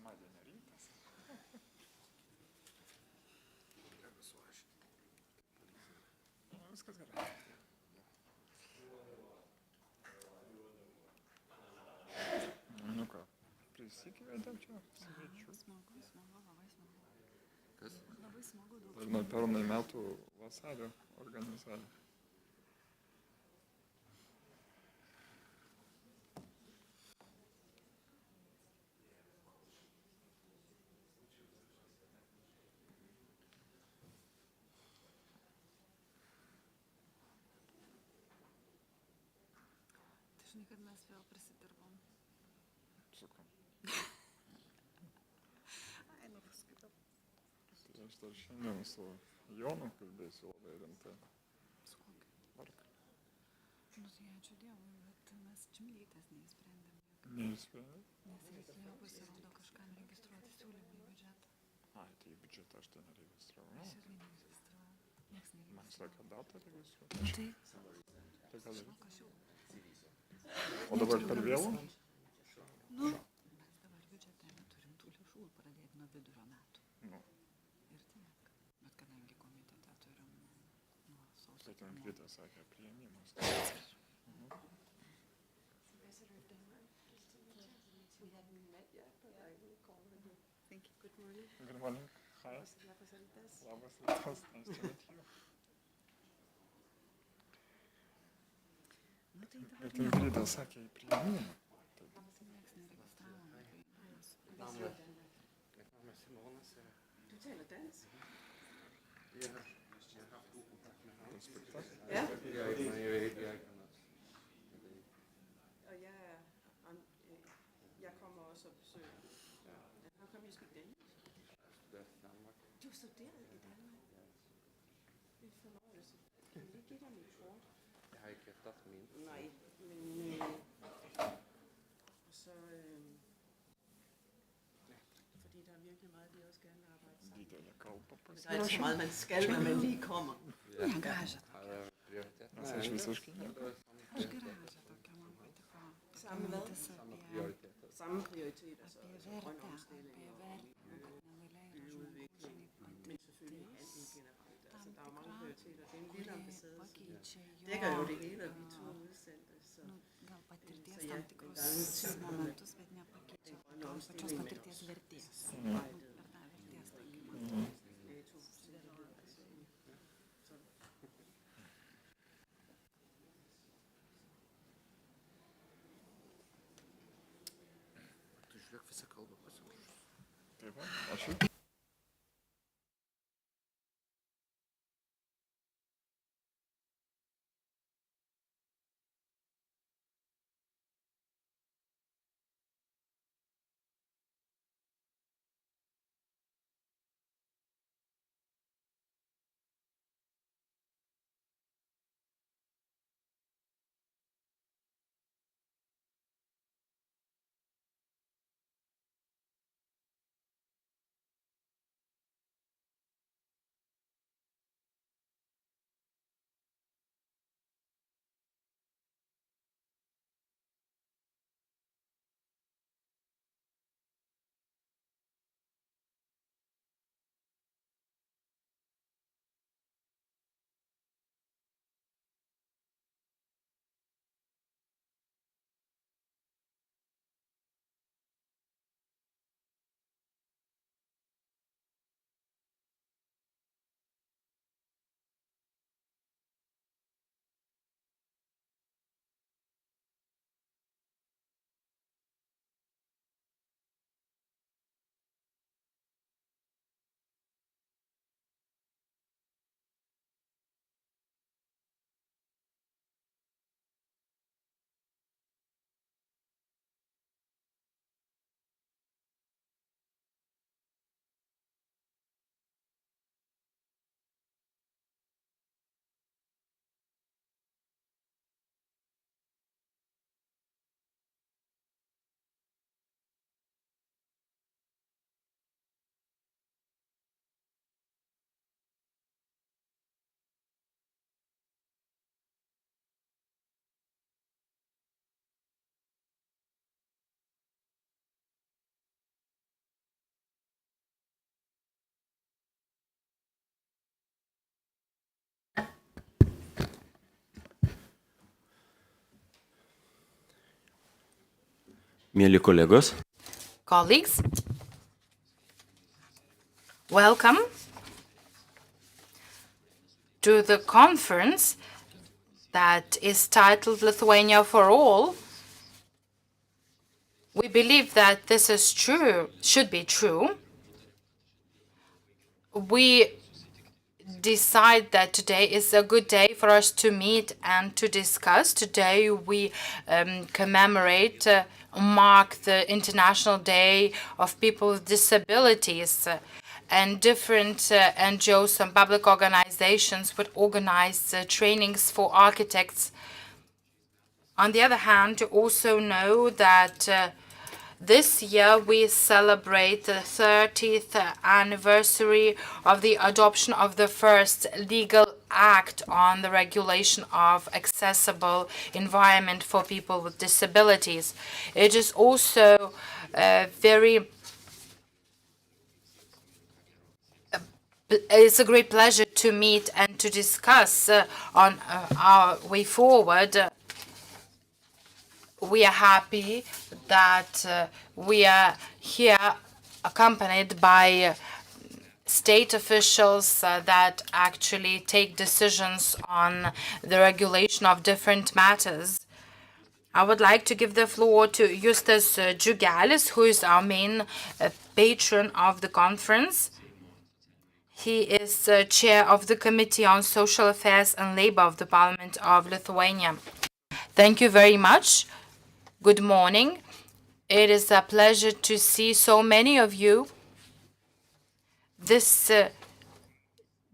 pirmadienio rytas. Viskas gerai. Nu ką, prisikvietėm čia svečių. Smagu, labai smagu. Kas? Labai smagu daug. Ir nuo pernai metų vasario organizavę. Žinai, kad mes vėl prisidirbom. Su kam? Ai, nu paskui tau. Tai aš dar šiandien su Jonu kalbėsiu labai rimtai. Su kokiu? Varka. Nu tai ačiū Dievui, bet mes čimlytės neįsprendėm. Neįspėjai? Nes reikėjo pasirodo kažkam registruoti siūlymą į biudžetą. Ai, tai į biudžetą aš ten neregistravau. Aš irgi neregistravau. Niekas neregistravo. Man sakė datą registruoti. Tai? Tai ką daryti? Žinok, aš jau. O dabar per vėlų? Nu, mes dabar biudžete neturim tų lėšų pradėti nuo vidurio metų. Nu. Ir tiek. Bet kadangi komitete turim nuo sausio. Tai ten kitą sakė priėmimas. We haven't met yet, but I will call her. Thank you. Good morning. Good morning. Hi. Labas rytas. Labas rytas. Nice to meet you. Nu tai dabar Ir ten Greta sakė į priėmimą. niekas neregistravo. Mit navn er Simonas. Du taler dansk? Jeg har haft god kontakt med ham. Spektakl. Ja. Jeg Og jeg kommer også og besøger. Ja. How come you speak Danish? studerat i Danmark. Du har studeret i Danmark? Det er fornøjelse. Kan vi lige give dig mit kort? Jeg har ikke rättat min. Nej, men... Og så... Fordi der er virkelig meget, vi også gerne vil arbejde sammen. Didelė kalba Der er ikke så meget, man skal, når man lige kommer. Ja. Graža. Har det prioritet? Nes aš visiškai nieko. Aš graža tokia man patiko. Samme hvad? Mintis Samma apie, prioriteter. Samme prioriteter, så apie altså grøn vertę, omstilling apie og vertę, kad nevalia yra žmogaus, žinai, men selvfølgelig handel patirtis, generelt. Altså, tam der er mange tikra, prioriteter. Det er en lille kuri ambassade, som pakeičia dækker jo jo, det hele, og vi to er udsendte. Så nu, gal patirties Så ja, tam men tikrus der er ingen tvivl om, at momentus, bet nepakeičia den grønne pačios omstilling med patirties os vertės. arbejdet Per tą vertės taikymą. NATO sudėliojo. Så Tu žiūrėk visą kalbą pasiruošus. Taip, ačiū. Mėly kolegos, Colleagues, welcome to the conference that is titled Lithuania for All. We believe that this is true, should be true. We decide that today is a good day for us to meet and to discuss. Today we commemorate, mark the International Day of People with Disabilities, and different NGOs and public organizations would organize trainings for architects. On the other hand, you also know that this year we celebrate the 30th anniversary of the adoption of the first legal act on the regulation of accessible environment for people with disabilities. It is also it's a great pleasure to meet and to discuss on our way forward. We are happy that we are here accompanied by state officials that actually take decisions on the regulation of different matters. I would like to give the floor to Justas Džiugelis, who is our main patron of the conference. He is chair of the Committee on Social Affairs and Labor of the Parliament of Lithuania. Thank you very much. Good morning. It is a pleasure to see so many of you. This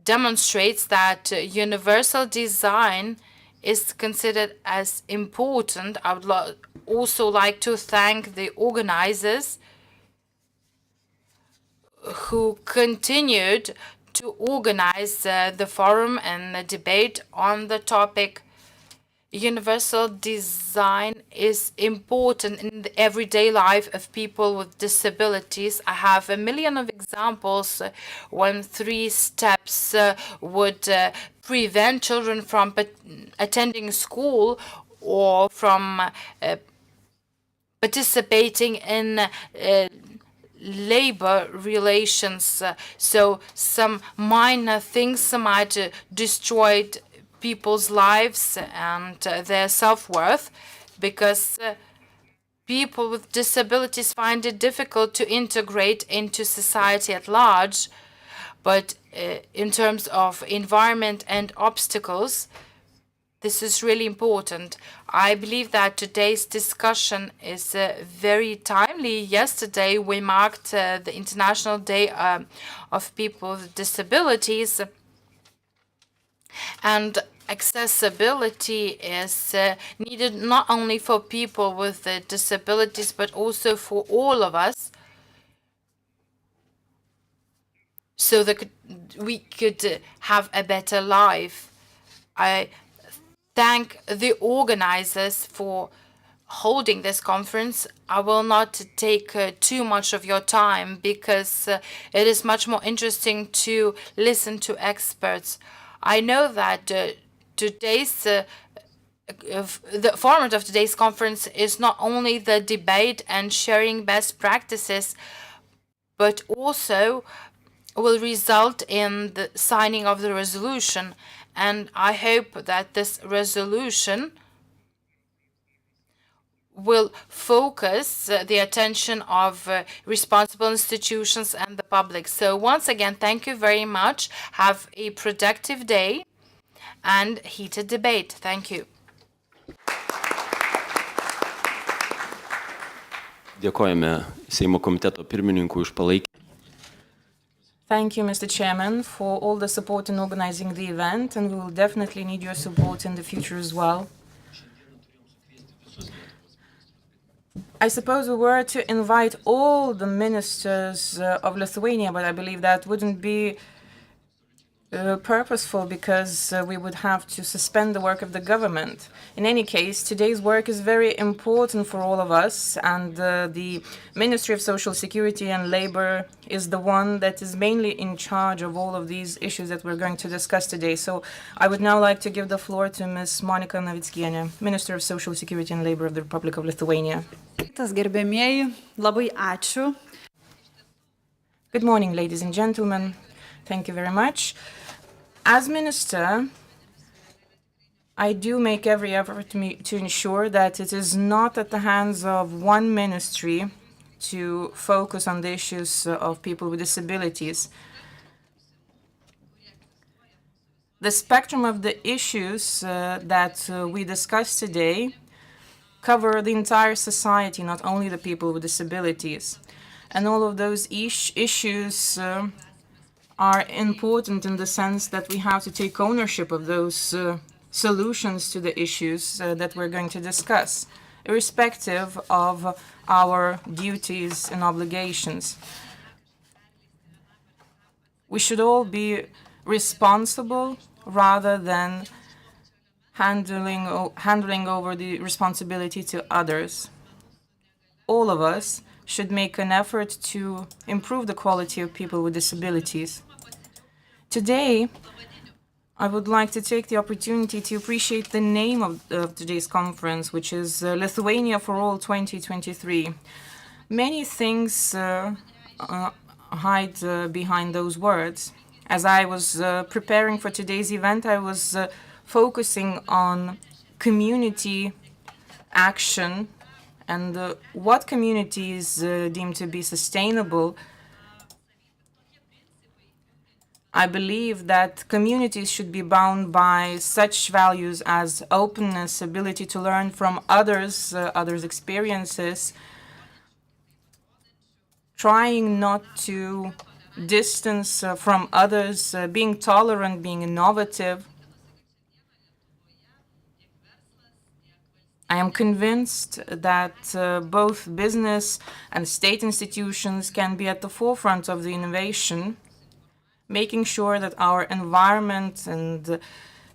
demonstrates that universal design is considered as important. I would also like to thank the organizers who continued to organize the forum and the debate on the topic. Universal design is important in the everyday life of people with disabilities. I have a million of examples when 3 steps would prevent children from attending school or from participating in labor relations. So some minor things might destroy people's lives and their self-worth, because people with disabilities find it difficult to integrate into society at large. But in terms of environment and obstacles, this is really important. I believe that today's discussion is very timely. Yesterday we marked the International Day of People with Disabilities. And accessibility is needed not only for people with disabilities, but also for all of us, so that we could have a better life. I thank the organizers for holding this conference. I will not take too much of your time, because it is much more interesting to listen to experts. I know that the format of today's conference is not only the debate and sharing best practices, but also will result in the signing of the resolution. And I hope that this resolution will focus the attention of responsible institutions and the public. So once again, thank you very much. Have a productive day and heated debate. Thank you. dėkojame Seimo komiteto pirmininkui už palaikymą. Thank you, Mr. Chairman, for all the support in organizing the event, and we will definitely need your support in the future as well. I suppose we were to invite all the ministers of Lithuania, but I believe that wouldn't be purposeful because we would have to suspend the work of the government. In any case, today's work is very important for all of us, and the Ministry of Social Security and Labor is the one that is mainly in charge of all of these issues that we're going to discuss today. So I would now like to give the floor to Ms. Monika Navickienė, Minister of Social Security and Labor of the Republic of Lithuania. Gerbėmieji, labai ačiū. Good morning, ladies and gentlemen. Thank you very much. As Minister, I do make every effort to ensure that it is not at the hands of one ministry to focus on the issues of people with disabilities. The spectrum of the issues that we discuss today cover the entire society, not only the people with disabilities. And all of those issues are important in the sense that we have to take ownership of those solutions to the issues that we're going to discuss, irrespective of our duties and obligations. We should all be responsible rather than handing over the responsibility to others. All of us should make an effort to improve the quality of people with disabilities. Today, I would like to take the opportunity to appreciate the name of today's conference, which is Lithuania for All 2023. Many things hide behind those words. As I was preparing for today's event, I was focusing on community action and what communities deem to be sustainable. I believe that communities should be bound by such values as openness, ability to learn from others' experiences, trying not to distance from others, being tolerant, being innovative. I am convinced that both business and state institutions can be at the forefront of the innovation, making sure that our environment and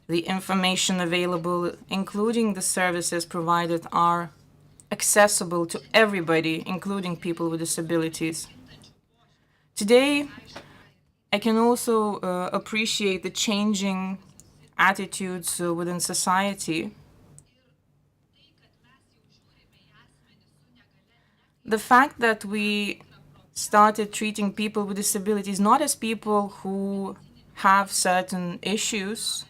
the information available, including the services provided, are accessible to everybody, including people with disabilities. Today, I can also appreciate the changing attitudes within society. The fact that we started treating people with disabilities not as people who have certain issues,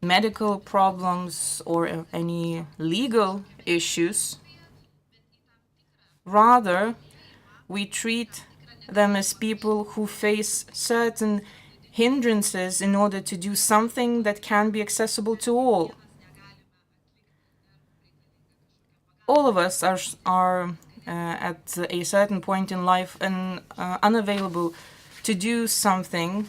medical problems, or any legal issues. Rather, we treat them as people who face certain hindrances in order to do something that can be accessible to all. All of us are at a certain point in life and unavailable to do something,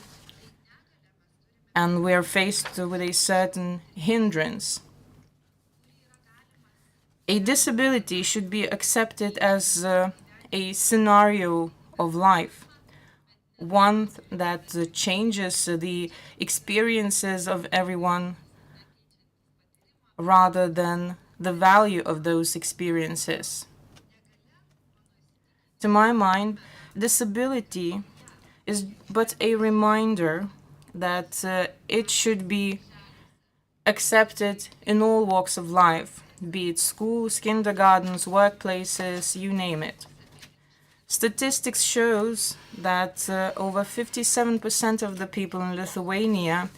and we're faced with a certain hindrance. A disability should be accepted as a scenario of life, one that changes the experiences of everyone rather than the value of those experiences. To my mind, disability is but a reminder that it should be accepted in all walks of life, be it schools, kindergartens, workplaces, you name it. Statistics shows that over 57% of the people in Lithuania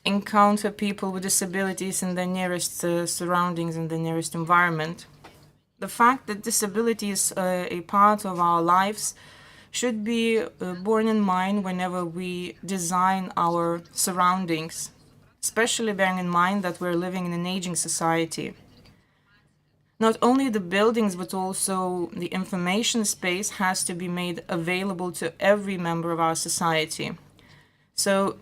encounter people with disabilities in their nearest surroundings, in the nearest environment. The fact that disability is a part of our lives should be borne in mind whenever we design our surroundings, especially bearing in mind that we're living in an aging society. Not only the buildings, but also the information space has to be made available to every member of our society. So,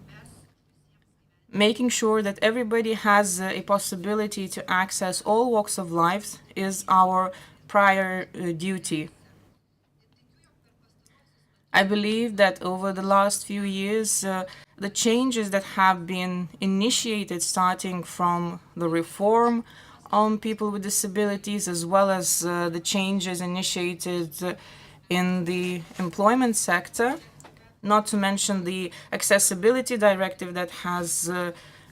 making sure that everybody has a possibility to access all walks of life is our prior duty. I believe that over the last few years, the changes that have been initiated, starting from the reform on people with disabilities, as well as the changes initiated in the employment sector, not to mention the accessibility directive that has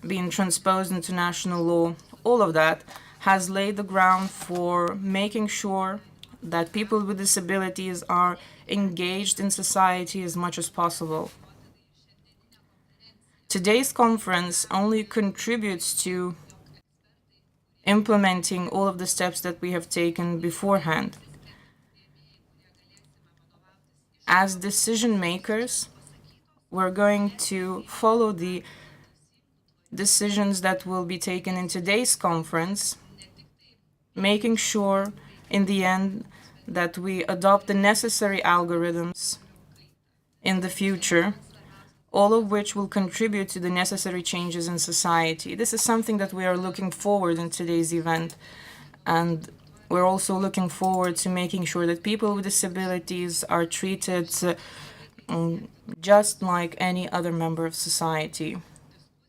been transposed into national law, all of that has laid the ground for making sure that people with disabilities are engaged in society as much as possible. Today's conference only contributes to implementing all of the steps that we have taken beforehand. As decision makers, we're going to follow the decisions that will be taken in today's conference, making sure in the end that we adopt the necessary algorithms in the future, all of which will contribute to the necessary changes in society. This is something that we are looking forward in today's event, and we're also looking forward to making sure that people with disabilities are treated just like any other member of society.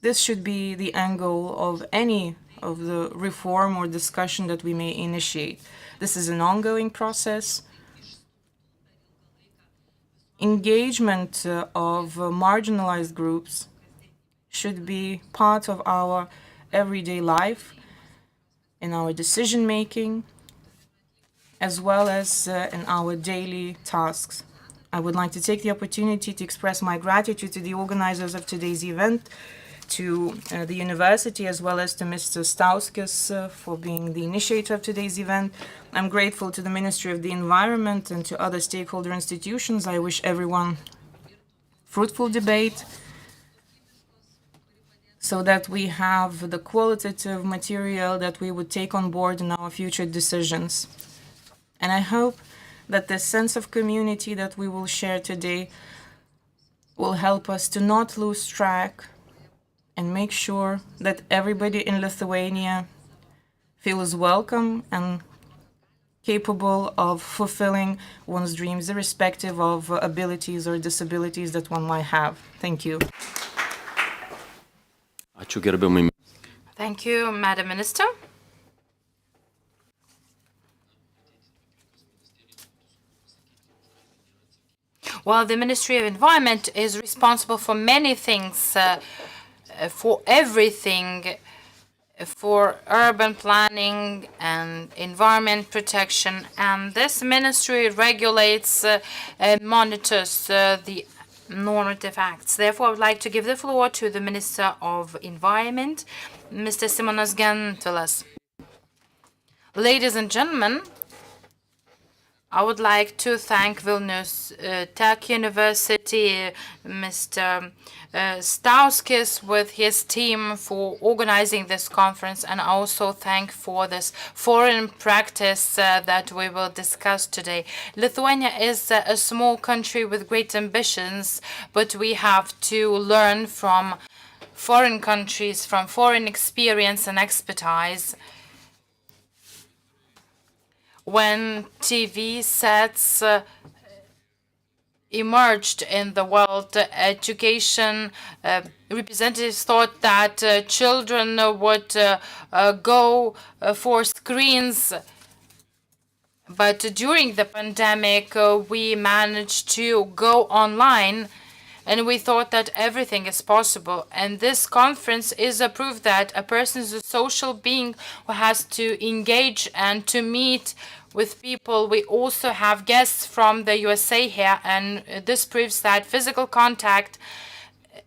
This should be the end goal of any of the reform or discussion that we may initiate. This is an ongoing process. Engagement of marginalized groups should be part of our everyday life, in our decision making, as well as in our daily tasks. I would like to take the opportunity to express my gratitude to the organizers of today's event, to the university, as well as to Mr. Stauskis for being the initiator of today's event. I'm grateful to the Ministry of the Environment and to other stakeholder institutions. I wish everyone fruitful debate so that we have the qualitative material that we would take on board in our future decisions. And I hope that the sense of community that we will share today will help us to not lose track and make sure that everybody in Lithuania feels welcome and capable of fulfilling one's dreams, irrespective of abilities or disabilities that one might have. Thank you. Ačiū gerbiamai. Thank you, Madam Minister. Well, the Ministry of Environment is responsible for many things, for everything, for urban planning and environment protection, and this ministry regulates and monitors the normative acts. Therefore, I would like to give the floor to the Minister of Environment, Mr. Simonas Gentvilas. Ladies and gentlemen, I would like to thank Vilnius Tech University, Mr. Stauskis with his team for organizing this conference, and also thank for this foreign practice that we will discuss today. Lithuania is a small country with great ambitions, but we have to learn from foreign countries, from foreign experience and expertise. When TV sets emerged in the world, education representatives thought that children would go for screens. But during the pandemic, we managed to go online, and we thought that everything is possible. And this conference is a proof that a person is a social being who has to engage and to meet with people. We also have guests from the USA here, and this proves that physical contact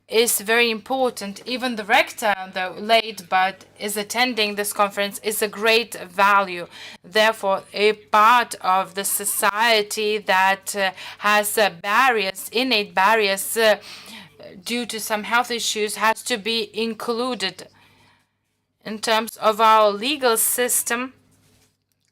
is very important. Even the rector, though late but is attending this conference, is a great value. Therefore, a part of the society that has barriers, innate barriers due to some health issues, has to be included. In terms of our legal system,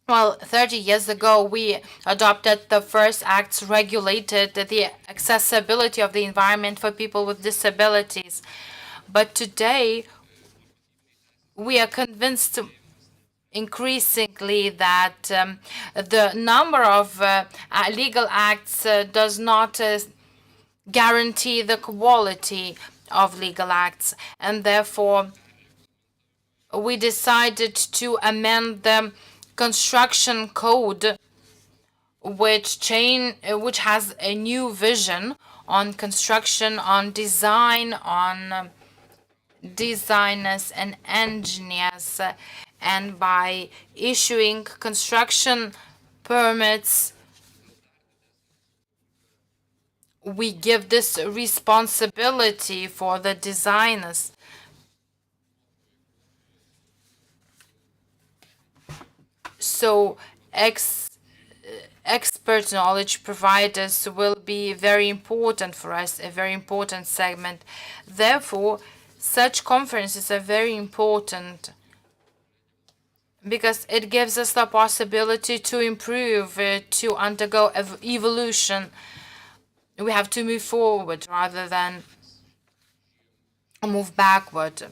well, 30 years ago, we adopted the first acts regulated the accessibility of the environment for people with disabilities. But today, we are convinced increasingly that the number of legal acts does not guarantee the quality of legal acts, and therefore we decided to amend the construction code, which has a new vision on construction, on design, on designers and engineers, and by issuing construction permits, we give this responsibility for the designers. So expert knowledge providers will be very important for us, a very important segment. Therefore, such conferences are very important because it gives us the possibility to improve, to undergo evolution. We have to move forward rather than move backward.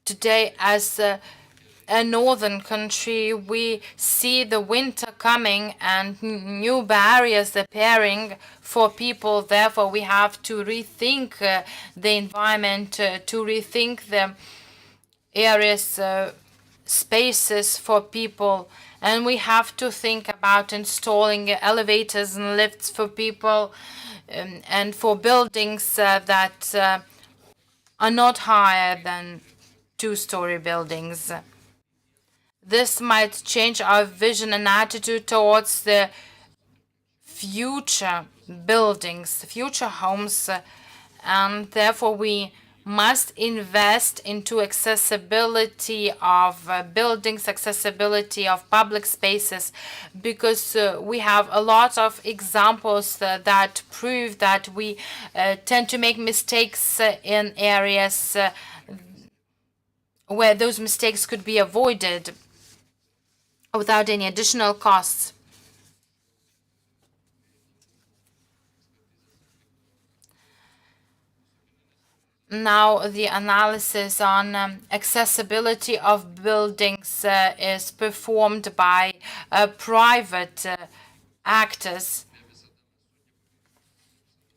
Today, as a northern country, we see the winter coming and new barriers appearing for people. Therefore, we have to rethink the environment, to rethink the areas, spaces for people. And we have to think about installing elevators and lifts for people and for buildings that are not higher than two-story buildings. This might change our vision and attitude towards the future buildings, future homes, and therefore we must invest into accessibility of buildings, accessibility of public spaces, because we have a lot of examples that prove that we tend to make mistakes in areas where those mistakes could be avoided without any additional costs. Now, the analysis on accessibility of buildings is performed by private actors,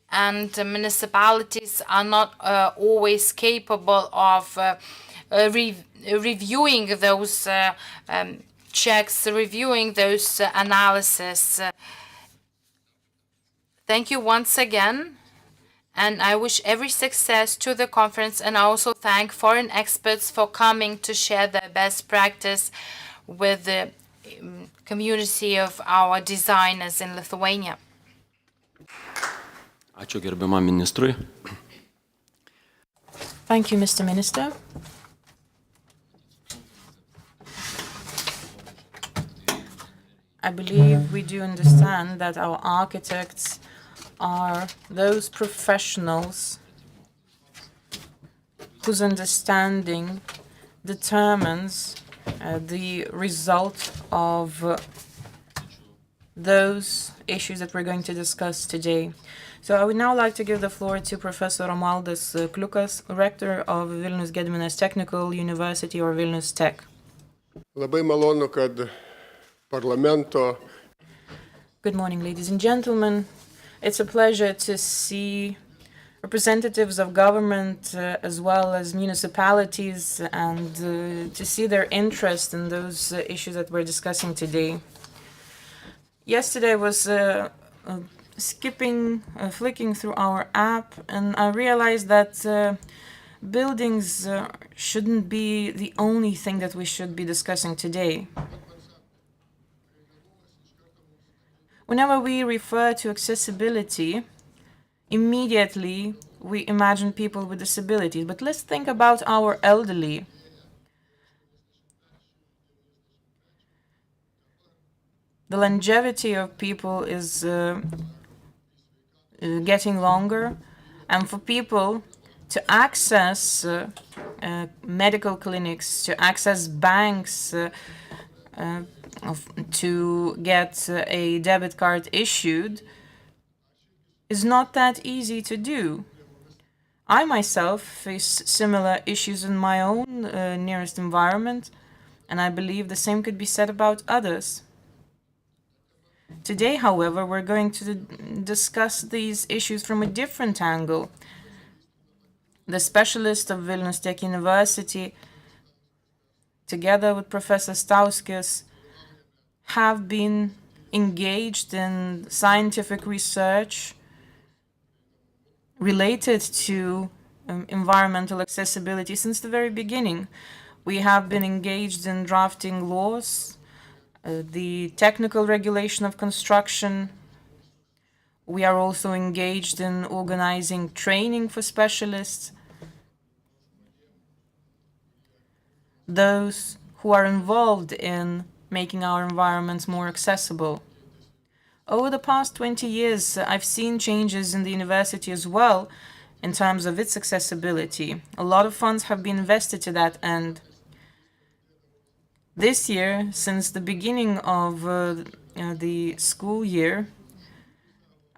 and municipalities are not always capable of reviewing those checks, reviewing those analysis. Thank you once again, and I wish every success to the conference, and I also thank foreign experts for coming to share their best practice with the community of our designers in Lithuania. Ačiū gerbiamam ministrui. Thank you, Mr. Minister. I believe we do understand that our architects are those professionals whose understanding determines the result of those issues that we're going to discuss today. So I would now like to give the floor to Professor Romualdas Kliukas, Rector of Vilnius Gediminas Technical University, or Vilnius Tech. Labai malonu, kad parlamento. Good morning, ladies and gentlemen. It's a pleasure to see representatives of government as well as municipalities, and to see their interest in those issues that we're discussing today. Yesterday I was flicking through our app, and I realized that buildings shouldn't be the only thing that we should be discussing today. Whenever we refer to accessibility, immediately we imagine people with disabilities. But let's think about our elderly. The longevity of people is getting longer, and for people to access medical clinics, to access banks, to get a debit card issued is not that easy to do. I myself face similar issues in my own nearest environment, and I believe the same could be said about others. Today, however, we're going to discuss these issues from a different angle. The specialists of Vilnius Tech University, together with Professor Stauskis, have been engaged in scientific research related to environmental accessibility since the very beginning. We have been engaged in drafting laws, the technical regulation of construction. We are also engaged in organizing training for specialists, those who are involved in making our environments more accessible. Over the past 20 years, I've seen changes in the university as well in terms of its accessibility. A lot of funds have been invested to that end. This year, since the beginning of the school year,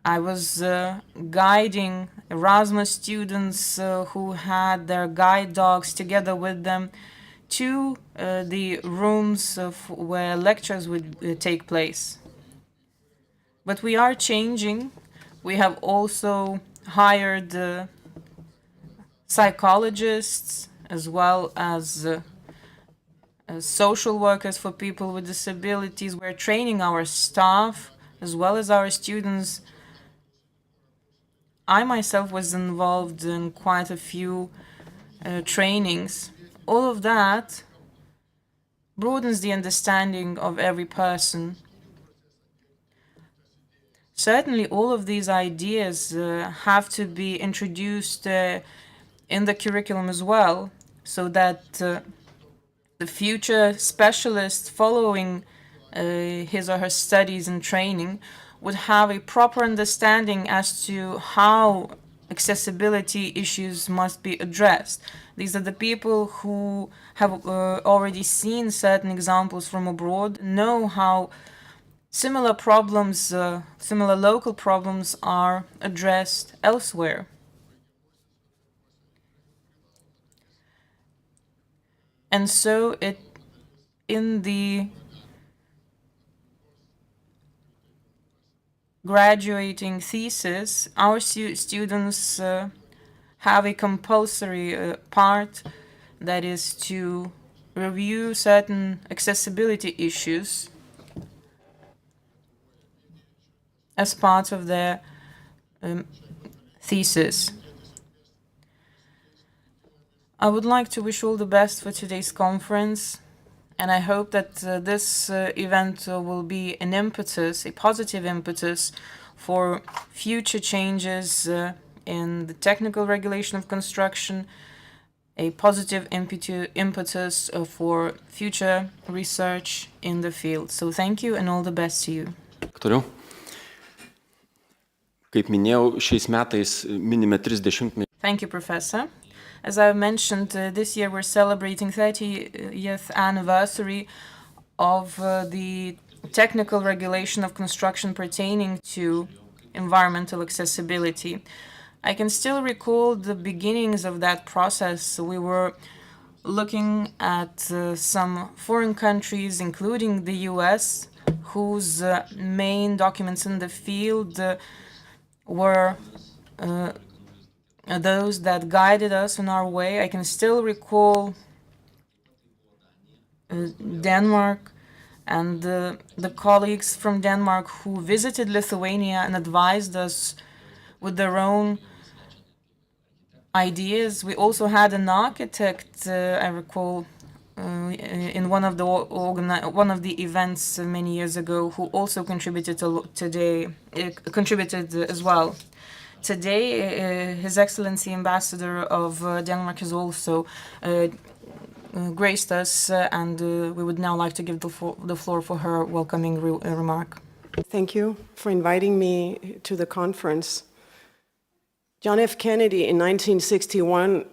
I was guiding Erasmus students who had their guide dogs together with them to the rooms where lectures would take place. But we are changing. We have also hired psychologists as well as social workers for people with disabilities. We're training our staff as well as our students. I myself was involved in quite a few trainings. All of that broadens the understanding of every person. Certainly, all of these ideas have to be introduced in the curriculum as well, so that the future specialist following his or her studies and training would have a proper understanding as to how accessibility issues must be addressed. These are the people who have already seen certain examples from abroad, know how similar problems, similar local problems are addressed elsewhere. And so in the graduating thesis, our students have a compulsory part that is to review certain accessibility issues as part of their thesis. I would like to wish all the best for today's conference, and I hope that this event will be an impetus, a positive impetus for future changes in the technical regulation of construction, a positive impetus for future research in the field. So thank you and all the best to you. Toliau. Kaip minėjau, šiais metais minime 30-metį. Thank you, Professor. As I mentioned, this year we're celebrating 30th anniversary of the technical regulation of construction pertaining to environmental accessibility. I can still recall the beginnings of that process. We were looking at some foreign countries, including the US, whose main documents in the field were those that guided us on our way. I can still recall Denmark and the colleagues from Denmark who visited Lithuania and advised us with their own ideas. We also had an architect, I recall, in one of the events many years ago, who also contributed as well. Today, His Excellency Ambassador of Denmark has also graced us, and we would now like to give the floor for her welcoming remark. Thank you for inviting me to the conference. John F. Kennedy in 1961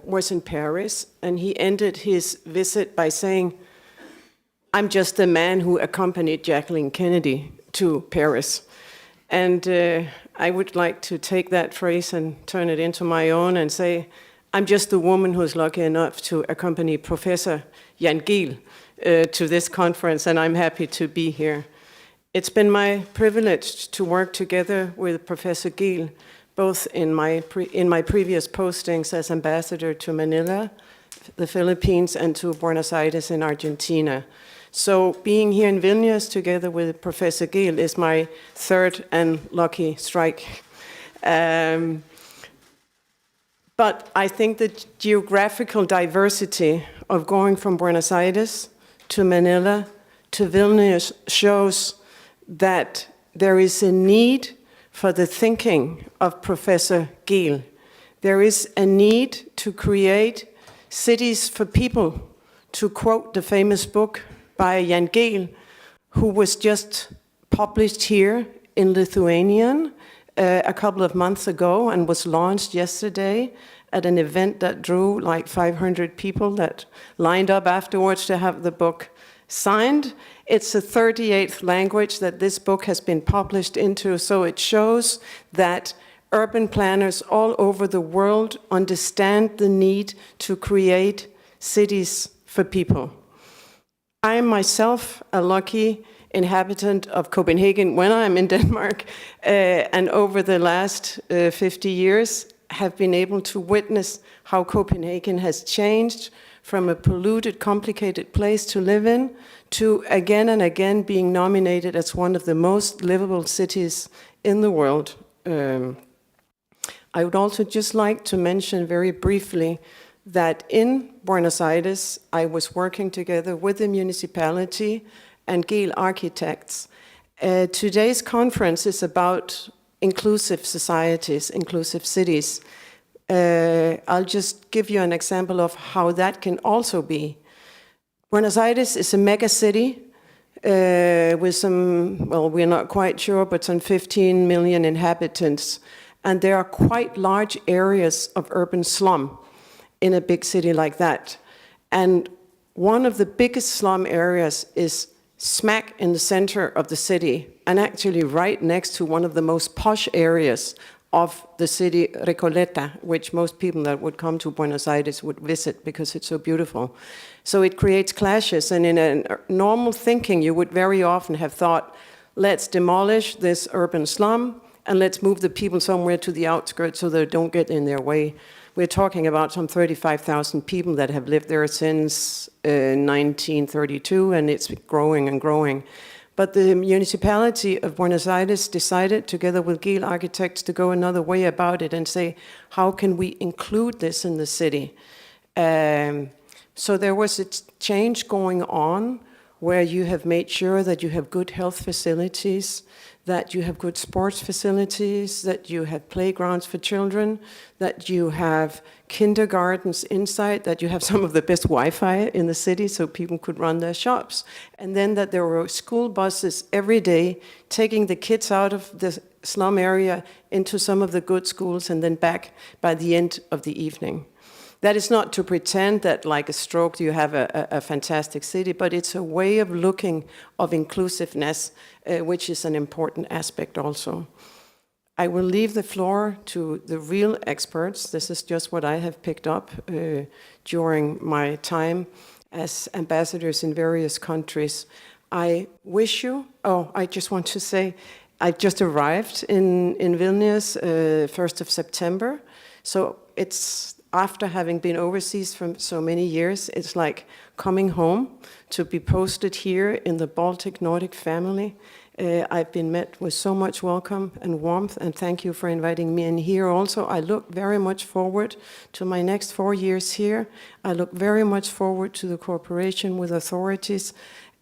was in Paris, and he ended his visit by saying, "I'm just the man who accompanied Jacqueline Kennedy to Paris." And I would like to take that phrase and turn it into my own and say, I'm just the woman who's lucky enough to accompany Professor Jan Gehl to this conference, and I'm happy to be here. It's been my privilege to work together with Professor Giel, both in my previous postings as ambassador to Manila, the Philippines, and to Buenos Aires in Argentina. So being here in Vilnius together with Professor Giel is my third and lucky strike. But I think the geographical diversity of going from Buenos Aires to Manila to Vilnius shows that there is a need for the thinking of Professor Giel. There is a need to create cities for people, to quote the famous book by Jan Gehl, who was just published here in Lithuanian a couple of months ago and was launched yesterday at an event that drew like 500 people that lined up afterwards to have the book signed. It's the 38th language that this book has been published into, so it shows that urban planners all over the world understand the need to create cities for people. I am myself a lucky inhabitant of Copenhagen when I'm in Denmark, and over the last 50 years have been able to witness how Copenhagen has changed from a polluted, complicated place to live in to again and again being nominated as one of the most livable cities in the world. I would also just like to mention very briefly that in Buenos Aires, I was working together with the municipality and Gehl Architects. Today's conference is about inclusive societies, inclusive cities. I'll just give you an example of how that can also be. Buenos Aires is a mega city with some, well, we're not quite sure, but some 15 million inhabitants. And there are quite large areas of urban slum in a big city like that. And one of the biggest slum areas is smack in the center of the city, and actually right next to one of the most posh areas of the city, Recoleta, which most people that would come to Buenos Aires would visit because it's so beautiful. So it creates clashes, and in a normal thinking, you would very often have thought, let's demolish this urban slum, and let's move the people somewhere to the outskirts so they don't get in their way. We're talking about some 35,000 people that have lived there since 1932, and it's growing and growing. But the municipality of Buenos Aires decided, together with Gehl Architects, to go another way about it and say, how can we include this in the city? So there was a change going on where you have made sure that you have good health facilities, that you have good sports facilities, that you have playgrounds for children, that you have kindergartens inside, that you have some of the best Wi-Fi in the city so people could run their shops. And then that there were school buses every day taking the kids out of the slum area into some of the good schools and then back by the end of the evening. That is not to pretend that like a stroke you have a fantastic city, but it's a way of looking of inclusiveness, which is an important aspect also. I will leave the floor to the real experts. This is just what I have picked up during my time as ambassadors in various countries. I wish you, I just want to say, I just arrived in Vilnius 1st of September. So it's after having been overseas for so many years, it's like coming home to be posted here in the Baltic Nordic family. I've been met with so much welcome and warmth, and thank you for inviting me in here also. I look very much forward to my next 4 years here. I look very much forward to the cooperation with authorities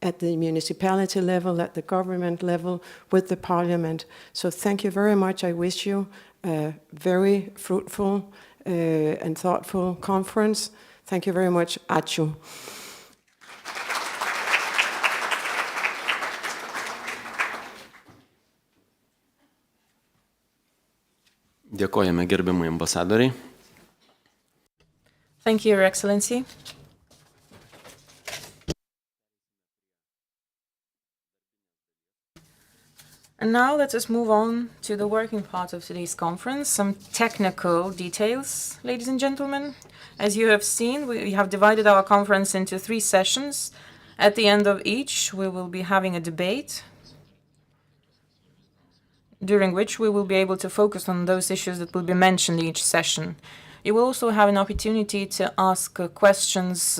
at the municipality level, at the government level, with the parliament. So thank you very much. I wish you a very fruitful and thoughtful conference. Thank you very much. Ačiū. Dėkojame gerbiamai ambasadoriai. Thank you, Your Excellency. And now let us move on to the working part of today's conference, some technical details, ladies and gentlemen. As you have seen, we have divided our conference into 3 sessions. At the end of each, we will be having a debate during which we will be able to focus on those issues that will be mentioned in each session. You will also have an opportunity to ask questions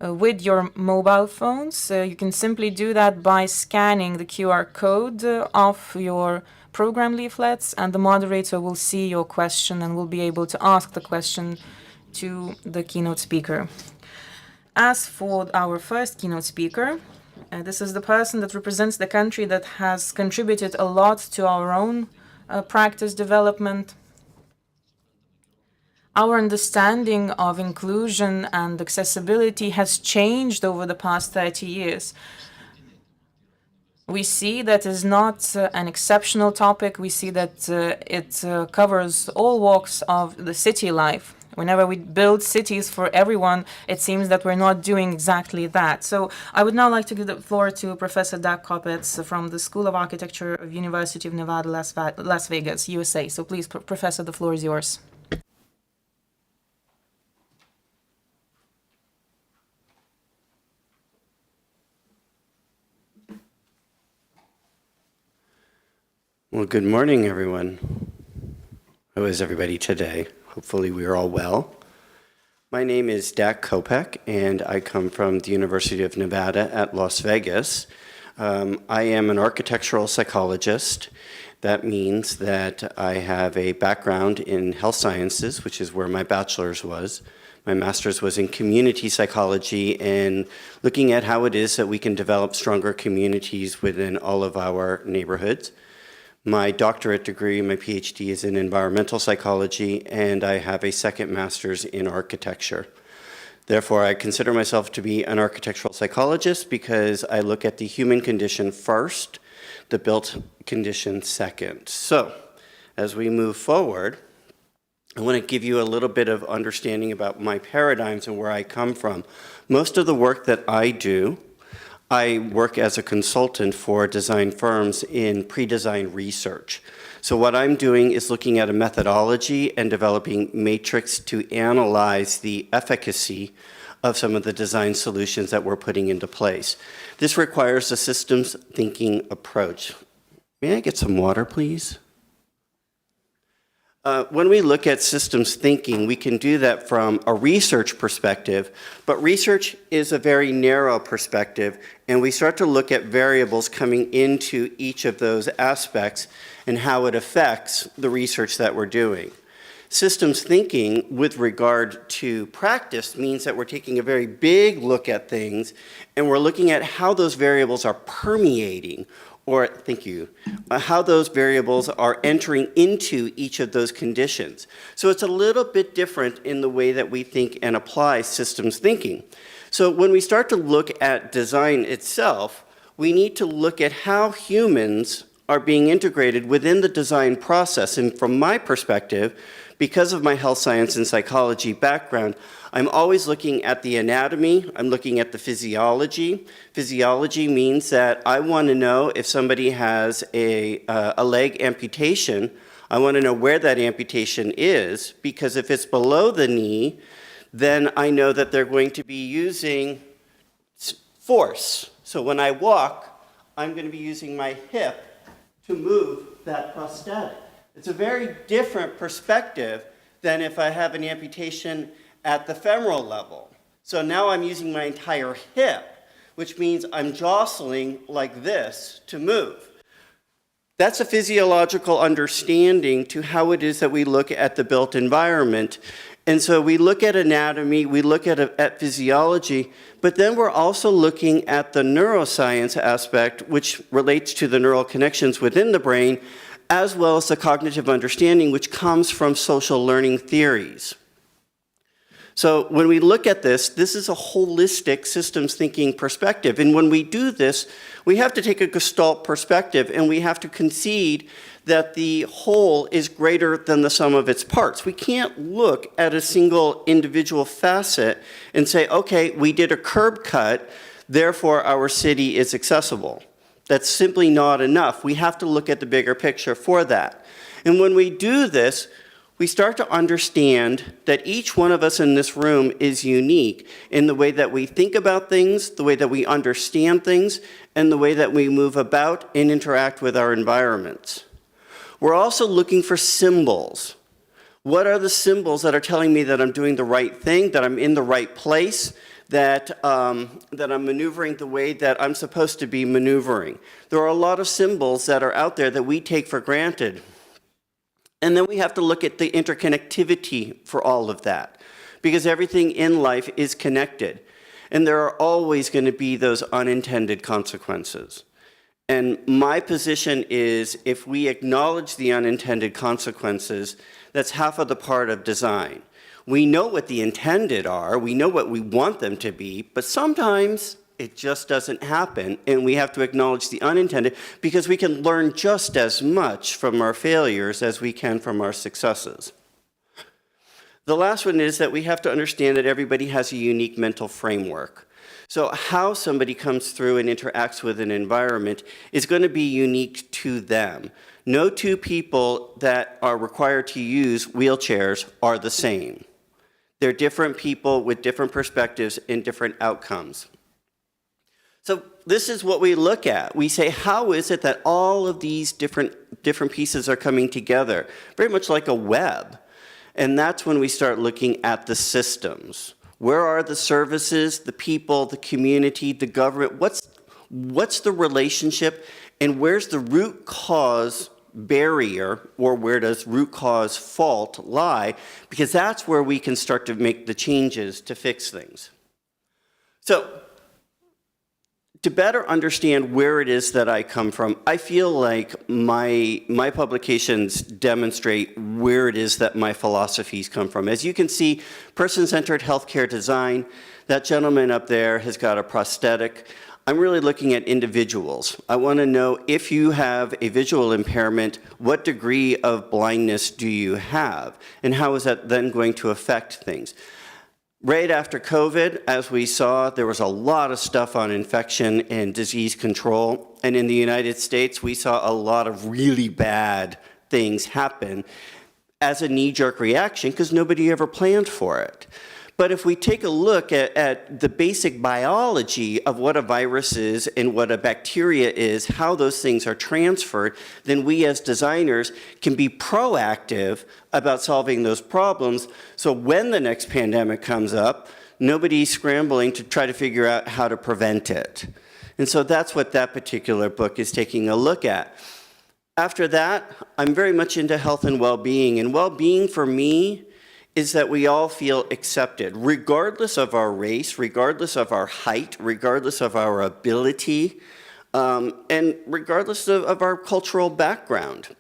with your mobile phones. You can simply do that by scanning the QR code of your program leaflets, and the moderator will see your question and will be able to ask the question to the keynote speaker. As for our first keynote speaker, this is the person that represents the country that has contributed a lot to our own practice development. Our understanding of inclusion and accessibility has changed over the past 30 years. We see that is not an exceptional topic. We see that it covers all walks of the city life. Whenever we build cities for everyone, it seems that we're not doing exactly that. So I would now like to give the floor to Professor Doug Kopetz from the School of Architecture of University of Nevada, Las Vegas, USA. So please, Professor, the floor is yours. Well, good morning, everyone. How is everybody today? Hopefully we are all well. My name is Dak Kopek, and I come from the University of Nevada at Las Vegas. I am an architectural psychologist. That means that I have a background in health sciences, which is where my bachelor's was. My master's was in community psychology and looking at how it is that we can develop stronger communities within all of our neighborhoods. My doctorate degree, my PhD, is in environmental psychology, and I have a second master's in architecture. Therefore, I consider myself to be an architectural psychologist because I look at the human condition first, the built condition second. So, as we move forward, I want to give you a little bit of understanding about my paradigms and where I come from. Most of the work that I do, I work as a consultant for design firms in pre-design research. So what I'm doing is looking at a methodology and developing matrix to analyze the efficacy of some of the design solutions that we're putting into place. This requires a systems thinking approach. May I get some water, please? When we look at systems thinking, we can do that from a research perspective, but research is a very narrow perspective, and we start to look at variables coming into each of those aspects and how it affects the research that we're doing. Systems thinking with regard to practice means that we're taking a very big look at things, and we're looking at how those variables are permeating, or, thank you, how those variables are entering into each of those conditions. So it's a little bit different in the way that we think and apply systems thinking. So when we start to look at design itself, we need to look at how humans are being integrated within the design process. And from my perspective, because of my health science and psychology background, I'm always looking at the anatomy, I'm looking at the physiology. Physiology means that I want to know if somebody has a leg amputation, I want to know where that amputation is, because if it's below the knee, then I know that they're going to be using force. So when I walk, I'm going to be using my hip to move that prosthetic. It's a very different perspective than if I have an amputation at the femoral level. So now I'm using my entire hip, which means I'm jostling like this to move. That's a physiological understanding to how it is that we look at the built environment. And so we look at anatomy, we look at physiology, but then we're also looking at the neuroscience aspect, which relates to the neural connections within the brain, as well as the cognitive understanding, which comes from social learning theories. So when we look at this, this is a holistic systems thinking perspective. And when we do this, we have to take a Gestalt perspective, and we have to concede that the whole is greater than the sum of its parts. We can't look at a single individual facet and say, okay, we did a curb cut, therefore our city is accessible. That's simply not enough. We have to look at the bigger picture for that. And when we do this, we we start to understand that each one of us in this room is unique in the way that we think about things, the way that we understand things, and the way that we move about and interact with our environments. We're also looking for symbols. What are the symbols that are telling me that I'm doing the right thing, that I'm in the right place, that I'm maneuvering the way that I'm supposed to be maneuvering? There are a lot of symbols that are out there that we take for granted. And then we have to look at the interconnectivity for all of that, because everything in life is connected. And there are always going to be those unintended consequences. And my position is, if we acknowledge the unintended consequences, that's half of the part of design. We know what the intended are, we know what we want them to be, but sometimes it just doesn't happen, and we have to acknowledge the unintended, because we can learn just as much from our failures as we can from our successes. The last one is that we have to understand that everybody has a unique mental framework. So how somebody comes through and interacts with an environment is going to be unique to them. No two people that are required to use wheelchairs are the same. They're different people with different perspectives and different outcomes. So this is what we look at. We say, how is it that all of these different pieces are coming together? Very much like a web. And that's when we start looking at the systems. Where are the services, the people, the community, the government? What's the relationship, and where's the root cause barrier, or where does root cause fault lie? Because that's where we can start to make the changes to fix things. So, to better understand where it is that I come from, I feel like my publications demonstrate where it is that my philosophies come from. As you can see, person-centered healthcare design, that gentleman up there has got a prosthetic. I'm really looking at individuals. I want to know, if you have a visual impairment, what degree of blindness do you have? And how is that then going to affect things? Right after COVID, as we saw, there was a lot of stuff on infection and disease control. And in the United States, we saw a lot of really bad things happen as a knee-jerk reaction, because nobody ever planned for it. But if we take a look at the basic biology of what a virus is and what a bacteria is, how those things are transferred, then we as designers can be proactive about solving those problems. So when the next pandemic comes up, nobody's scrambling to try to figure out how to prevent it. And so that's what that particular book is taking a look at. After that, I'm very much into health and well-being. And well-being for me is that we all feel accepted, regardless of our race, regardless of our height, regardless of our ability, and regardless of our cultural background.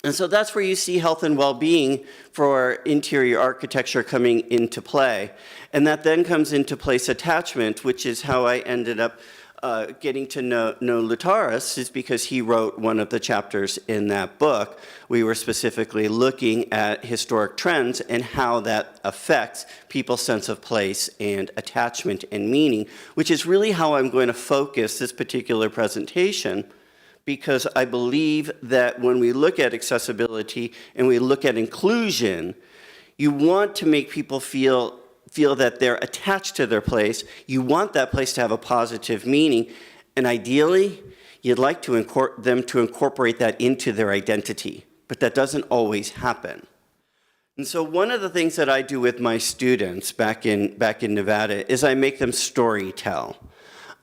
And so that's where you see health and well-being for interior architecture coming into play. And that then comes into place attachment, which is how I ended up getting to know Lutaris, is because he wrote one of the chapters in that book. We were specifically looking at historic trends and how that affects people's sense of place and attachment and meaning, which is really how I'm going to focus this particular presentation, because I believe that when we look at accessibility and we look at inclusion, you want to make people feel that they're attached to their place. You want that place to have a positive meaning, and ideally, you'd like them to incorporate that into their identity, but that doesn't always happen. And so one of the things that I do with my students back in Nevada is I make them story tell.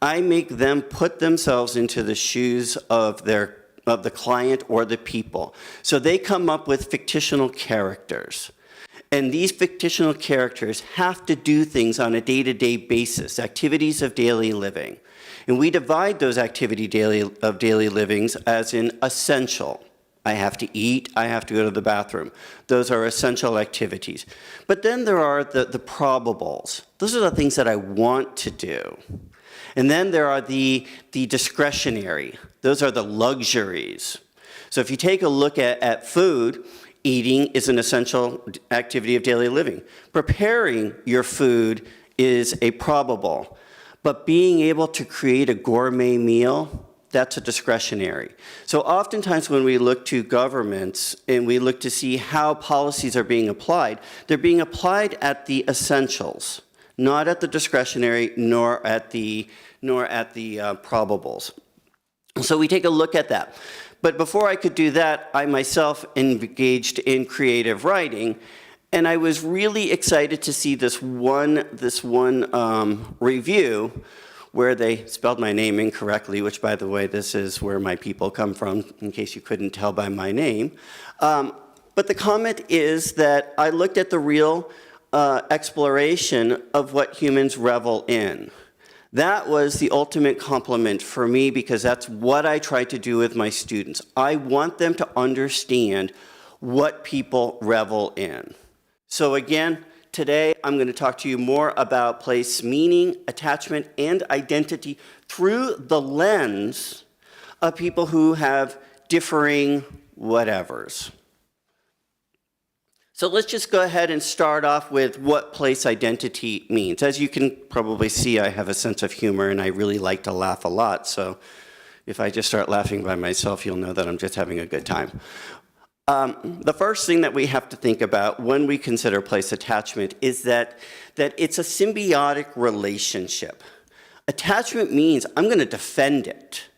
I make them put themselves into the shoes of the client or the people. So they come up with fictional characters. And these fictional characters have to do things on a day-to-day basis, activities of daily living. And we divide those activities of daily livings as in essential. I have to eat, I have to go to the bathroom. Those are essential activities. But then there are the probables. Those are the things that I want to do. And then there are the discretionary. Those are the luxuries. So if you take a look at food, eating is an essential activity of daily living. Preparing your food is a probable. But being able to create a gourmet meal, that's a discretionary. So oftentimes when we look to governments and we look to see how policies are being applied, they're being applied at the essentials, not at the discretionary, nor at the probables. So we take a look at that. But before I could do that, I myself engaged in creative writing, and I was really excited to see this one review where they spelled my name incorrectly, which, by the way, this is where my people come from, in case you couldn't tell by my name. But the comment is that I looked at the real exploration of what humans revel in. That was the ultimate compliment for me, because that's what I try to do with my students. I want them to understand what people revel in. So again, today I'm going to talk to you more about place meaning, attachment, and identity through the lens of people who have differing whatevers. So let's just go ahead and start off with what place identity means. As you can probably see, I have a sense of humor and I really like to laugh a lot. So if I just start laughing by myself, you'll know that I'm just having a good time. The first thing that we have to think about when we consider place attachment is that it's a symbiotic relationship. Attachment means I'm going to defend it.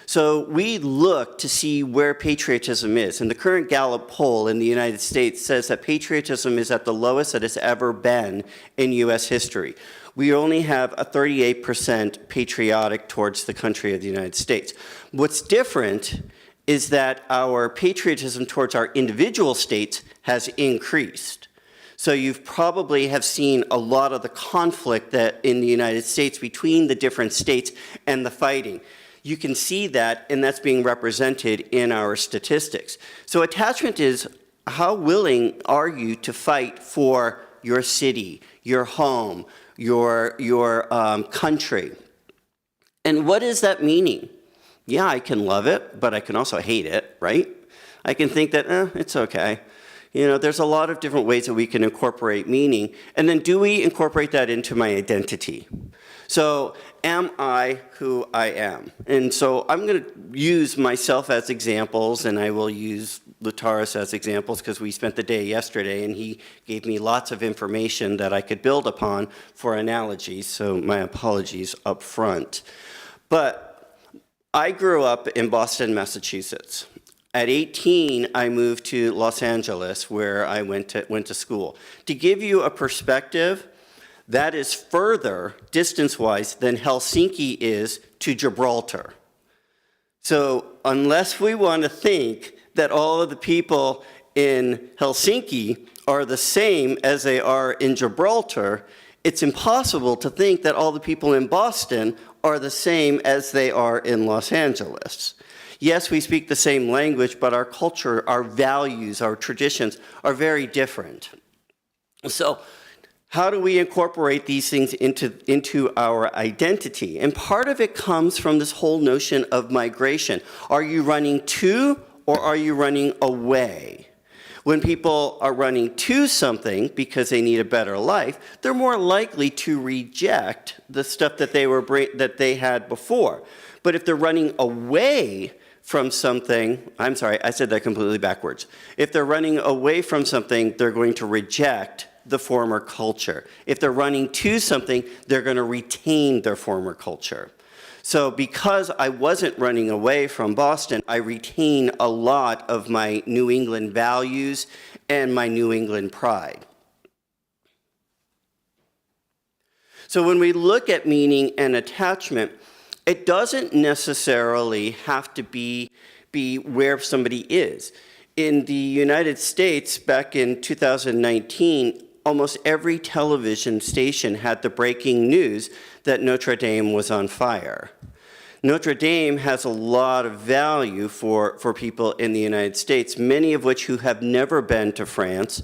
So we look to see where patriotism is. And the current Gallup poll in the United States says that patriotism is at the lowest it has ever been in U.S. history. We only have a 38% patriotic towards the country of the United States. What's different is that our patriotism towards our individual states has increased. So you've probably have seen a lot of the conflict that in the United States between the different states and the fighting. You can see that, and that's being represented in our statistics. So attachment is how willing are you to fight for your city, your home, your country. And what is that meaning? Yeah, I can love it, but I can also hate it, right? I can think that, it's okay. You know, there's a lot of different ways that we can incorporate meaning. And then do we incorporate that into my identity? So am I who I am? And so I'm going to use myself as examples, and I will use Lutaris as examples because we spent the day yesterday and he gave me lots of information that I could build upon for analogies, so my apologies up front. But I grew up in Boston, Massachusetts. At 18, I moved to Los Angeles, where I went to school. To give you a perspective, that is further, distance-wise, than Helsinki is to Gibraltar. So unless we want to think that all of the people in Helsinki are the same as they are in Gibraltar, it's impossible to think that all the people in Boston are the same as they are in Los Angeles. Yes, we speak the same language, but our culture, our values, our traditions are very different. So how do we incorporate these things into our identity? And part of it comes from this whole notion of migration. Are you running to or are you running away? When people are running to something because they need a better life, they're more likely to reject the stuff that they had before. But if they're running away from something, I'm sorry, I said that completely backwards. If they're running away from something, they're going to reject the former culture. If they're running to something, they're going to retain their former culture. So because I wasn't running away from Boston, I retain a lot of my New England values and my New England pride. So when we look at meaning and attachment, it doesn't necessarily have to be where somebody is. In the United States, back in 2019, almost every television station had the breaking news that Notre Dame was on fire. Notre Dame has a lot of value for people in the United States, many of which who have never been to France.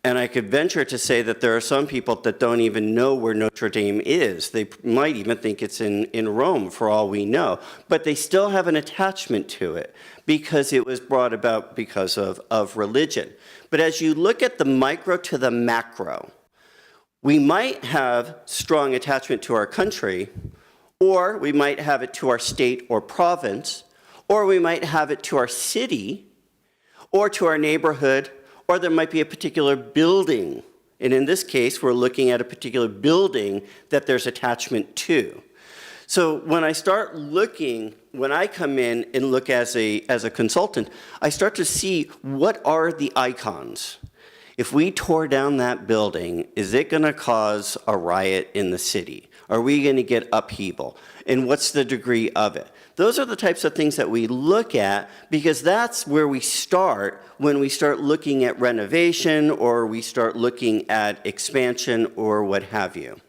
And I could venture to say that there are some people that don't even know where Notre Dame is. They might even think it's in Rome, for all we know. But they still have an attachment to it because it was brought about because of religion. But as you look at the micro to the macro, we might have strong attachment to our country, or we might have it to our state or province, or we might have it to our city, or to our neighborhood, or there might be a particular building. And in this case, we're looking at a particular building that there's attachment to. So when I start looking, when I come in and look as a consultant, I start to see what are the icons. If we tore down that building, is it going to cause a riot in the city? Are we going to get upheaval? And what's the degree of it? Those are the types of things that we look at because that's where we start when we start looking at renovation or we start looking at expansion or what have you.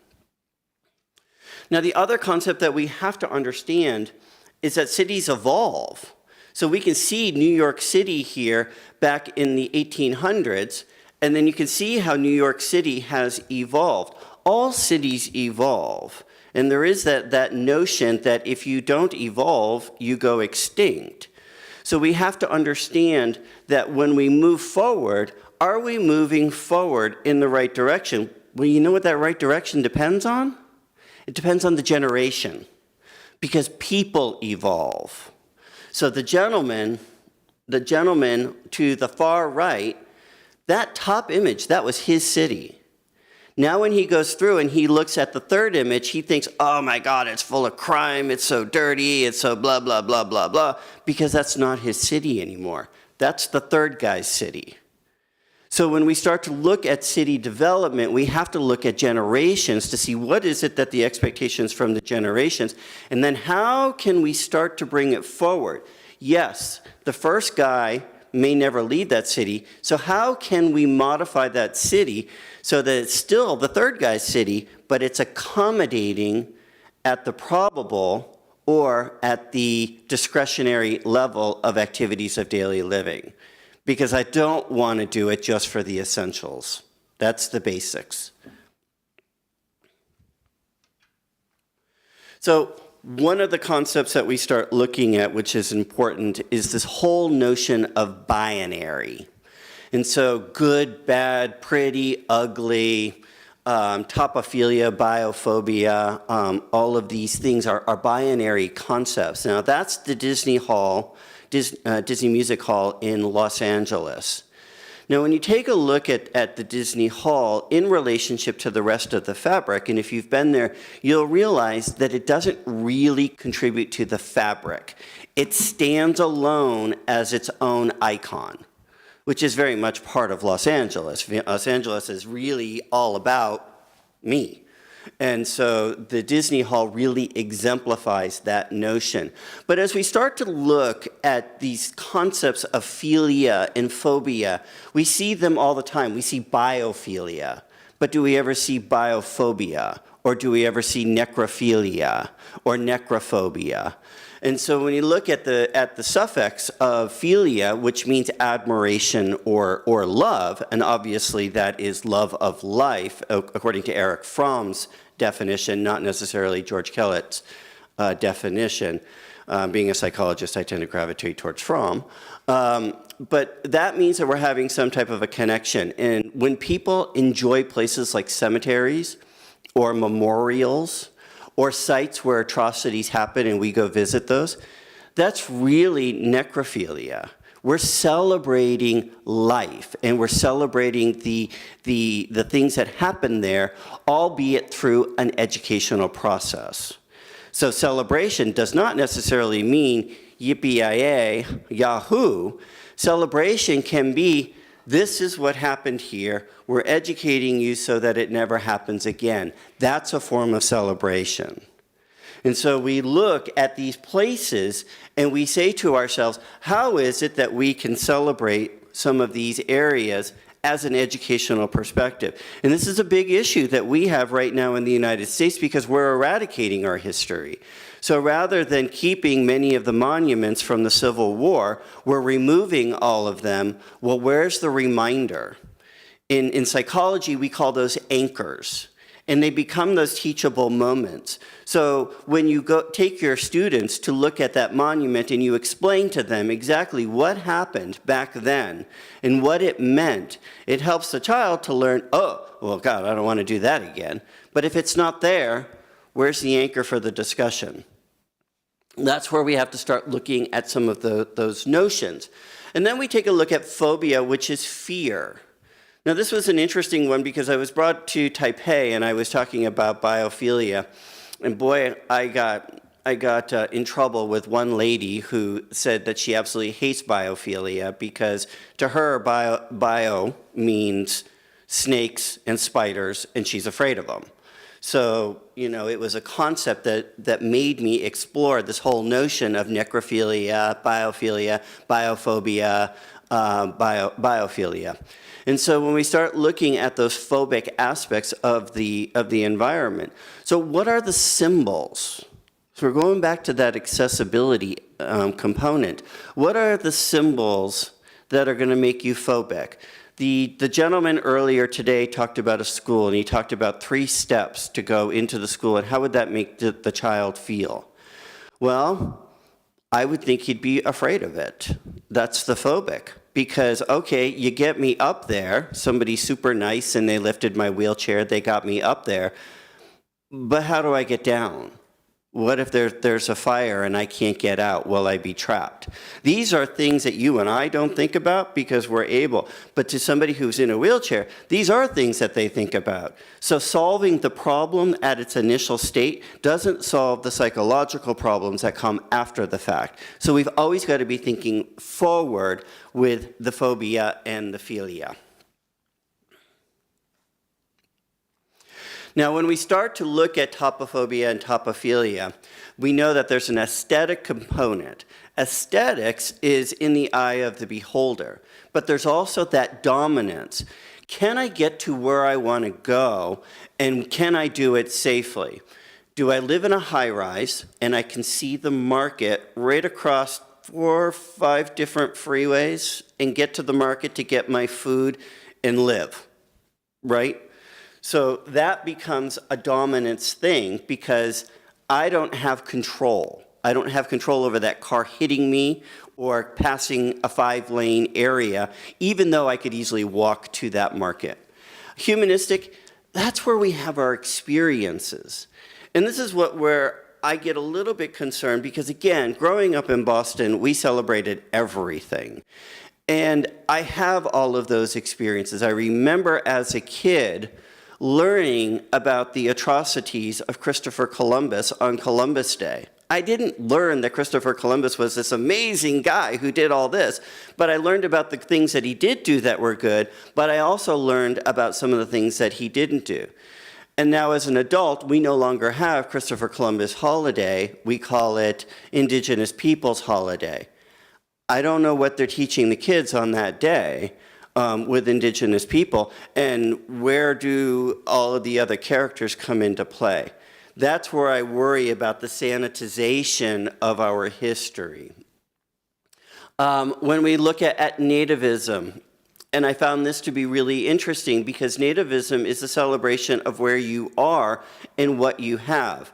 Now, the other concept that we have to understand is that cities evolve. So we can see New York City here back in the 1800s, and then you can see how New York City has evolved. All cities evolve. And there is that notion that if you don't evolve, you go extinct. So we have to understand that when we move forward, are we moving forward in the right direction? Well, you know what that right direction depends on? It depends on the generation, because people evolve. So the gentleman to the far right, that top image, that was his city. Now when he goes through and he looks at the third image, he thinks, oh my God, it's full of crime, it's so dirty, it's so blah, blah, blah, blah, blah, because that's not his city anymore. That's the third guy's city. So when we start to look at city development, we have to look at generations to see what is it that the expectations from the generations, and then how can we start to bring it forward? Yes, the first guy may never leave that city, so how can we modify that city so that it's still the third guy's city, but it's accommodating at the probable or at the discretionary level of activities of daily living? Because I don't want to do it just for the essentials. That's the basics. So one of the concepts that we start looking at, which is important, is this whole notion of binary. And so good, bad, pretty, ugly, topophilia, biophobia, all of these things are binary concepts. Now that's the Disney Music Hall in Los Angeles. Now when you take a look at the Disney Hall in relationship to the rest of the fabric, and if you've been there, you'll realize that it doesn't really contribute to the fabric. It stands alone as its own icon, which is very much part of Los Angeles. Los Angeles is really all about me. And so the Disney Hall really exemplifies that notion. But as we start to look at these concepts of philia and phobia, we see them all the time. We see biophilia, but do we ever see biophobia? Or do we ever see necrophilia or necrophobia? And so when you look at the suffix of philia, which means admiration or love, and obviously that is love of life, according to Erich Fromm's definition, not necessarily George Kellett's definition. Being a psychologist, I tend to gravitate towards Fromm. But that means that we're having some type of a connection. And when people enjoy places like cemeteries or memorials, or sites where atrocities happen and we go visit those, that's really necrophilia. We're celebrating life and we're celebrating the things that happen there, albeit through an educational process. So celebration does not necessarily mean yippee-yay, yahoo. Celebration can be, this is what happened here. We're educating you so that it never happens again. That's a form of celebration. And so we look at these places and we say to ourselves, how is it that we can celebrate some of these areas as an educational perspective? And this is a big issue that we have right now in the United States because we're eradicating our history. So rather than keeping many of the monuments from the Civil War, we're removing all of them. Well, where's the reminder? In psychology, we call those anchors, and they become those teachable moments. So when you take your students to look at that monument and you explain to them exactly what happened back then and what it meant, it helps the child to learn, oh, well, God, I don't want to do that again. But if it's not there, Where's the anchor for the discussion? That's where we have to start looking at some of those notions. And then we take a look at phobia, which is fear. Now, this was an interesting one because I was brought to Taipei and I was talking about biophilia. And boy, I got in trouble with one lady who said that she absolutely hates biophilia because to her, bio means snakes and spiders, and she's afraid of them. So, you know, it was a concept that made me explore this whole notion of necrophilia, biophilia, biophobia, biophilia. And so when we start looking at those phobic aspects of the environment, so what are the symbols? So we're going back to that accessibility component. What are the symbols that are going to make you phobic? The gentleman earlier today talked about a school, and he talked about 3 steps to go into the school, and how would that make the child feel? Well, I would think he'd be afraid of it. That's the phobic. Because, okay, you get me up there, somebody's super nice and they lifted my wheelchair, they got me up there, but how do I get down? What if there's a fire and I can't get out? Will I be trapped? These are things that you and I don't think about because we're able. But to somebody who's in a wheelchair, these are things that they think about. So solving the problem at its initial state doesn't solve the psychological problems that come after the fact. So we've always got to be thinking forward with the phobia and the philia. Now, when we start to look at topophobia and topophilia, we know that there's an aesthetic component. Aesthetics is in the eye of the beholder, but there's also that dominance. Can I get to where I want to go, and can I do it safely? Do I live in a high-rise, and I can see the market right across 4 or 5 different freeways and get to the market to get my food and live, right? So that becomes a dominance thing because I don't have control. I don't have control over that car hitting me or passing a 5-lane area, even though I could easily walk to that market. Humanistic, that's where we have our experiences. And this is where I get a little bit concerned because, again, growing up in Boston, we celebrated everything. And I have all of those experiences. I remember as a kid learning about the atrocities of Christopher Columbus on Columbus Day. I didn't learn that Christopher Columbus was this amazing guy who did all this, but I learned about the things that he did do that were good, but I also learned about some of the things that he didn't do. And now as an adult, we no longer have Christopher Columbus holiday. We call it Indigenous Peoples Holiday. I don't know what they're teaching the kids on that day, with Indigenous people, and where do all of the other characters come into play? That's where I worry about the sanitization of our history. When we look at nativism, and I found this to be really interesting because nativism is a celebration of where you are and what you have.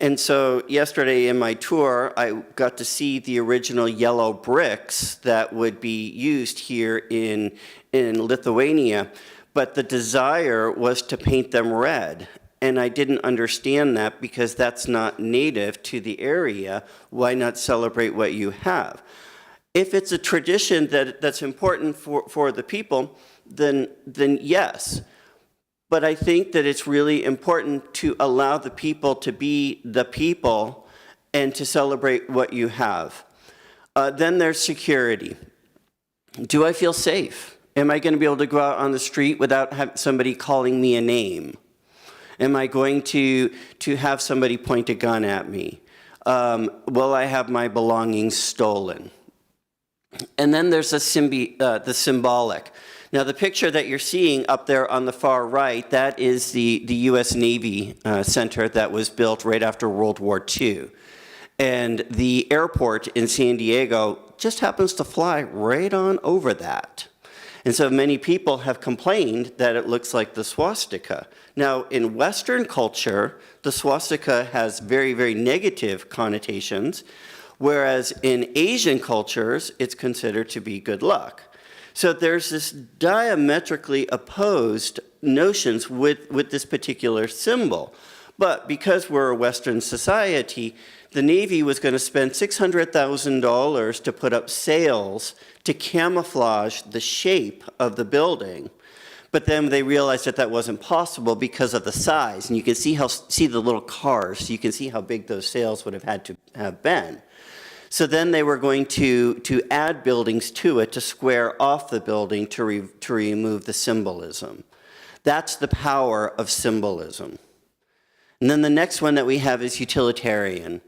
And so yesterday in my tour, I got to see the original yellow bricks that would be used here in Lithuania, but the desire was to paint them red. And I didn't understand that because that's not native to the area. Why not celebrate what you have? If it's a tradition that's important for the people, then yes. But I think that it's really important to allow the people to be the people and to celebrate what you have. Then there's security. Do I feel safe? Am I going to be able to go out on the street without somebody calling me a name? Am I going to have somebody point a gun at me? Will I have my belongings stolen? And then there's the symbolic. Now, the picture that you're seeing up there on the far right, that is the U.S. Navy Center that was built right after World War II. And the airport in San Diego just happens to fly right on over that. And so many people have complained that it looks like the swastika. Now, in Western culture, the swastika has very, very negative connotations, whereas in Asian cultures, it's considered to be good luck. So there's this diametrically opposed notions with this particular symbol. But because we're a Western society, the Navy was going to spend $600,000 to put up sails to camouflage the shape of the building. But then they realized that that wasn't possible because of the size. And you can see the little cars. You can see how big those sails would have had to have been. So then they were going to add buildings to it to square off the building to remove the symbolism. That's the power of symbolism. And then the next one that we have is utilitarian.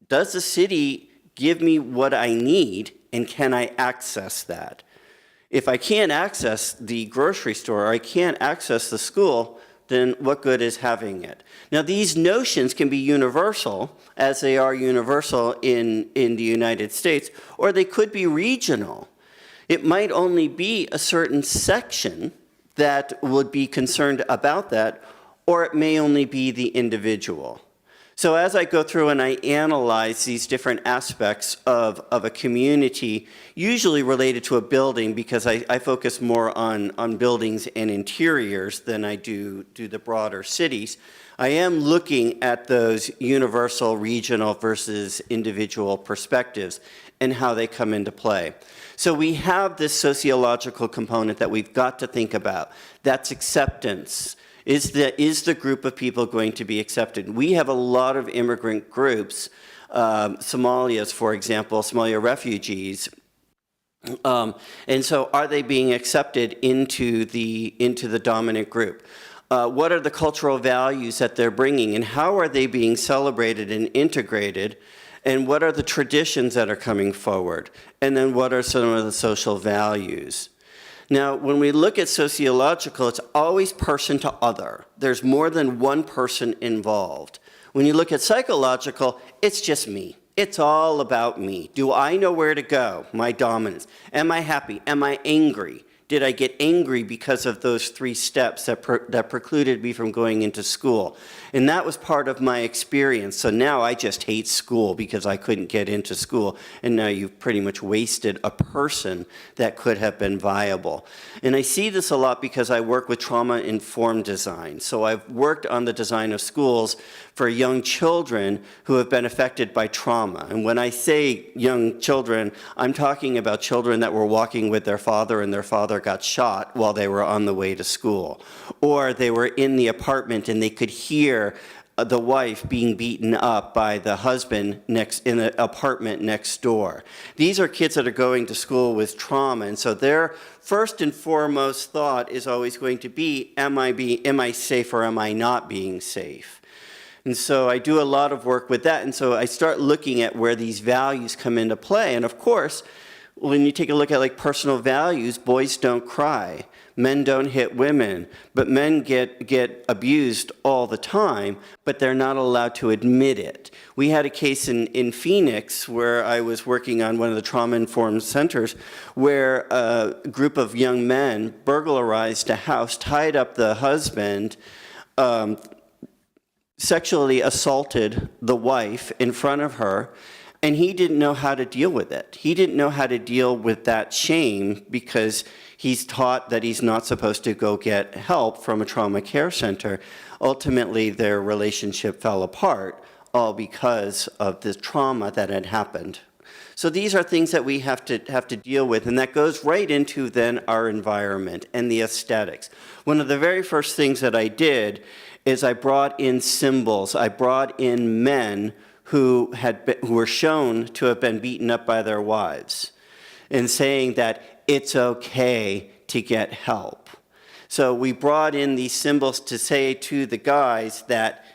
Does the city give me what I need, and can I access that? If I can't access the grocery store or I can't access the school, then what good is having it? Now, these notions can be universal, as they are universal in the United States, or they could be regional. It might only be a certain section that would be concerned about that, or it may only be the individual. So as I go through and I analyze these different aspects of a community, usually related to a building, because I focus more on buildings and interiors than I do the broader cities, I am looking at those universal, regional versus individual perspectives and how they come into play. So we have this sociological component that we've got to think about. That's acceptance. Is the group of people going to be accepted? We have a lot of immigrant groups, Somalians, for example, Somalia refugees. And so are they being accepted into the dominant group? What are the cultural values that they're bringing, and how are they being celebrated and integrated? And what are the traditions that are coming forward? And then what are some of the social values? Now, when we look at sociological, it's always person to other. There's more than one person involved. When you look at psychological, it's just me. It's all about me. Do I know where to go? My dominance. Am I happy? Am I angry? Did I get angry because of those 3 steps that precluded me from going into school? And that was part of my experience. So now I just hate school because I couldn't get into school. And now you've pretty much wasted a person that could have been viable. And I see this a lot because I work with trauma-informed design. So I've worked on the design of schools for young children who have been affected by trauma. And when I say young children, I'm talking about children that were walking with their father and their father got shot while they were on the way to school. Or they were in the apartment and they could hear the wife being beaten up by the husband in the apartment next door. These are kids that are going to school with trauma, and so their first and foremost thought is always going to be, am I safe or am I not being safe? And so I do a lot of work with that, and so I start looking at where these values come into play. And of course, when you take a look at like personal values, boys don't cry, men don't hit women, but men get abused all the time, but they're not allowed to admit it. We had a case in Phoenix where I was working on one of the trauma-informed centers where a group of young men burglarized a house, tied up the husband, sexually assaulted the wife in front of her, and he didn't know how to deal with it. He didn't know how to deal with that shame because he's taught that he's not supposed to go get help from a trauma care center. Ultimately, their relationship fell apart, all because of the trauma that had happened. So these are things that we have to deal with, and that goes right into then our environment and the aesthetics. One of the very first things that I did is I brought in symbols. I brought in men who were shown to have been beaten up by their wives, and saying that it's okay to get help. So we brought in these symbols to say to the guys that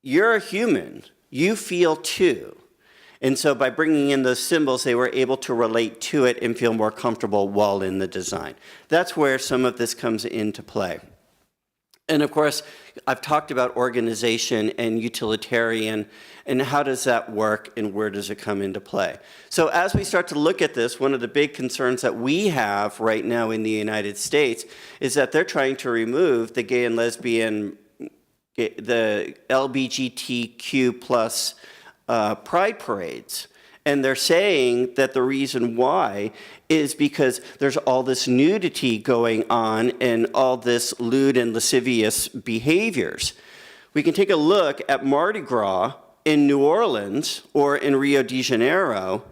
you're a human, you feel too. And so by bringing in those symbols, they were able to relate to it and feel more comfortable while in the design. That's where some of this comes into play. And of course, I've talked about organization and utilitarian, and how does that work and where does it come into play? So as we start to look at this, one of the big concerns that we have right now in the United States is that they're trying to remove the gay and lesbian, the LGBTQ plus pride parades. And they're saying that the reason why is because there's all this nudity going on and all this lewd and lascivious behaviors. We can take a look at Mardi Gras in New Orleans or in Rio de Janeiro,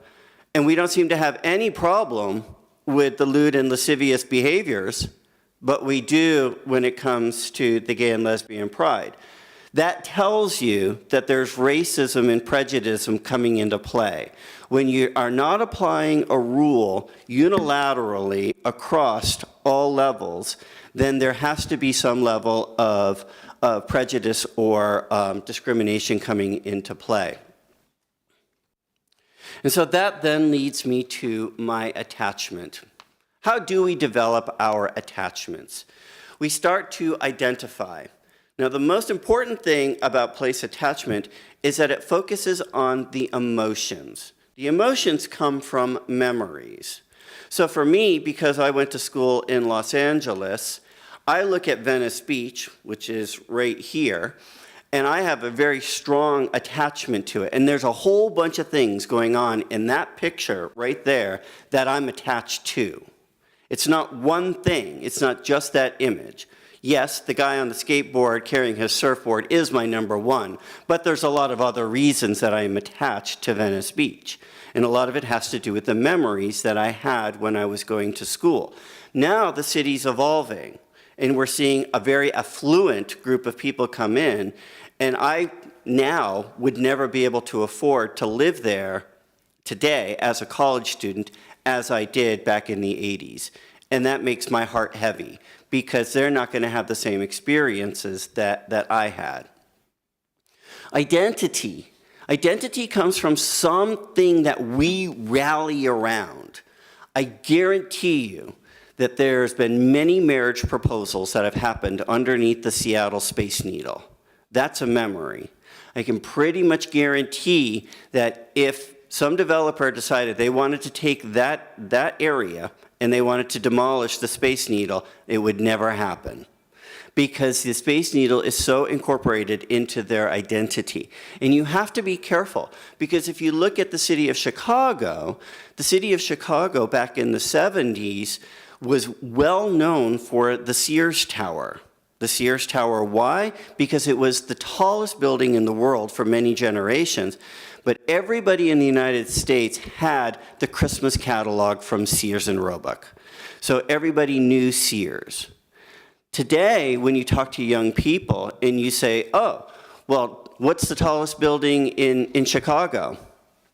and we don't seem to have any problem with the lewd and lascivious behaviors, but we do when it comes to the gay and lesbian pride. That tells you that there's racism and prejudice coming into play. When you are not applying a rule unilaterally across all levels, then there has to be some level of prejudice or discrimination coming into play. And so that then leads me to my attachment. How do we develop our attachments? We start to identify. Now, the most important thing about place attachment is that it focuses on the emotions. The emotions come from memories. So for me, because I went to school in Los Angeles, I look at Venice Beach, which is right here, and I have a very strong attachment to it. And there's a whole bunch of things going on in that picture right there that I'm attached to. It's not one thing. It's not just that image. Yes, the guy on the skateboard carrying his surfboard is my number one, but there's a lot of other reasons that I am attached to Venice Beach. And a lot of it has to do with the memories that I had when I was going to school. Now the city's evolving, and we're seeing a very affluent group of people come in, and I now would never be able to afford to live there today as a college student as I did back in the 80s. And that makes my heart heavy because they're not going to have the same experiences that I had. Identity. Identity comes from something that we rally around. I guarantee you that there's been many marriage proposals that have happened underneath the Seattle Space Needle. That's a memory. I can pretty much guarantee that if some developer decided they wanted to take that area and they wanted to demolish the Space Needle, it would never happen. Because the Space Needle is so incorporated into their identity. And you have to be careful, because if you look at the city of Chicago back in the 70s was well known for the Sears Tower. The Sears Tower, why? Because it was the tallest building in the world for many generations. But everybody in the United States had the Christmas catalog from Sears and Roebuck. So everybody knew Sears. Today, when you talk to young people and you say, oh, well, what's the tallest building in Chicago?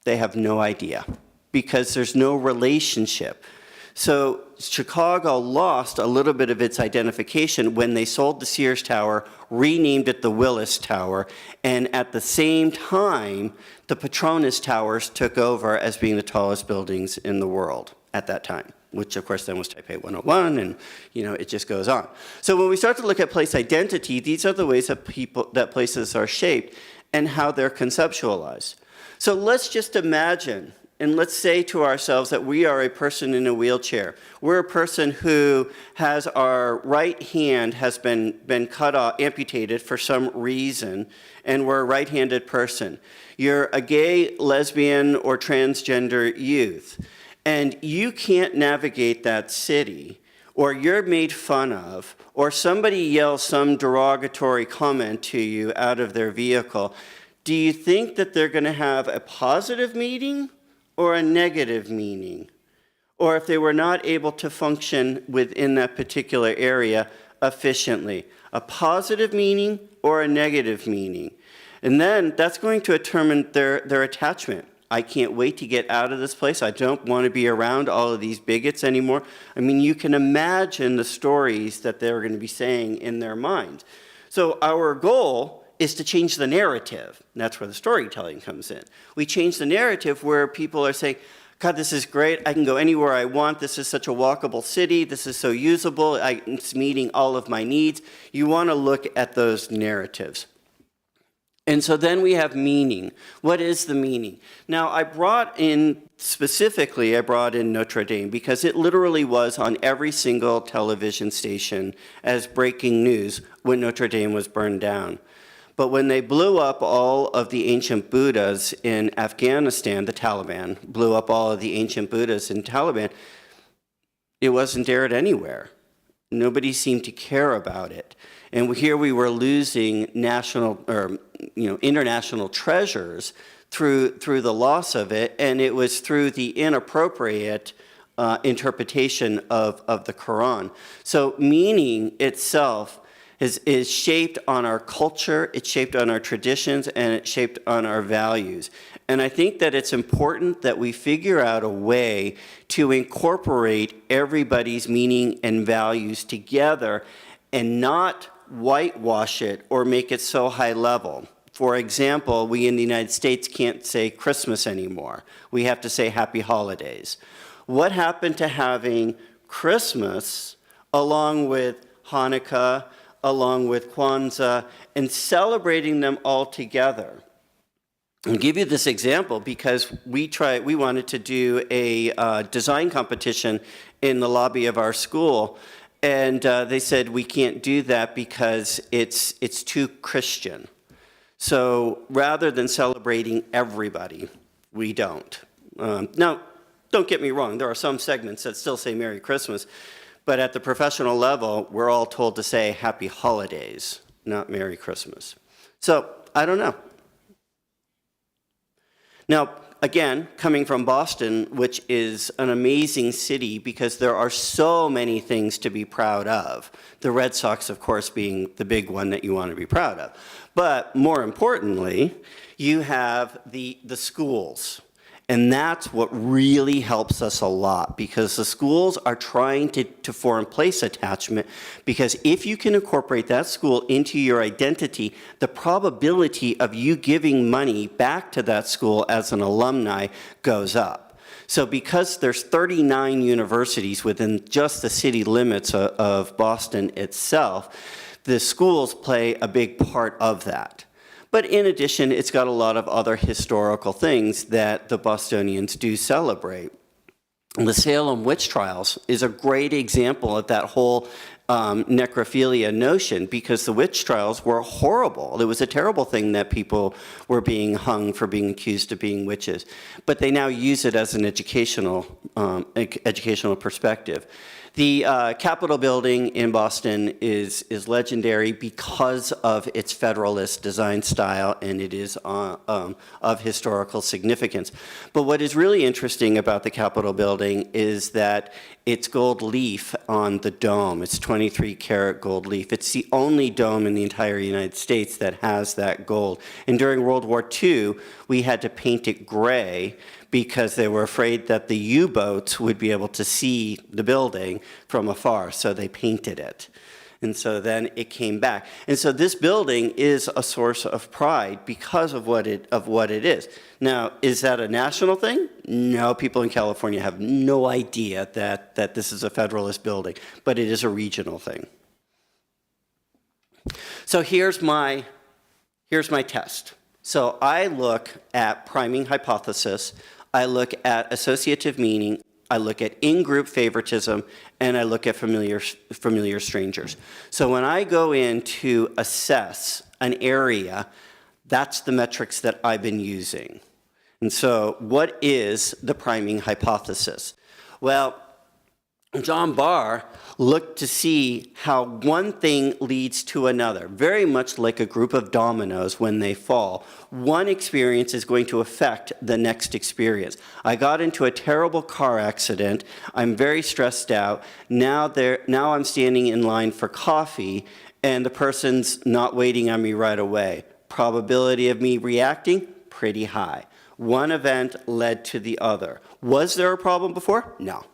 They have no idea because there's no relationship. So Chicago lost a little bit of its identification when they sold the Sears Tower, renamed it the Willis Tower, and at the same time, the Petronas Towers took over as being the tallest buildings in the world at that time, which of course then was Taipei 101, and it just goes on. So when we start to look at place identity, these are the ways that places are shaped and how they're conceptualized. So let's just imagine, and let's say to ourselves that we are a person in a wheelchair. We're a person who has our right hand has been cut off, amputated for some reason, and we're a right-handed person. You're a gay, lesbian, or transgender youth, and you can't navigate that city, or you're made fun of, or somebody yells some derogatory comment to you out of their vehicle. Do you think that they're going to have a positive meaning or a negative meaning? Or if they were not able to function within that particular area efficiently, a positive meaning or a negative meaning? And then that's going to determine their attachment. I can't wait to get out of this place. I don't want to be around all of these bigots anymore. I mean, you can imagine the stories that they're going to be saying in their minds. So our goal is to change the narrative. And that's where the storytelling comes in. We change the narrative where people are saying, God, this is great. I can go anywhere I want. This is such a walkable city. This is so usable. It's meeting all of my needs. You want to look at those narratives. And so then we have meaning. What is the meaning? Now, I brought in Notre Dame because it literally was on every single television station as breaking news when Notre Dame was burned down. But when they blew up all of the ancient Buddhas in Afghanistan, the Taliban blew up all of the ancient Buddhas in Taliban, it wasn't aired anywhere. Nobody seemed to care about it. And here we were losing national or international treasures through the loss of it, and it was through the inappropriate interpretation of the Quran. So meaning itself is shaped on our culture, it's shaped on our traditions, and it's shaped on our values. And I think that it's important that we figure out a way to incorporate everybody's meaning and values together and not whitewash it or make it so high level. For example, we in the United States can't say Christmas anymore. We have to say Happy Holidays. What happened to having Christmas along with Hanukkah, along with Kwanzaa, and celebrating them all together? I'll give you this example because we wanted to do a design competition in the lobby of our school, and they said we can't do that because it's too Christian. So rather than celebrating everybody, we don't. Now, don't get me wrong, there are some segments that still say Merry Christmas, but at the professional level, we're all told to say Happy Holidays, not Merry Christmas. So, I don't know. Now, again, coming from Boston, which is an amazing city because there are so many things to be proud of. The Red Sox, of course, being the big one that you want to be proud of. But more importantly, you have the schools. And that's what really helps us a lot because the schools are trying to form place attachment because if you can incorporate that school into your identity, the probability of you giving money back to that school as an alumni goes up. So because there's 39 universities within just the city limits of Boston itself, the schools play a big part of that. But in addition, it's got a lot of other historical things that the Bostonians do celebrate. The Salem witch trials is a great example of that whole necrophilia notion because the witch trials were horrible. It was a terrible thing that people were being hung for being accused of being witches. But they now use it as an educational perspective. The Capitol building in Boston is legendary because of its Federalist design style, and it is of historical significance. But what is really interesting about the Capitol building is that it's gold leaf on the dome. It's 23-karat gold leaf. It's the only dome in the entire United States that has that gold. And during World War II, we had to paint it gray because they were afraid that the U-boats would be able to see the building from afar, so they painted it. And so then it came back. And so this building is a source of pride because of what it is. Now, is that a national thing? No, people in California have no idea that this is a Federalist building, but it is a regional thing. So here's my test. So I look at priming hypothesis, I look at associative meaning, I look at in-group favoritism, and I look at familiar strangers. So when I go in to assess an area, that's the metrics that I've been using. And so what is the priming hypothesis? Well, John Barr looked to see how one thing leads to another, very much like a group of dominoes when they fall. One experience is going to affect the next experience. I got into a terrible car accident. I'm very stressed out. Now I'm standing in line for coffee, and the person's not waiting on me right away. Probability of me reacting? Pretty high. One event led to the other. Was there a problem before? No.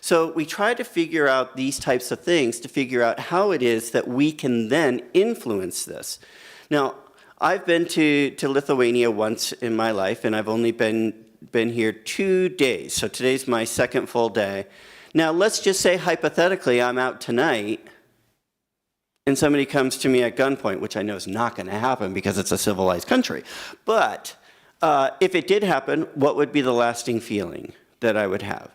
So we try to figure out these types of things to figure out how it is that we can then influence this. Now, I've been to Lithuania once in my life, and I've only been here 2 days. So today's my second full day. Now, let's just say hypothetically I'm out tonight, and somebody comes to me at gunpoint, which I know is not going to happen because it's a civilized country. But if it did happen, what would be the lasting feeling that I would have?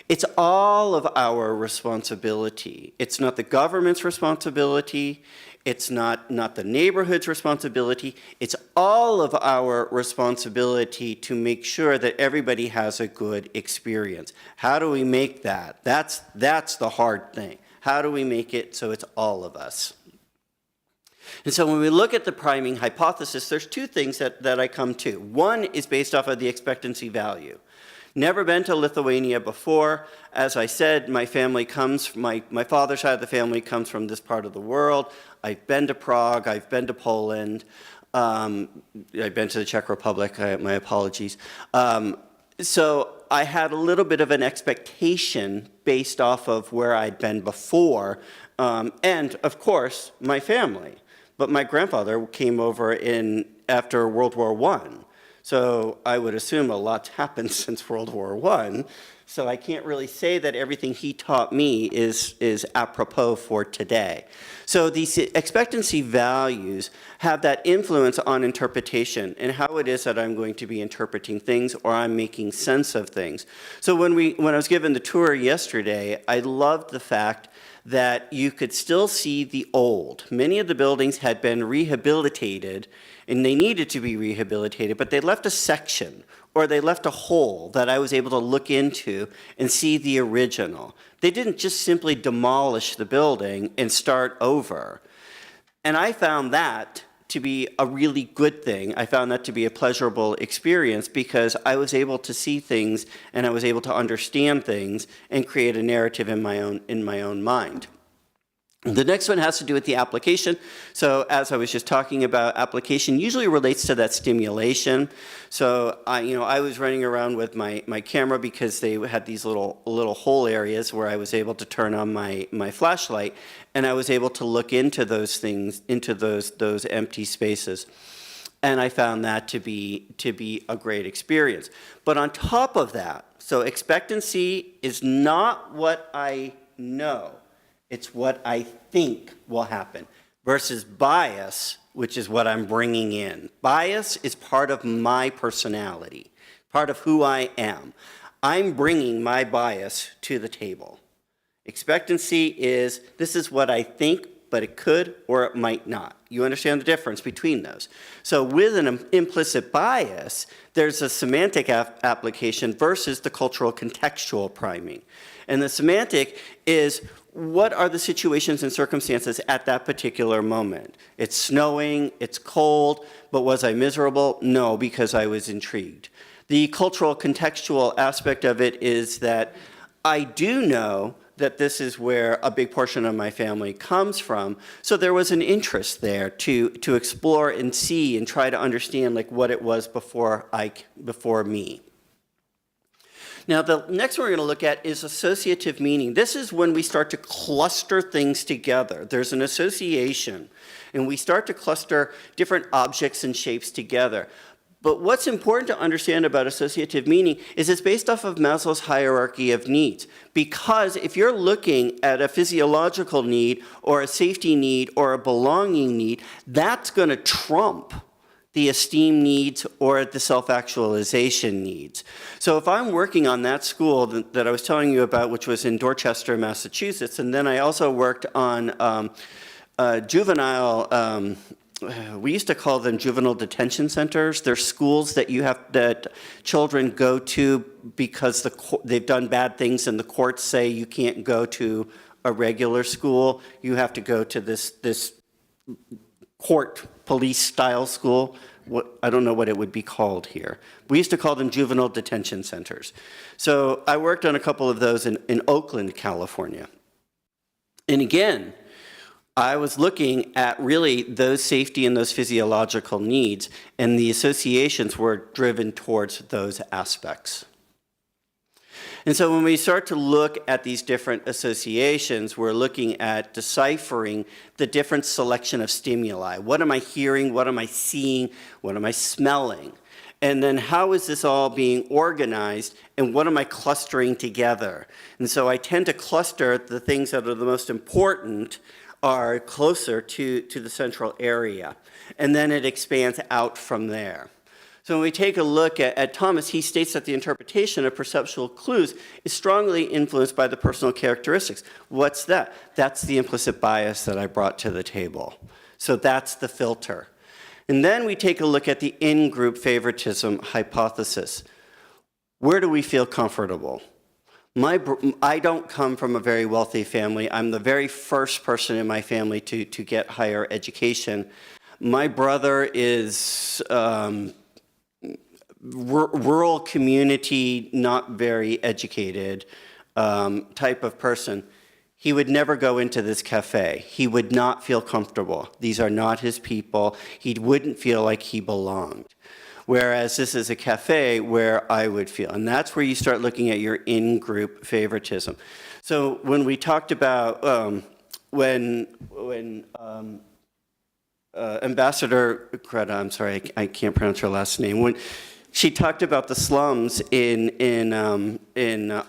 It's all of our responsibility. It's not the government's responsibility. It's not the neighborhood's responsibility. It's all of our responsibility to make sure that everybody has a good experience. How do we make that? That's the hard thing. How do we make it so it's all of us? And so when we look at the priming hypothesis, there's two things that I come to. One is based off of the expectancy value. Never been to Lithuania before. As I said, my family comes, my father's side of the family comes from this part of the world. I've been to Prague, I've been to Poland, I've been to the Czech Republic, my apologies. So I had a little bit of an expectation based off of where I'd been before, and of course, my family. But my grandfather came over after World War I. So I would assume a lot's happened since World War I. So I can't really say that everything he taught me is apropos for today. So these expectancy values have that influence on interpretation and how it is that I'm going to be interpreting things or I'm making sense of things. So when I was given the tour yesterday, I loved the fact that you could still see the old. Many of the buildings had been rehabilitated, and they needed to be rehabilitated, but they left a section, or they left a hole that I was able to look into and see the original. They didn't just simply demolish the building and start over. And I found that to be a really good thing. I found that to be a pleasurable experience because I was able to see things and I was able to understand things and create a narrative in my own mind. The next one has to do with the application. So as I was just talking about, application usually relates to that stimulation. So I was running around with my camera because they had these little hole areas where I was able to turn on my flashlight, and I was able to look into those things, into those empty spaces. And I found that to be a great experience. But on top of that, so expectancy is not what I know. It's what I think will happen versus bias, which is what I'm bringing in. Bias is part of my personality, part of who I am. I'm bringing my bias to the table. Expectancy is, this is what I think, but it could or it might not. You understand the difference between those. So with an implicit bias, there's a semantic application versus the cultural contextual priming. And the semantic is, what are the situations and circumstances at that particular moment? It's snowing, it's cold, but was I miserable? No, because I was intrigued. The cultural contextual aspect of it is that I do know that this is where a big portion of my family comes from, so there was an interest there to explore and see and try to understand like what it was before me. Now, the next one we're going to look at is associative meaning. This is when we start to cluster things together. There's an association, and we start to cluster different objects and shapes together. But what's important to understand about associative meaning is it's based off of Maslow's hierarchy of needs. Because if you're looking at a physiological need, or a safety need, or a belonging need, that's going to trump the esteem needs or the self-actualization needs. So if I'm working on that school that I was telling you about, which was in Dorchester, Massachusetts, and then I also worked on juvenile, we used to call them juvenile detention centers. They're schools that children go to because they've done bad things and the courts say you can't go to a regular school. You have to go to this court police style school. I don't know what it would be called here. We used to call them juvenile detention centers. So I worked on a couple of those in Oakland, California. And again, I was looking at really those safety and those physiological needs, and the associations were driven towards those aspects. And so when we start to look at these different associations, we're looking at deciphering the different selection of stimuli. What am I hearing? What am I seeing? What am I smelling? And then how is this all being organized, and what am I clustering together? And so I tend to cluster the things that are the most important are closer to the central area. And then it expands out from there. So when we take a look at Thomas, he states that the interpretation of perceptual clues is strongly influenced by the personal characteristics. What's that? That's the implicit bias that I brought to the table. So that's the filter. And then we take a look at the in-group favoritism hypothesis. Where do we feel comfortable? I don't come from a very wealthy family. I'm the very first person in my family to get higher education. My brother is rural community, not very educated type of person. He would never go into this cafe. He would not feel comfortable. These are not his people. He wouldn't feel like he belonged. Whereas this is a cafe where I would feel. And that's where you start looking at your in-group favoritism. So when we talked about, when Ambassador Greta, I'm sorry, I can't pronounce her last name, when she talked about the slums in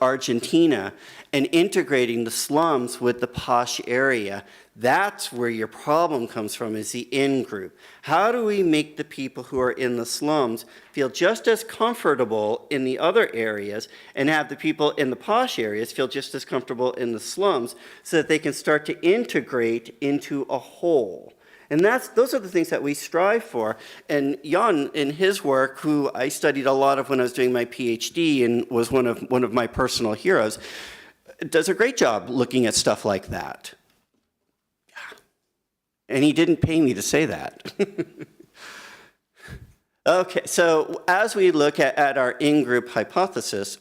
Argentina and integrating the slums with the posh area, that's where your problem comes from, is the in-group. How do we make the people who are in the slums feel just as comfortable in the other areas and have the people in the posh areas feel just as comfortable in the slums so that they can start to integrate into a whole? And those are the things that we strive for. And Jan, in his work, who I studied a lot of when I was doing my PhD and was one of my personal heroes, does a great job looking at stuff like that. And he didn't pay me to say that. Okay, so as we look at our in-group hypothesis,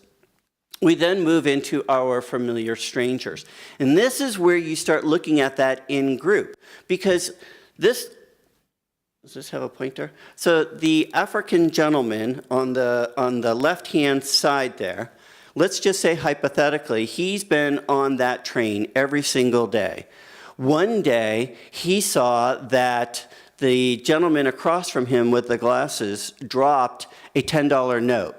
we then move into our familiar strangers. And this is where you start looking at that in-group. Because does this have a pointer? So the African gentleman on the left-hand side there, let's just say hypothetically, he's been on that train every single day. One day, he saw that the gentleman across from him with the glasses dropped a $10 note.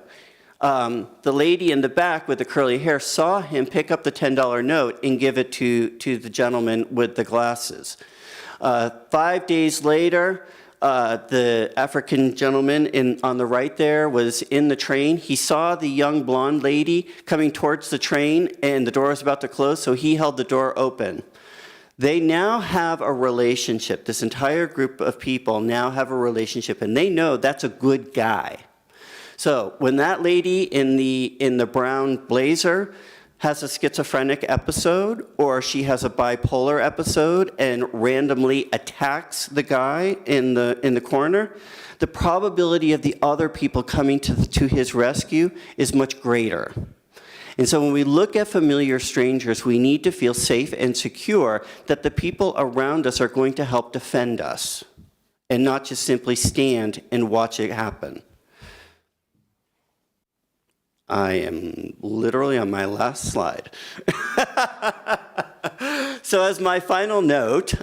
The lady in the back with the curly hair saw him pick up the $10 note and give it to the gentleman with the glasses. 5 days later, the African gentleman on the right there was in the train. He saw the young blonde lady coming towards the train, and the door was about to close, so he held the door open. They now have a relationship. This entire group of people now have a relationship, and they know that's a good guy. So when that lady in the brown blazer has a schizophrenic episode, or she has a bipolar episode and randomly attacks the guy in the corner, the probability of the other people coming to his rescue is much greater. And so when we look at familiar strangers, we need to feel safe and secure that the people around us are going to help defend us and not just simply stand and watch it happen. I am literally on my last slide. So as my final note,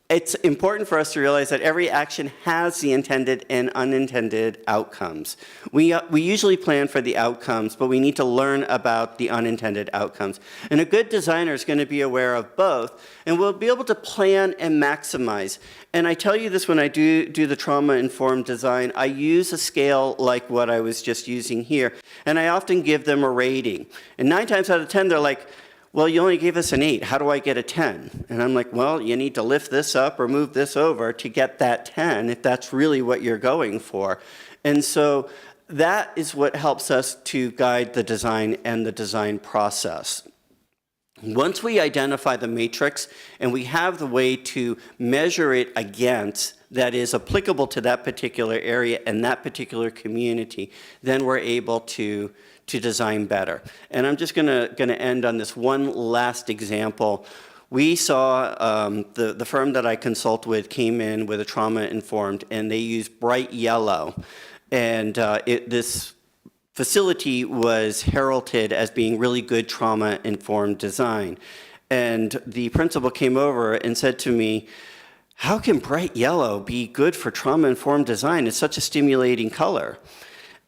it's important for us to realize that every action has the intended and unintended outcomes. We usually plan for the outcomes, but we need to learn about the unintended outcomes. And a good designer is going to be aware of both, and we'll be able to plan and maximize. And I tell you this when I do the trauma-informed design, I use a scale like what I was just using here, and I often give them a rating. And 9 times out of 10, they're like, well, you only gave us an 8. How do I get a 10? And I'm like, well, you need to lift this up or move this over to get that 10 if that's really what you're going for. And so that is what helps us to guide the design and the design process. Once we identify the matrix and we have the way to measure it against that is applicable to that particular area and that particular community, then we're able to design better. And I'm just gonna end on this one last example. We saw the firm that I consult with came in with a trauma-informed, and they used bright yellow. And this facility was heralded as being really good trauma-informed design. And the principal came over and said to me, how can bright yellow be good for trauma-informed design? It's such a stimulating color.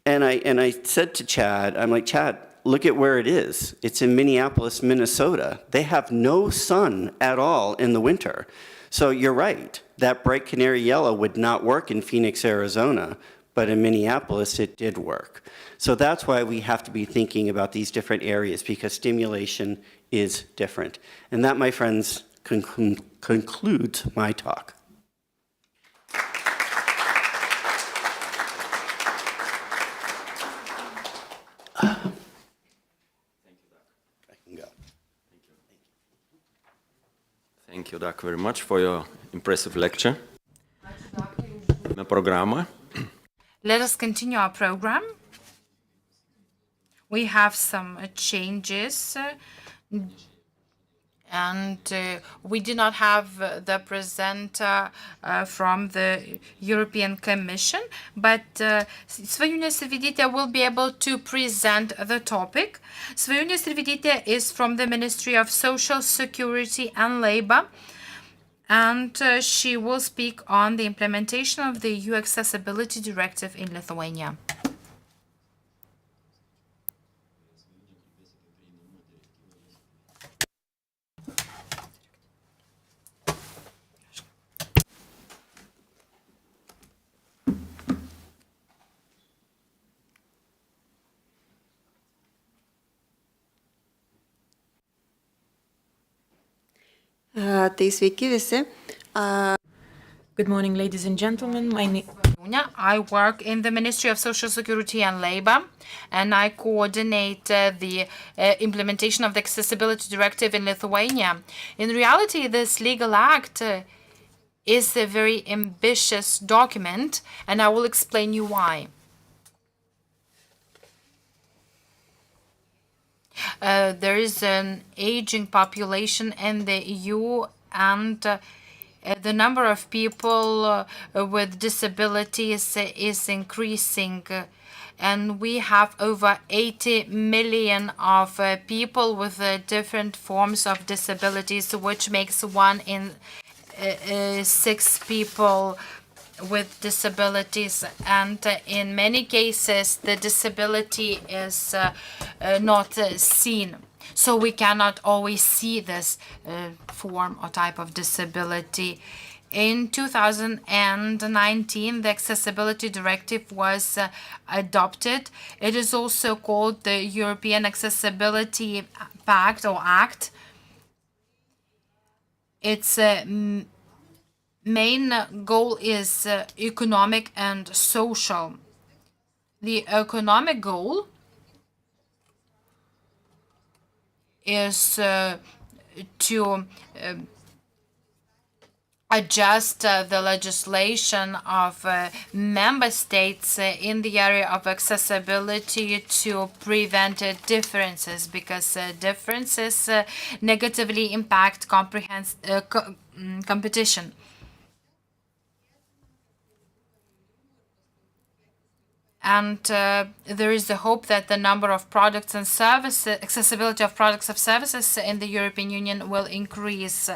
And I said to Chad, I'm like, Chad, look at where it is. It's in Minneapolis, Minnesota. They have no sun at all in the winter. So you're right, that bright canary yellow would not work in Phoenix, Arizona, but in Minneapolis it did work. So that's why we have to be thinking about these different areas, because stimulation is different. And that, my friends, concludes my talk. Thank you, Doc, very much for your impressive lecture. Programą. Let us continue our program. We have some changes, and we do not have the presenter from the European Commission, but Svajūnė Sirvydytė will be able to present the topic. Svajūnė Sirvydytė is from the Ministry of Social Security and Labor, and she will speak on the implementation of the EU Accessibility Directive in Lithuania. Tai sveiki visi. Good morning, ladies and gentlemen. I work in the Ministry of Social Security and Labor, and I coordinate the implementation of the Accessibility Directive in Lithuania. In reality, this legal act is a very ambitious document, and I will explain you why. There is an aging population in the EU, and the number of people with disabilities is increasing. And we have over 80 million of people with different forms of disabilities, which makes 1 in 6 people with disabilities, and in many cases the disability is not seen. So we cannot always see this form or type of disability. In 2019, the Accessibility Directive was adopted. It is also called the European Accessibility Pact or Act. Its main goal is economic and social. The economic goal is to adjust the legislation of member states in the area of accessibility to prevent differences, because differences negatively impact competition. And there is the hope that the number of products and services, accessibility of products and services in the European Union will increase.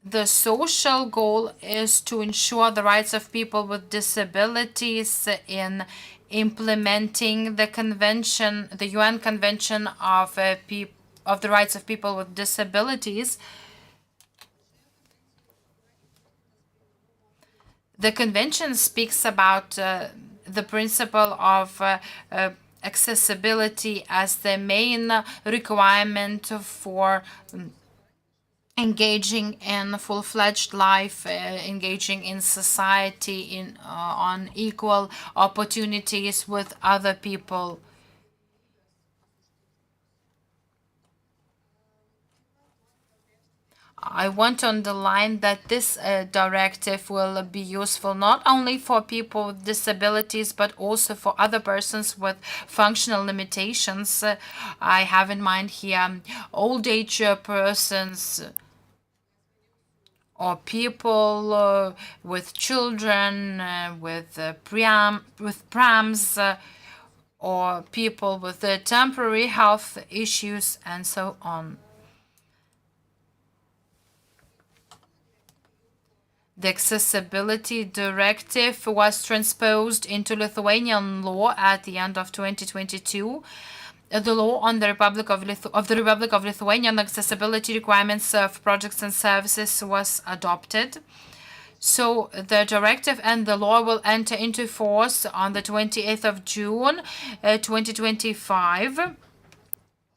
The social goal is to ensure the rights of people with disabilities in implementing the convention, the UN Convention of the Rights of People with Disabilities. The convention speaks about the principle of accessibility as the main requirement for engaging in full-fledged life, engaging in society on equal opportunities with other people. I want to underline that this directive will be useful not only for people with disabilities, but also for other persons with functional limitations. I have in mind here old age persons, or people with children, with prams, or people with temporary health issues, and so on. The Accessibility Directive was transposed into Lithuanian law at the end of 2022. The law on the Republic of Lithuania on accessibility requirements of projects and services was adopted. So the directive and the law will enter into force on the 28th of June 2025.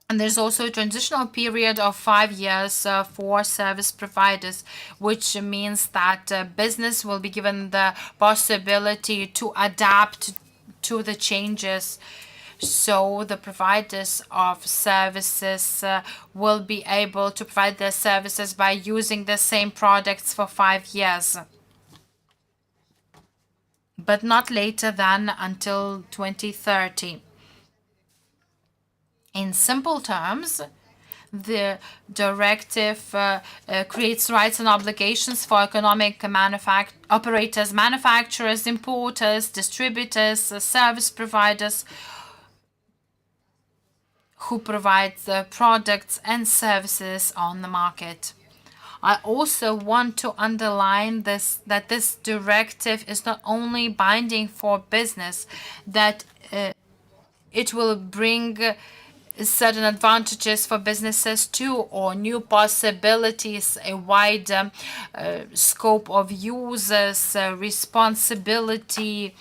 And there's also a transitional period of 5 years for service providers, which means that business will be given the possibility to adapt to the changes. So the providers of services will be able to provide their services by using the same products for 5 years, but not later than until 2030. In simple terms, the directive creates rights and obligations for economic operators, manufacturers, importers, distributors, service providers who provide the products and services on the market. I also want to underline that this directive is not only binding for business, that it will bring certain advantages for businesses too, or new possibilities, a wider scope of users, responsibility,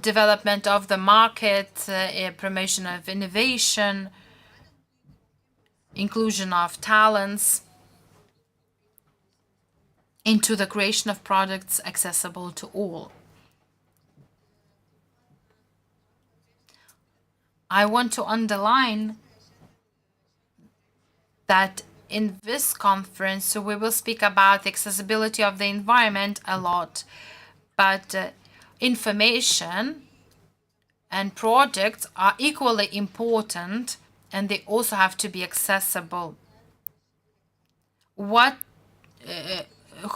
development of the market, promotion of innovation, inclusion of talents into the creation of products accessible to all. I want to underline that in this conference we will speak about the accessibility of the environment a lot, but information and products are equally important, and they also have to be accessible. Who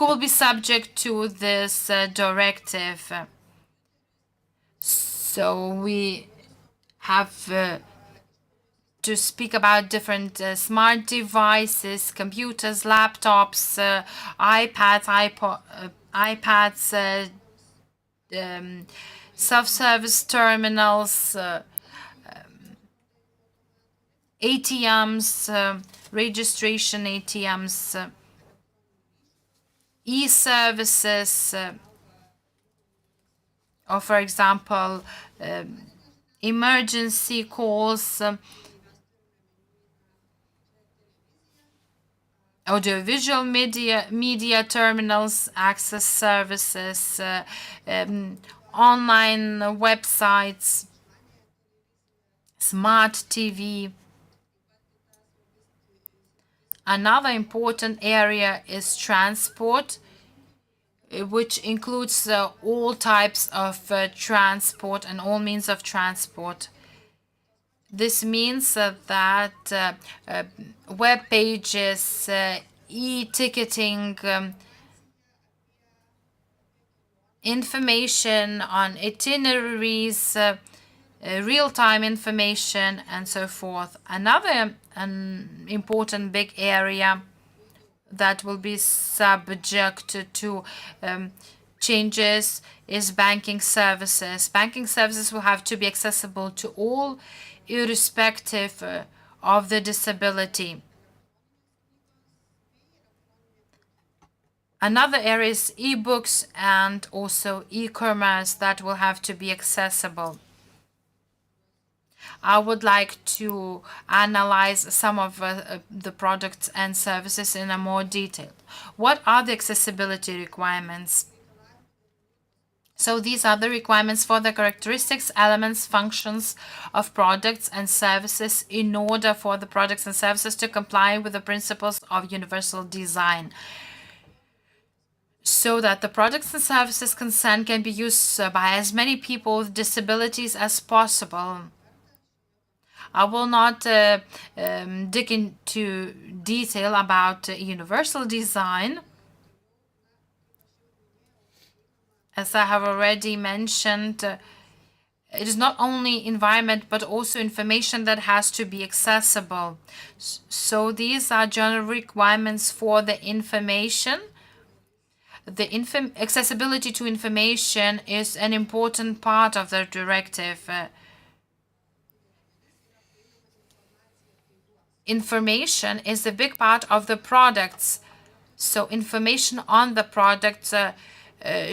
will be subject to this directive? So we have to speak about different smart devices, computers, laptops, iPads, self-service terminals, ATMs, registration ATMs, e-services, or for example, emergency calls, audiovisual media terminals, access services, online websites, smart TV. Another important area is transport, which includes all types of transport and all means of transport. This means that web pages, e-ticketing, information on itineraries, real-time information, and so forth. Another important big area that will be subject to changes is banking services. Banking services will have to be accessible to all, irrespective of the disability. Another area is e-books and also e-commerce that will have to be accessible. I would like to analyze some of the products and services in a more detail. What are the accessibility requirements? So these are the requirements for the characteristics, elements, functions of products and services in order for the products and services to comply with the principles of universal design, so that the products and services concerned can be used by as many people with disabilities as possible. I will not dig into detail about universal design. As I have already mentioned, it is not only environment but also information that has to be accessible. So these are general requirements for the information. The accessibility to information is an important part of the directive. Information is a big part of the products. So information on the products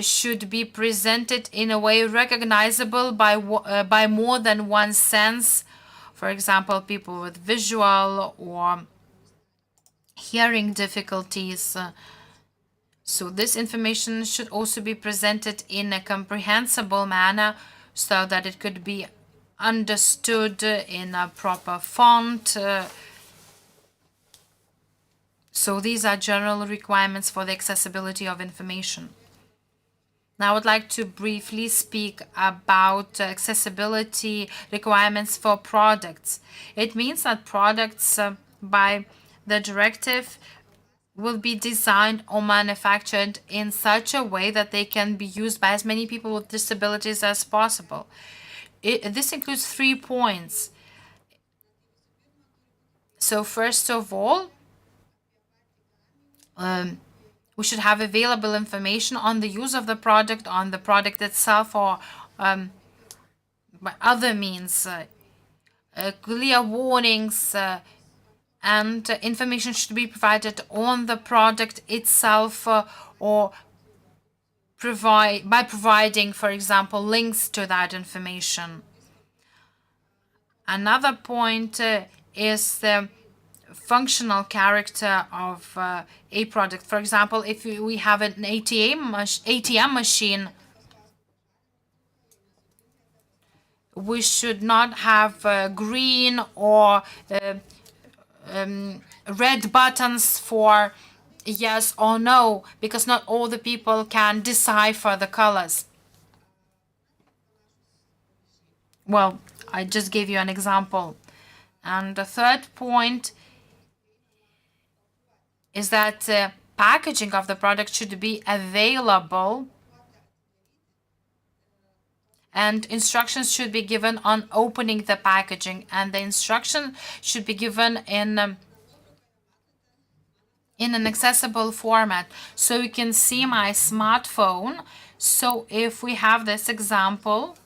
should be presented in a way recognizable by more than one sense. For example, people with visual or hearing difficulties. So this information should also be presented in a comprehensible manner so that it could be understood in a proper font. So these are general requirements for the accessibility of information. Now I would like to briefly speak about accessibility requirements for products. It means that products by the directive will be designed or manufactured in such a way that they can be used by as many people with disabilities as possible. This includes 3 points. So first of all, we should have available information on the use of the product, on the product itself, or by other means, clear warnings, and information should be provided on the product itself, or by providing, for example, links to that information. Another point is the functional character of a product. For example, if we have an ATM machine, we should not have green or red buttons for yes or no, because not all the people can decipher the colors. Well, I just gave you an example. And the third point is that packaging of the product should be available, and instructions should be given on opening the packaging, and the instruction should be given in an accessible format. So you can see my smartphone. So if we have this example,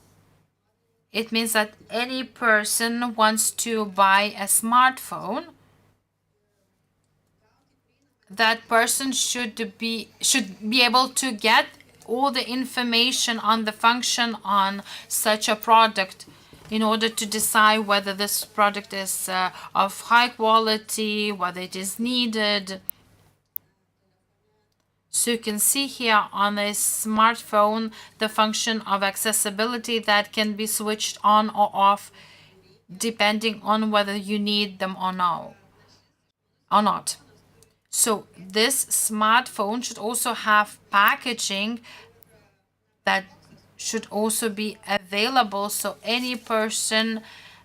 it means that any person wants to buy a smartphone, that person should be able to get all the information on the function on such a product in order to decide whether this product is of high quality, whether it is needed. So you can see here on a smartphone the function of accessibility that can be switched on or off depending on whether you need them or not. So this smartphone should also have packaging that should also be available, so any person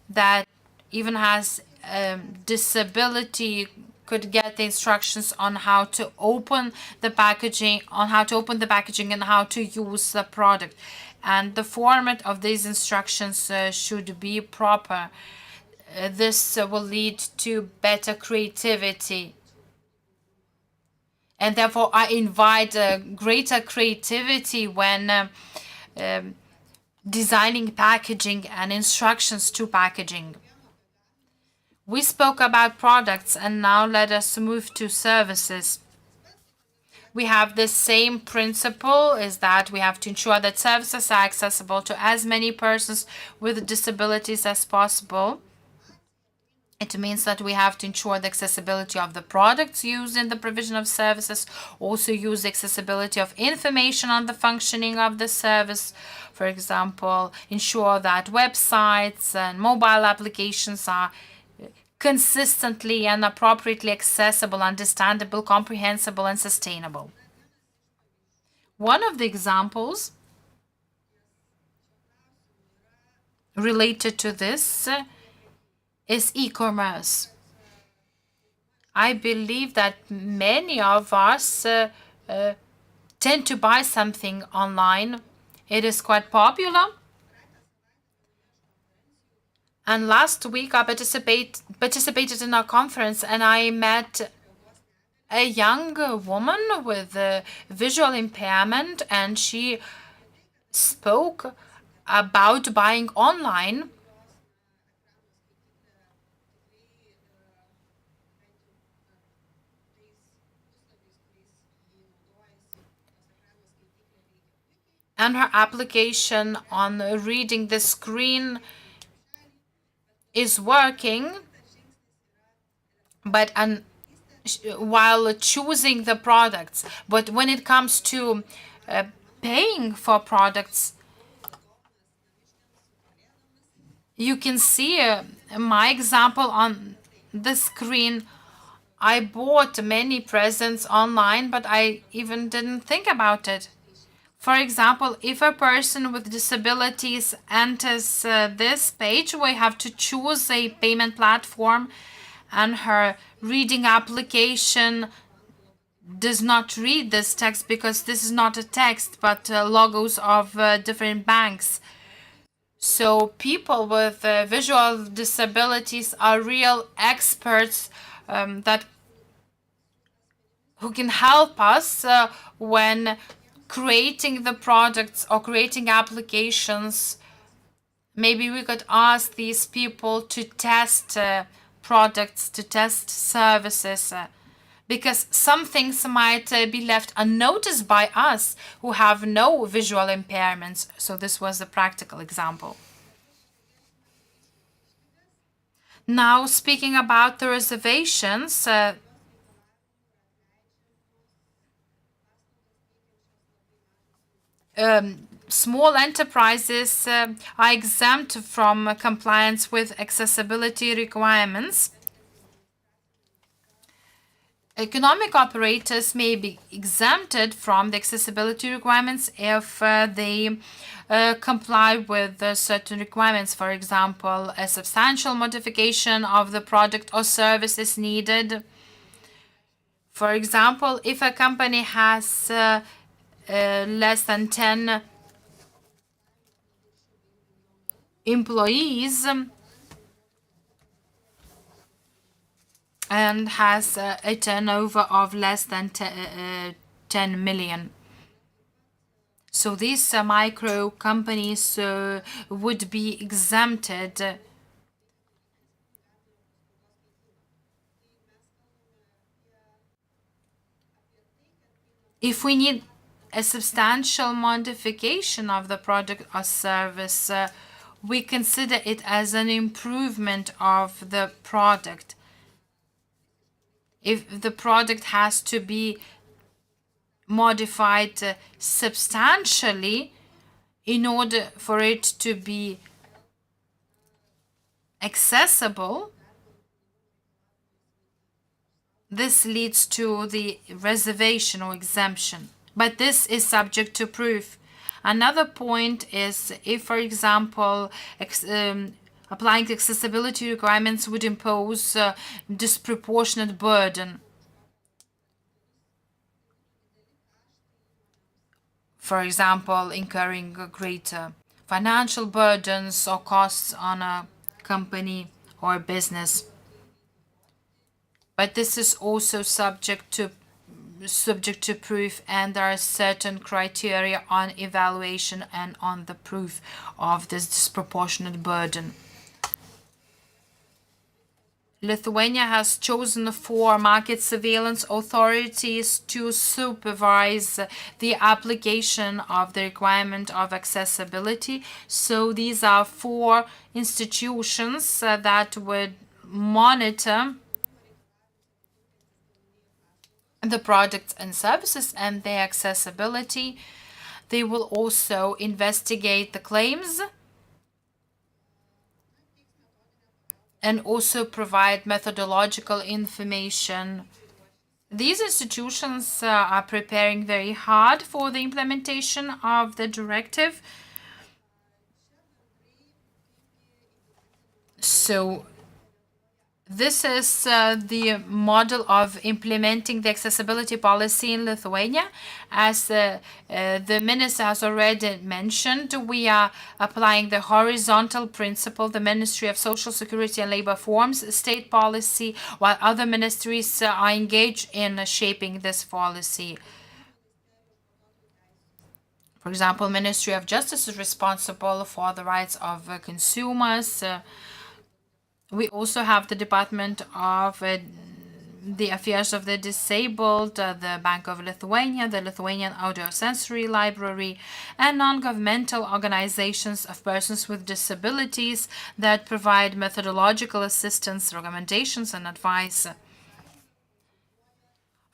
that even has a disability could get the instructions on how to open the packaging, and how to use the product. And the format of these instructions should be proper. This will lead to better creativity. And therefore, I invite greater creativity when designing packaging and instructions to packaging. We spoke about products, and now let us move to services. We have the same principle, is that we have to ensure that services are accessible to as many persons with disabilities as possible. It means that we have to ensure the accessibility of the products used in the provision of services, also use the accessibility of information on the functioning of the service. For example, ensure that websites and mobile applications are consistently and appropriately accessible, understandable, comprehensible, and sustainable. One of the examples related to this is e-commerce. I believe that many of us tend to buy something online. It is quite popular. And last week I participated in a conference, and I met a young woman with a visual impairment, and she spoke about buying online. And her application on reading the screen is working, but while choosing the products. But when it comes to paying for products, You can see my example on the screen. I bought many presents online, but I even didn't think about it. For example, if a person with disabilities enters this page, we have to choose a payment platform, and her reading application does not read this text because this is not a text, but logos of different banks. So people with visual disabilities are real experts who can help us when creating the products or creating applications. Maybe we could ask these people to test products, to test services, because some things might be left unnoticed by us who have no visual impairments. So this was a practical example. Now, speaking about the reservations, small enterprises are exempt from compliance with accessibility requirements. Economic operators may be exempted from the accessibility requirements if they comply with certain requirements. For example, a substantial modification of the product or service is needed. For example, if a company has less than 10 employees and has a turnover of less than 10 million. So these micro companies would be exempted. If we need a substantial modification of the product or service, we consider it as an improvement of the product. If the product has to be modified substantially in order for it to be accessible, this leads to the reservation or exemption. But this is subject to proof. Another point is if, for example, applying accessibility requirements would impose disproportionate burden. For example, incurring greater financial burdens or costs on a company or business. But this is also subject to proof, and there are certain criteria on evaluation and on the proof of this disproportionate burden. Lithuania has chosen 4 market surveillance authorities to supervise the application of the requirement of accessibility. So these are 4 institutions that would monitor the products and services and their accessibility. They will also investigate the claims and also provide methodological information. These institutions are preparing very hard for the implementation of the directive. So this is the model of implementing the accessibility policy in Lithuania. As the minister has already mentioned, we are applying the horizontal principle. The Ministry of Social Security and Labor forms state policy, while other ministries are engaged in shaping this policy. For example, Ministry of Justice is responsible for the rights of consumers. We also have the Department of the Affairs of the Disabled, the Bank of Lithuania, the Lithuanian Audiosensory Library, and non-governmental organizations of persons with disabilities that provide methodological assistance, recommendations, and advice.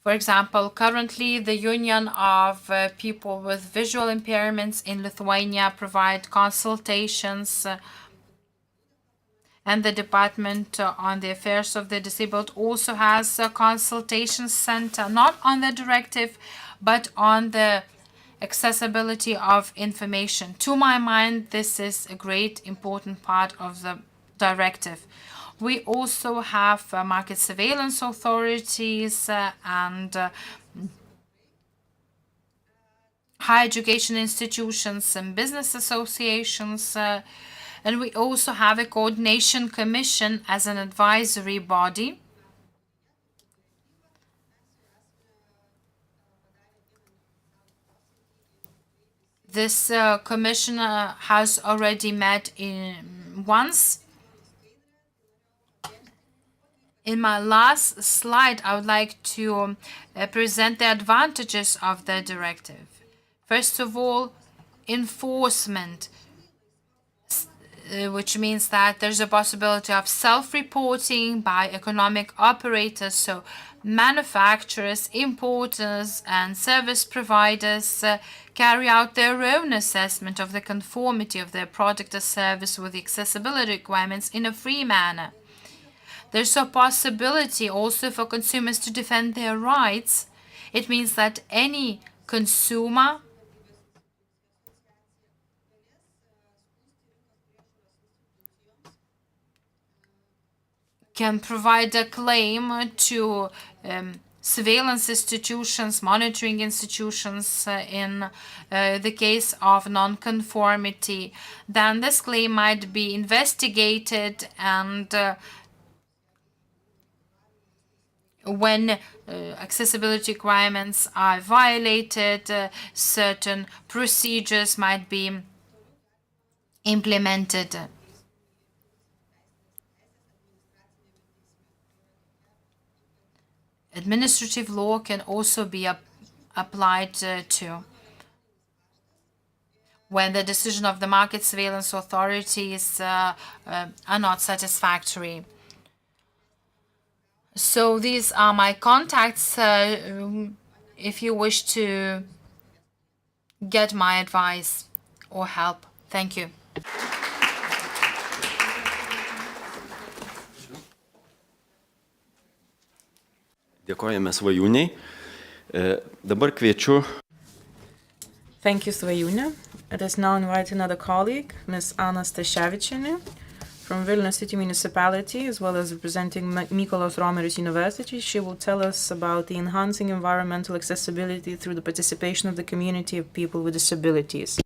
For example, currently the Union of People with Visual Impairments in Lithuania provide consultations And the Department on the Affairs of the Disabled also has a consultation center, not on the directive, but on the accessibility of information. To my mind, this is a great important part of the directive. We also have market surveillance authorities and higher education institutions and business associations. And we also have a coordination commission as an advisory body. This commission has already met once. In my last slide, I would like to present the advantages of the directive. First of all, enforcement, which means that there's a possibility of self-reporting by economic operators, so manufacturers, importers, and service providers carry out their own assessment of the conformity of their product or service with the accessibility requirements in a free manner. There's a possibility also for consumers to defend their rights. It means that any consumer can provide a claim to surveillance institutions, monitoring institutions in the case of non-conformity. Then this claim might be investigated, and when accessibility requirements are violated, certain procedures might be implemented. Administrative law can also be applied to when the decision of the market surveillance authorities are not satisfactory. So these are my contacts if you wish to get my advice or help. Thank you. Dėkojame Svajūniai. Dabar kviečiu. Thank you, Svajūnė. It is now invite another colleague, Ms. Anna Staševičienė, from Vilnius City Municipality, as well as representing Mykolos Romeris University. She will tell us about the enhancing environmental accessibility through the participation of the community of people with disabilities.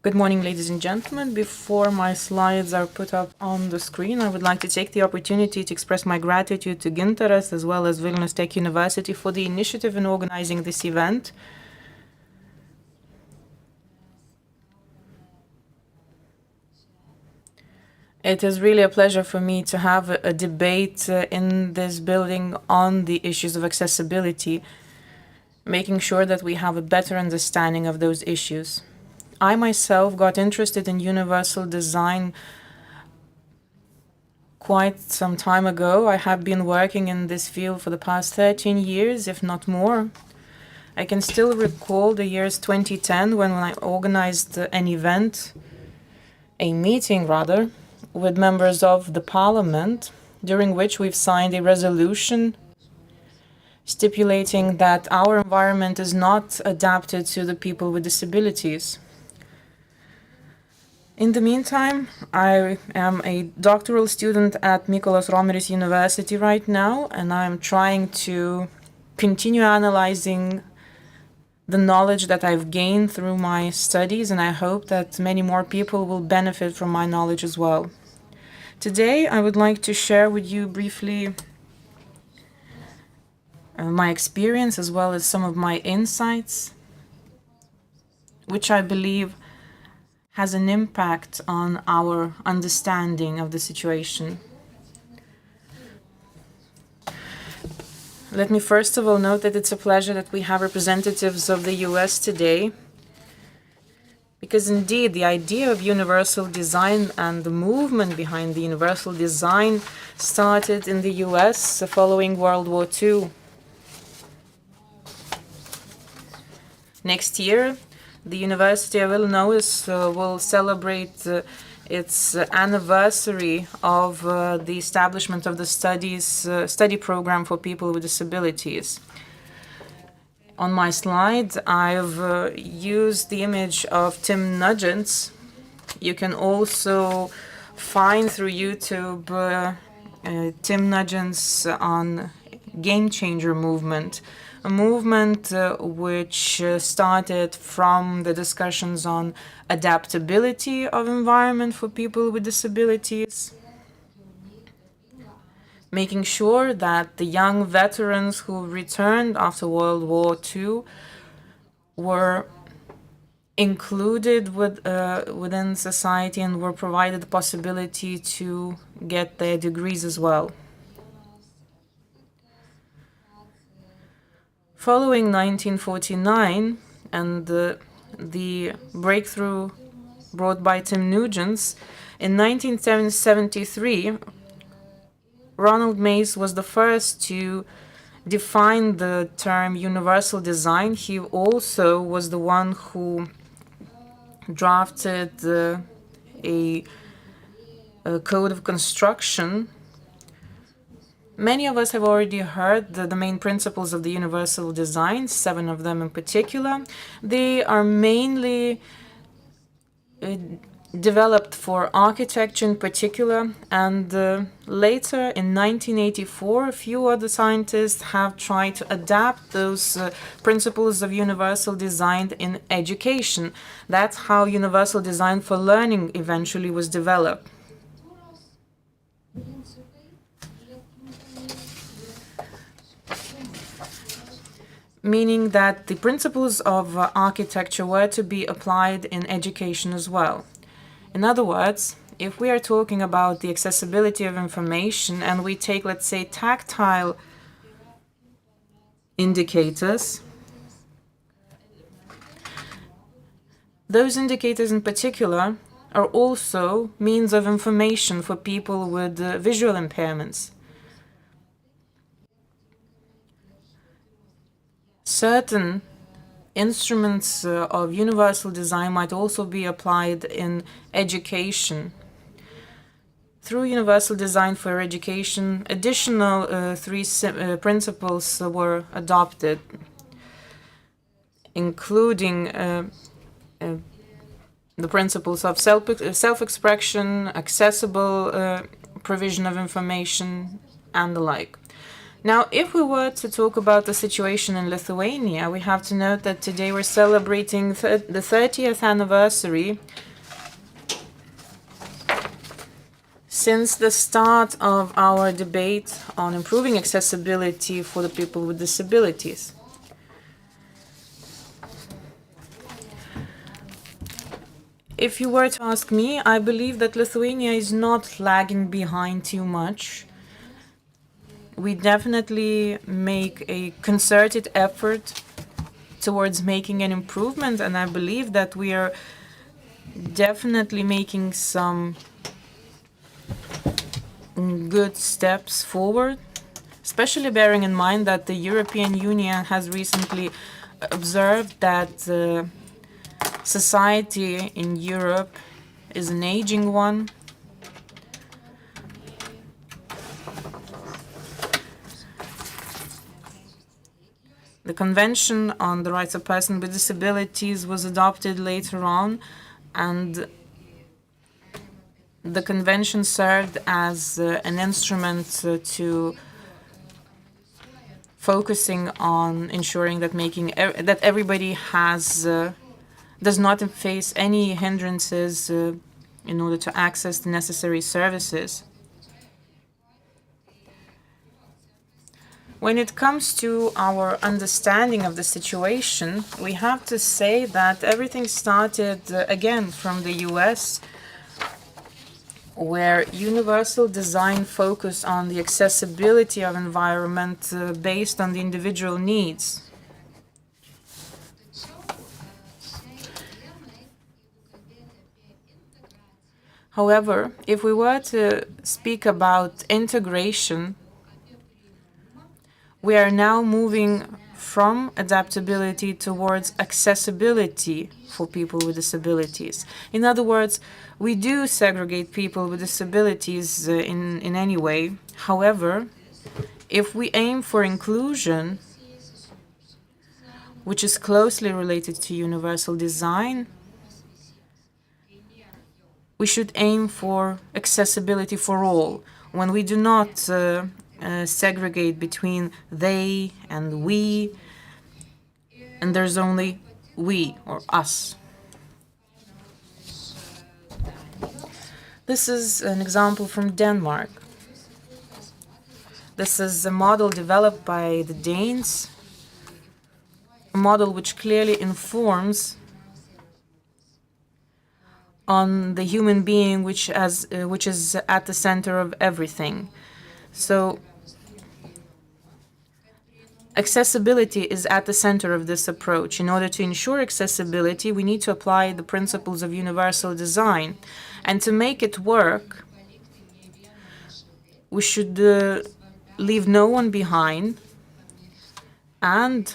Good morning, ladies and gentlemen. Before my slides are put up on the screen, I would like to take the opportunity to express my gratitude to Gintaras as well as Vilnius Tech University for the initiative in organizing this event. It is really a pleasure for me to have a debate in this building on the issues of accessibility, making sure that we have a better understanding of those issues. I myself got interested in universal design quite some time ago. I have been working in this field for the past 13 years, if not more. I can still recall the years 2010 when I organized an event, a meeting rather, with members of the parliament, during which we've signed a resolution stipulating that our environment is not adapted to the people with disabilities. In the meantime, I am a doctoral student at Mykolos Romeris University right now, and I'm trying to continue analyzing the knowledge that I've gained through my studies, and I hope that many more people will benefit from my knowledge as well. Today, I would like to share with you briefly my experience as well as some of my insights, which I believe has an impact on our understanding of the situation. Let me first of all note that it's a pleasure that we have representatives of the US today, because indeed the idea of universal design and the movement behind the universal design started in the US following World War II. Next year, the University of Illinois will celebrate its anniversary of the establishment of the study program for people with disabilities. On my slide, I've used the image of Tim Nugent's. You can also find through YouTube Tim Nugent's on Game Changer movement, a movement which started from the discussions on adaptability of environment for people with disabilities, making sure that the young veterans who returned after World War II were included within society and were provided the possibility to get their degrees as well. Following 1949 and the breakthrough brought by Tim Nugent, in 1973, Ronald Mace was the first to define the term universal design. He also was the one who drafted a code of construction. Many of us have already heard the main principles of the universal design, 7 of them in particular. They are mainly developed for architecture in particular, and later in 1984 a few other scientists have tried to adapt those principles of universal design in education. That's how universal design for learning eventually was developed. Meaning that the principles of architecture were to be applied in education as well. In other words, if we are talking about the accessibility of information and we take, let's say, tactile indicators, those indicators in particular are also means of information for people with visual impairments. Certain instruments of universal design might also be applied in education. Through universal design for education, additional 3 principles were adopted, including the principles of self-expression, accessible provision of information, and the like. Now, if we were to talk about the situation in Lithuania, we have to note that today we're celebrating the 30th anniversary since the start of our debate on improving accessibility for the people with disabilities. If you were to ask me, I believe that Lithuania is not lagging behind too much. We definitely make a concerted effort towards making an improvement, and I believe that we are definitely making some good steps forward, especially bearing in mind that the European Union has recently observed that society in Europe is an aging one. The Convention on the Rights of Persons with Disabilities was adopted later on, and the Convention served as an instrument to focusing on ensuring that that everybody does not face any hindrances in order to access the necessary services. When it comes to our understanding of the situation, we have to say that everything started again from the US, where universal design focused on the accessibility of environment based on the individual needs. However, if we were to speak about integration, we are now moving from adaptability towards accessibility for people with disabilities. In other words, we do segregate people with disabilities in any way. However, if we aim for inclusion, which is closely related to universal design, we should aim for accessibility for all. When we do not segregate between they and we, and there's only we or us. This is an example from Denmark. This is a model developed by the Danes, a model which clearly informs on the human being, which is at the center of everything. So accessibility is at the center of this approach. In order to ensure accessibility, we need to apply the principles of universal design. And to make it work, we should leave no one behind. And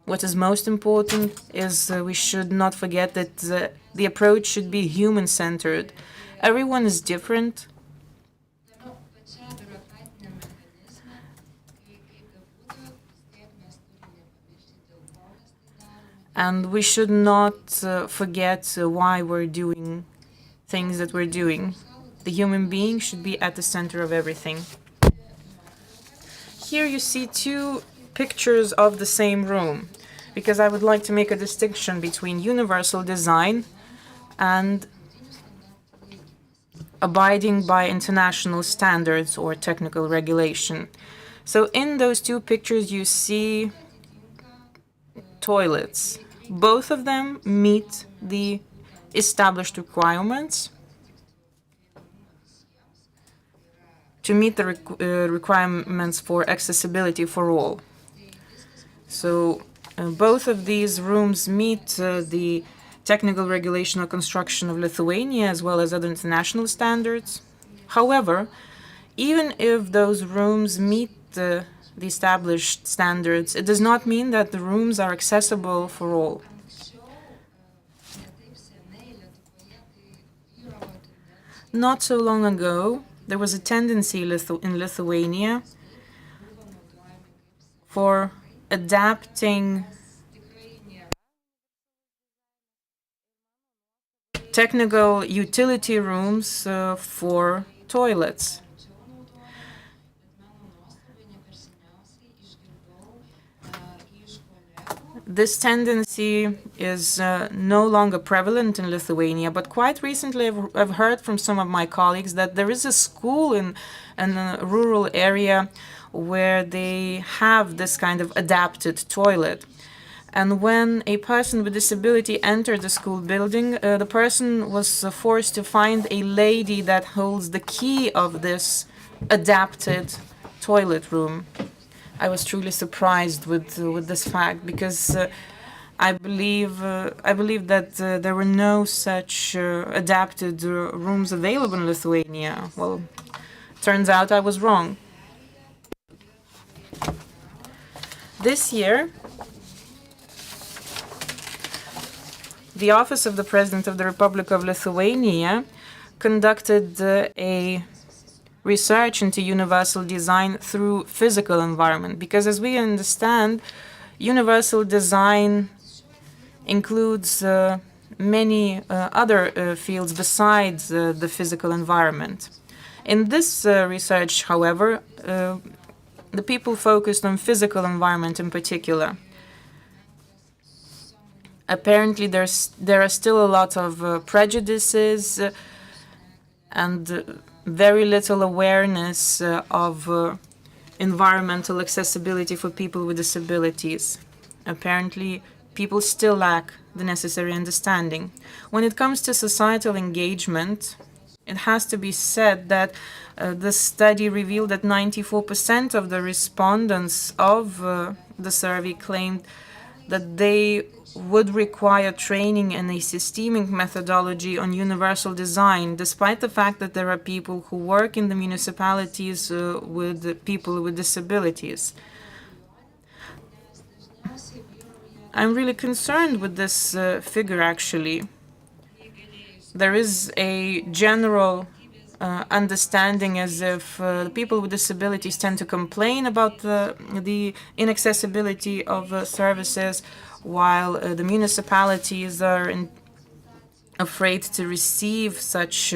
what is most important is we should not forget that the approach should be human-centered. Everyone is different. And we should not forget why we're doing things that we're doing. The human being should be at the center of everything. Here you see two pictures of the same room, because I would like to make a distinction between universal design and abiding by international standards or technical regulation. So in those two pictures you see toilets. Both of them meet the established requirements to meet the requirements for accessibility for all. So both of these rooms meet the technical regulation or construction of Lithuania as well as other international standards. However, even if those rooms meet the established standards, it does not mean that the rooms are accessible for all. Not so long ago, there was a tendency in Lithuania for adapting technical utility rooms for toilets. This tendency is no longer prevalent in Lithuania, but quite recently I've heard from some of my colleagues that there is a school in a rural area where they have this kind of adapted toilet. And when a person with disability entered the school building, the person was forced to find a lady that holds the key of this adapted toilet room. I was truly surprised with this fact, because I believe that there were no such adapted rooms available in Lithuania. Well, turns out I was wrong. This year, the Office of the President of the Republic of Lithuania conducted a research into universal design through physical environment, because as we understand, universal design includes many other fields besides the physical environment. In this research, however, the people focused on physical environment in particular. Apparently, there are still a lot of prejudices and very little awareness of environmental accessibility for people with disabilities. Apparently, people still lack the necessary understanding. When it comes to societal engagement, it has to be said that the study revealed that 94% of the respondents of the survey claimed that they would require training in a systemic methodology on universal design, despite the fact that there are people who work in the municipalities with people with disabilities. I'm really concerned with this figure, actually. There is a general understanding as if people with disabilities tend to complain about the inaccessibility of services, while the municipalities are afraid to receive such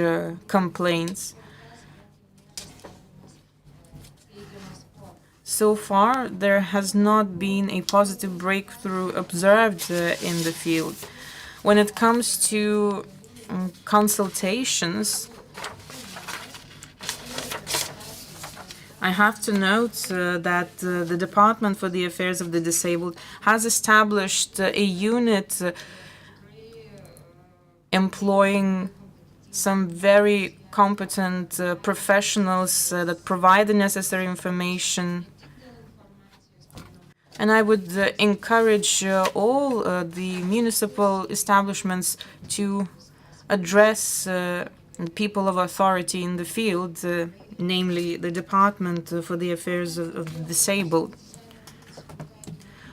complaints. So far, there has not been a positive breakthrough observed in the field. When it comes to consultations, I have to note that the Department for the Affairs of the Disabled has established a unit employing some very competent professionals that provide the necessary information. And I would encourage all the municipal establishments to address people of authority in the field, namely the Department for the Affairs of the Disabled.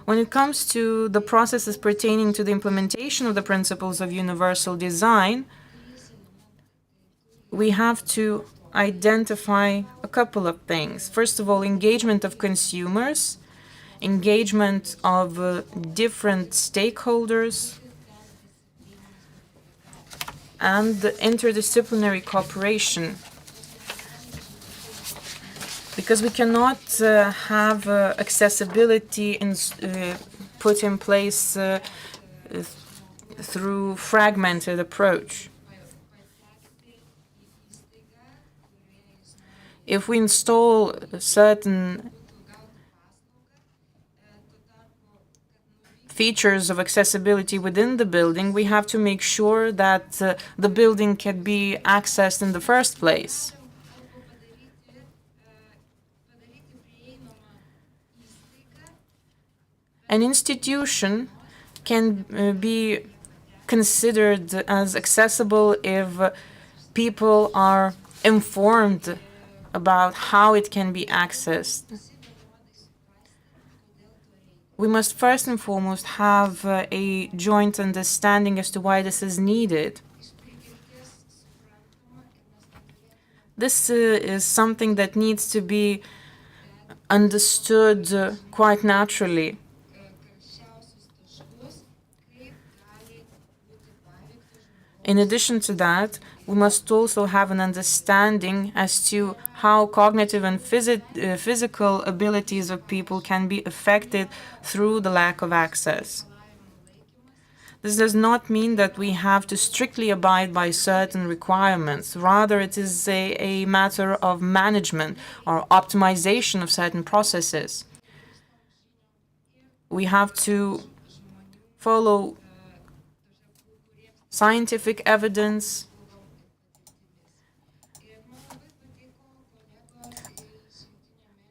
When it comes to the processes pertaining to the implementation of the principles of universal design, we have to identify a couple of things. First of all, engagement of consumers, engagement of different stakeholders, and interdisciplinary cooperation. Because we cannot have accessibility put in place through fragmented approach. If we install certain features of accessibility within the building, we have to make sure that the building can be accessed in the first place. An institution can be considered as accessible if people are informed about how it can be accessed. We must first and foremost have a joint understanding as to why this is needed. This is something that needs to be understood quite naturally. In addition to that, we must also have an understanding as to how cognitive and physical abilities of people can be affected through the lack of access. This does not mean that we have to strictly abide by certain requirements. Rather, it is a matter of management or optimization of certain processes. We have to follow scientific evidence,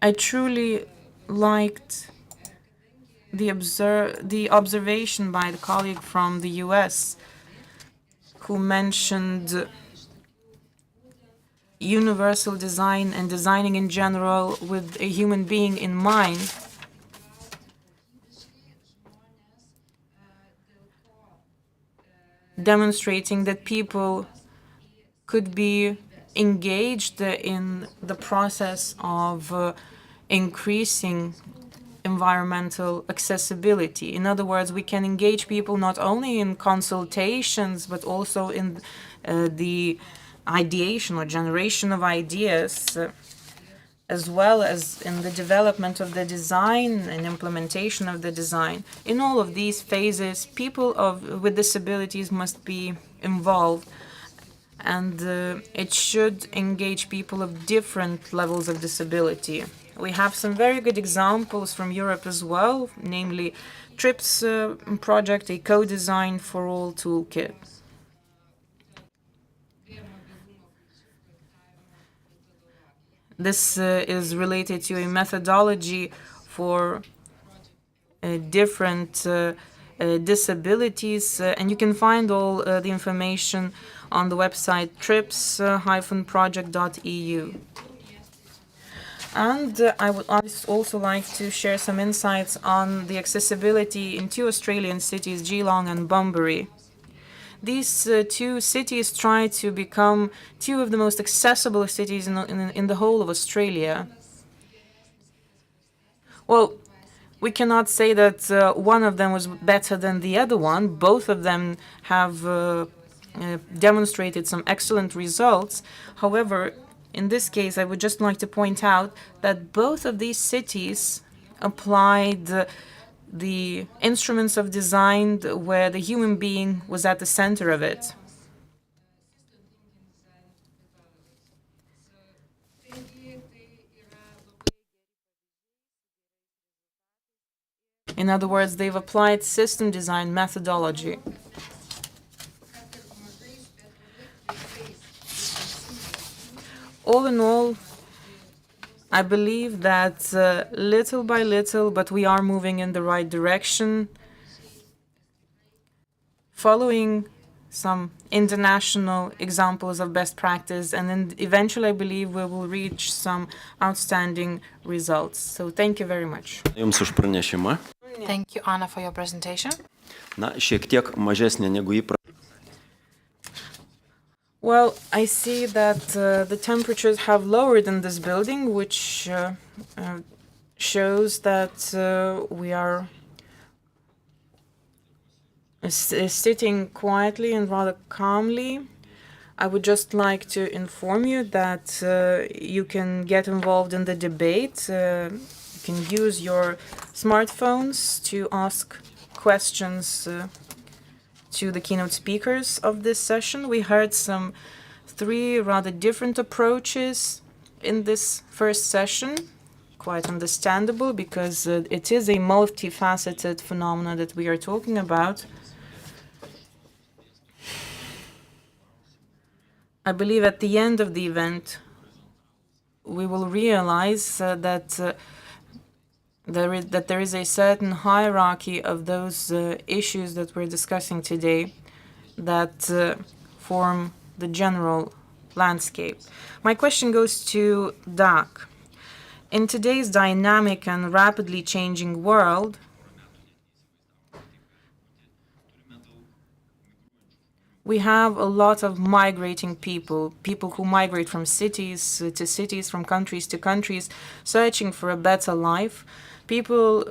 I truly liked the observation by the colleague from the US who mentioned universal design and designing in general with a human being in mind. Demonstrating that people could be engaged in the process of increasing environmental accessibility. In other words, we can engage people not only in consultations, but also in the ideation or generation of ideas, as well as in the development of the design and implementation of the design. In all of these phases, people with disabilities must be involved, and it should engage people of different levels of disability. We have some very good examples from Europe as well, namely TRIPS project, a co-design for all toolkit. This is related to a methodology for different disabilities, and you can find all the information on the website trips-project.eu. And I would also like to share some insights on the accessibility in two Australian cities, Geelong and Bunbury. These two cities try to become two of the most accessible cities in the whole of Australia. Well, we cannot say that one of them was better than the other one. Both of them have demonstrated some excellent results. However, in this case, I would just like to point out that both of these cities applied the instruments of design where the human being was at the center of it. In other words, they've applied system design methodology. All in all, I believe that little by little, but we are moving in the right direction, following some international examples of best practice, and then eventually I believe we will reach some outstanding results. So thank you very much. Jums už pranešimą. Thank you, Anna, for your presentation. Na, šiek tiek mažesnė negu įprasta. Well, I see that the temperatures have lowered in this building, which shows that we are sitting quietly and rather calmly. I would just like to inform you that you can get involved in the debate. You can use your smartphones to ask questions to the keynote speakers of this session. We heard some three rather different approaches in this first session. Quite understandable, because it is a multifaceted phenomenon that we are talking about. I believe at the end of the event, we will realize that there is a certain hierarchy of those issues that we're discussing today that form the general landscape. My question goes to Doc. In today's dynamic and rapidly changing world, we have a lot of migrating people who migrate from cities to cities, from countries to countries, searching for a better life. People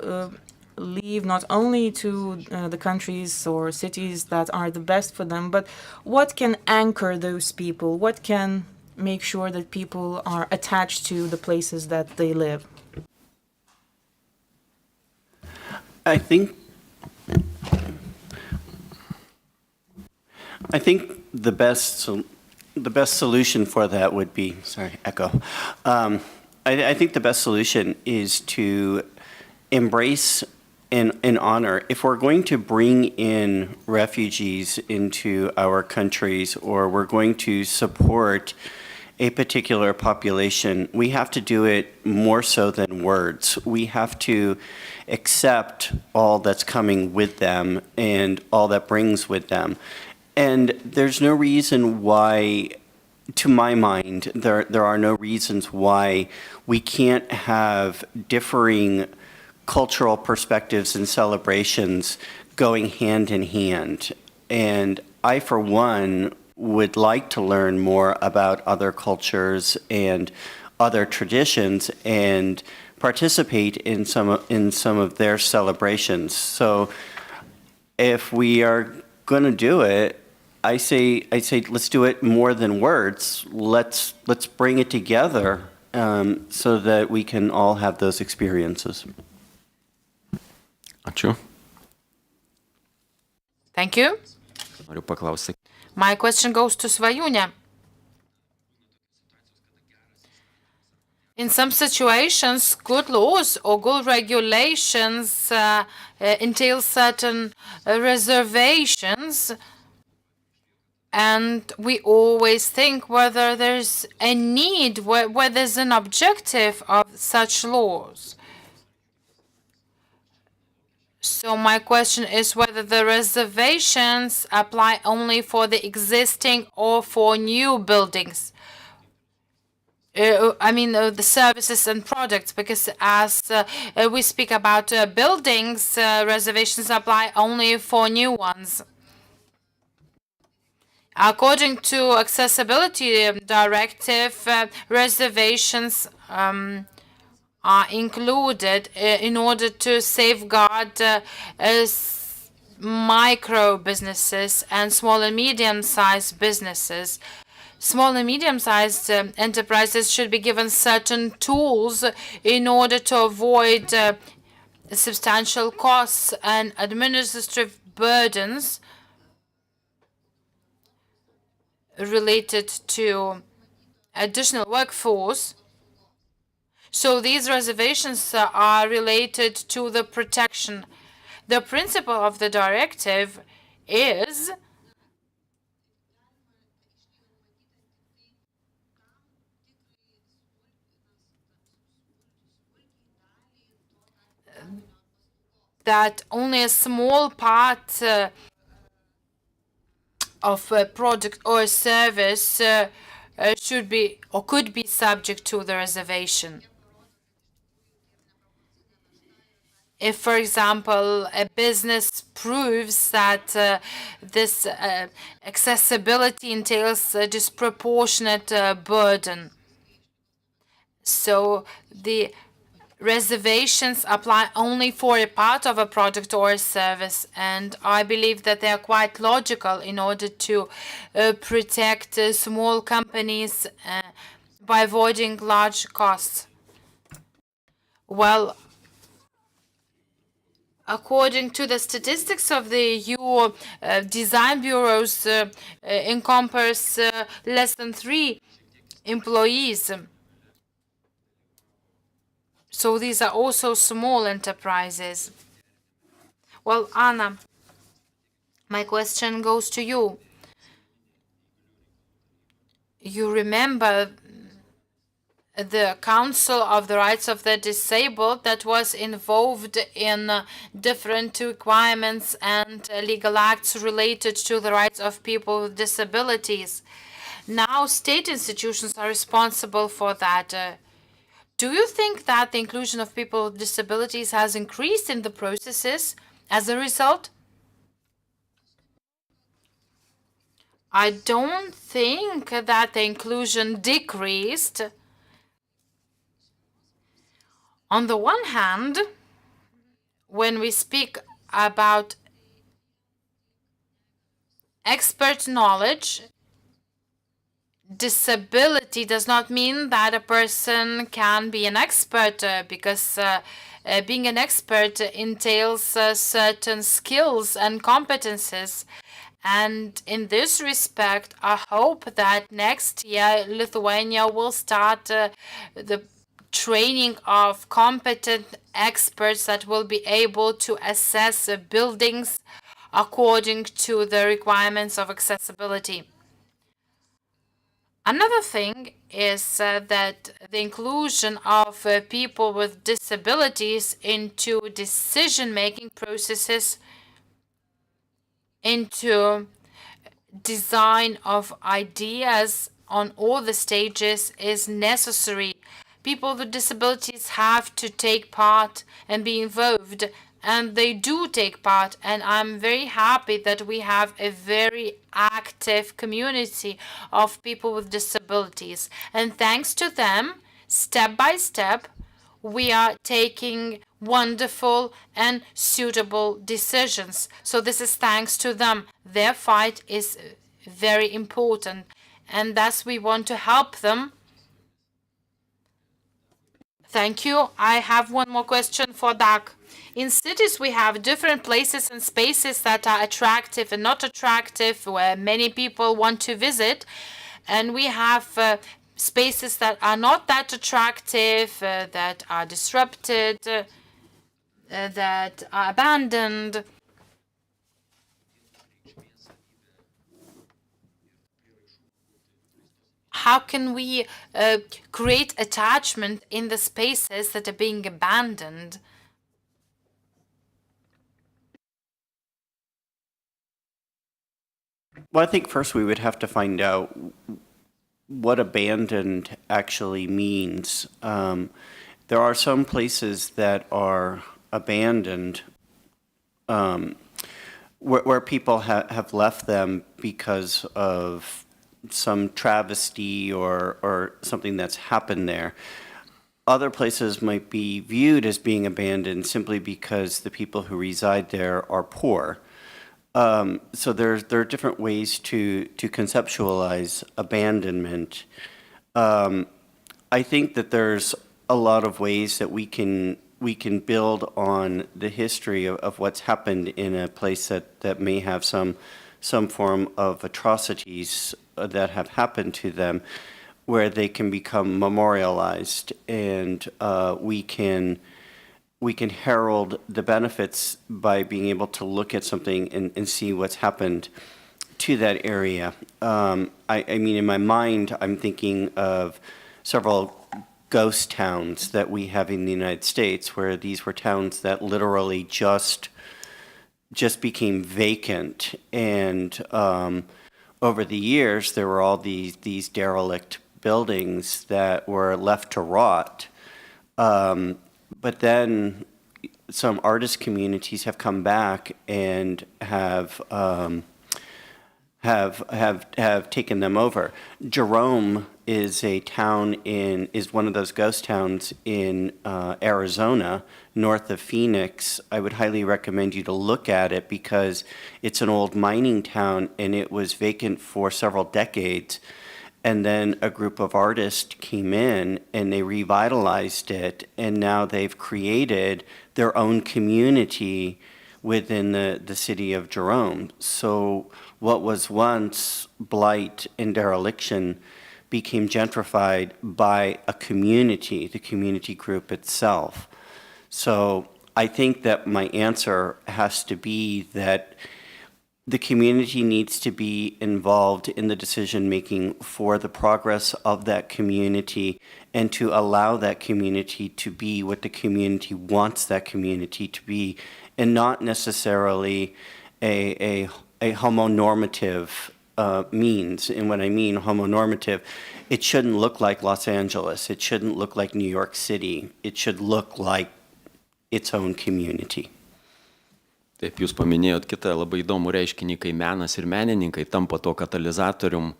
leave not only to the countries or cities that are the best for them, but what can anchor those people? What can make sure that people are attached to the places that they live? I think the best solution for that would be, I think the best solution is to embrace and honor. If we're going to bring in refugees into our countries, or we're going to support a particular population, we have to do it more so than words. We have to accept all that's coming with them and all that brings with them. And there's no reason why, to my mind, there are no reasons why we can't have differing cultural perspectives and celebrations going hand in hand. And I, for one, would like to learn more about other cultures and other traditions and participate in some of their celebrations. So if we are going to do it, I say let's do it more than words. Let's bring it together so that we can all have those experiences. Ačiū. Thank you. Noriu paklausyti. My question goes to Svajūnė. In some situations, good laws or good regulations entail certain reservations, and we always think whether there's a need, whether there's an objective of such laws. So my question is whether the reservations apply only for the existing or for new buildings. the services and products, because as we speak about buildings, reservations apply only for new ones. According to Accessibility Directive, reservations are included in order to safeguard micro businesses and small and medium-sized businesses. Small and medium-sized enterprises should be given certain tools in order to avoid substantial costs and administrative burdens related to additional workforce. So these reservations are related to the protection. The principle of the directive is that only a small part of a product or a service should be or could be subject to the reservation. If, for example, a business proves that this accessibility entails a disproportionate burden, so the reservations apply only for a part of a product or a service, and I believe that they are quite logical in order to protect small companies by avoiding large costs. Well, according to the statistics of the EU, design bureaus encompass less than 3 employees. So these are also small enterprises. Well, Anna, my question goes to you. You remember the Council of the Rights of the Disabled that was involved in different requirements and legal acts related to the rights of people with disabilities. Now state institutions are responsible for that. Do you think that the inclusion of people with disabilities has increased in the processes as a result? I don't think that the inclusion decreased. On the one hand, when we speak about expert knowledge, disability does not mean that a person can be an expert, because being an expert entails certain skills and competences. And in this respect, I hope that next year Lithuania will start the training of competent experts that will be able to assess buildings according to the requirements of accessibility. Another thing is that the inclusion of people with disabilities into decision-making processes, into design of ideas on all the stages is necessary. People with disabilities have to take part and be involved, and they do take part, and I'm very happy that we have a very active community of people with disabilities. And thanks to them, step by step, we are taking wonderful and suitable decisions. So this is thanks to them. Their fight is very important, and thus we want to help them. Thank you. I have one more question for Dag. In cities, we have different places and spaces that are attractive and not attractive, where many people want to visit. And we have spaces that are not that attractive, that are disrupted, that are abandoned. How can we create attachment in the spaces that are being abandoned? Well, I think first we would have to find out what abandoned actually means. There are some places that are abandoned where people have left them because of some travesty or something that's happened there. Other places might be viewed as being abandoned simply because the people who reside there are poor. So there are different ways to conceptualize abandonment. I think that there's a lot of ways that we can build on the history of what's happened in a place that may have some form of atrocities that have happened to them, where they can become memorialized, and we can herald the benefits by being able to look at something and see what's happened to that area. I mean, in my mind, I'm thinking of several ghost towns that we have in the United States, where these were towns that literally just became vacant, and over the years there were all these derelict buildings that were left to rot. But then some artist communities have come back and have taken them over. Jerome is one of those ghost towns in Arizona, north of Phoenix. I would highly recommend you to look at it because it's an old mining town and it was vacant for several decades. And then a group of artists came in and they revitalized it, and now they've created their own community within the city of Jerome. So what was once blight and dereliction became gentrified by a community, the community group itself. So I think that my answer has to be that the community needs to be involved in the decision-making for the progress of that community, and to allow that community to be what the community wants that community to be, and not necessarily a homonormative means. And when I mean homonormative, it shouldn't look like Los Angeles. It shouldn't look like New York City. It should look like its own community. Taip, jūs paminėjot kitą labai įdomų reiškinį, kai menas ir menininkai tampa to katalizatorium.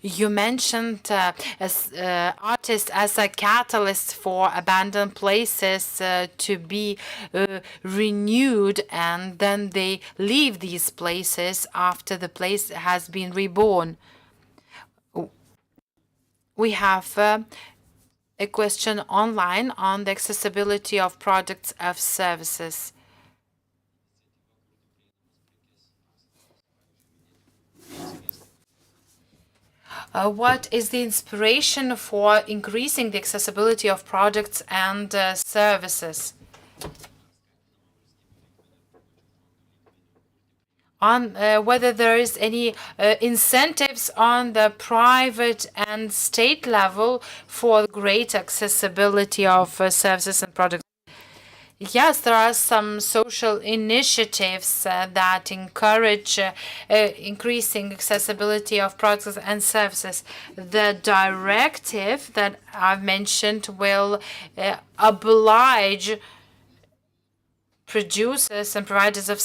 You mentioned artists as a catalyst for abandoned places to be renewed, and then they leave these places after the place has been reborn. We have a question online on the accessibility of products of services. What is the inspiration for increasing the accessibility of products and services? On whether there is any incentives on the private and state level for great accessibility of services and products. Yes, there are some social initiatives that encourage increasing accessibility of products and services. The directive that I've mentioned will oblige producers and providers of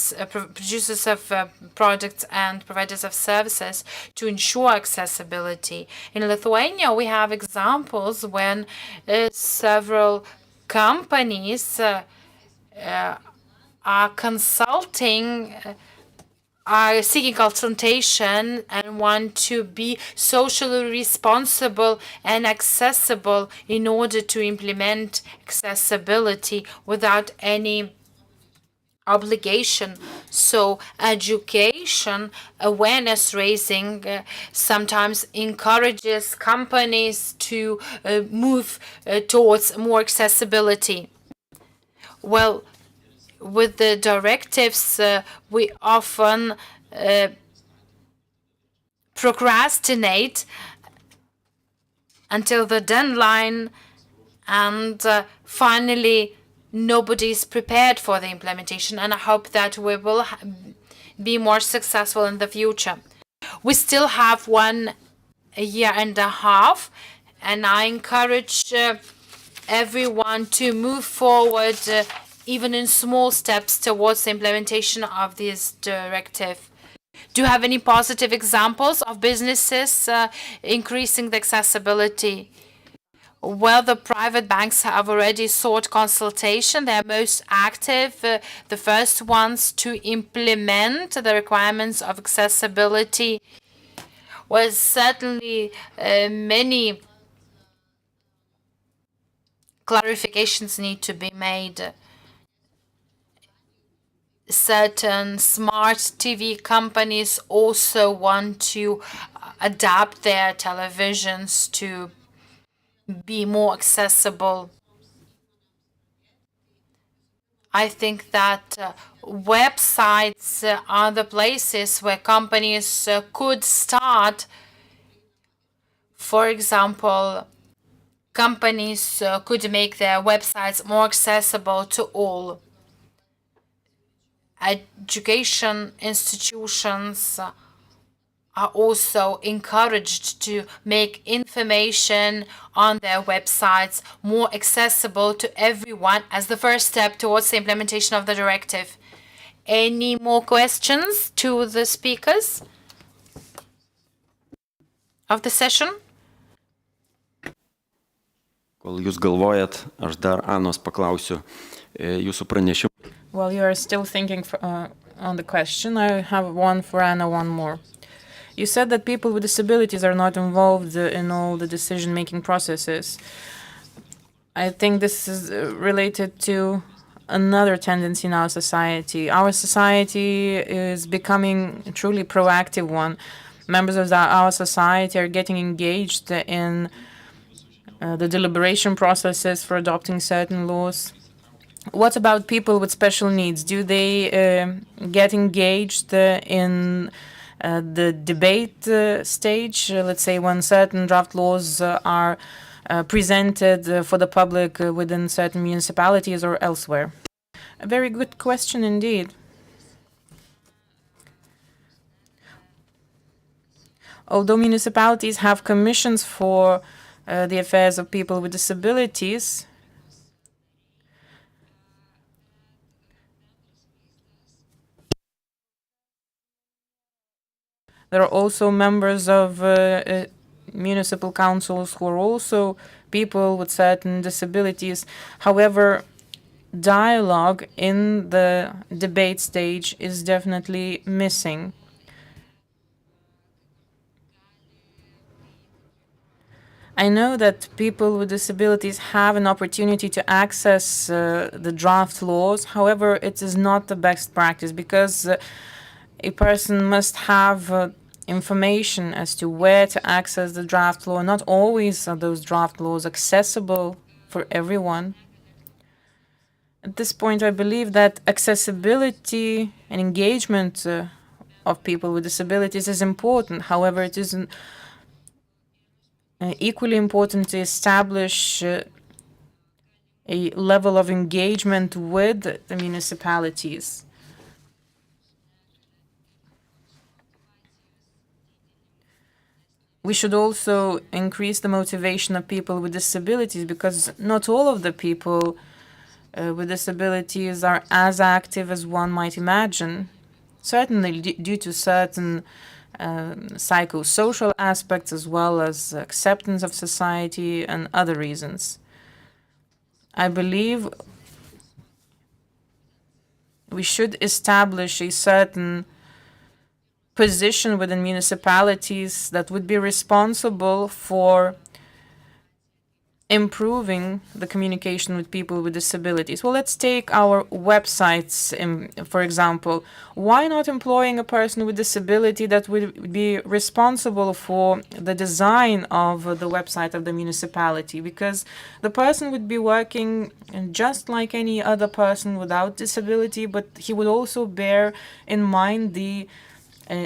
products and providers of services to ensure accessibility. In Lithuania, we have examples when several companies are seeking consultation and want to be socially responsible and accessible in order to implement accessibility without any obligation. So education, awareness raising sometimes encourages companies to move towards more accessibility. Well, with the directives, we often procrastinate until the deadline, and finally nobody is prepared for the implementation, and I hope that we will be more successful in the future. We still have one a year and a half, and I encourage everyone to move forward even in small steps towards the implementation of this directive. Do you have any positive examples of businesses increasing the accessibility? Well, the private banks have already sought consultation. They're most active, the first ones to implement the requirements of accessibility. Well, certainly many clarifications need to be made. Certain smart TV companies also want to adapt their televisions to be more accessible. I think that websites are the places where companies could start. For example, companies could make their websites more accessible to all. Education institutions are also encouraged to make information on their websites more accessible to everyone as the first step towards the implementation of the directive. Any more questions to the speakers of the session? Kol jūs galvojat, aš dar Anos paklausiu jūsų pranešimą. While you are still thinking on the question, I have one for Anna, one more. You said that people with disabilities are not involved in all the decision-making processes. I think this is related to another tendency in our society. Our society is becoming a truly proactive one. Members of our society are getting engaged in the deliberation processes for adopting certain laws. What about people with special needs? Do they get engaged in the debate stage, let's say when certain draft laws are presented for the public within certain municipalities or elsewhere? A very good question indeed. Although municipalities have commissions for the affairs of people with disabilities, there are also members of municipal councils who are also people with certain disabilities. However, dialogue in the debate stage is definitely missing. I know that people with disabilities have an opportunity to access the draft laws. However, it is not the best practice because a person must have information as to where to access the draft law. Not always are those draft laws accessible for everyone. At this point, I believe that accessibility and engagement of people with disabilities is important. However, it isn't equally important to establish a level of engagement with the municipalities. We should also increase the motivation of people with disabilities because not all of the people with disabilities are as active as one might imagine. Certainly due to certain psychosocial aspects as well as acceptance of society and other reasons. I believe we should establish a certain position within municipalities that would be responsible for improving the communication with people with disabilities. Well, let's take our websites, for example. Why not employing a person with disability that would be responsible for the design of the website of the municipality? Because the person would be working just like any other person without disability, but he would also bear in mind the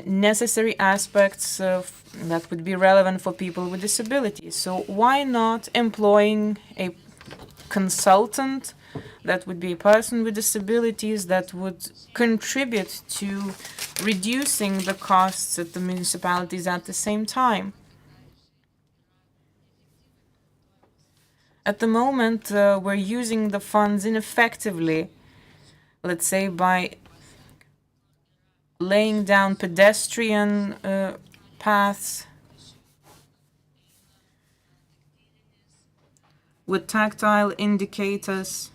necessary aspects that would be relevant for people with disabilities. So why not employing a consultant that would be a person with disabilities that would contribute to reducing the costs at the municipalities at the same time? At the moment, we're using the funds ineffectively, let's say by laying down pedestrian paths with tactile indicators.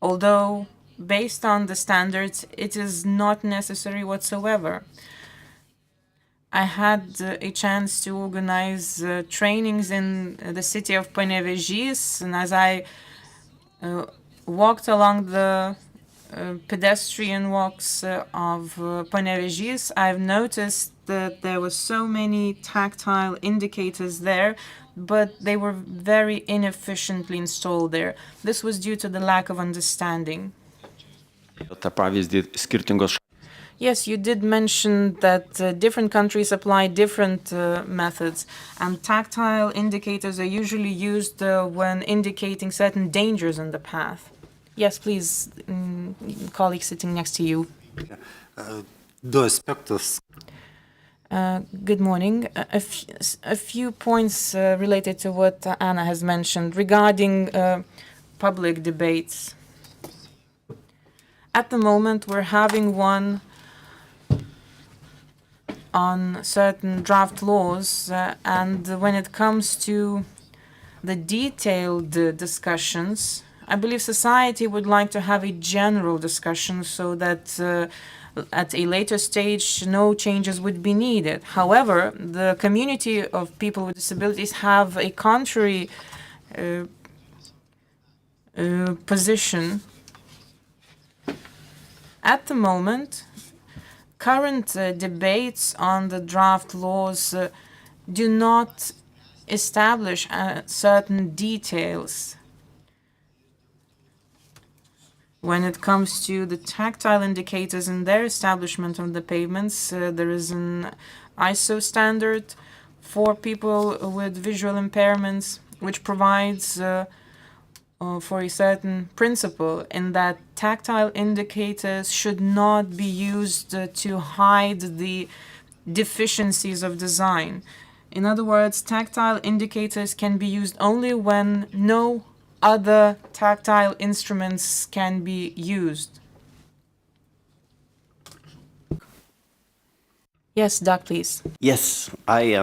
Although, based on the standards, it is not necessary whatsoever. I had a chance to organize trainings in the city of Panevėžys, and as I walked along the pedestrian walks of Panevėžys, I've noticed that there were so many tactile indicators there, but they were very inefficiently installed there. This was due to the lack of understanding. Ta pavyzdį skirtingos Yes, you did mention that different countries apply different methods, and tactile indicators are usually used when indicating certain dangers in the path. Yes, please, colleague sitting next to you. Du aspektus. Good morning. A few points related to what Anna has mentioned regarding public debates. At the moment, we're having one on certain draft laws, and when it comes to the detailed discussions, I believe society would like to have a general discussion so that at a later stage no changes would be needed. However, the community of people with disabilities have a contrary position. At the moment, current debates on the draft laws do not establish certain details. When it comes to the tactile indicators and their establishment on the pavements, there is an ISO standard for people with visual impairments, which provides for a certain principle in that tactile indicators should not be used to hide the deficiencies of design. In other words, tactile indicators can be used only when no other tactile instruments can be used. Yes, Doc, please. Yes, I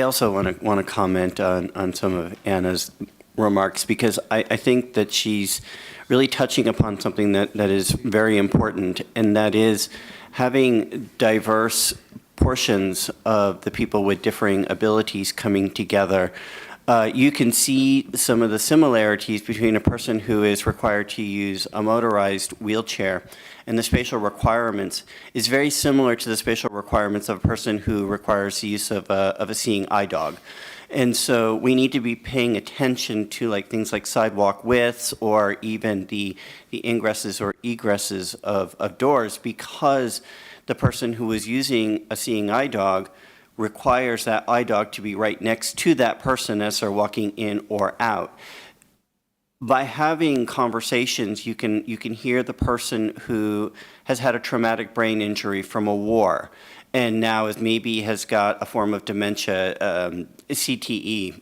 also want to comment on some of Anna's remarks, because I think that she's really touching upon something that is very important, and that is having diverse portions of the people with differing abilities coming together. You can see some of the similarities between a person who is required to use a motorized wheelchair, and the spatial requirements is very similar to the spatial requirements of a person who requires the use of a seeing eye dog. And so we need to be paying attention to things like sidewalk widths, or even the ingresses or egresses of doors, because the person who is using a seeing eye dog requires that eye dog to be right next to that person as they're walking in or out. By having conversations, you can hear the person who has had a traumatic brain injury from a war, and now has got a form of dementia, CTE,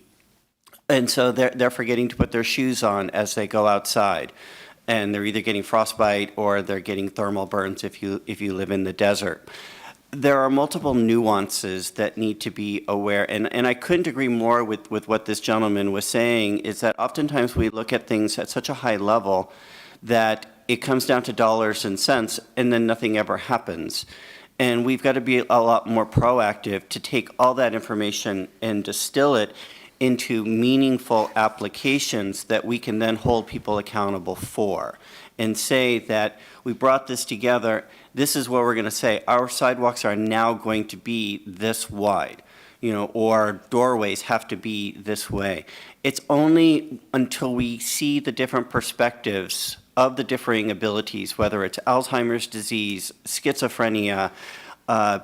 and so they're forgetting to put their shoes on as they go outside, and they're either getting frostbite or they're getting thermal burns if you live in the desert. There are multiple nuances that need to be aware, and I couldn't agree more with what this gentleman was saying, is that oftentimes we look at things at such a high level that it comes down to dollars and cents, and then nothing ever happens. And we've got to be a lot more proactive to take all that information and distill it into meaningful applications that we can then hold people accountable for, and say that we brought this together. This is what we're going to say. Our sidewalks are now going to be this wide, or doorways have to be this way. It's only until we see the different perspectives of the differing abilities, whether it's Alzheimer's disease, schizophrenia,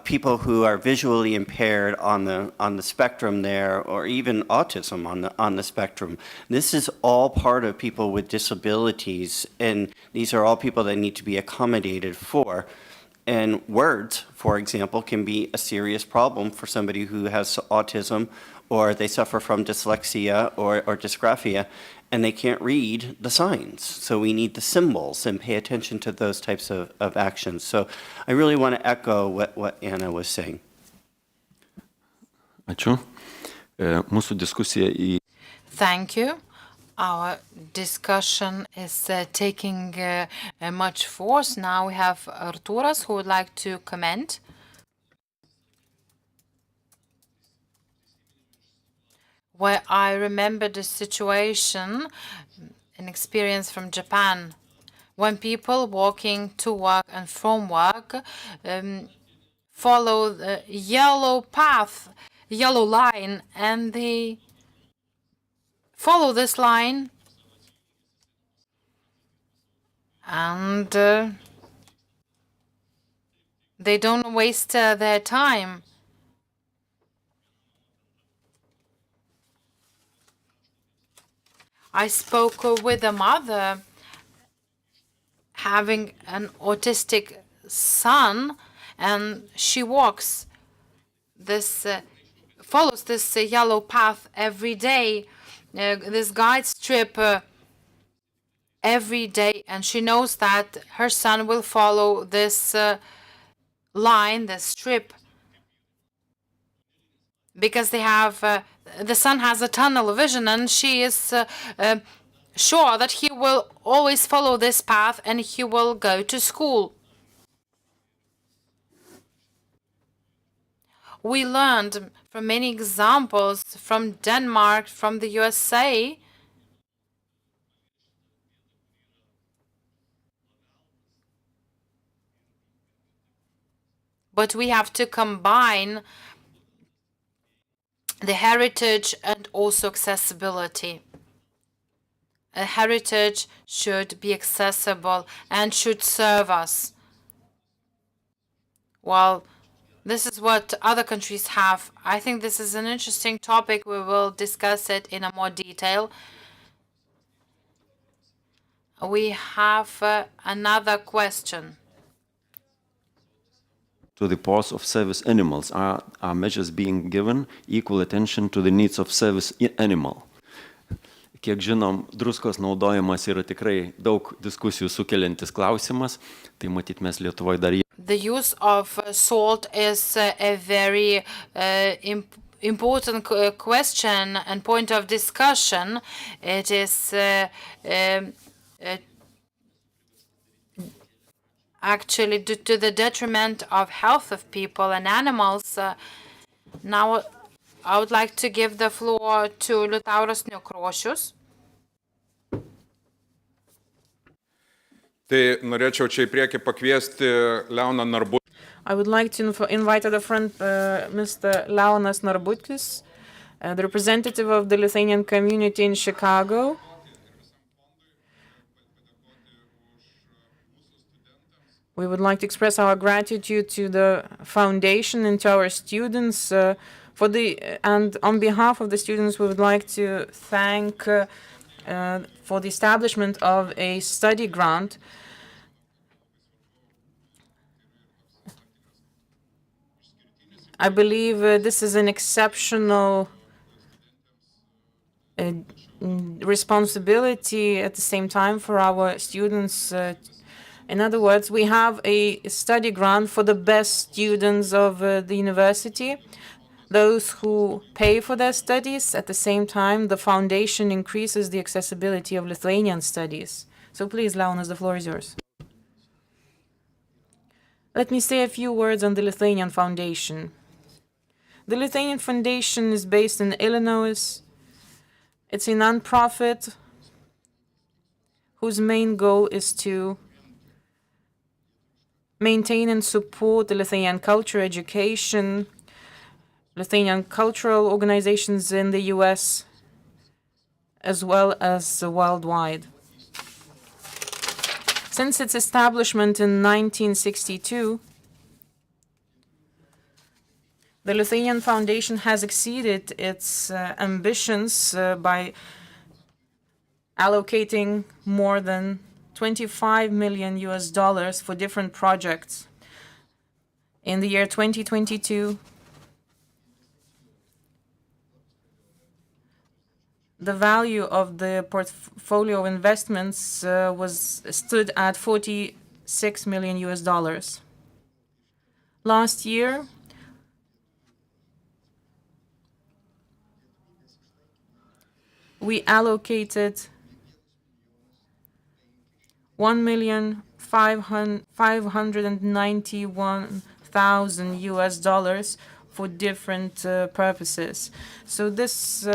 people who are visually impaired on the spectrum there, or even autism on the spectrum. This is all part of people with disabilities, and these are all people that need to be accommodated for. And words, for example, can be a serious problem for somebody who has autism, or they suffer from dyslexia or dysgraphia, and they can't read the signs. So we need the symbols and pay attention to those types of actions. So I really want to echo what Anna was saying. Ačiū. Mūsų diskusija į... Thank you. Our discussion is taking much force. Now we have Artūras who would like to comment. Where I remember the situation, an experience from Japan, when people walking to work and from work follow the yellow path, yellow line, and they follow this line, and they don't waste their time. I spoke with a mother having an autistic son, and she walks this, follows this yellow path every day, this guide strip every day, and she knows that her son will follow this line, this strip, because they have the son has a tunnel vision, and she is sure that he will always follow this path and he will go to school. We learned from many examples from Denmark, from the USA, but we have to combine the heritage and also accessibility. A heritage should be accessible and should serve us. Well, this is what other countries have. I think this is an interesting topic. We will discuss it in a more detail. We have another question. To the pause of service animals, are measures being given equal attention to the needs of service animal? Kiek žinom, druskos naudojimas yra tikrai daug diskusijų sukeliantis klausimas, tai matyt mes Lietuvoje dar... The use of salt is a very important question and point of discussion. It is actually due to the detriment of health of people and animals. Now I would like to give the floor to Liutauras Nekrošius. Tai norėčiau čia į priekį pakviesti Leoną Narbutį. I would like to invite at the front Mr. Leonas Narbutis, the representative of the Lithuanian community in Chicago. We would like to express our gratitude to the foundation and to our students. And on behalf of the students, we would like to thank for the establishment of a study grant. I believe this is an exceptional responsibility at the same time for our students. In other words, we have a study grant for the best students of the university, those who pay for their studies. At the same time, the foundation increases the accessibility of Lithuanian studies. So please, Leonas, the floor is yours. Let me say a few words on the Lithuanian Foundation. The Lithuanian Foundation is based in Illinois. It's a non-profit whose main goal is to maintain and support the Lithuanian culture, education, Lithuanian cultural organizations in the US, as well as worldwide. Since its establishment in 1962, the Lithuanian Foundation has exceeded its ambitions by allocating more than $25 million for different projects. In the year 2022, the value of the portfolio of investments stood at $46 million US. Last year, we allocated $1,591,000 US for different purposes. So this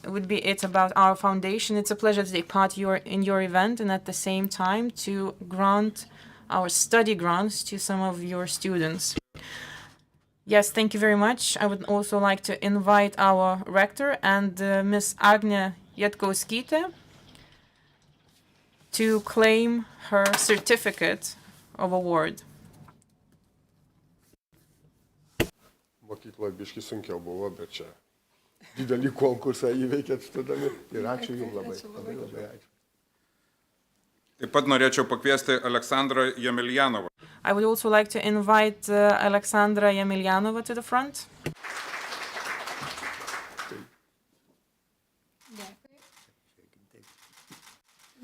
would be it about our foundation. It's a pleasure to take part in your event and at the same time to grant our study grants to some of your students. Yes, thank you very much. I would also like to invite our rector and Ms. Agne Jatkowskytė to claim her certificate of award. Mokykloje biški sunkiau buvo, bet čia didelį konkursą įveikėt studami ir ačiū Jums labai. Labai ačiū. Taip pat norėčiau pakviesti Aleksandrą Jemeljanovą. I would also like to invite Alexandra Yemelyanova to the front.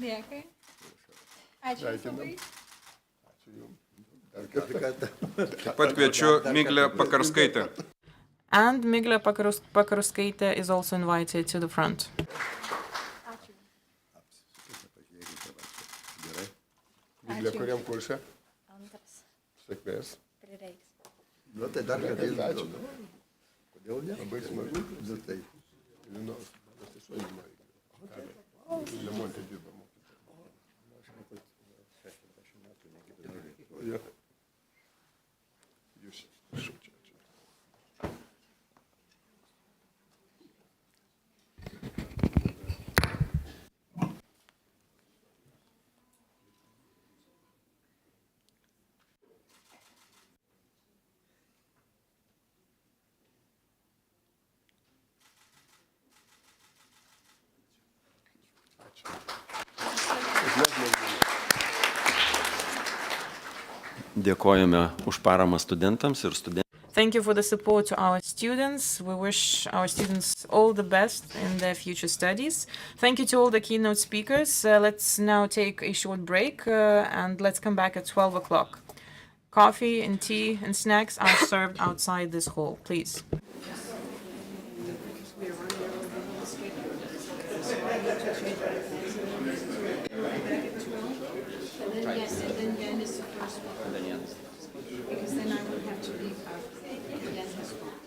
Dėkui. Ačiū labai. Taip pat kviečiu Miglę Pakarskaitę. And Miglė Pakarskaitė is also invited to the front. Miglė, kuriam kurse? Antras. Sėkmės. Prireiks. Nu, tai dar kartą Ačiū. Kodėl ne? Labai smagu. Nu, tai. Linos, aš tiesiog žinau. Lemontė dirba mokykloje. Jūs, prašau, čia. Dėkojame už paramą studentams ir studentams. Thank you for the support to our students. We wish our students all the best in their future studies. Thank you to all the keynote speakers. Let's now take a short break and let's come back at 12 o'clock. Coffee and tea and snacks are served outside this hall, please. Yes, and then Jan is the first one. Because then I will have to leave after Jan has gone.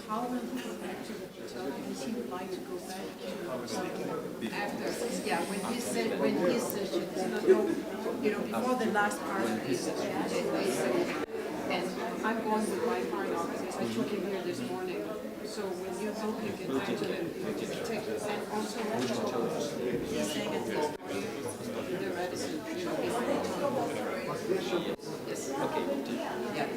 How will he go back to the hotel? Because he would like to go back after, yeah, when his session, before the last part of his session. And I'm going with my part of it. I took him here this morning. So when you hope you get back to them, take, and also he's saying at least the medicine, yes. Okay. Yeah.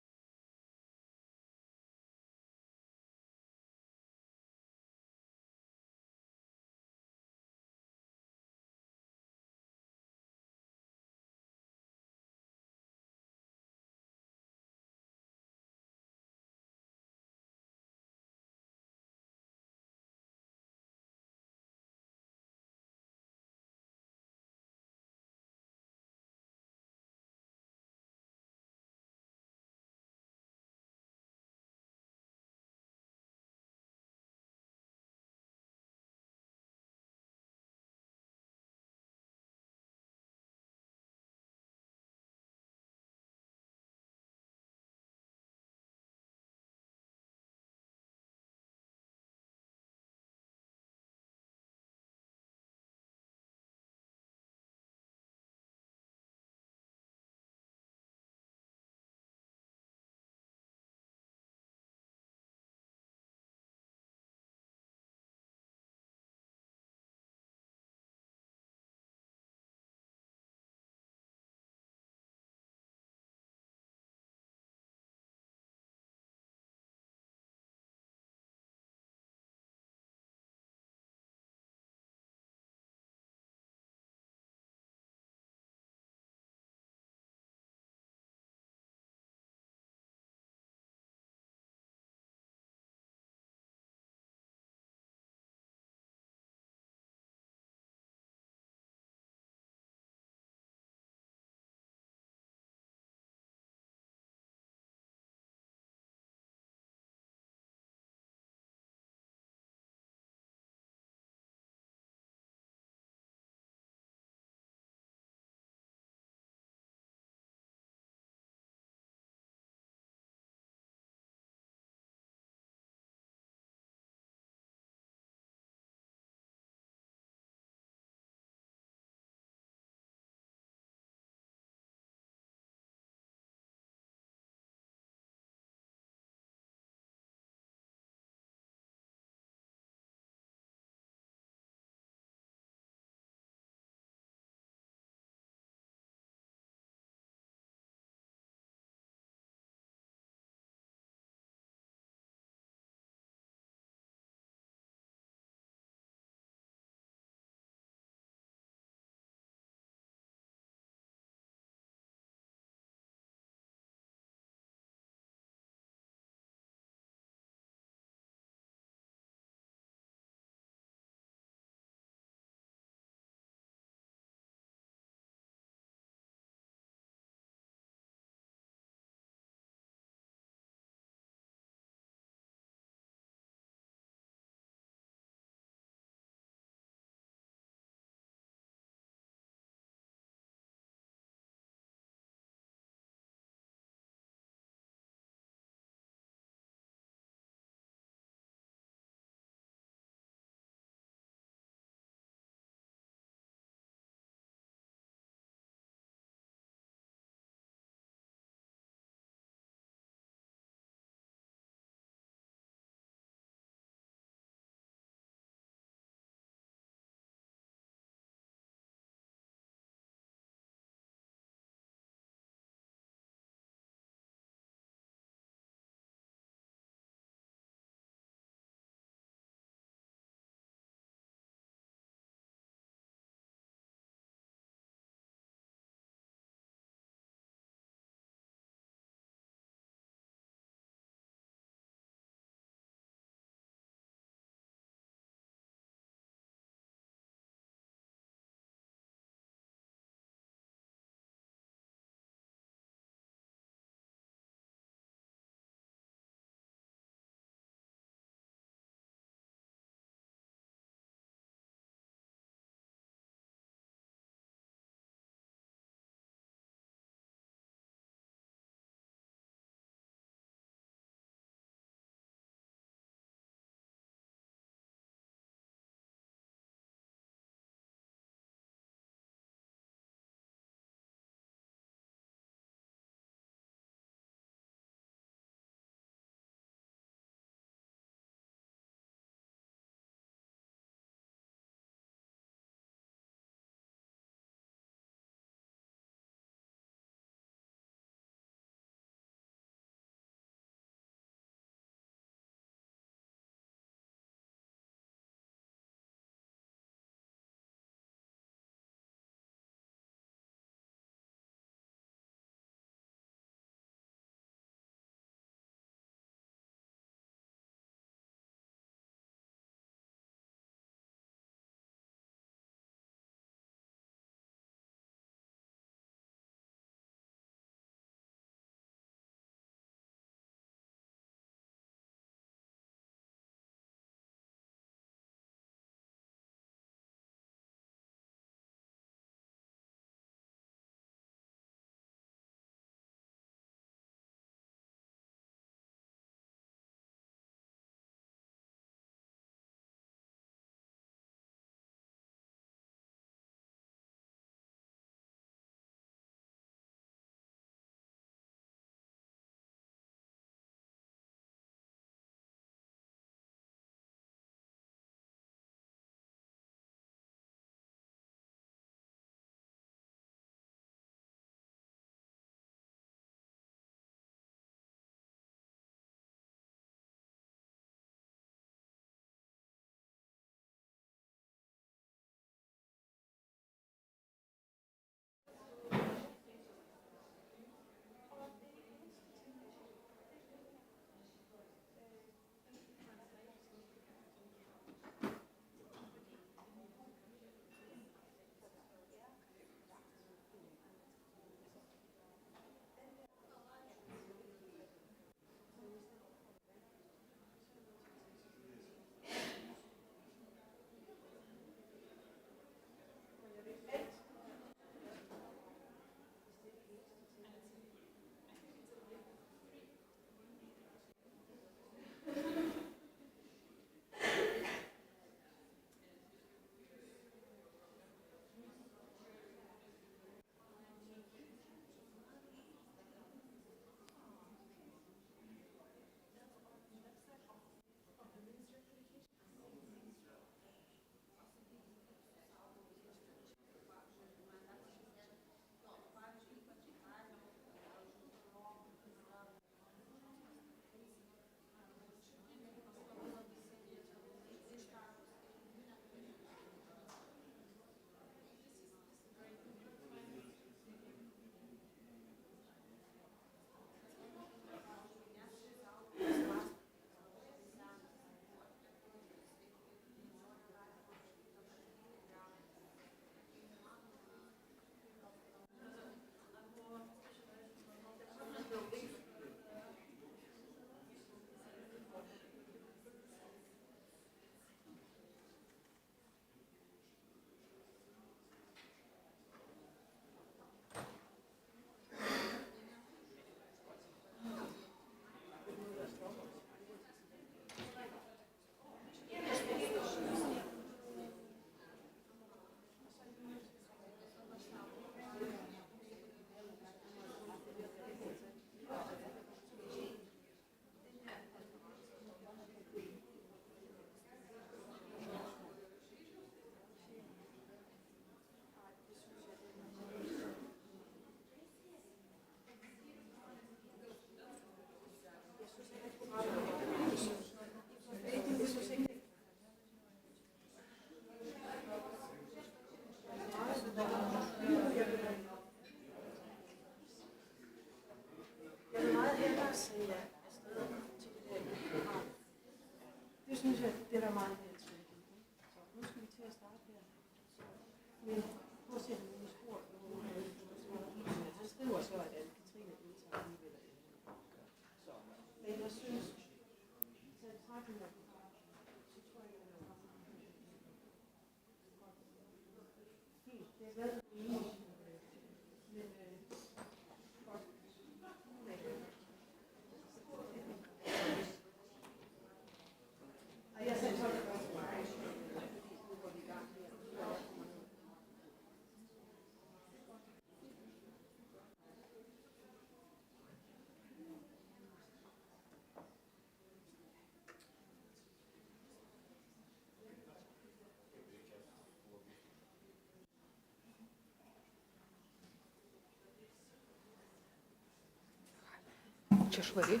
čia švari.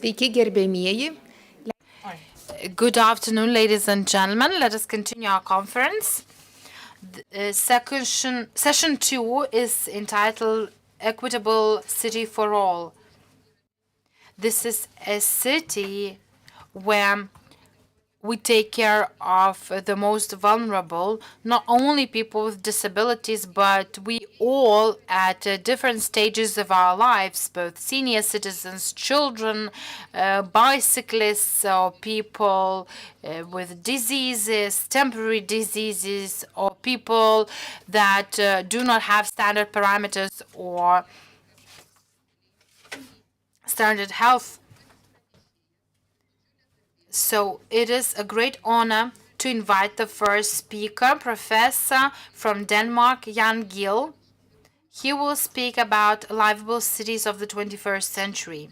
Sveiki, gerbėmieji. Good afternoon, ladies and gentlemen. Let us continue our conference. Session 2 is entitled Equitable City for All. This is a city where we take care of the most vulnerable, not only people with disabilities, but we all at different stages of our lives, both senior citizens, children, bicyclists, or people with diseases, temporary diseases, or people that do not have standard parameters or standard health. So it is a great honor to invite the first speaker, Professor from Denmark, Jan Gill. He will speak about livable cities of the 21st century.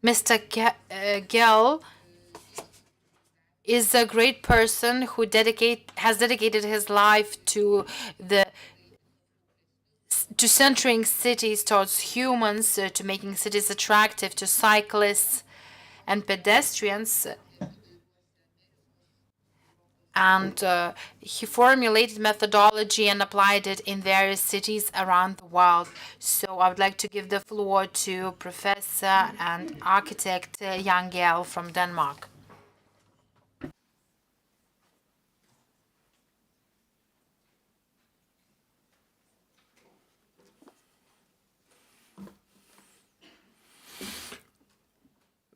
Mr. Gill is a great person who has dedicated his life to centering cities towards humans, to making cities attractive to cyclists and pedestrians, and he formulated methodology and applied it in various cities around the world. So I would like to give the floor to Professor and Architect Jan Gill from Denmark.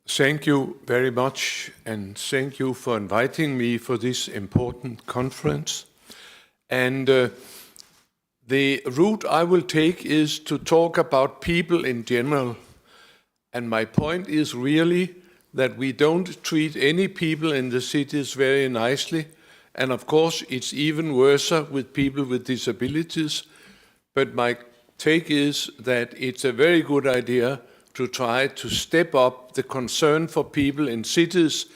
Thank you very much, and thank you for inviting me for this important conference. And the route I will take is to talk about people in general. And my point is really that we don't treat any people in the cities very nicely. And of course, it's even worse with people with disabilities. But my take is that it's a very good idea to try to step up the concern for people in cities,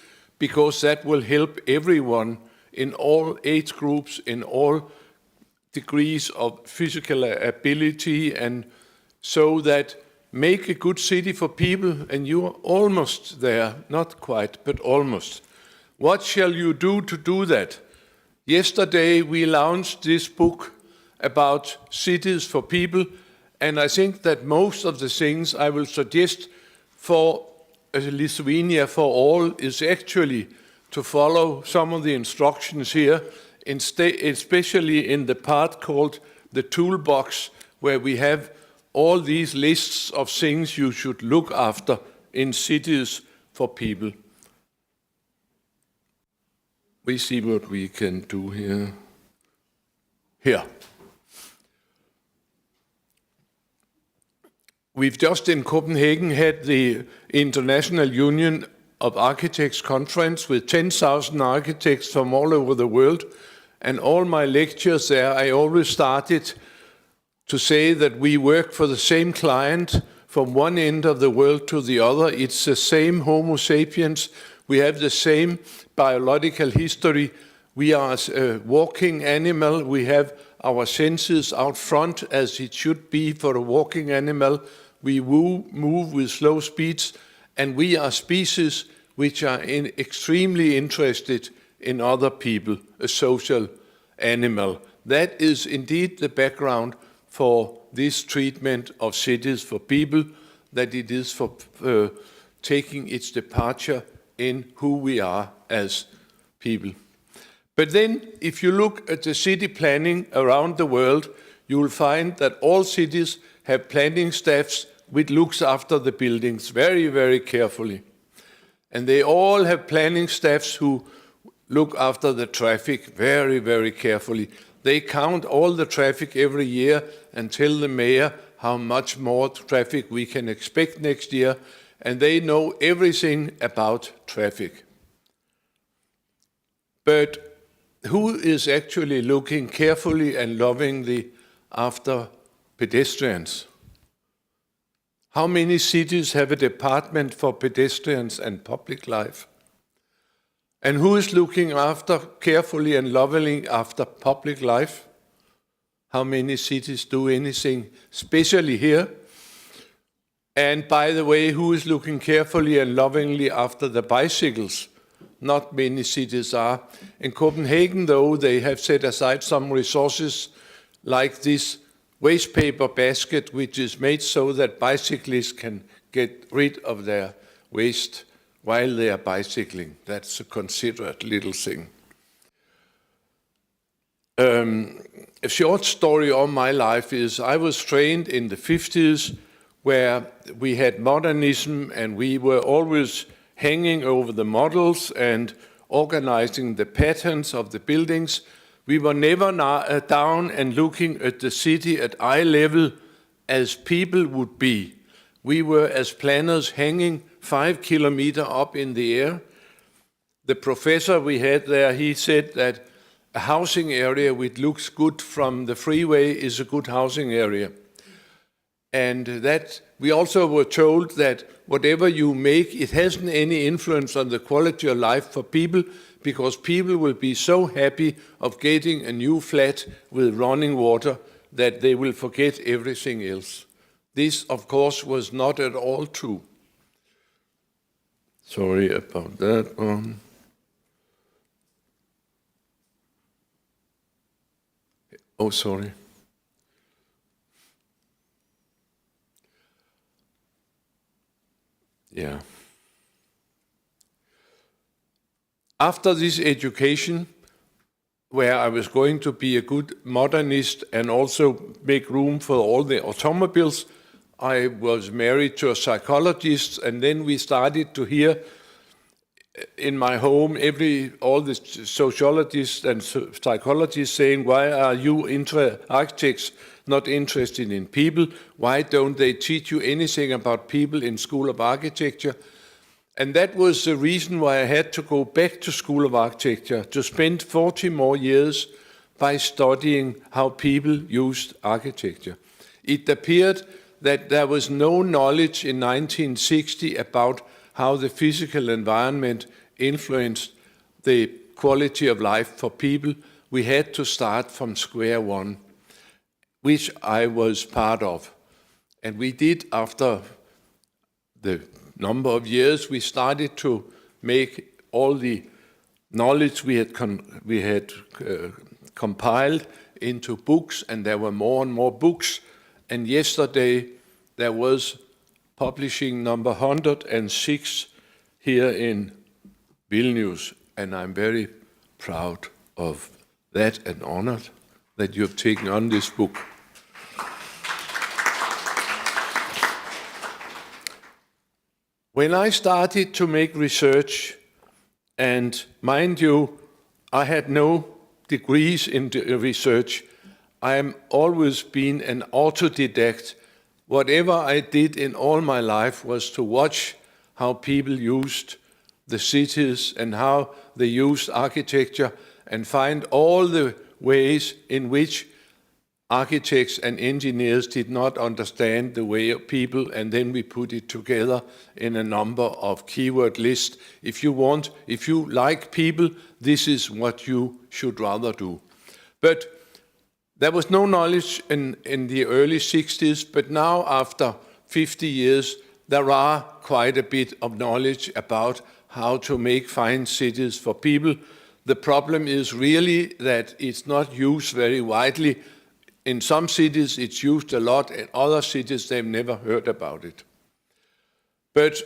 because that will help everyone in all age groups, in all degrees of physical ability, and so that make a good city for people, and you're almost there, not quite, but almost. What shall you do to do that? Yesterday we launched this book about cities for people, and I think that most of the things I will suggest for Lithuania for all is actually to follow some of the instructions here, especially in the part called the toolbox, where we have all these lists of things you should look after in cities for people. We see what we can do here. Here. We've just in Copenhagen had the International Union of Architects conference with 10,000 architects from all over the world. And all my lectures there, I always started to say that we work for the same client from one end of the world to the other. It's the same Homo sapiens. We have the same biological history. We are a walking animal. We have our senses out front as it should be for a walking animal. We move with slow speeds, and we are species which are extremely interested in other people, a social animal. That is indeed the background for this treatment of cities for people, that it is for taking its departure in who we are as people. But then, if you look at the city planning around the world, you will find that all cities have planning staffs which looks after the buildings very, very carefully. And they all have planning staffs who look after the traffic very, very carefully. They count all the traffic every year and tell the mayor how much more traffic we can expect next year, and they know everything about traffic. But who is actually looking carefully and lovingly after pedestrians? How many cities have a department for pedestrians and public life? And who is looking after carefully and lovingly after public life? How many cities do anything, especially here? And by the way, who is looking carefully and lovingly after the bicycles? Not many cities are. In Copenhagen, though, they have set aside some resources like this waste paper basket, which is made so that bicyclists can get rid of their waste while they are bicycling. That's a considerate little thing. A short story of my life is I was trained in the 50s where we had modernism and we were always hanging over the models and organizing the patterns of the buildings. We were never down and looking at the city at eye level as people would be. We were, as planners, hanging 5 kilometers up in the air. The professor we had there, he said that a housing area which looks good from the freeway is a good housing area. And that we also were told that whatever you make, it hasn't any influence on the quality of life for people, because people will be so happy of getting a new flat with running water that they will forget everything else. This, of course, was not at all true. Sorry about that one. Oh, sorry. Yeah. After this education, where I was going to be a good modernist and also make room for all the automobiles, I was married to a psychologist, and then we started to hear in my home all the sociologists and psychologists saying, why are you architects not interested in people? Why don't they teach you anything about people in School of Architecture? And that was the reason why I had to go back to School of Architecture, to spend 40 more years by studying how people used architecture. It appeared that there was no knowledge in 1960 about how the physical environment influenced the quality of life for people. We had to start from square one, which I was part of. And we did, after the number of years, we started to make all the knowledge we had compiled into books, and there were more and more books. And yesterday there was publishing number 106 here in Vilnius, and I'm very proud of that and honored that you have taken on this book. When I started to make research, and mind you, I had no degrees in research, I am always been an autodidact. Whatever I did in all my life was to watch how people used the cities and how they used architecture, and find all the ways in which architects and engineers did not understand the way of people, and then we put it together in a number of keyword lists. If you like people, this is what you should rather do. But there was no knowledge in the early 60s, but now after 50 years, there are quite a bit of knowledge about how to make fine cities for people. The problem is really that it's not used very widely. In some cities, it's used a lot. In other cities, they've never heard about it. But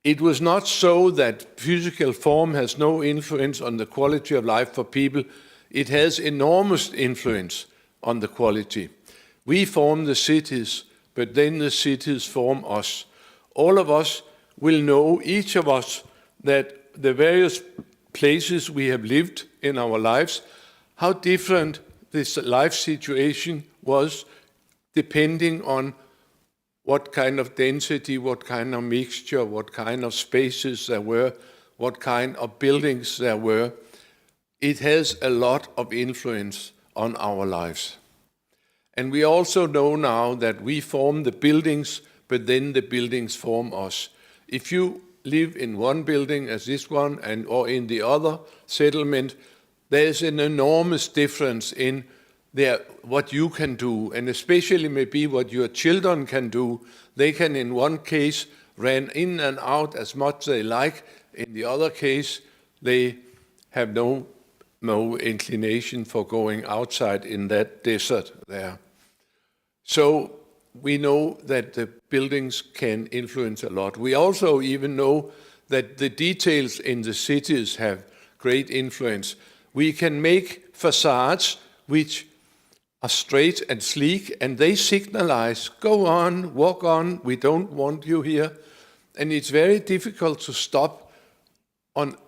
it was not so that physical form has no influence on the quality of life for people. It has enormous influence on the quality. We form the cities, but then the cities form us. All of us will know, each of us, that the various places we have lived in our lives, how different this life situation was depending on what kind of density, what kind of mixture, what kind of spaces there were, what kind of buildings there were. It has a lot of influence on our lives. And we also know now that we form the buildings, but then the buildings form us. If you live in one building as this one or in the other settlement, there's an enormous difference in what you can do, and especially maybe what your children can do. They can, in one case, run in and out as much as they like. In the other case, they have no inclination for going outside in that desert there. So we know that the buildings can influence a lot. We also even know that the details in the cities have great influence. We can make facades which are straight and sleek, and they signalize, go on, walk on, we don't want you here. And it's very difficult to stop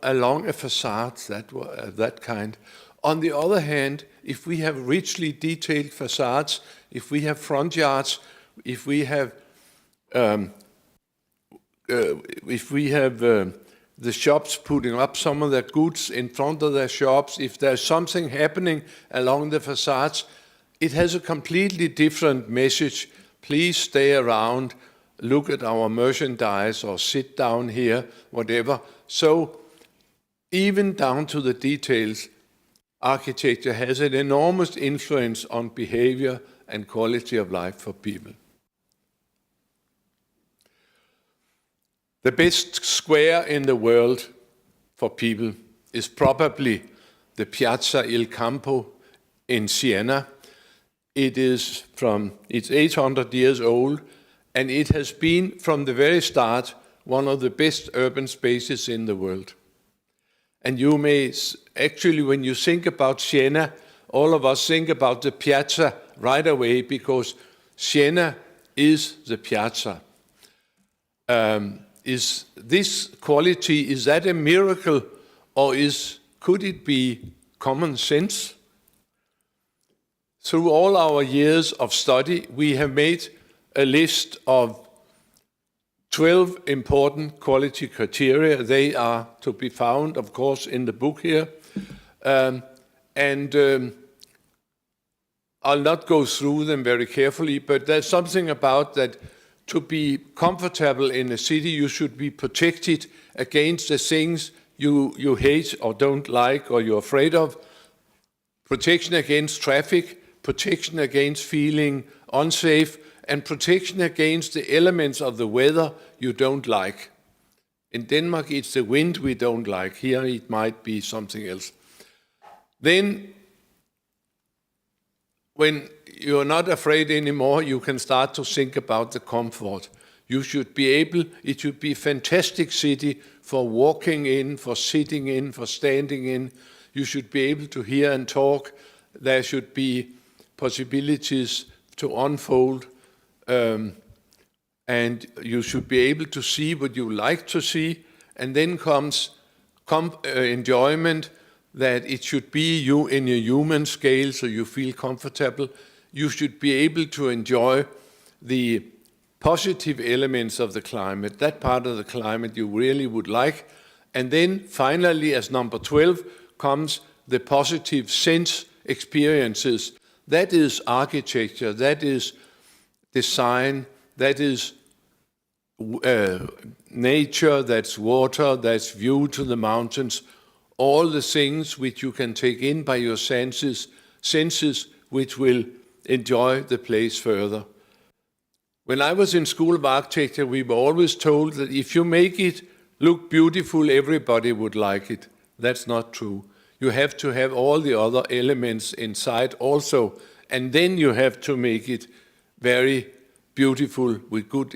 along a facade that kind. On the other hand, if we have richly detailed facades, if we have front yards, if we have the shops putting up some of their goods in front of their shops, if there's something happening along the facades, it has a completely different message. Please stay around, look at our merchandise, or sit down here, whatever. So even down to the details, architecture has an enormous influence on behavior and quality of life for people. The best square in the world for people is probably the Piazza Il Campo in Siena. It's 800 years old, and it has been from the very start one of the best urban spaces in the world. And you may actually, when you think about Siena, all of us think about the piazza right away, because Siena is the piazza. Is this quality, is that a miracle, or could it be common sense? Through all our years of study, we have made a list of 12 important quality criteria. They are to be found, of course, in the book here. I'll not go through them very carefully, but there's something about that. To be comfortable in a city, you should be protected against the things you hate or don't like or you're afraid of. Protection against traffic, protection against feeling unsafe, and protection against the elements of the weather you don't like. In Denmark, it's the wind we don't like. Here, it might be something else. Then, when you're not afraid anymore, you can start to think about the comfort. You should be able, it should be a fantastic city for walking in, for sitting in, for standing in. You should be able to hear and talk. There should be possibilities to unfold. And you should be able to see what you like to see. And then comes enjoyment, that it should be you in a human scale so you feel comfortable. You should be able to enjoy the positive elements of the climate, that part of the climate you really would like. And then finally, as number 12, comes the positive sense experiences. That is architecture, that is design, that is nature, that's water, that's view to the mountains, all the things which you can take in by your senses which will enjoy the place further. When I was in school of architecture, we were always told that if you make it look beautiful, everybody would like it. That's not true. You have to have all the other elements inside also, and then you have to make it very beautiful with good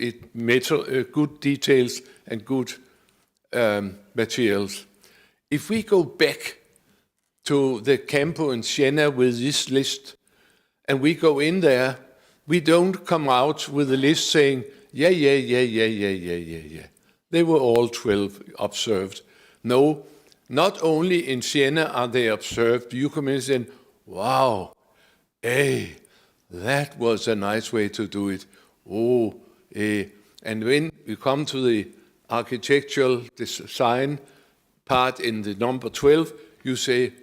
details and good materials. If we go back to the Campo in Siena with this list, and we go in there, we don't come out with a list saying, yeah. They were all 12 observed. No, not only in Siena are they observed, you come in and say, wow, hey, that was a nice way to do it. Oh, eh. And when we come to the architectural design part in the number 12, you say,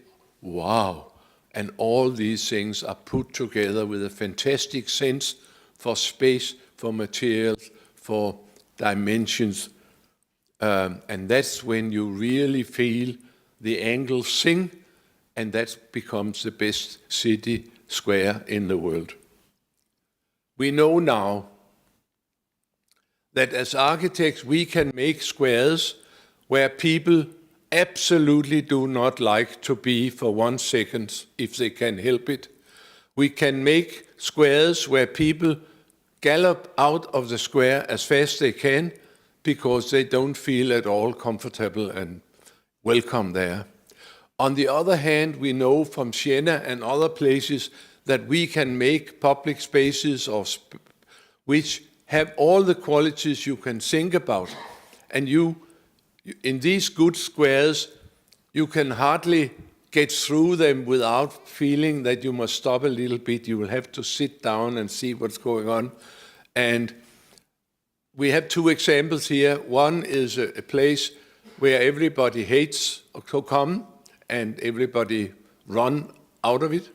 wow. And all these things are put together with a fantastic sense for space, for materials, for dimensions. And that's when you really feel the angles sing, and that becomes the best city square in the world. We know now that as architects we can make squares where people absolutely do not like to be for 1 second if they can help it. We can make squares where people gallop out of the square as fast as they can because they don't feel at all comfortable and welcome there. On the other hand, we know from Siena and other places that we can make public spaces which have all the qualities you can think about. And in these good squares, you can hardly get through them without feeling that you must stop a little bit. You will have to sit down and see what's going on. And we have 2 examples here. One is a place where everybody hates to come and everybody run out of it.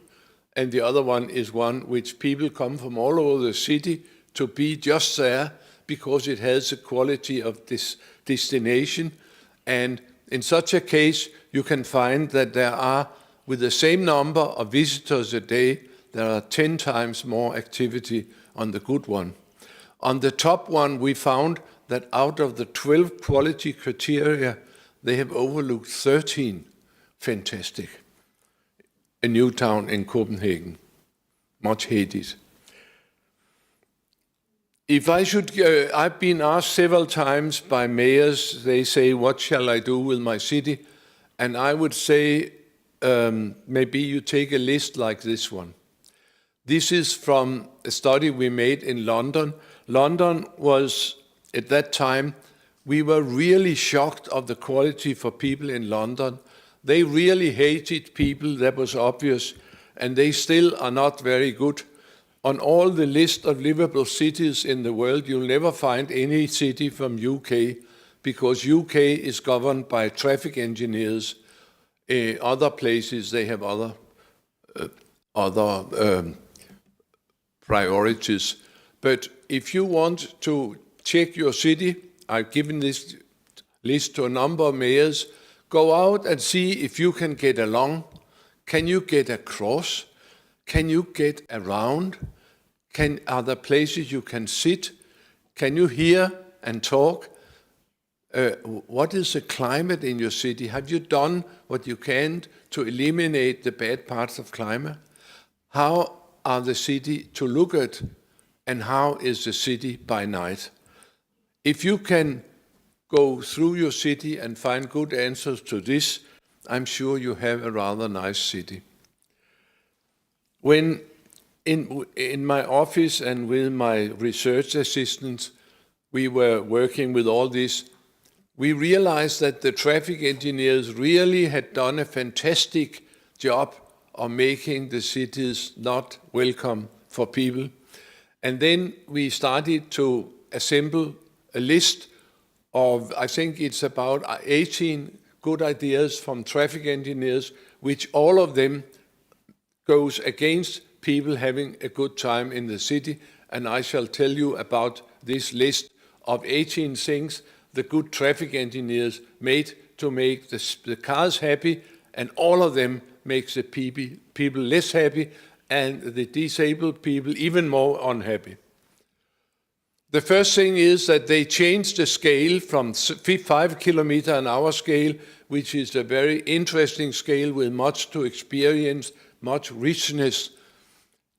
And the other one is one which people come from all over the city to be just there because it has the quality of this destination. And in such a case, you can find that there are, with the same number of visitors a day, there are 10 times more activity on the good one. On the top one, we found that out of the 12 quality criteria, they have overlooked 13. Fantastic. A new town in Copenhagen, much hated. If I should, I've been asked several times by mayors, they say, what shall I do with my city? And I would say, maybe you take a list like this one. This is from a study we made in London. London was, at that time, we were really shocked of the quality for people in London. They really hated people, that was obvious, and they still are not very good. On all the list of livable cities in the world, you'll never find any city from UK, because UK is governed by traffic engineers. Other places, they have other priorities. But if you want to check your city, I've given this list to a number of mayors, go out and see if you can get along. Can you get across? Can you get around? Are there places you can sit? Can you hear and talk? What is the climate in your city? Have you done what you can to eliminate the bad parts of climate? How are the city to look at, and how is the city by night? If you can go through your city and find good answers to this, I'm sure you have a rather nice city. When in my office and with my research assistants, we were working with all this, we realized that the traffic engineers really had done a fantastic job of making the cities not welcome for people. And then we started to assemble a list of, I think it's about 18 good ideas from traffic engineers, which all of them goes against people having a good time in the city. And I shall tell you about this list of 18 things the good traffic engineers made to make the cars happy, and all of them makes the people less happy and the disabled people even more unhappy. The first thing is that they changed the scale from 5 kilometer an hour scale, which is a very interesting scale with much to experience, much richness,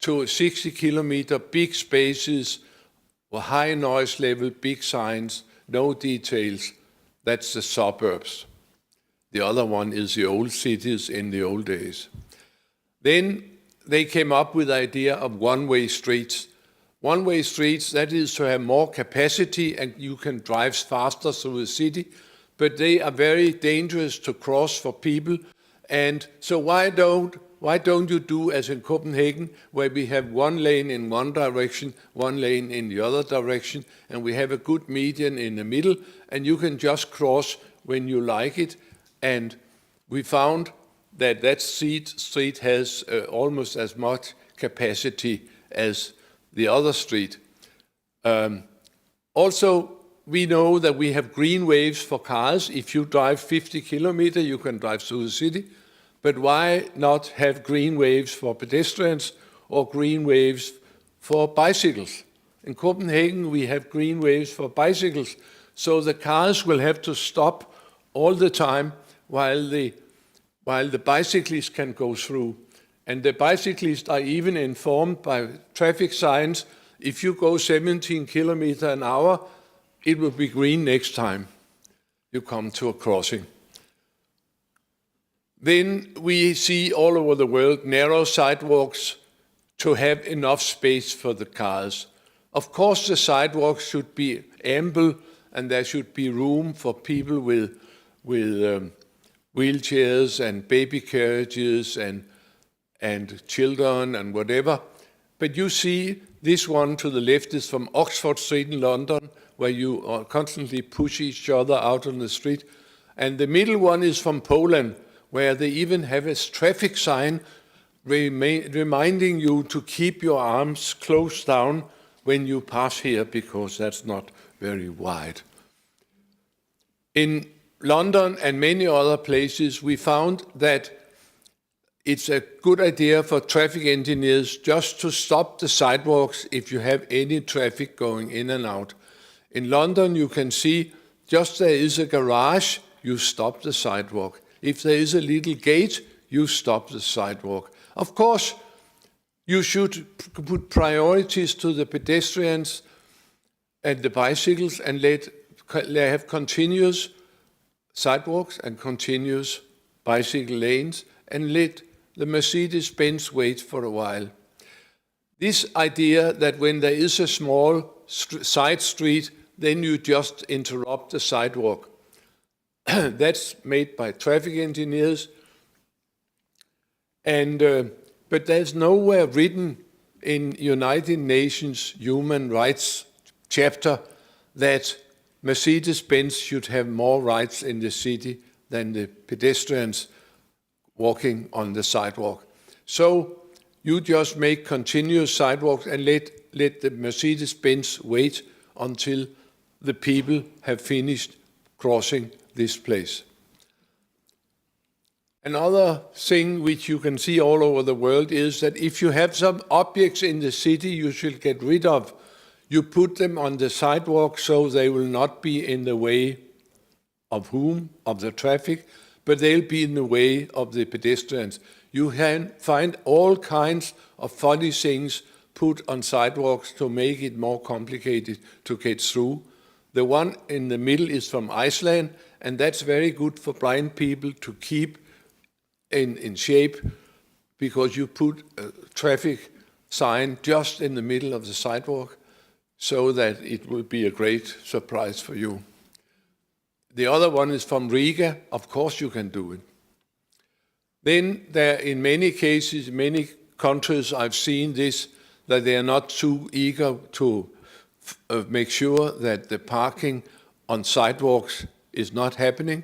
to 60 kilometer, big spaces, high noise level, big signs, no details. That's the suburbs. The other one is the old cities in the old days. Then they came up with the idea of one-way streets. One-way streets, that is to have more capacity and you can drive faster through the city, but they are very dangerous to cross for people. And so why don't you do as in Copenhagen, where we have one lane in one direction, one lane in the other direction, and we have a good median in the middle, and you can just cross when you like it. And we found that street has almost as much capacity as the other street. Also, we know that we have green waves for cars. If you drive 50 kilometers, you can drive through the city. But why not have green waves for pedestrians or green waves for bicycles? In Copenhagen, we have green waves for bicycles, so the cars will have to stop all the time while the bicyclists can go through. And the bicyclists are even informed by traffic signs. If you go 17 kilometers an hour, it will be green next time you come to a crossing. Then we see all over the world narrow sidewalks to have enough space for the cars. Of course, the sidewalks should be ample, and there should be room for people with wheelchairs and baby carriages and children and whatever. But you see, this one to the left is from Oxford Street in London, where you constantly push each other out on the street. And the middle one is from Poland, where they even have a traffic sign reminding you to keep your arms closed down when you pass here, because that's not very wide. In London and many other places, we found that it's a good idea for traffic engineers just to stop the sidewalks if you have any traffic going in and out. In London, you can see just there is a garage, you stop the sidewalk. If there is a little gate, you stop the sidewalk. Of course, you should put priorities to the pedestrians and the bicycles and let have continuous sidewalks and continuous bicycle lanes and let the Mercedes-Benz wait for a while. This idea that when there is a small side street, then you just interrupt the sidewalk. That's made by traffic engineers. But there's nowhere written in United Nations Human Rights chapter that Mercedes-Benz should have more rights in the city than the pedestrians walking on the sidewalk. So you just make continuous sidewalks and let the Mercedes-Benz wait until the people have finished crossing this place. Another thing which you can see all over the world is that if you have some objects in the city you should get rid of, you put them on the sidewalk so they will not be in the way of whom? Of the traffic, but they'll be in the way of the pedestrians. You can find all kinds of funny things put on sidewalks to make it more complicated to get through. The one in the middle is from Iceland, and that's very good for blind people to keep in shape, because you put a traffic sign just in the middle of the sidewalk so that it will be a great surprise for you. The other one is from Riga. Of course you can do it. Then there, in many cases, many countries I've seen this, that they are not too eager to make sure that the parking on sidewalks is not happening.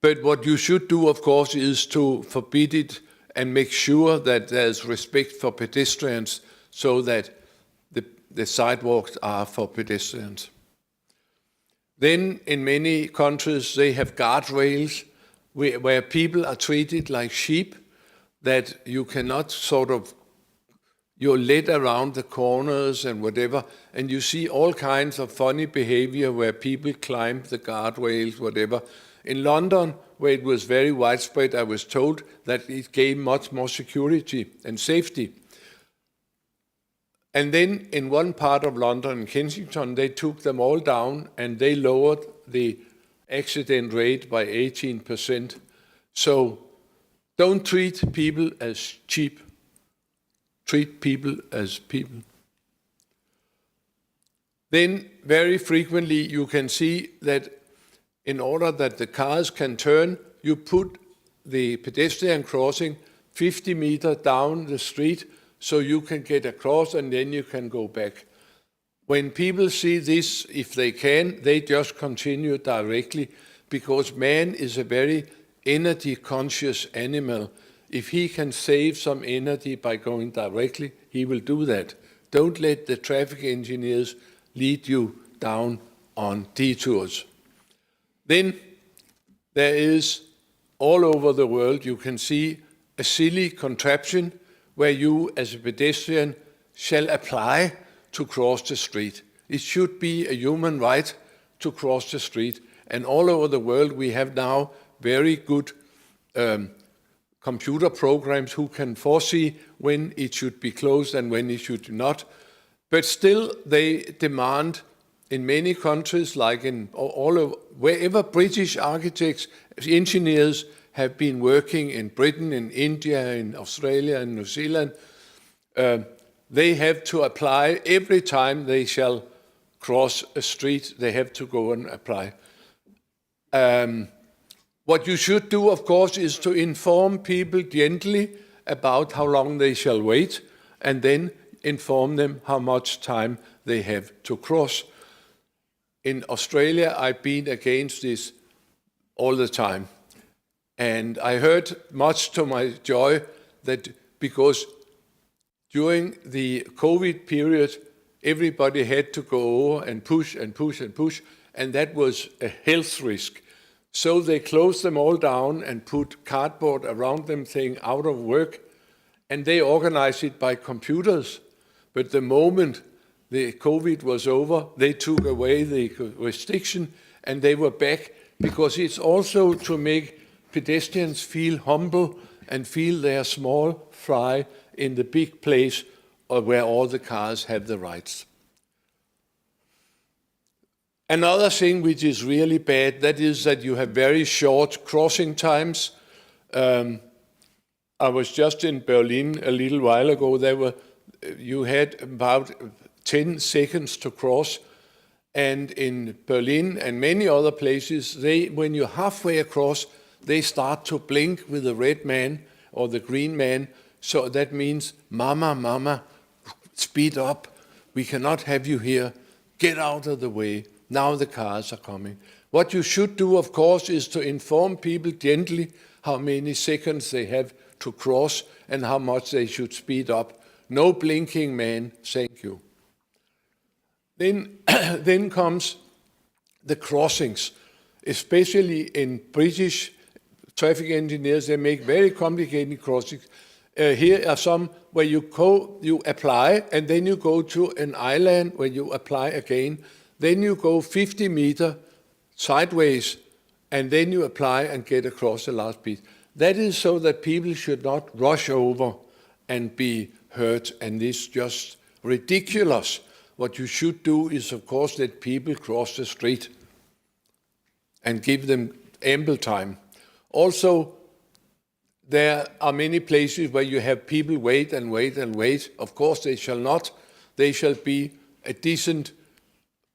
But what you should do, of course, is to forbid it and make sure that there's respect for pedestrians so that the sidewalks are for pedestrians. Then in many countries they have guardrails where people are treated like sheep, that you cannot you're led around the corners and whatever, and you see all kinds of funny behavior where people climb the guardrails, whatever. In London, where it was very widespread, I was told that it gave much more security and safety. And then in one part of London, in Kensington, they took them all down and they lowered the accident rate by 18%. So don't treat people as cheap. Treat people as people. Then very frequently you can see that in order that the cars can turn, you put the pedestrian crossing 50 meters down the street so you can get across and then you can go back. When people see this, if they can, they just continue directly because man is a very energy-conscious animal. If he can save some energy by going directly, he will do that. Don't let the traffic engineers lead you down on detours. Then there is, all over the world, you can see a silly contraption where you, as a pedestrian, shall apply to cross the street. It should be a human right to cross the street. And all over the world, we have now very good computer programs who can foresee when it should be closed and when it should not. But still, they demand in many countries, like in all of, wherever British architects, engineers have been working in Britain, in India, in Australia, and New Zealand, they have to apply every time they shall cross a street, they have to go and apply. What you should do, of course, is to inform people gently about how long they shall wait, and then inform them how much time they have to cross. In Australia, I've been against this all the time. And I heard, much to my joy, that because during the COVID period, everybody had to go over and push and push and push, and that was a health risk. So they closed them all down and put cardboard around them saying out of work, and they organized it by computers. But the moment the COVID was over, they took away the restriction and they were back, because it's also to make pedestrians feel humble and feel they are small fry in the big place where all the cars have the rights. Another thing which is really bad, that is that you have very short crossing times. I was just in Berlin a little while ago. You had about 10 seconds to cross. And in Berlin and many other places, when you're halfway across, they start to blink with the red man or the green man. So that means, mama, mama, speed up. We cannot have you here. Get out of the way. Now the cars are coming. What you should do, of course, is to inform people gently how many seconds they have to cross and how much they should speed up. No blinking, man. Thank you. Then comes the crossings, especially in British traffic engineers. They make very complicated crossings. Here are some where you apply, and then you go to an island where you apply again. Then you go 50 meters sideways, and then you apply and get across the last piece. That is so that people should not rush over and be hurt, and this is just ridiculous. What you should do is, of course, let people cross the street and give them ample time. Also, there are many places where you have people wait and wait and wait. Of course, they shall not. They shall be a decent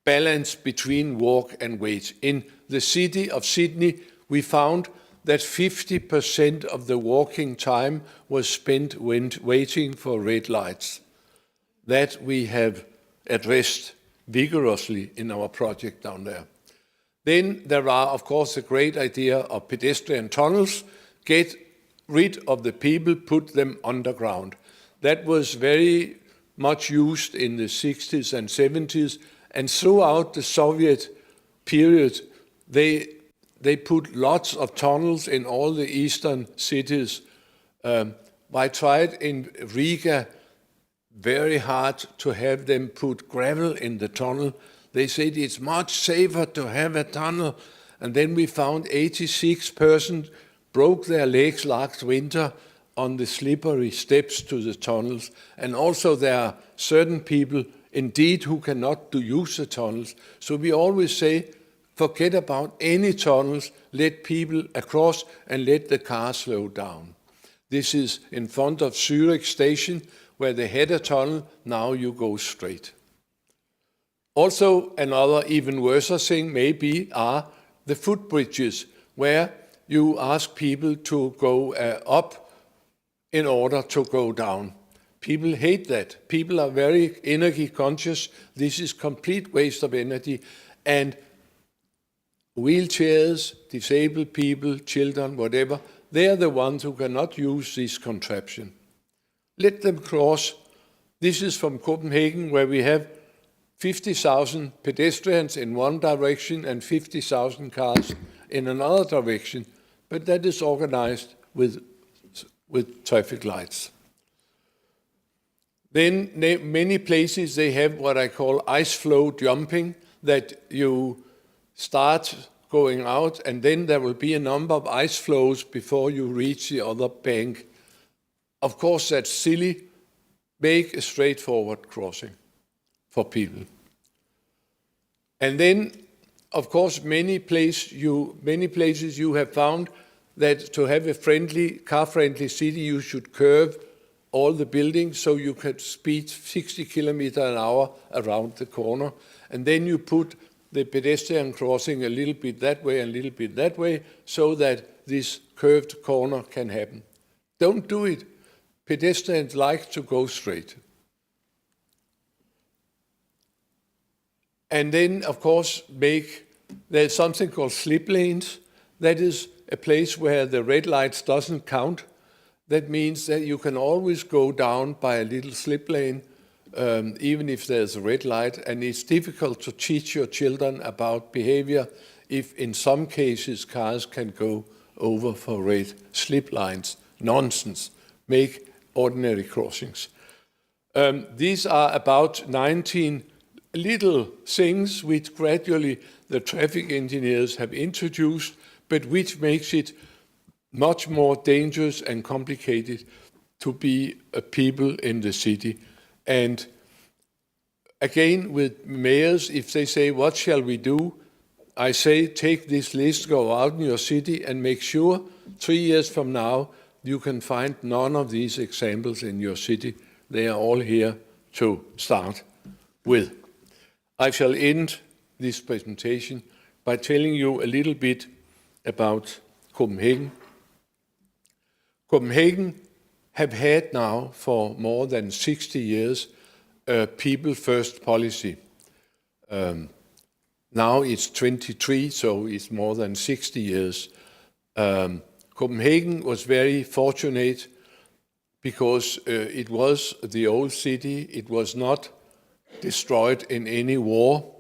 balance between walk and wait. In the city of Sydney, we found that 50% of the walking time was spent waiting for red lights. That we have addressed vigorously in our project down there. Then there are, of course, the great idea of pedestrian tunnels. Get rid of the people, put them underground. That was very much used in the 60s and 70s, and throughout the Soviet period, they put lots of tunnels in all the eastern cities. I tried in Riga very hard to have them put gravel in the tunnel. They said it's much safer to have a tunnel. And then we found 86 persons broke their legs last winter on the slippery steps to the tunnels. And also there are certain people indeed who cannot use the tunnels. So we always say, forget about any tunnels, let people across and let the cars slow down. This is in front of Zurich station, where they had a tunnel, now you go straight. Also, another even worse thing maybe are the footbridges, where you ask people to go up in order to go down. People hate that. People are very energy conscious. This is complete waste of energy. And wheelchairs, disabled people, children, whatever, they are the ones who cannot use this contraption. Let them cross. This is from Copenhagen, where we have 50,000 pedestrians in one direction and 50,000 cars in another direction, but that is organized with traffic lights. Then many places they have what I call ice flow jumping, that you start going out and then there will be a number of ice flows before you reach the other bank. Of course, that's silly. Make a straightforward crossing for people. And then, of course, many places you have found that to have a car-friendly city, you should curve all the buildings so you can speed 60 kilometers an hour around the corner. And then you put the pedestrian crossing a little bit that way and a little bit that way so that this curved corner can happen. Don't do it. Pedestrians like to go straight. And then, of course, there's something called slip lanes. That is a place where the red lights doesn't count. That means that you can always go down by a little slip lane, even if there's a red light. And it's difficult to teach your children about behavior if in some cases cars can go over for red slip lines. Nonsense. Make ordinary crossings. These are about 19 little things which gradually the traffic engineers have introduced, but which makes it much more dangerous and complicated to be a people in the city. And again, with mayors, if they say, what shall we do? I say, take this list, go out in your city and make sure 3 years from now, you can find none of these examples in your city. They are all here to start with. I shall end this presentation by telling you a little bit about Copenhagen. Copenhagen have had now for more than 60 years a people first policy. Now it's 23, so it's more than 60 years. Copenhagen was very fortunate because it was the old city. It was not destroyed in any war.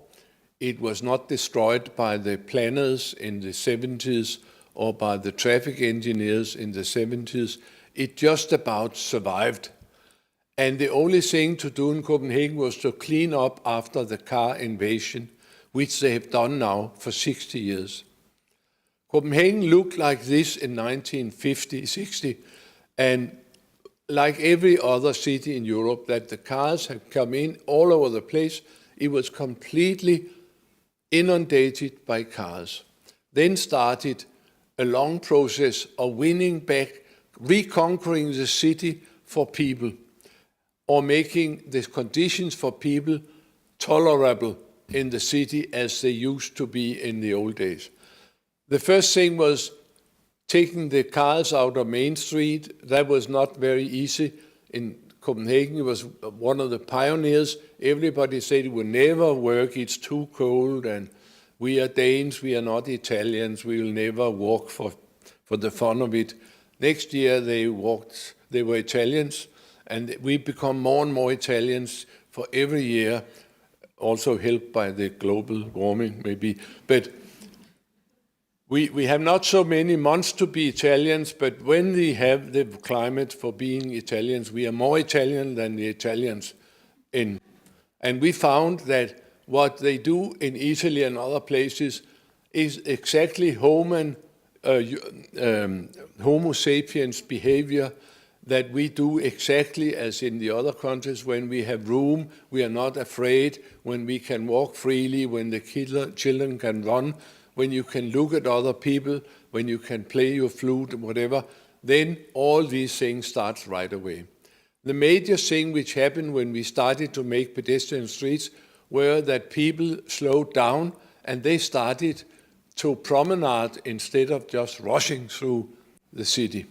It was not destroyed by the planners in the 70s or by the traffic engineers in the 70s. It just about survived. And the only thing to do in Copenhagen was to clean up after the car invasion, which they have done now for 60 years. Copenhagen looked like this in 1950, 60, and like every other city in Europe, that the cars have come in all over the place. It was completely inundated by cars. Then started a long process of winning back, reconquering the city for people, or making the conditions for people tolerable in the city as they used to be in the old days. The first thing was taking the cars out of Main Street. That was not very easy. In Copenhagen, it was one of the pioneers. Everybody said it would never work, it's too cold, and we are Danes, we are not Italians, we will never walk for the fun of it. Next year they were Italians, and we become more and more Italians for every year, also helped by the global warming maybe. But we have not so many months to be Italians, but when we have the climate for being Italians, we are more Italian than the Italians. And we found that what they do in Italy and other places is exactly Homo sapiens behavior that we do exactly as in the other countries. When we have room, we are not afraid, when we can walk freely, when the children can run, when you can look at other people, when you can play your flute, whatever, then all these things start right away. The major thing which happened when we started to make pedestrian streets were that people slowed down and they started to promenade instead of just rushing through the city.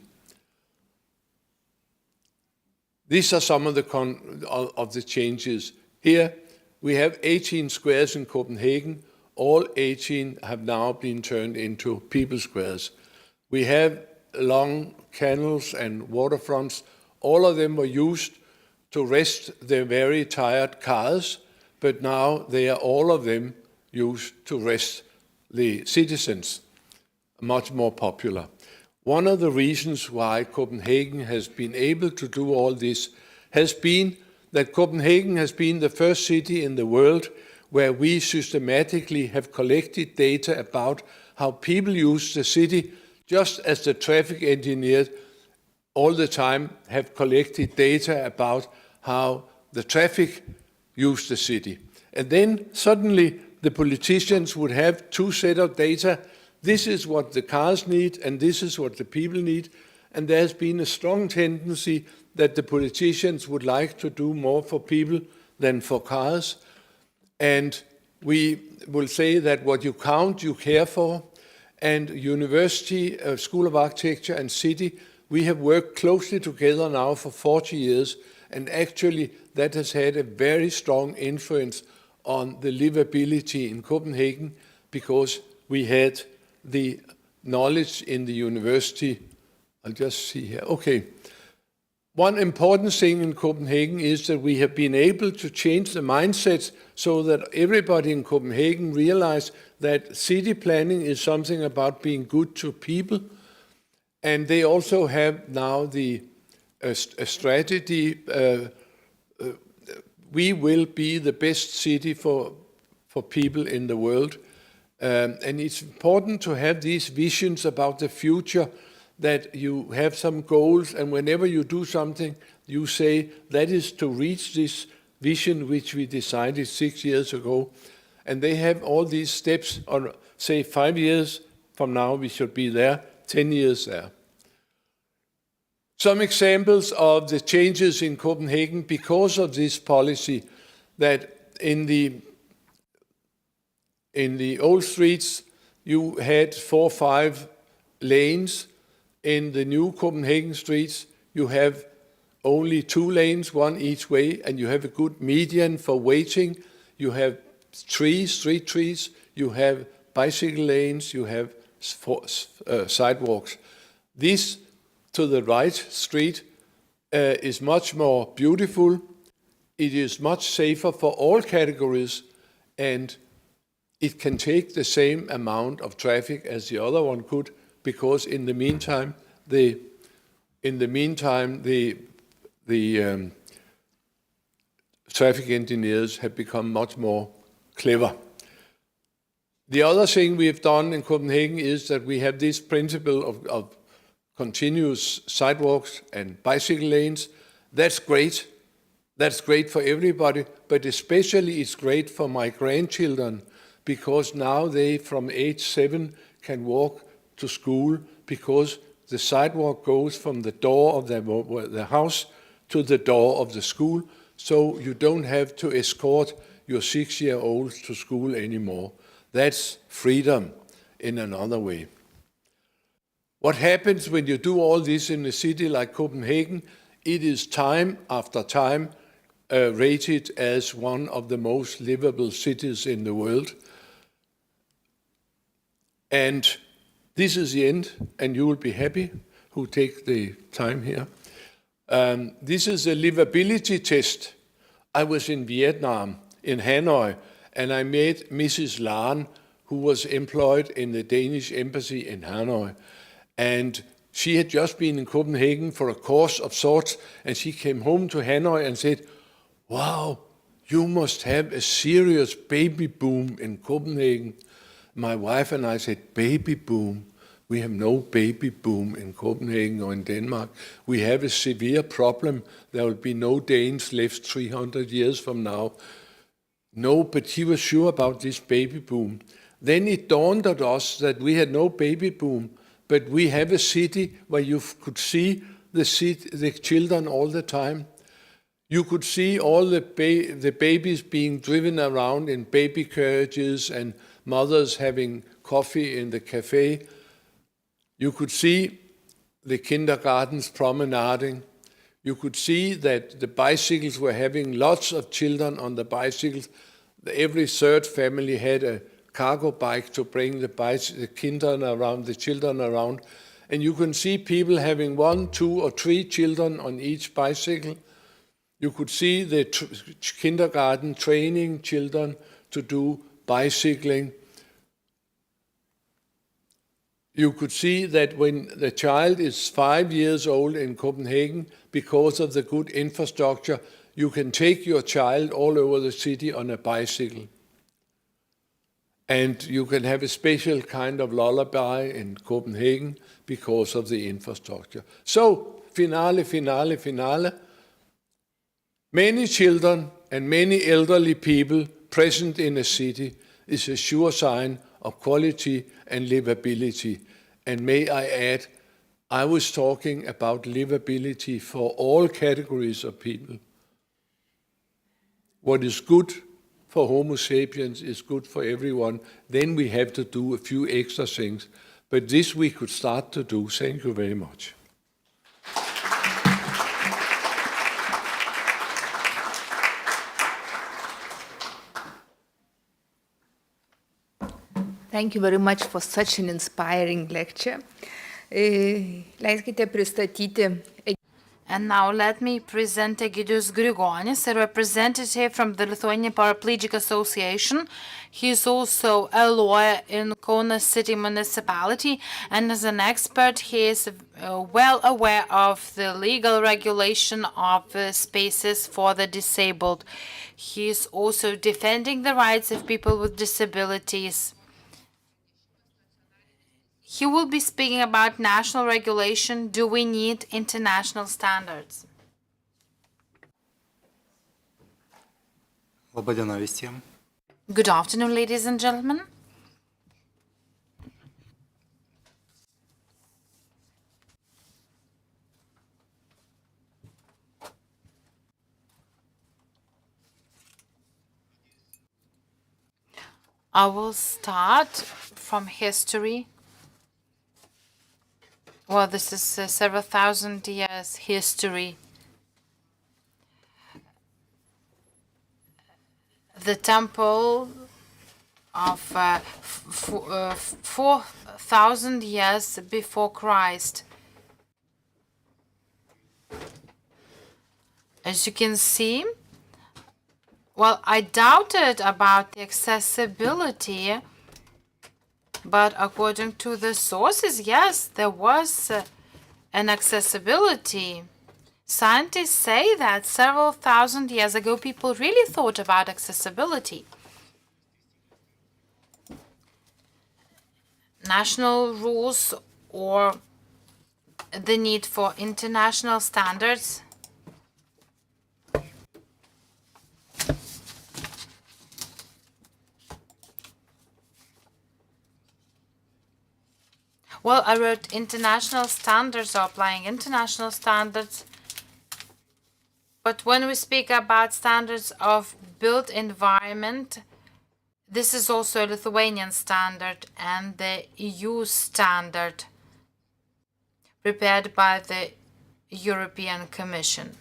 These are some of the changes. Here we have 18 squares in Copenhagen. All 18 have now been turned into people squares. We have long canals and waterfronts. All of them were used to rest the very tired cars, but now they are all of them used to rest the citizens, much more popular. One of the reasons why Copenhagen has been able to do all this has been that Copenhagen has been the first city in the world where we systematically have collected data about how people use the city, just as the traffic engineers all the time have collected data about how the traffic use the city. And then suddenly the politicians would have two sets of data. This is what the cars need, and this is what the people need. And there has been a strong tendency that the politicians would like to do more for people than for cars. And we will say that what you count, you care for. And University, School of Architecture and City, we have worked closely together now for 40 years. And actually that has had a very strong influence on the livability in Copenhagen, because we had the knowledge in the university. I'll just see here. Okay. One important thing in Copenhagen is that we have been able to change the mindset so that everybody in Copenhagen realize that city planning is something about being good to people. And they also have now the strategy, we will be the best city for people in the world. And it's important to have these visions about the future, that you have some goals, and whenever you do something, you say, that is to reach this vision which we decided 6 years ago. And they have all these steps, or say 5 years from now we should be there, 10 years there. Some examples of the changes in Copenhagen because of this policy, that in the old streets you had 4 or 5 lanes. In the new Copenhagen streets you have only 2 lanes, 1 each way, and you have a good median for waiting. You have trees, street trees, you have bicycle lanes, you have sidewalks. This to the right street is much more beautiful. It is much safer for all categories, and it can take the same amount of traffic as the other one could, because in the meantime the traffic engineers have become much more clever. The other thing we have done in Copenhagen is that we have this principle of continuous sidewalks and bicycle lanes. That's great. That's great for everybody, but especially it's great for my grandchildren, because now they, from age 7, can walk to school, because the sidewalk goes from the door of the house to the door of the school, so you don't have to escort your 6-year-olds to school anymore. That's freedom in another way. What happens when you do all this in a city like Copenhagen? It is time after time rated as one of the most livable cities in the world. And this is the end, and you will be happy who take the time here. This is a livability test. I was in Vietnam, in Hanoi, and I met Mrs. Lan, who was employed in the Danish embassy in Hanoi. And she had just been in Copenhagen for a course of sorts, and she came home to Hanoi and said, "Wow, you must have a serious baby boom in Copenhagen." My wife and I said, "Baby boom? We have no baby boom in Copenhagen or in Denmark. We have a severe problem. There will be no Danes left 300 years from now." No, but she was sure about this baby boom. Then it dawned on us that we had no baby boom, but we have a city where you could see the children all the time. You could see all the babies being driven around in baby carriages, and mothers having coffee in the cafe. You could see the kindergartens promenading. You could see that the bicycles were having lots of children on the bicycles. Every third family had a cargo bike to bring the children around. And you can see people having 1, 2, or 3 children on each bicycle. You could see the kindergarten training children to do bicycling. You could see that when the child is 5 years old in Copenhagen, because of the good infrastructure, you can take your child all over the city on a bicycle. And you can have a special kind of lullaby in Copenhagen because of the infrastructure. So, finale. Many children and many elderly people present in a city is a sure sign of quality and livability. And may I add, I was talking about livability for all categories of people. What is good for Homo sapiens is good for everyone. Then we have to do a few extra things. But this we could start to do. Thank you very much. Thank you very much for such an inspiring lecture. Leiskite pristatyti. And now let me present Egidijus Grigonis, a representative from the Lithuanian Paraplegic Association. He is also a lawyer in Kaunas City Municipality, and as an expert, he is well aware of the legal regulation of spaces for the disabled. He is also defending the rights of people with disabilities. He will be speaking about national regulation. Do we need international standards? Labą dieną visiems. Good afternoon, ladies and gentlemen. I will start from history. Well, this is several thousand years history. The temple of 4,000 years before Christ. As you can see, well, I doubted about the accessibility. But according to the sources, yes, there was an accessibility. Scientists say that several thousand years ago, people really thought about accessibility. National rules or the need for international standards. Well, I wrote international standards or applying international standards. But when we speak about standards of built environment, this is also a Lithuanian standard and the EU standard prepared by the European Commission.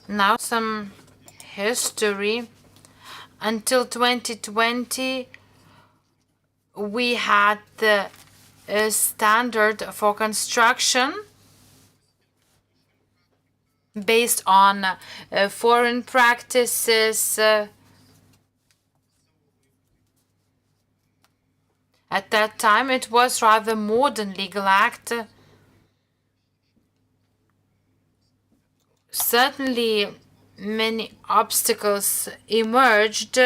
Now some history. Until 2020, we had the standard for construction based on foreign practices. At that time, it was rather modern legal act. Certainly, many obstacles emerged.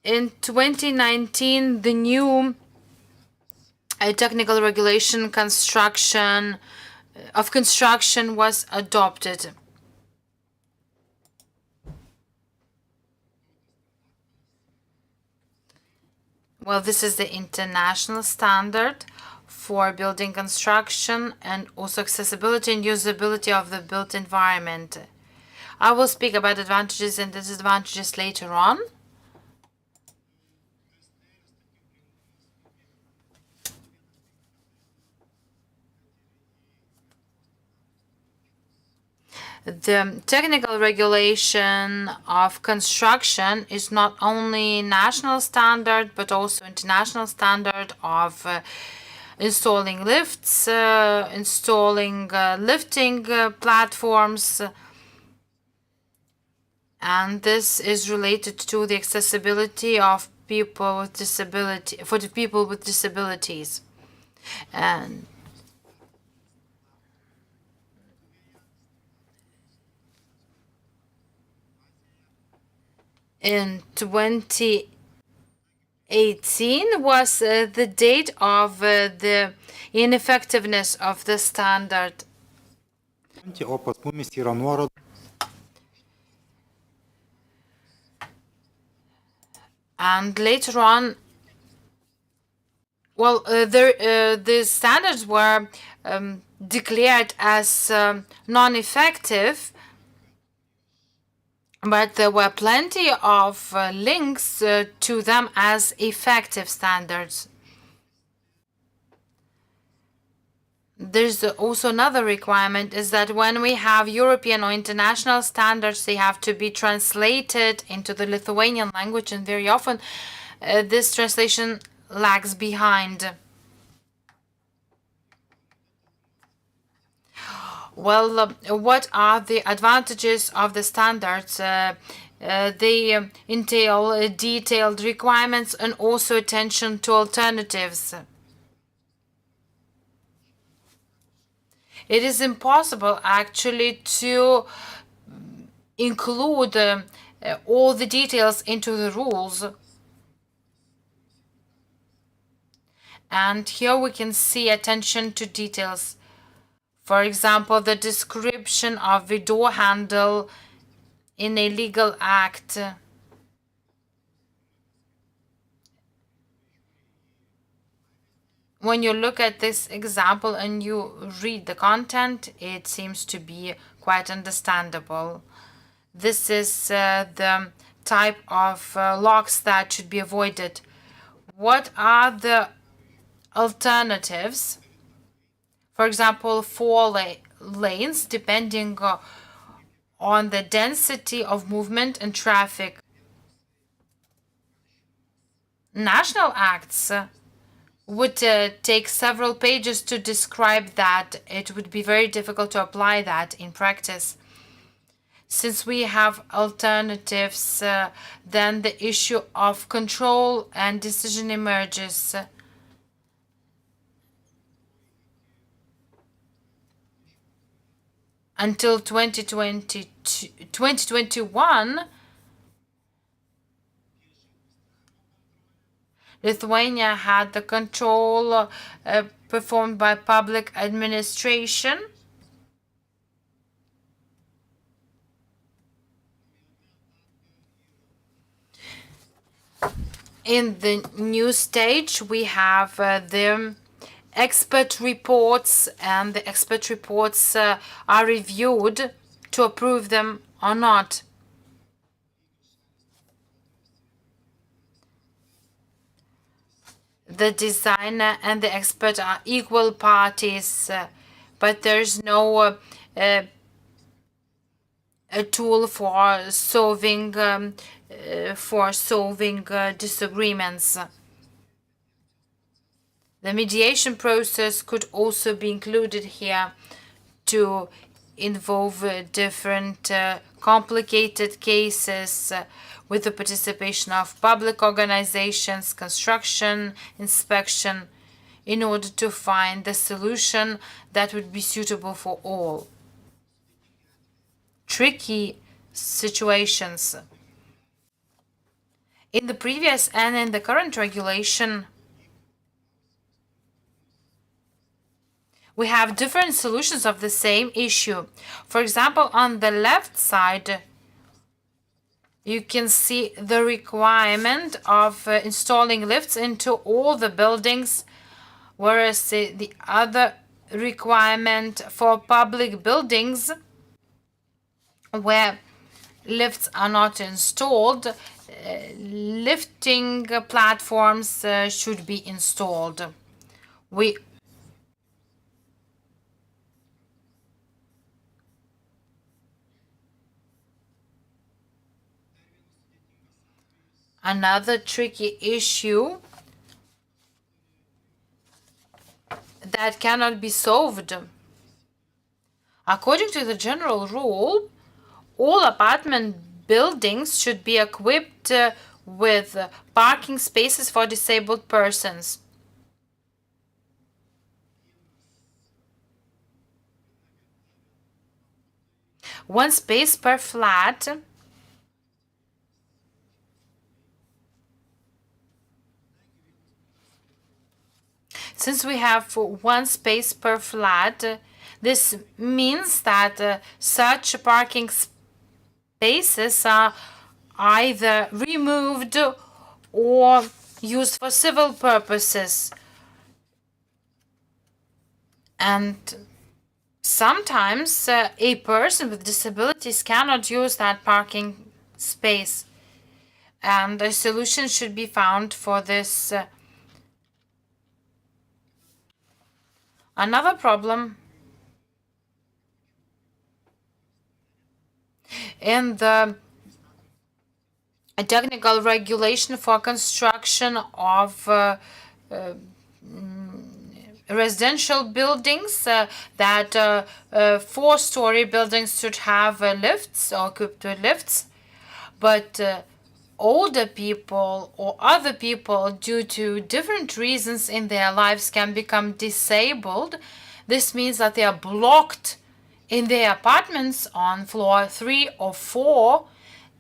In 2019, the new technical regulation of construction was adopted. Well, this is the international standard for building construction and also accessibility and usability of the built environment. I will speak about advantages and disadvantages later on. The technical regulation of construction is not only national standard, but also international standard of installing lifts, installing lifting platforms, and this is related to the accessibility of people with disability, for the people with disabilities. And in 2018 was the date of the ineffectiveness of the standard. And later on, well, the standards were declared as non-effective, but there were plenty of links to them as effective standards. There's also another requirement, is that when we have European or international standards, they have to be translated into the Lithuanian language, and very often this translation lags behind. Well, what are the advantages of the standards? They entail detailed requirements and also attention to alternatives. It is impossible actually to include all the details into the rules. And here we can see attention to details. For example, the description of the door handle in a legal act. When you look at this example and you read the content, it seems to be quite understandable. This is the type of locks that should be avoided. What are the alternatives? For example, 4 lanes, depending on the density of movement and traffic. National acts would take several pages to describe that. It would be very difficult to apply that in practice. Since we have alternatives, then the issue of control and decision emerges. Until 2021, Lithuania had the control performed by public administration. In the new stage, we have the expert reports, and the expert reports are reviewed to approve them or not. The designer and the expert are equal parties, but there's no a tool for solving disagreements. The mediation process could also be included here to involve different complicated cases with the participation of public organizations, construction, inspection, in order to find the solution that would be suitable for all. Tricky situations. In the previous and in the current regulation, we have different solutions of the same issue. For example, on the left side, you can see the requirement of installing lifts into all the buildings, whereas the other requirement for public buildings, where lifts are not installed, lifting platforms should be installed. Another tricky issue that cannot be solved. According to the general rule, all apartment buildings should be equipped with parking spaces for disabled persons. One space per flat. Since we have one space per flat, this means that such parking spaces are either removed or used for civil purposes. And sometimes a person with disabilities cannot use that parking space. And a solution should be found for this. Another problem in the technical regulation for construction of residential buildings, that 4-story buildings should have lifts or equipped with lifts, but older people or other people, due to different reasons in their lives, can become disabled. This means that they are blocked in their apartments on floor 3 or 4,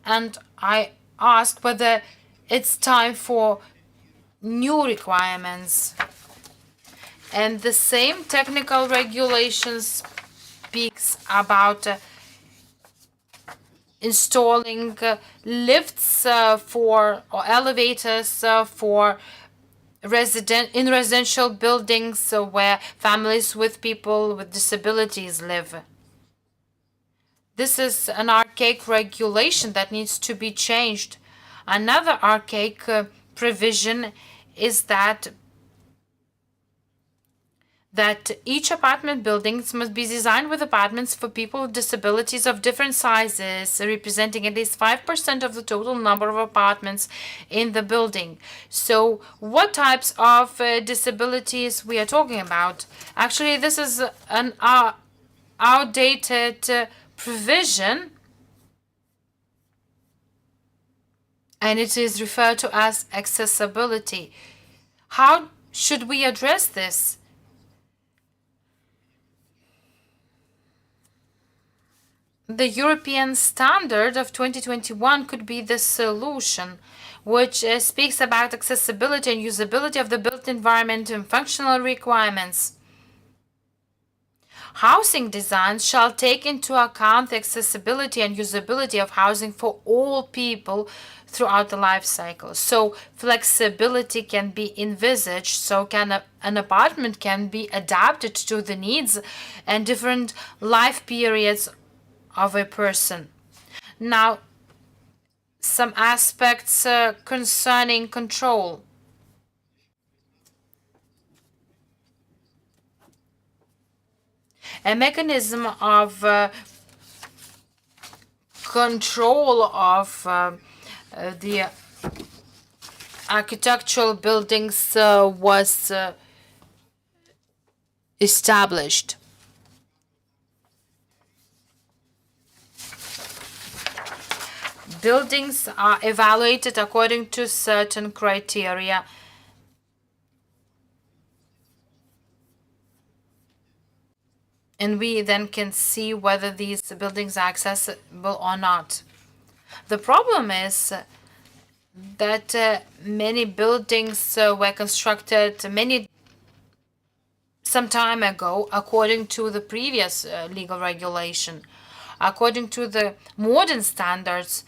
and I ask whether it's time for new requirements. And the same technical regulation speaks about installing lifts or elevators for in residential buildings where families with people with disabilities live. This is an archaic regulation that needs to be changed. Another archaic provision is that each apartment buildings must be designed with apartments for people with disabilities of different sizes, representing at least 5% of the total number of apartments in the building. So what types of disabilities we are talking about? Actually, this is an outdated provision, and it is referred to as accessibility. How should we address this? The European standard of 2021 could be the solution, which speaks about accessibility and usability of the built environment and functional requirements. Housing designs shall take into account the accessibility and usability of housing for all people throughout the life cycle. So flexibility can be envisaged, so an apartment can be adapted to the needs and different life periods of a person. Now, some aspects concerning control. A mechanism of control of the architectural buildings was established. Buildings are evaluated according to certain criteria. And we then can see whether these buildings are accessible or not. The problem is that many buildings were constructed some time ago according to the previous legal regulation. According to the modern standards,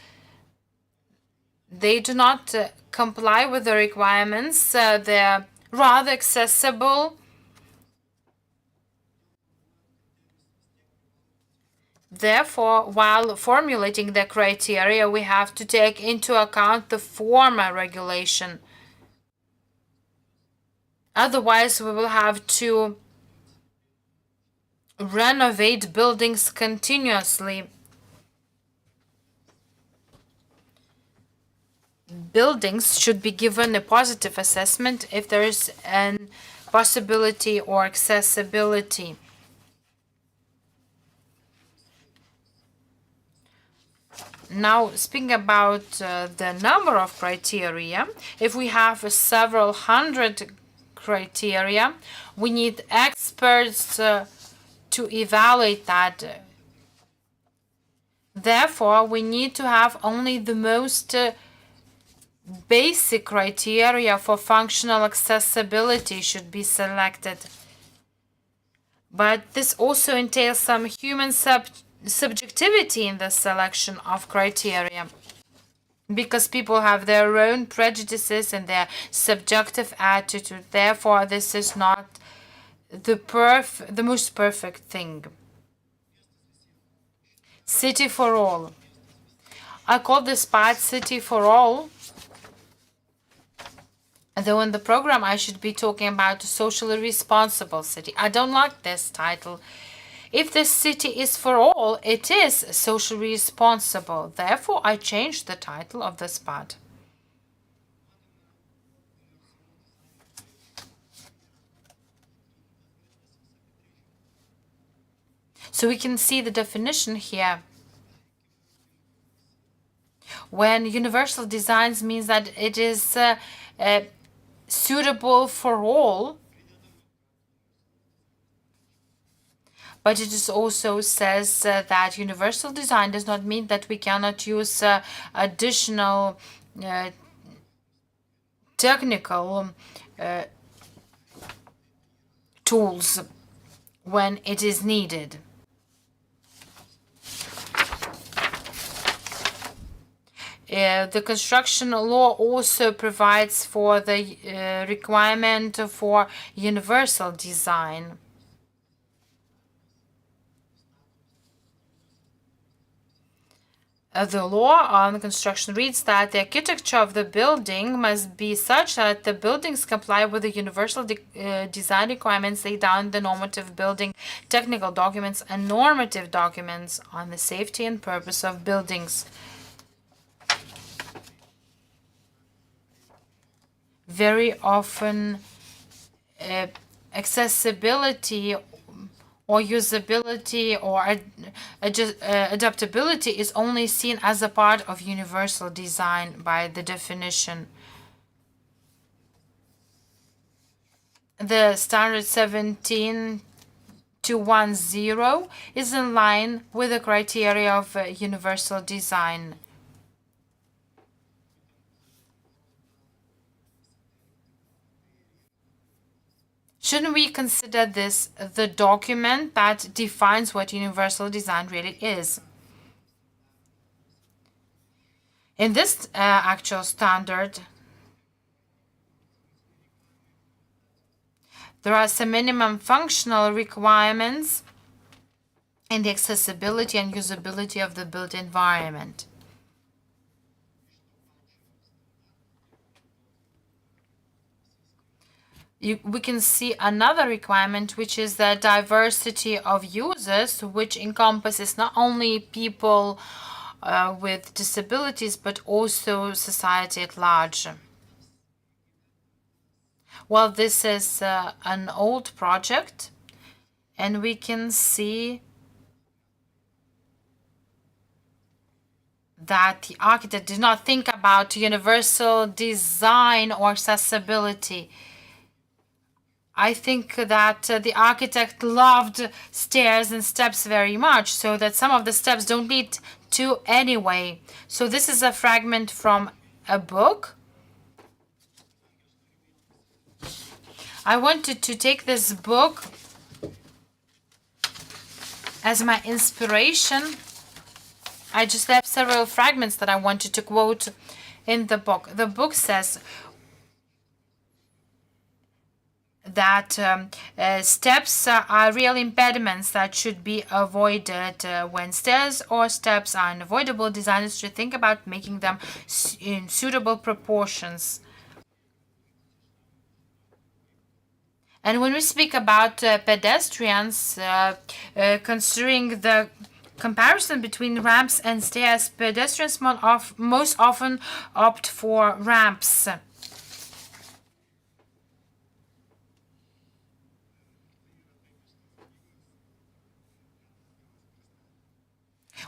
they do not comply with the requirements. They're rather accessible. Therefore, while formulating the criteria, we have to take into account the former regulation. Otherwise, we will have to renovate buildings continuously. Buildings should be given a positive assessment if there is an possibility or accessibility. Now, speaking about the number of criteria, if we have several hundred criteria, we need experts to evaluate that. Therefore, we need to have only the most basic criteria for functional accessibility should be selected. But this also entails some human subjectivity in the selection of criteria, because people have their own prejudices and their subjective attitude. Therefore, this is not the most perfect thing. City for all. I call this part City for All, though in the program I should be talking about a socially responsible city. I don't like this title. If the city is for all, it is socially responsible. Therefore, I changed the title of this part. So we can see the definition here. When universal designs means that it is suitable for all, but it is also says that universal design does not mean that we cannot use additional technical tools when it is needed. The construction law also provides for the requirement for universal design. The law on construction reads that the architecture of the building must be such that the buildings comply with the universal design requirements laid down in the normative building technical documents and normative documents on the safety and purpose of buildings. Very often, accessibility or usability or adaptability is only seen as a part of universal design by the definition. The standard 17210 is in line with the criteria of universal design. Shouldn't we consider this the document that defines what universal design really is? In this actual standard, there are some minimum functional requirements in the accessibility and usability of the built environment. We can see another requirement, which is the diversity of users, which encompasses not only people with disabilities, but also society at large. Well, this is an old project, and we can see that the architect did not think about universal design or accessibility. I think that the architect loved stairs and steps very much, so that some of the steps don't lead to anyway. So this is a fragment from a book. I wanted to take this book as my inspiration. I just have several fragments that I wanted to quote in the book. The book says, that steps are real impediments that should be avoided. When stairs or steps are unavoidable, designers should think about making them in suitable proportions. And when we speak about pedestrians, considering the comparison between ramps and stairs, pedestrians most often opt for ramps.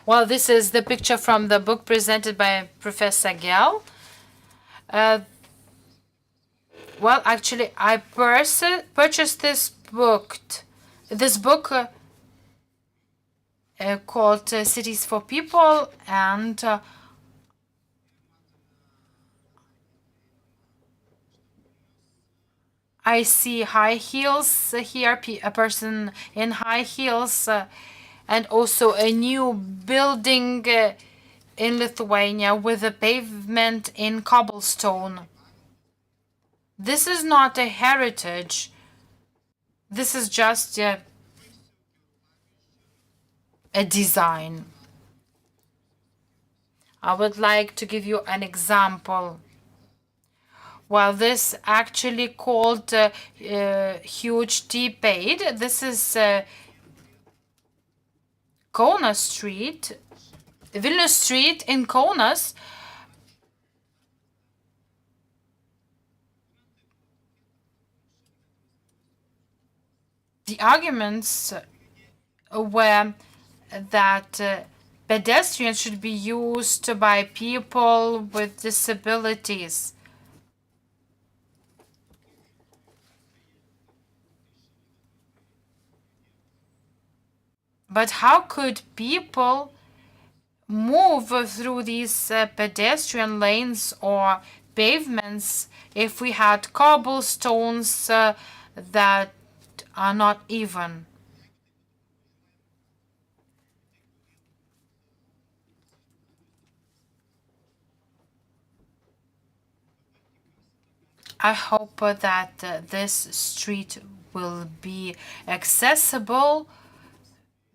Well, this is the picture from the book presented by Professor Gell. Well, actually, I purchased this book. Called Cities for People, and I see high heels here, a person in high heels, and also a new building in Lithuania with a pavement in cobblestone. This is not a heritage. This is just a design. I would like to give you an example. Well, this actually called huge debate. This is Kaunas Street, Vilnius Street in Kaunas. The arguments were that pedestrians should be used by people with disabilities. But how could people move through these pedestrian lanes or pavements if we had cobblestones that are not even? I hope that this street will be accessible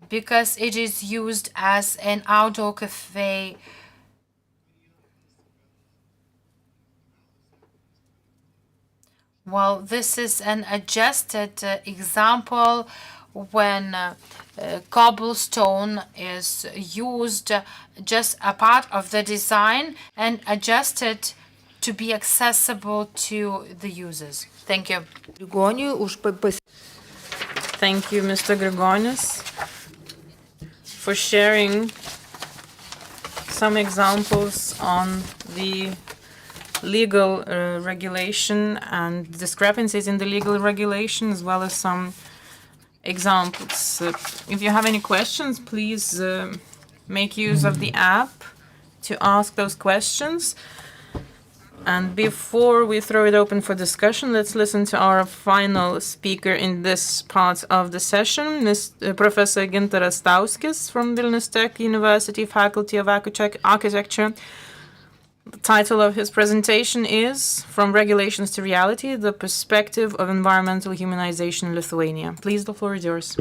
because it is used as an outdoor cafe. Well, this is an adjusted example when cobblestone is used, just a part of the design, and adjusted to be accessible to the users. Thank you. Thank you, Mr. Grigonis, for sharing some examples on the legal regulation and discrepancies in the legal regulation, as well as some examples. If you have any questions, please make use of the app to ask those questions. And before we throw it open for discussion, let's listen to our final speaker in this part of the session, Professor Gintaras Stauskis from Vilnius Tech University, Faculty of Architecture. The title of his presentation is From Regulations to Reality, the Perspective of Environmental Humanization in Lithuania. Please, the floor is yours.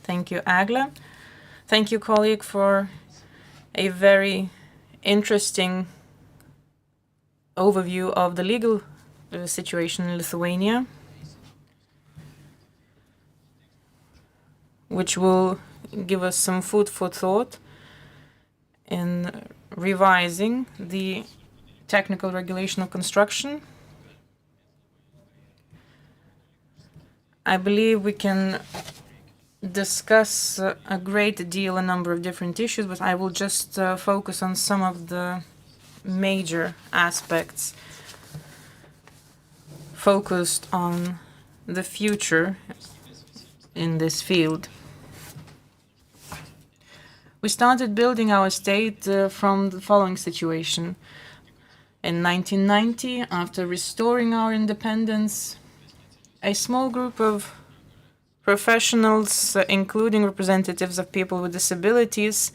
Thank you, Agle. Thank you, colleague, for a very interesting overview of the legal situation in Lithuania, which will give us some food for thought in revising the technical regulation of construction. I believe we can discuss a great deal, a number of different issues, but I will just focus on some of the major aspects focused on the future in this field. We started building our state from the following situation. In 1990, after restoring our independence, a small group of professionals, including representatives of people with disabilities,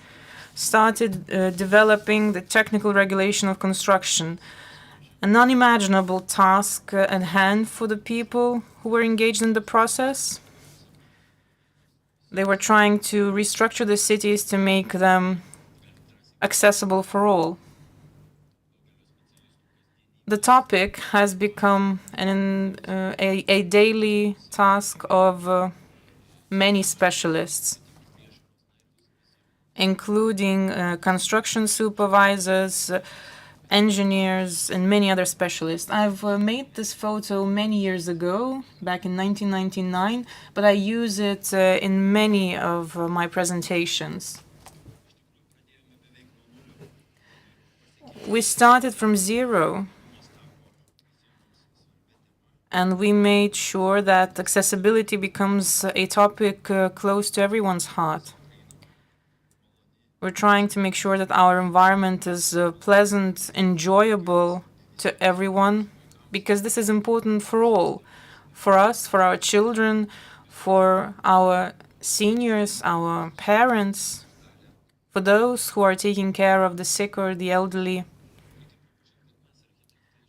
started developing the technical regulation of construction. an unimaginable task at hand for the people who were engaged in the process. They were trying to restructure the cities to make them accessible for all. The topic has become a daily task of many specialists, including construction supervisors, engineers, and many other specialists. I've made this photo many years ago, back in 1999, but I use it in many of my presentations. We started from zero, and we made sure that accessibility becomes a topic close to everyone's heart. We're trying to make sure that our environment is pleasant, enjoyable to everyone, because this is important for all, for us, for our children, for our seniors, our parents, for those who are taking care of the sick or the elderly.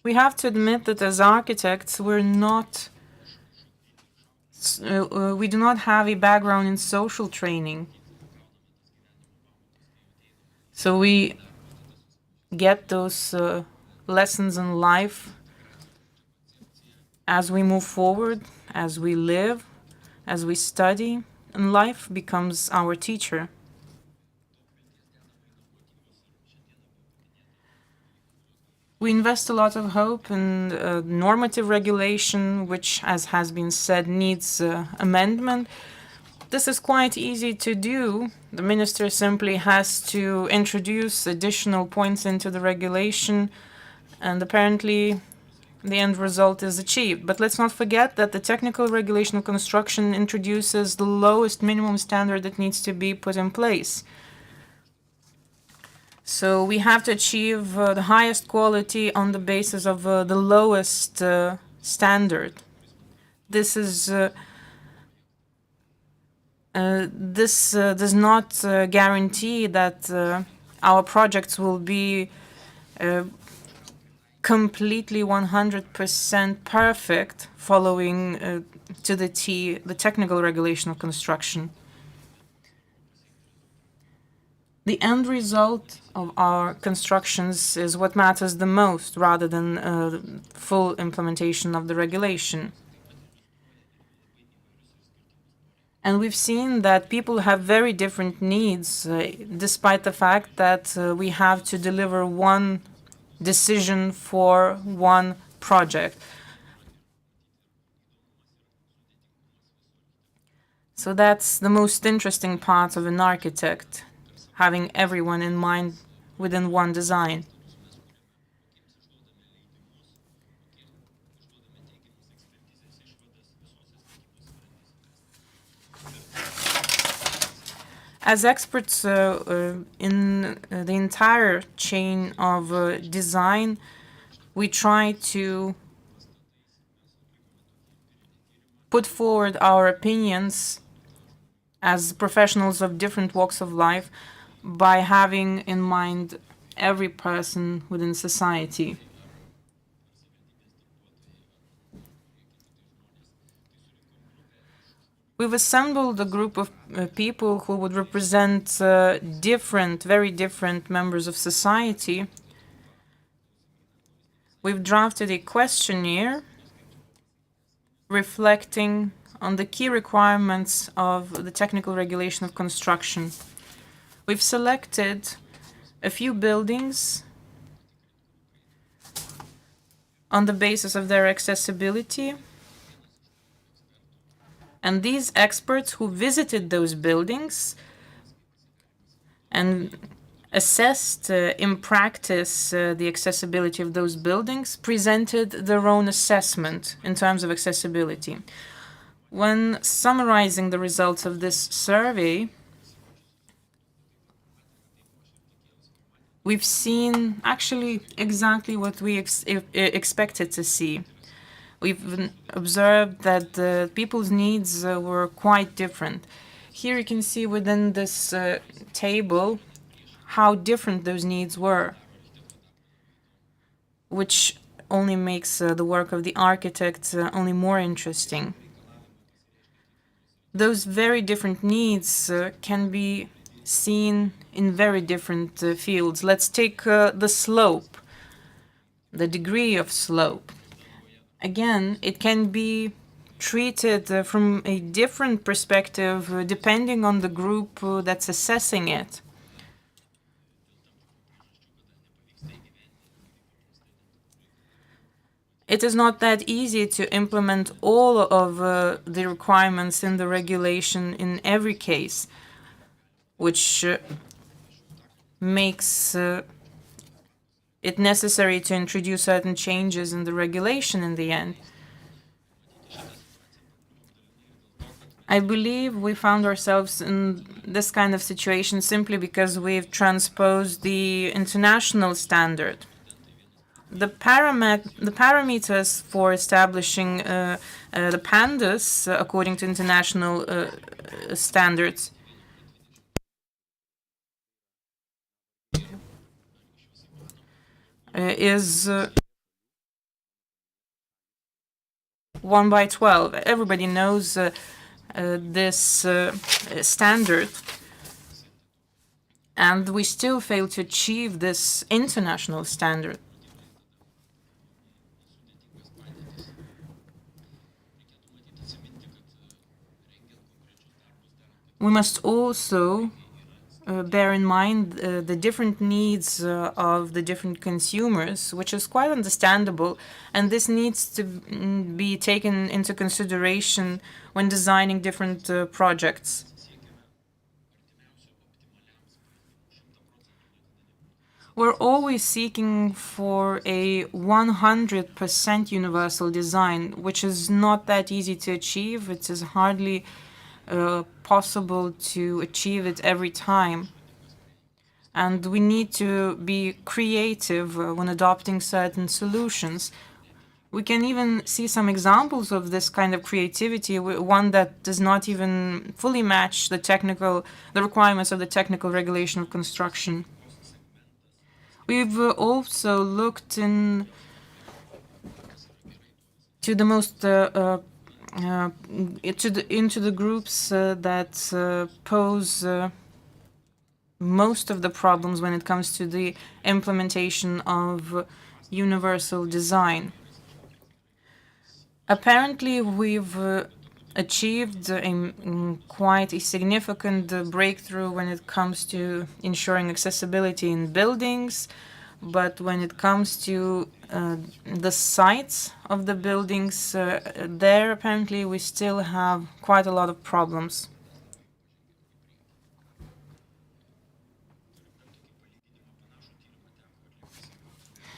We have to admit that as architects, we do not have a background in social training. So we get those lessons in life as we move forward, as we live, as we study, and life becomes our teacher. We invest a lot of hope in normative regulation, which, as has been said, needs amendment. This is quite easy to do. The minister simply has to introduce additional points into the regulation, and apparently the end result is achieved. But let's not forget that the technical regulation of construction introduces the lowest minimum standard that needs to be put in place. So we have to achieve the highest quality on the basis of the lowest standard. This does not guarantee that our projects will be completely 100% perfect following to the T the technical regulation of construction. The end result of our constructions is what matters the most, rather than full implementation of the regulation. And we've seen that people have very different needs, despite the fact that we have to deliver one decision for one project. So that's the most interesting part of an architect, having everyone in mind within one design. As experts in the entire chain of design, we try to put forward our opinions as professionals of different walks of life by having in mind every person within society. We've assembled a group of people who would represent very different members of society. We've drafted a questionnaire reflecting on the key requirements of the technical regulation of construction. We've selected a few buildings on the basis of their accessibility. And these experts who visited those buildings and assessed in practice the accessibility of those buildings presented their own assessment in terms of accessibility. When summarizing the results of this survey, we've seen actually exactly what we expected to see. We've observed that people's needs were quite different. Here you can see within this table how different those needs were, which only makes the work of the architect only more interesting. Those very different needs can be seen in very different fields. Let's take the slope, the degree of slope. Again, it can be treated from a different perspective depending on the group that's assessing it. It is not that easy to implement all of the requirements in the regulation in every case, which makes it necessary to introduce certain changes in the regulation in the end. I believe we found ourselves in this kind of situation simply because we've transposed the international standard. The parameters for establishing the pandas according to international standards is 1/12. Everybody knows this standard, and we still fail to achieve this international standard. We must also bear in mind the different needs of the different consumers, which is quite understandable, and this needs to be taken into consideration when designing different projects. We're always seeking for a 100% universal design, which is not that easy to achieve. It is hardly possible to achieve it every time. And we need to be creative when adopting certain solutions. We can even see some examples of this kind of creativity, one that does not even fully match the requirements of the technical regulation of construction. We've also looked into the most into the groups that pose most of the problems when it comes to the implementation of universal design. Apparently, we've achieved quite a significant breakthrough when it comes to ensuring accessibility in buildings, but when it comes to the sites of the buildings, there apparently we still have quite a lot of problems.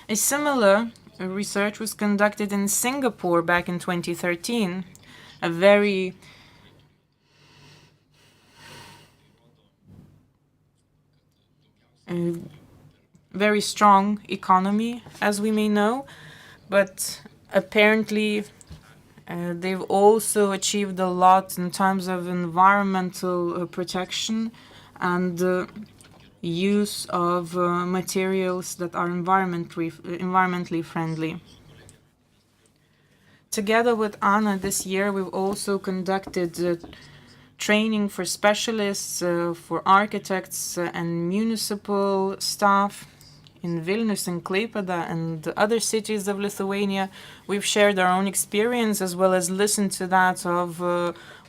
A similar research was conducted in Singapore back in 2013, a very strong economy, as we may know, but apparently they've also achieved a lot in terms of environmental protection and use of materials that are environmentally friendly. Together with Anna this year, we've also conducted training for specialists, for architects and municipal staff in Vilnius and Klaipėda and other cities of Lithuania. We've shared our own experience as well as listened to that of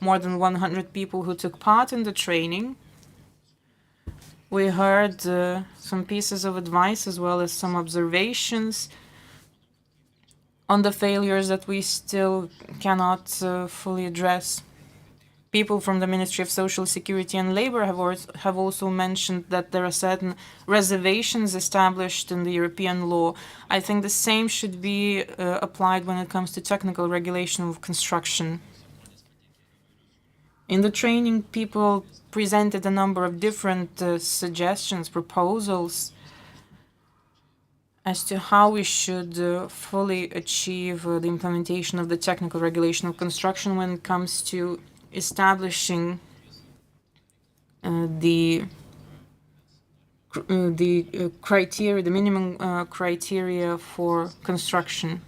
more than 100 people who took part in the training. We heard some pieces of advice as well as some observations on the failures that we still cannot fully address. People from the Ministry of Social Security and Labor have also mentioned that there are certain reservations established in the European law. I think the same should be applied when it comes to technical regulation of construction. In the training, people presented a number of different suggestions, proposals as to how we should fully achieve the implementation of the technical regulation of construction when it comes to establishing the criteria, the minimum criteria for construction.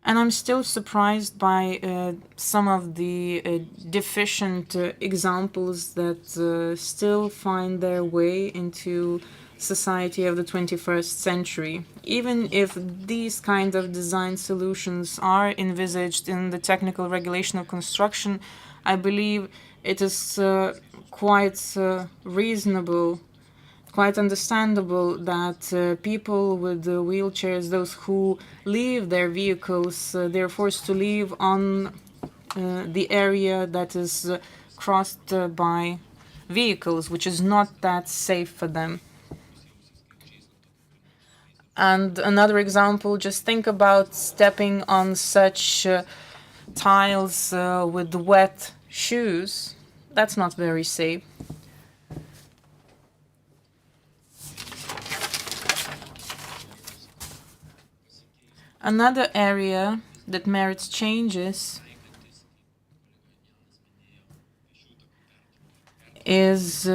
And I'm still surprised by some of the deficient examples that still find their way into society of the 21st century. Even if these kind of design solutions are envisaged in the technical regulation of construction, I believe it is quite reasonable, quite understandable that people with wheelchairs, those who leave their vehicles, they're forced to leave on the area that is crossed by vehicles, which is not that safe for them. And another example, just think about stepping on such tiles with wet shoes. That's not very safe. Another area that merits changes is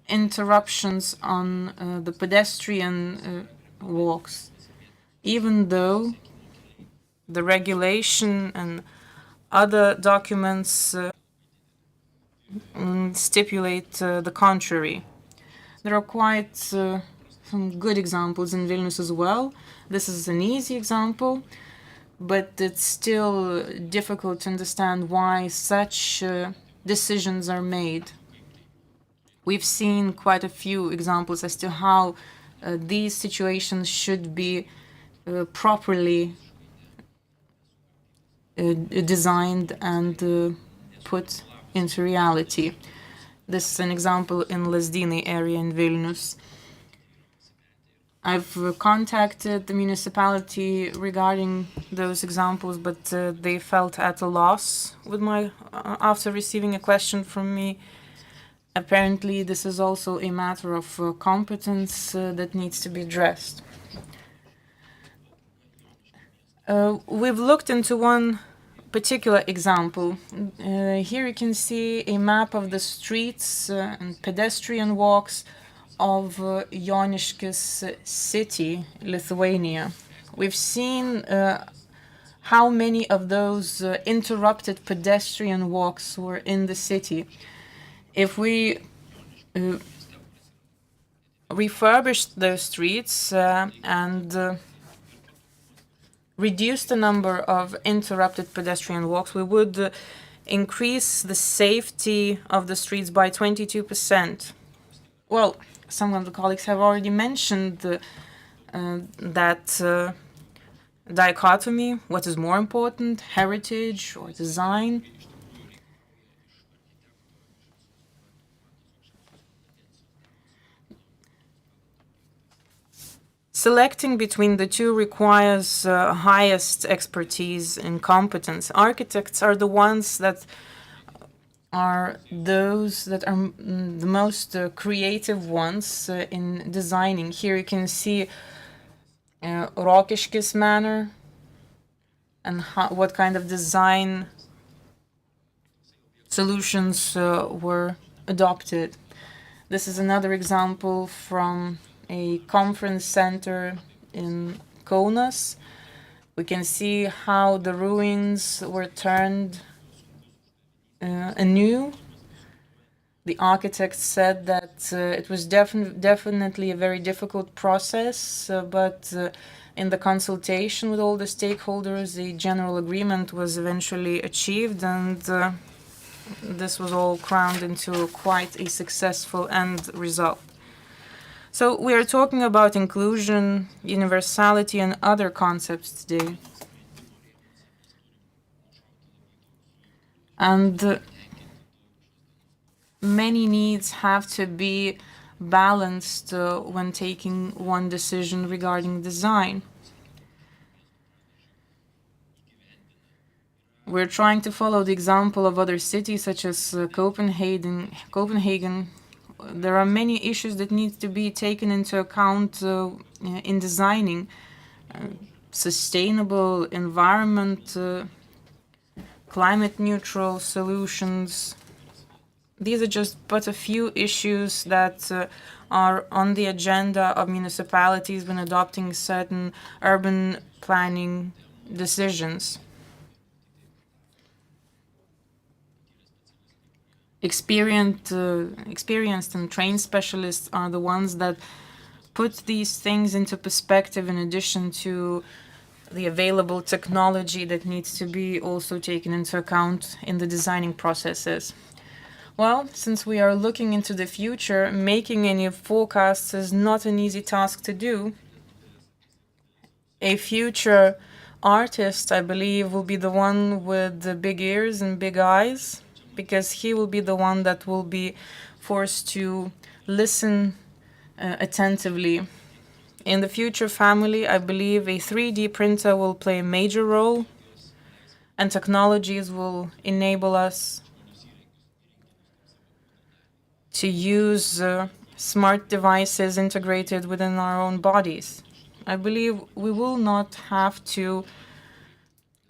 interruptions on the pedestrian walks. Even though the regulation and other documents stipulate the contrary. There are quite some good examples in Vilnius as well. This is an easy example, but it's still difficult to understand why such decisions are made. We've seen quite a few examples as to how these situations should be properly designed and put into reality. This is an example in Lazdynai area in Vilnius. I've contacted the municipality regarding those examples, but they felt at a loss with after receiving a question from me. Apparently, this is also a matter of competence that needs to be addressed. We've looked into one particular example. Here you can see a map of the streets and pedestrian walks of Joniškis city, Lithuania. We've seen how many of those interrupted pedestrian walks were in the city. If we refurbished those streets and reduce the number of interrupted pedestrian walks, we would increase the safety of the streets by 22%. Well, some of the colleagues have already mentioned that dichotomy, what is more important, heritage or design. Selecting between the two requires highest expertise and competence. Architects are the ones that are those that are the most creative ones in designing. Here you can see Rokiškis manor and what kind of design solutions were adopted. This is another example from a conference center in Kaunas. We can see how the ruins were turned anew. The architect said that it was definitely a very difficult process, but in the consultation with all the stakeholders, the general agreement was eventually achieved, and this was all crowned into quite a successful end result. So we are talking about inclusion, universality, and other concepts today. And many needs have to be balanced when taking one decision regarding design. We're trying to follow the example of other cities such as Copenhagen. There are many issues that need to be taken into account in designing sustainable environment, climate neutral solutions, these are just but a few issues that are on the agenda of municipalities when adopting certain urban planning decisions. Experienced and trained specialists are the ones that put these things into perspective in addition to the available technology that needs to be also taken into account in the designing processes. Well, since we are looking into the future, making any forecasts is not an easy task to do. A future artist, I believe, will be the one with the big ears and big eyes, because he will be the one that will be forced to listen attentively. In the future family, I believe a 3D printer will play a major role, and technologies will enable us to use smart devices integrated within our own bodies. I believe we will not have to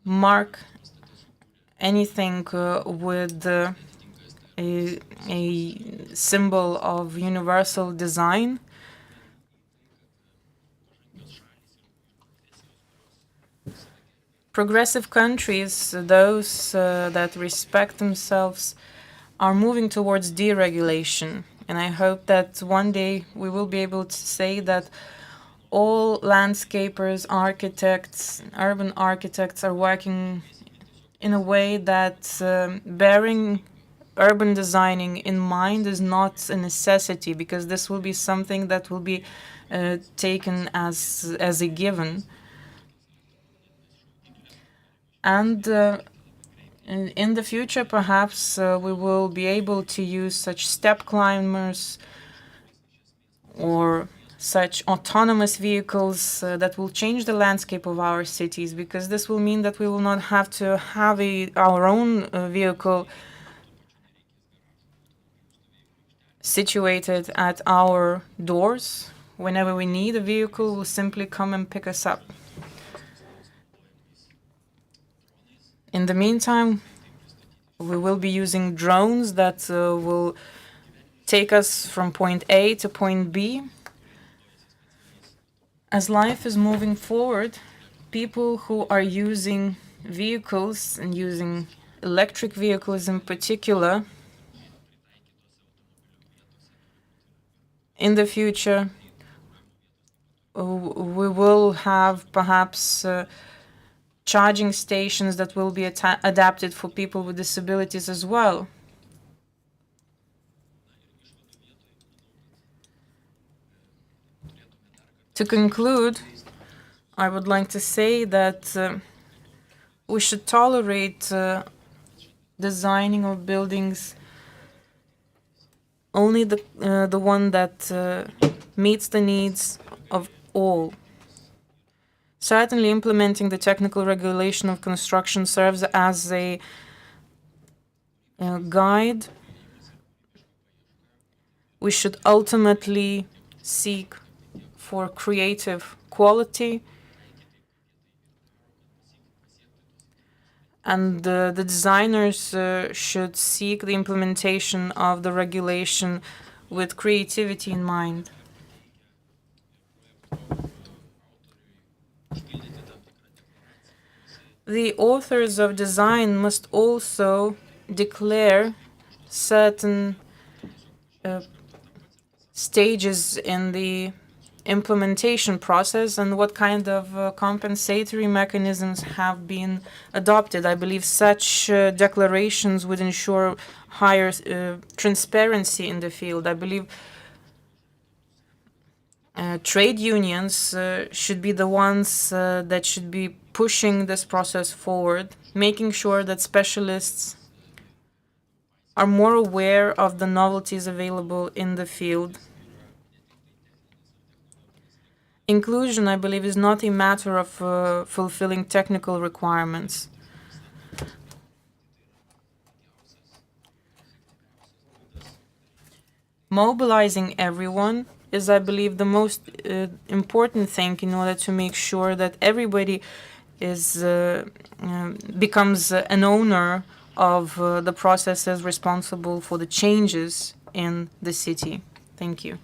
mark anything with a symbol of universal design. Progressive countries, those that respect themselves, are moving towards deregulation. And I hope that one day we will be able to say that all landscapers, architects, urban architects are working in a way that bearing urban designing in mind is not a necessity, because this will be something that will be taken as a given. And in the future, perhaps we will be able to use such step climbers or such autonomous vehicles that will change the landscape of our cities, because this will mean that we will not have to have our own vehicle situated at our doors. Whenever we need a vehicle, will simply come and pick us up. In the meantime, we will be using drones that will take us from point A to point B. As life is moving forward, people who are using vehicles and using electric vehicles in particular, in the future, we will have perhaps charging stations that will be adapted for people with disabilities as well. To conclude, I would like to say that we should tolerate designing of buildings only the one that meets the needs of all. Certainly, implementing the technical regulation of construction serves as a guide. We should ultimately seek for creative quality, and the designers should seek the implementation of the regulation with creativity in mind. The authors of design must also declare certain stages in the implementation process and what kind of compensatory mechanisms have been adopted. I believe such declarations would ensure higher transparency in the field. I believe trade unions should be the ones that should be pushing this process forward, making sure that specialists are more aware of the novelties available in the field. Inclusion, I believe, is not a matter of fulfilling technical requirements. Mobilizing everyone is, I believe, the most important thing in order to make sure that everybody is becomes an owner of the processes responsible for the changes in the city. Thank you.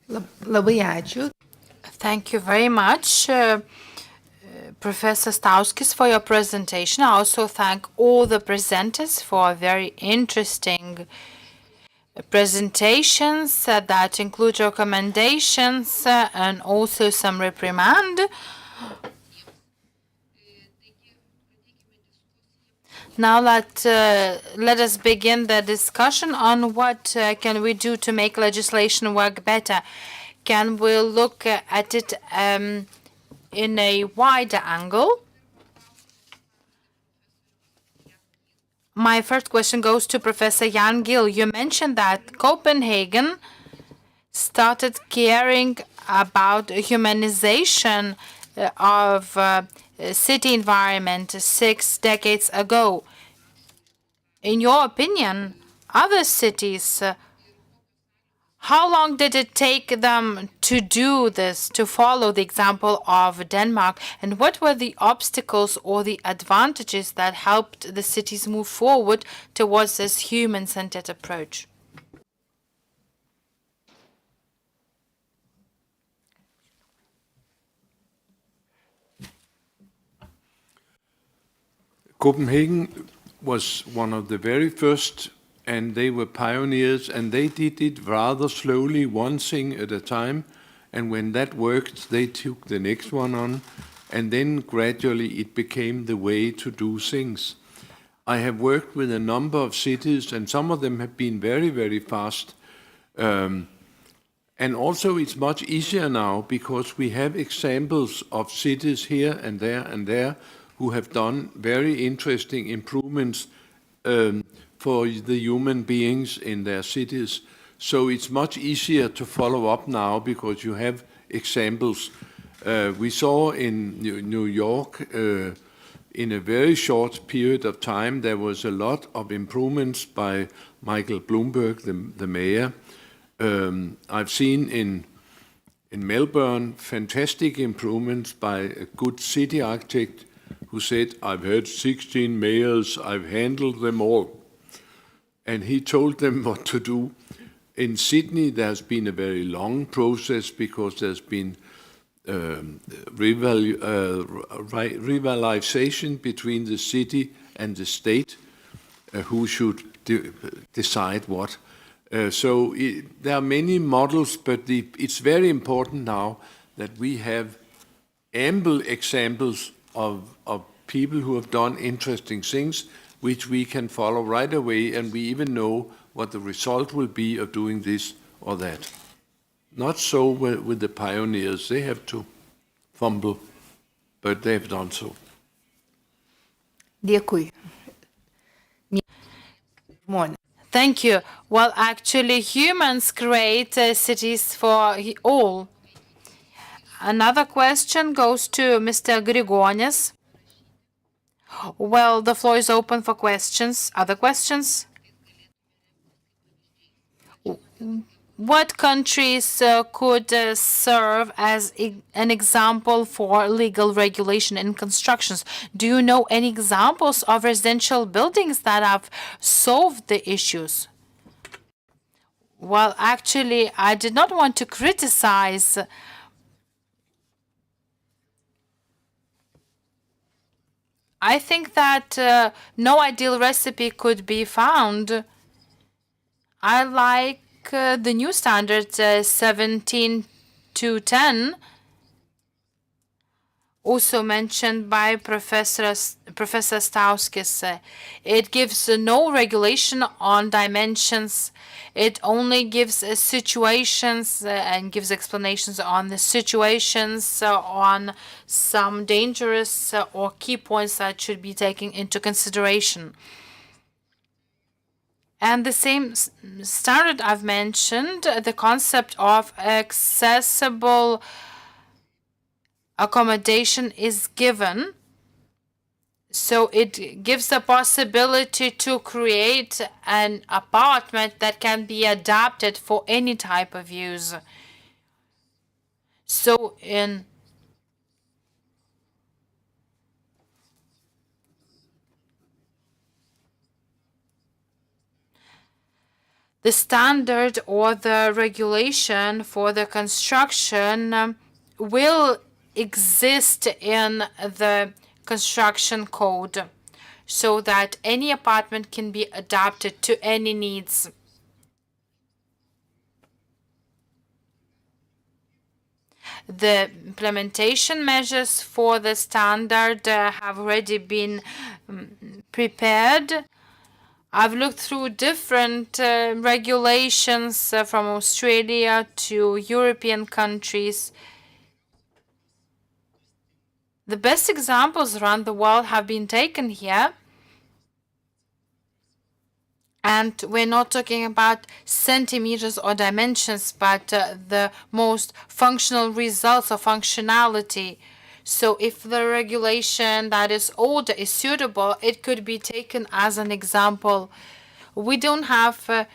Labai ačiū. Thank you very much, Professor Stauskis, for your presentation. I also thank all the presenters for very interesting presentations that include recommendations and also some reprimand. Now let us begin the discussion on what can we do to make legislation work better. Can we look at it in a wider angle? My first question goes to Professor Jan Gill. You mentioned that Copenhagen started caring about humanization of city environment 6 decades ago. In your opinion, other cities, how long did it take them to do this, to follow the example of Denmark? And what were the obstacles or the advantages that helped the cities move forward towards this human-centered approach? Copenhagen was one of the very first, and they were pioneers, and they did it rather slowly, one thing at a time, and when that worked, they took the next one on, and then gradually it became the way to do things. I have worked with a number of cities, and some of them have been very, very fast, and also it's much easier now because we have examples of cities here and there who have done very interesting improvements for the human beings in their cities. So it's much easier to follow up now because you have examples. We saw in New York, in a very short period of time, there was a lot of improvements by Michael Bloomberg, the mayor. I've seen in Melbourne fantastic improvements by a good city architect who said, I've had 16 mayors, I've handled them all. And he told them what to do. In Sydney, there's been a very long process because there's been rivalization between the city and the state, who should decide what. So there are many models, but it's very important now that we have ample examples of people who have done interesting things, which we can follow right away, and we even know what the result will be of doing this or that. Not so with the pioneers. They have to fumble, but they have done so. Dėkui. Thank you. Well, actually, humans create cities for all. Another question goes to Mr. Grigonis. Well, the floor is open for questions. Other questions? What countries could serve as an example for legal regulation in constructions? Do you know any examples of residential buildings that have solved the issues? Well, actually, I did not want to criticize I think that no ideal recipe could be found. I like the new standard 17-10, also mentioned by Professor Stauskis. It gives no regulation on dimensions. It only gives situations and gives explanations on the situations, on some dangerous or key points that should be taken into consideration. And the same standard I've mentioned, the concept of accessible accommodation is given. So it gives the possibility to create an apartment that can be adapted for any type of use. So in the standard or the regulation for the construction will exist in the construction code so that any apartment can be adapted to any needs. The implementation measures for the standard have already been prepared. I've looked through different regulations from Australia to European countries. The best examples around the world have been taken here. And we're not talking about centimeters or dimensions, but the most functional results of functionality. So if the regulation that is older is suitable, it could be taken as an example. We don't have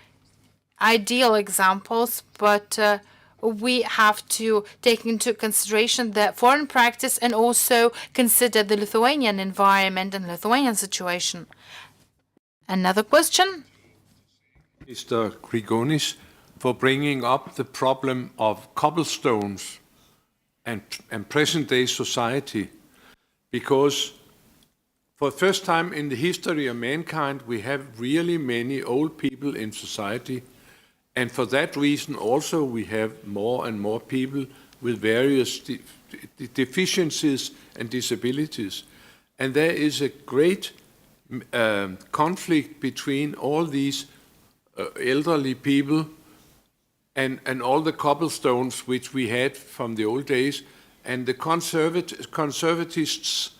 ideal examples, but we have to take into consideration the foreign practice and also consider the Lithuanian environment and Lithuanian situation. Another question? Mr. Grigonis, for bringing up the problem of cobblestones and present-day society, because for the first time in the history of mankind, we have really many old people in society, and for that reason also we have more and more people with various deficiencies and disabilities. And there is a great conflict between all these elderly people and all the cobblestones which we had from the old days, and the conservatists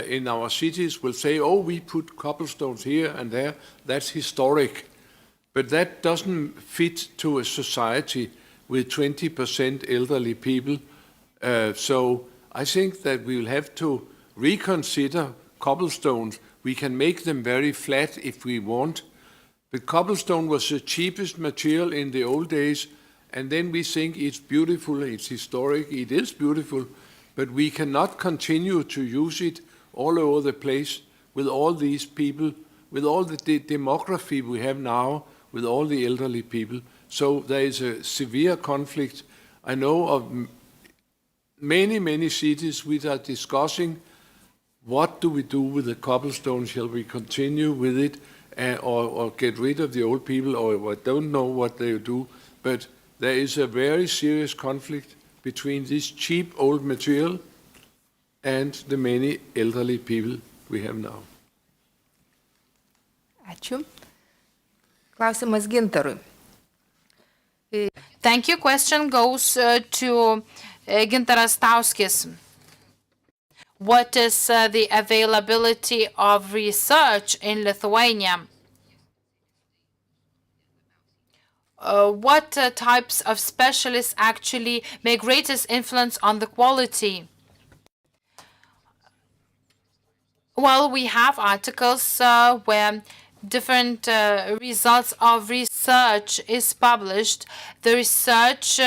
in our cities will say, oh, we put cobblestones here and there, that's historic. But that doesn't fit to a society with 20% elderly people. So I think that we will have to reconsider cobblestones. We can make them very flat if we want. But cobblestone was the cheapest material in the old days, and then we think it's beautiful, it's historic, it is beautiful, but we cannot continue to use it all over the place with all these people, with all the demography we have now, with all the elderly people. So there is a severe conflict. I know of many, many cities which are discussing what do we do with the cobblestone, shall we continue with it? Or get rid of the old people, or I don't know what they do, but there is a very serious conflict between this cheap old material and the many elderly people we have now. Ačiū. Klausimas Gintarui. Thank you. Question goes to Gintaras Tauskis. What is the availability of research in Lithuania? What types of specialists actually make greatest influence on the quality? Well, we have articles where different results of research is published. The research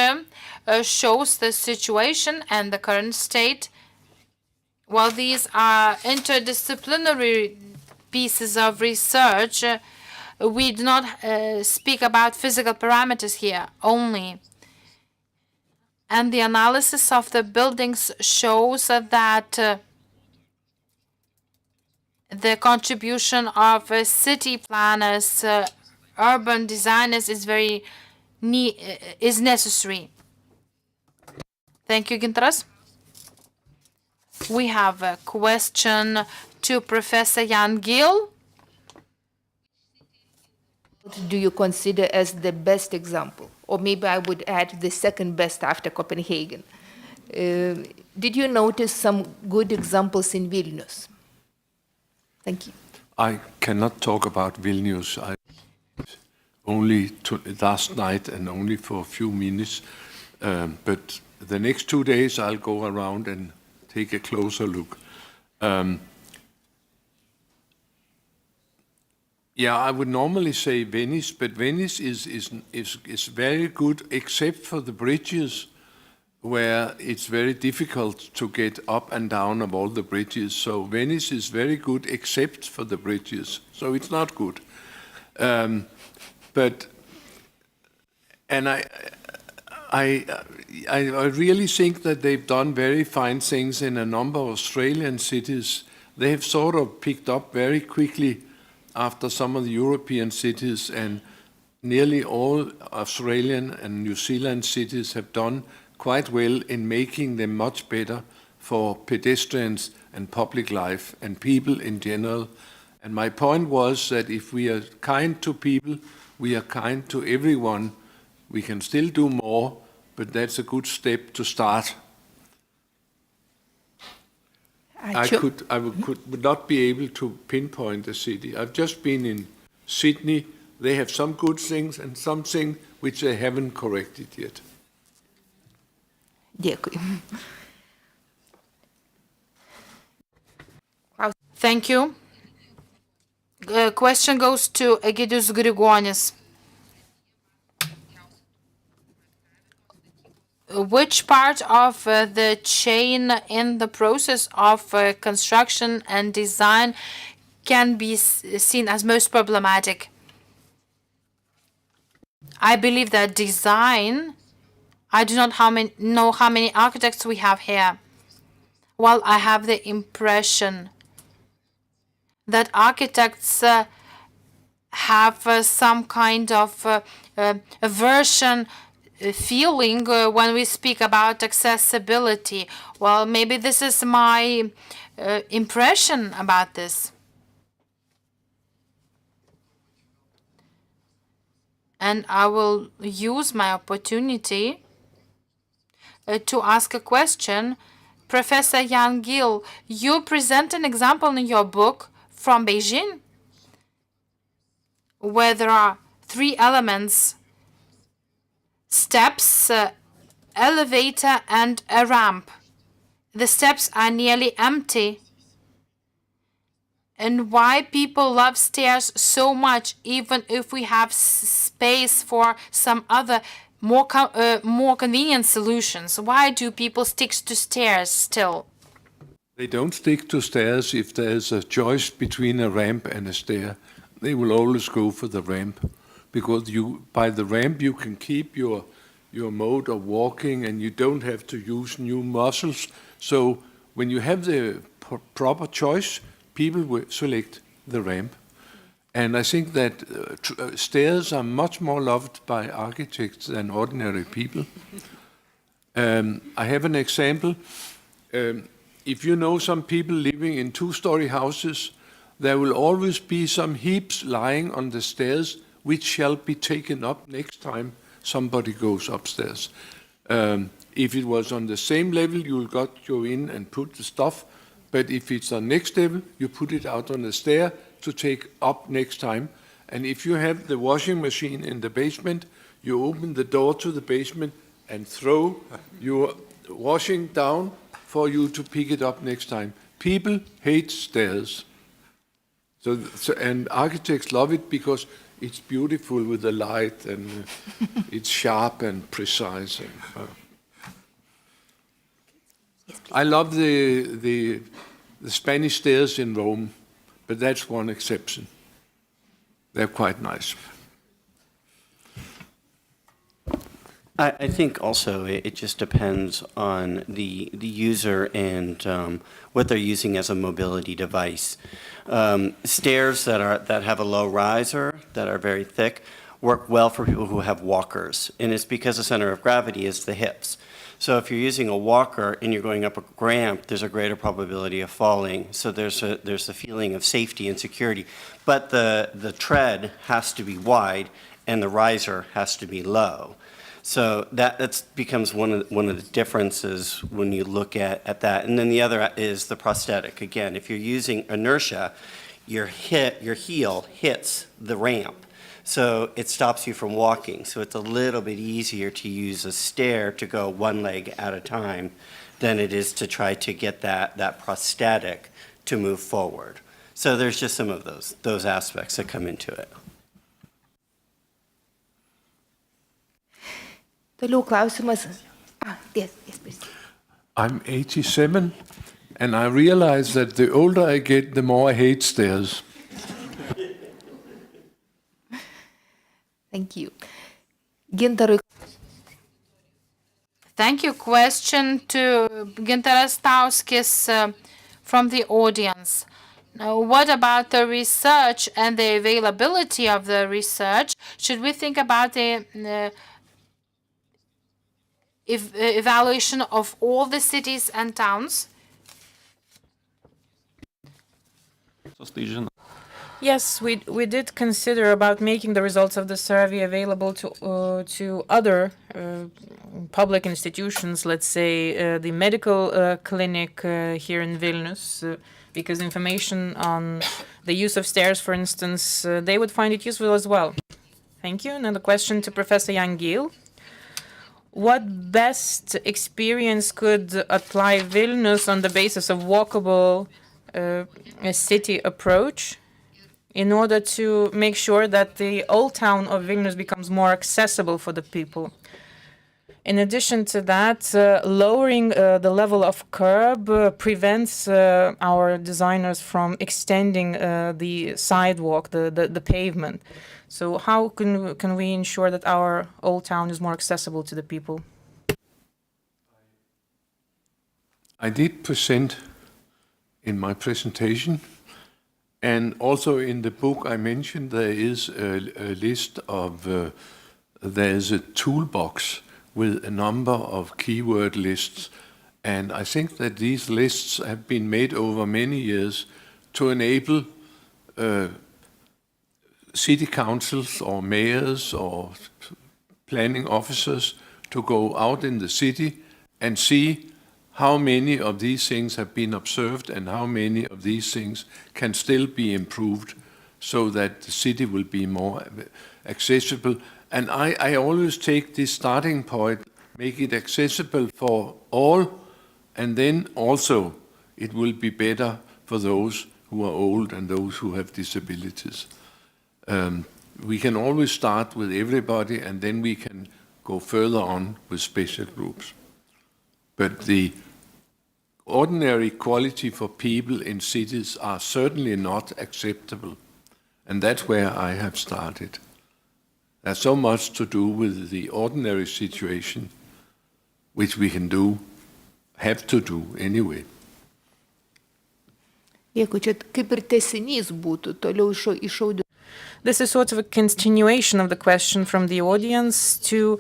shows the situation and the current state. While these are interdisciplinary pieces of research, we do not speak about physical parameters here only. And the analysis of the buildings shows that the contribution of city planners, urban designers is necessary. Thank you, Gintaras. We have a question to Professor Jan Gill. What do you consider as the best example? Or maybe I would add the second best after Copenhagen. Did you notice some good examples in Vilnius? Thank you. I cannot talk about Vilnius. I only last night and only for a few minutes. But the next 2 days I'll go around and take a closer look. Yeah, I would normally say Venice, but Venice is very good except for the bridges, where it's very difficult to get up and down of all the bridges. So Venice is very good except for the bridges. So it's not good. But And I really think that they've done very fine things in a number of Australian cities. They have sort of picked up very quickly after some of the European cities, and nearly all Australian and New Zealand cities have done quite well in making them much better for pedestrians and public life and people in general. And my point was that if we are kind to people, we are kind to everyone. We can still do more, but that's a good step to start. I would not be able to pinpoint a city. I've just been in Sydney. They have some good things and something which they haven't corrected yet. Dėkui. Thank you. Question goes to Egidijus Grigonis. Which part of the chain in the process of construction and design can be seen as most problematic? I believe that design, I do not know how many architects we have here. Well, I have the impression that architects have some kind of aversion feeling when we speak about accessibility. Well, maybe this is my impression about this. And I will use my opportunity to ask a question. Professor Jan Gill, you present an example in your book from Beijing, where there are 3 elements: steps, elevator, and a ramp. The steps are nearly empty. And why people love stairs so much, even if we have space for some other more convenient solutions? Why do people stick to stairs still? They don't stick to stairs if there's a choice between a ramp and a stair. They will always go for the ramp, because by the ramp you can keep your mode of walking and you don't have to use new muscles. So when you have the proper choice, people will select the ramp. And I think that stairs are much more loved by architects than ordinary people. I have an example. If you know some people living in 2-story houses, there will always be some heaps lying on the stairs which shall be taken up next time somebody goes upstairs. If it was on the same level, you got go in and put the stuff. But if it's on next level, you put it out on the stair to take up next time. And if you have the washing machine in the basement, you open the door to the basement and throw your washing down for you to pick it up next time. People hate stairs. And architects love it because it's beautiful with the light and it's sharp and precise. I love the Spanish stairs in Rome, but that's one exception. They're quite nice. I think also it just depends on the user and what they're using as a mobility device. Stairs that have a low riser, that are very thick, work well for people who have walkers, and it's because the center of gravity is the hips. So if you're using a walker and you're going up a ramp, there's a greater probability of falling. So there's a feeling of safety and security. But the tread has to be wide and the riser has to be low. So that becomes one of the differences when you look at that. And then the other is the prosthetic. Again, if you're using inertia, your heel hits the ramp. So it stops you from walking. So it's a little bit easier to use a stair to go one leg at a time than it is to try to get that prosthetic to move forward. So there's just some of those aspects that come into it. Toliau klausimas. Yes, please. I'm 87, and I realize that the older I get, the more I hate stairs. Thank you. Gintarui. Thank you. Question to Gintaras Tauskis from the audience. Now, what about the research and the availability of the research? Should we think about the evaluation of all the cities and towns? Yes, we did consider about making the results of the survey available to other public institutions, let's say the medical clinic here in Vilnius, because information on the use of stairs, for instance, they would find it useful as well. Thank you. Another question to Professor Jan Giel. What best experience could apply Vilnius on the basis of walkable city approach in order to make sure that the old town of Vilnius becomes more accessible for the people? In addition to that, lowering the level of curb prevents our designers from extending the sidewalk, the pavement. So how can we ensure that our old town is more accessible to the people? I did present in my presentation, and also in the book I mentioned, there is a list of, there is a toolbox with a number of keyword lists, and I think that these lists have been made over many years to enable city councils or mayors or planning officers to go out in the city and see how many of these things have been observed and how many of these things can still be improved so that the city will be more accessible. And I always take this starting point, make it accessible for all, and then also it will be better for those who are old and those who have disabilities. We can always start with everybody, and then we can go further on with special groups. But the ordinary quality for people in cities are certainly not acceptable, and that's where I have started. There's so much to do with the ordinary situation, which we can do, have to do anyway. Jeigu čia kaip ir tęsinys būtų, toliau iš audio. This is sort of a continuation of the question from the audience to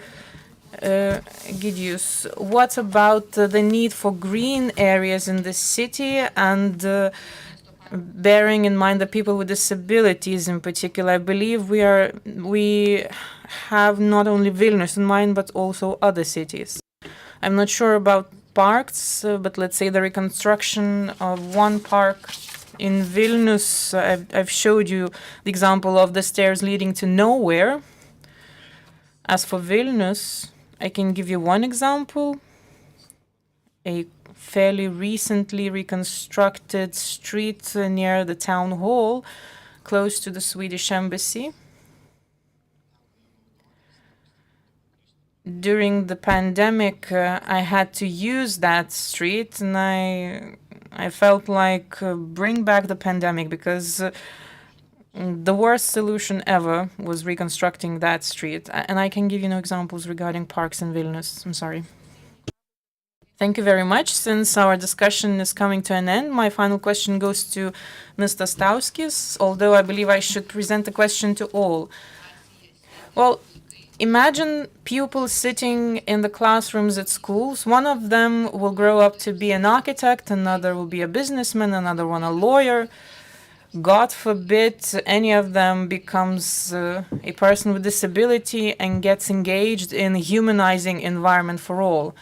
Gidius. What about the need for green areas in the city, and bearing in mind the people with disabilities in particular? I believe we have not only Vilnius in mind, but also other cities. I'm not sure about parks, but let's say the reconstruction of one park in Vilnius. I've showed you the example of the stairs leading to nowhere. As for Vilnius, I can give you one example. A fairly recently reconstructed street near the town hall, close to the Swedish embassy. During the pandemic, I had to use that street, and I felt like bring back the pandemic, because the worst solution ever was reconstructing that street. And I can give you no examples regarding parks in Vilnius. I'm sorry. Thank you very much. Since our discussion is coming to an end, my final question goes to Mr. Stauskis, although I believe I should present the question to all. Well, imagine pupils sitting in the classrooms at schools. One of them will grow up to be an architect, another will be a businessman, another one a lawyer. God forbid any of them becomes a person with disability and gets engaged in a humanizing environment for all.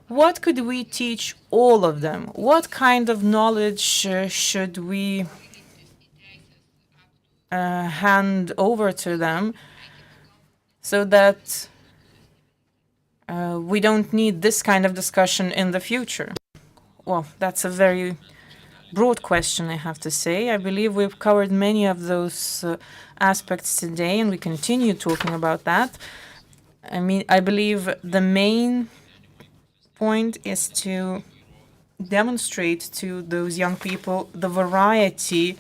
What could we teach all of them? What kind of knowledge should we hand over to them, so that we don't need this kind of discussion in the future? Well, that's a very broad question, I have to say. I believe we've covered many of those aspects today, and we continue talking about that. I mean, I believe the main point is to demonstrate to those young people the variety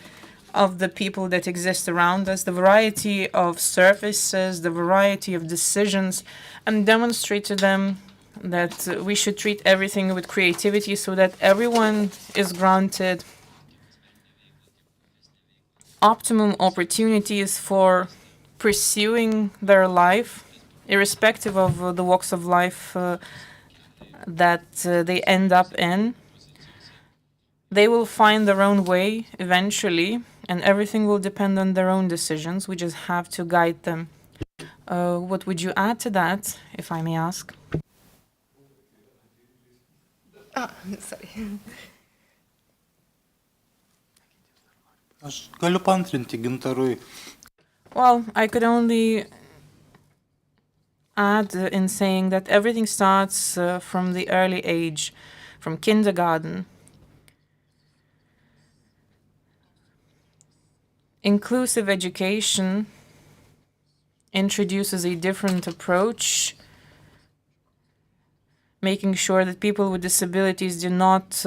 of the people that exist around us, the variety of services, the variety of decisions, and demonstrate to them that we should treat everything with creativity so that everyone is granted optimum opportunities for pursuing their life, irrespective of the walks of life that they end up in. They will find their own way eventually, and everything will depend on their own decisions. We just have to guide them. What would you add to that, if I may ask? Sorry. Aš galiu paantrinti Gintarui. Well, I could only add in saying that everything starts from the early age, from kindergarten. Inclusive education introduces a different approach, making sure that people with disabilities do not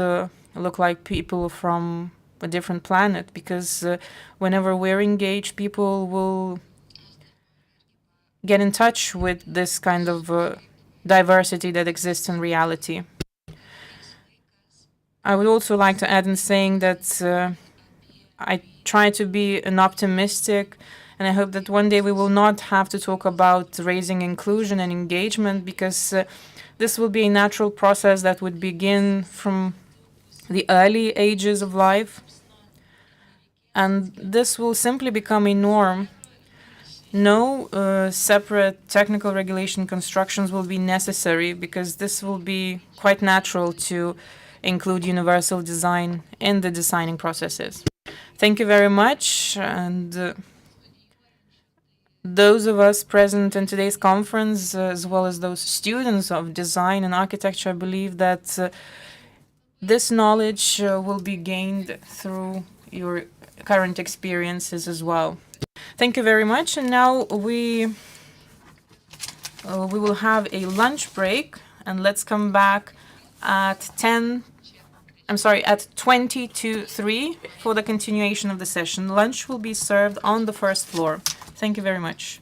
look like people from a different planet, because whenever we're engaged, people will get in touch with this kind of diversity that exists in reality. I would also like to add in saying that I try to be an optimistic, and I hope that one day we will not have to talk about raising inclusion and engagement, because this will be a natural process that would begin from the early ages of life, and this will simply become a norm. No separate technical regulation constructions will be necessary, because this will be quite natural to include universal design in the designing processes. Thank you very much, and those of us present in today's conference, as well as those students of design and architecture, I believe that this knowledge will be gained through your current experiences as well. Thank you very much, and now we will have a lunch break, and let's come back at 20 to 3 for the continuation of the session. Lunch will be served on the first floor. Thank you very much.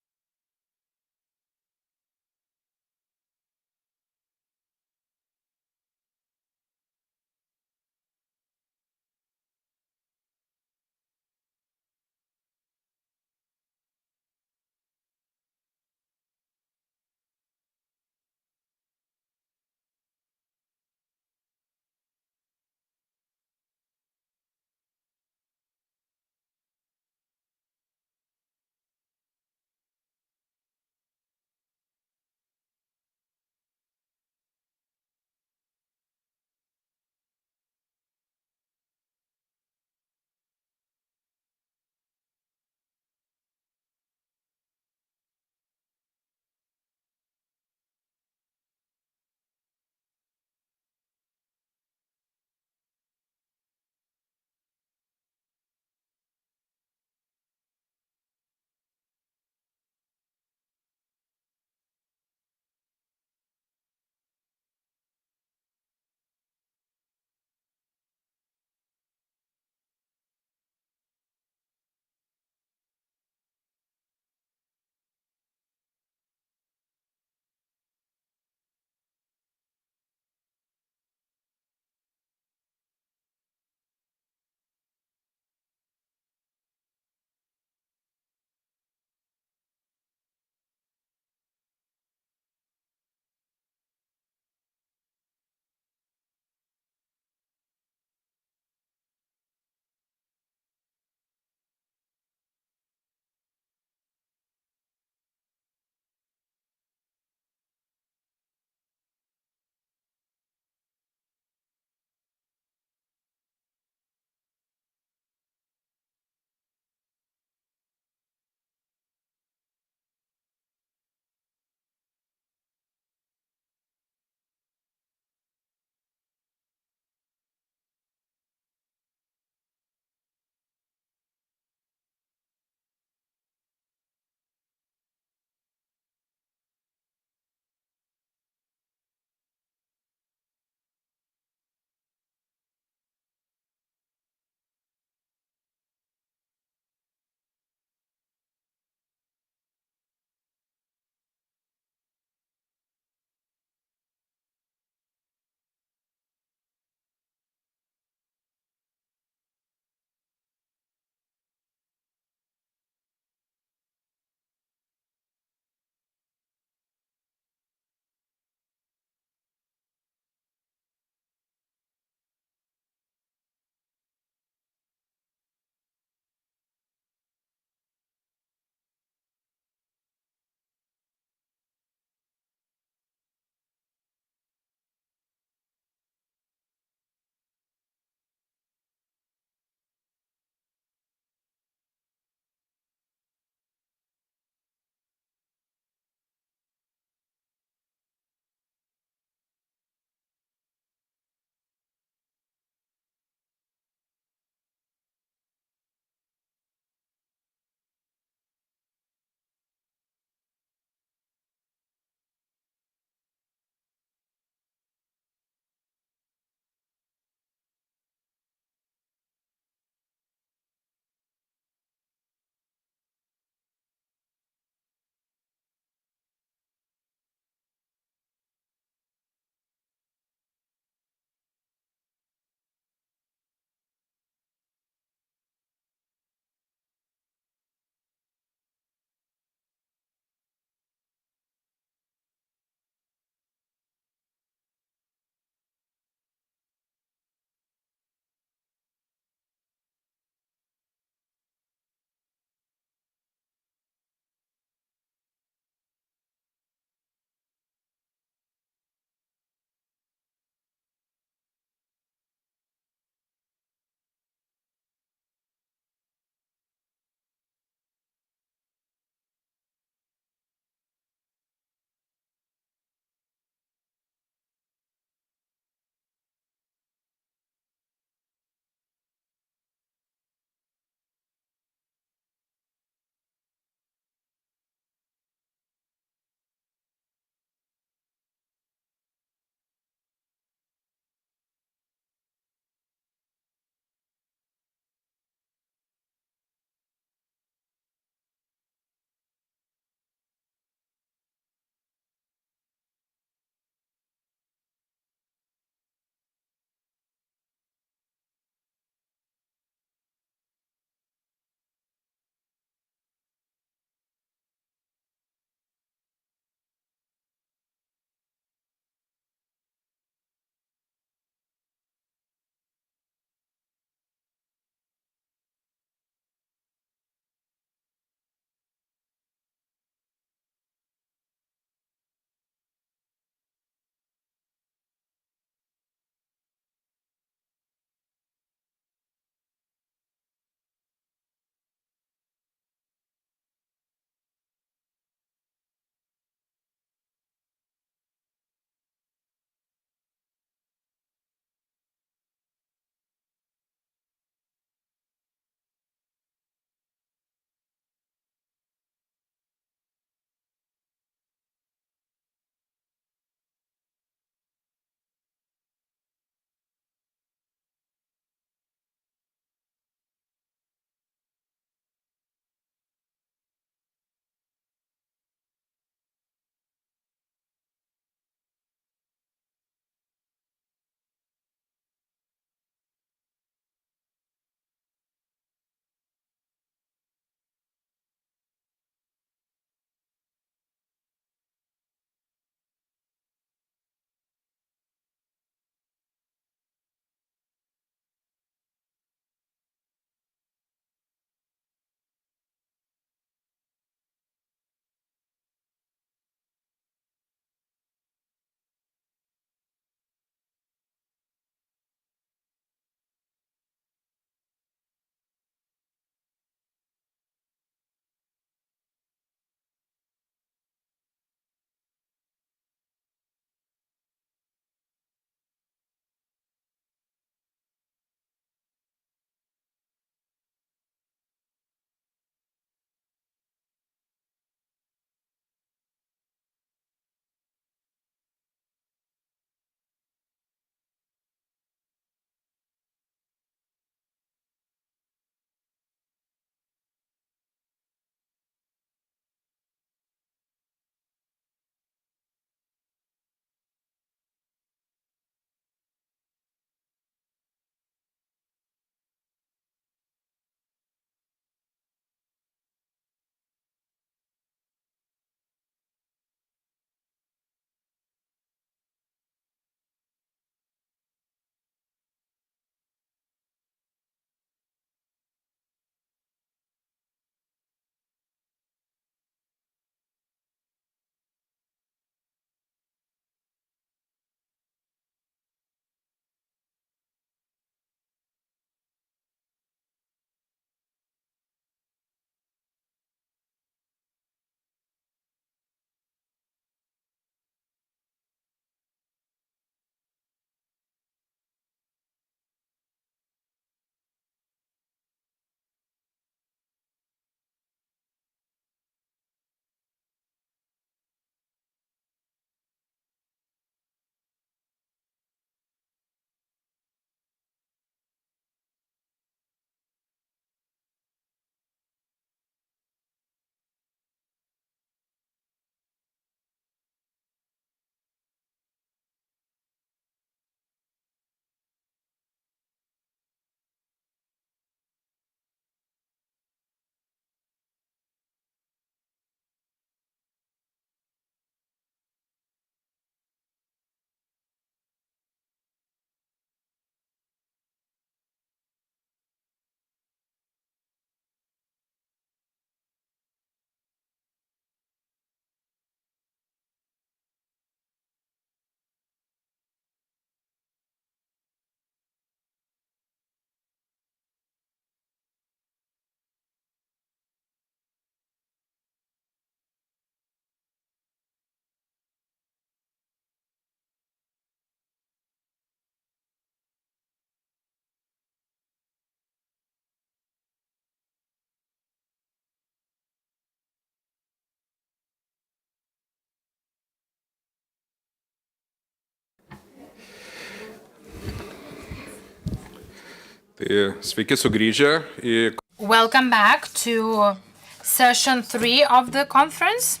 Tai sveiki sugrįžę į Welcome back to session 3 of the conference.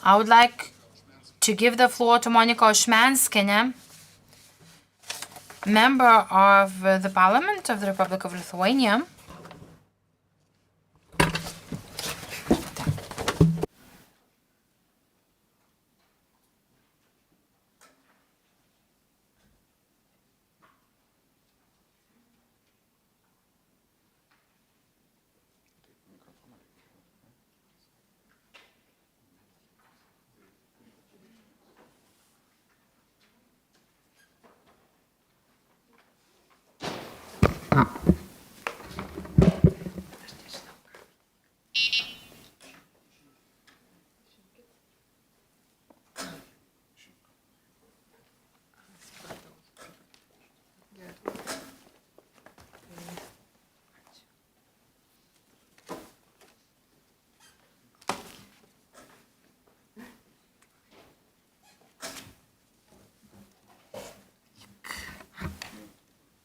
I would like to give the floor to Monika Ošmenskienė, member of the Parliament of the Republic of Lithuania.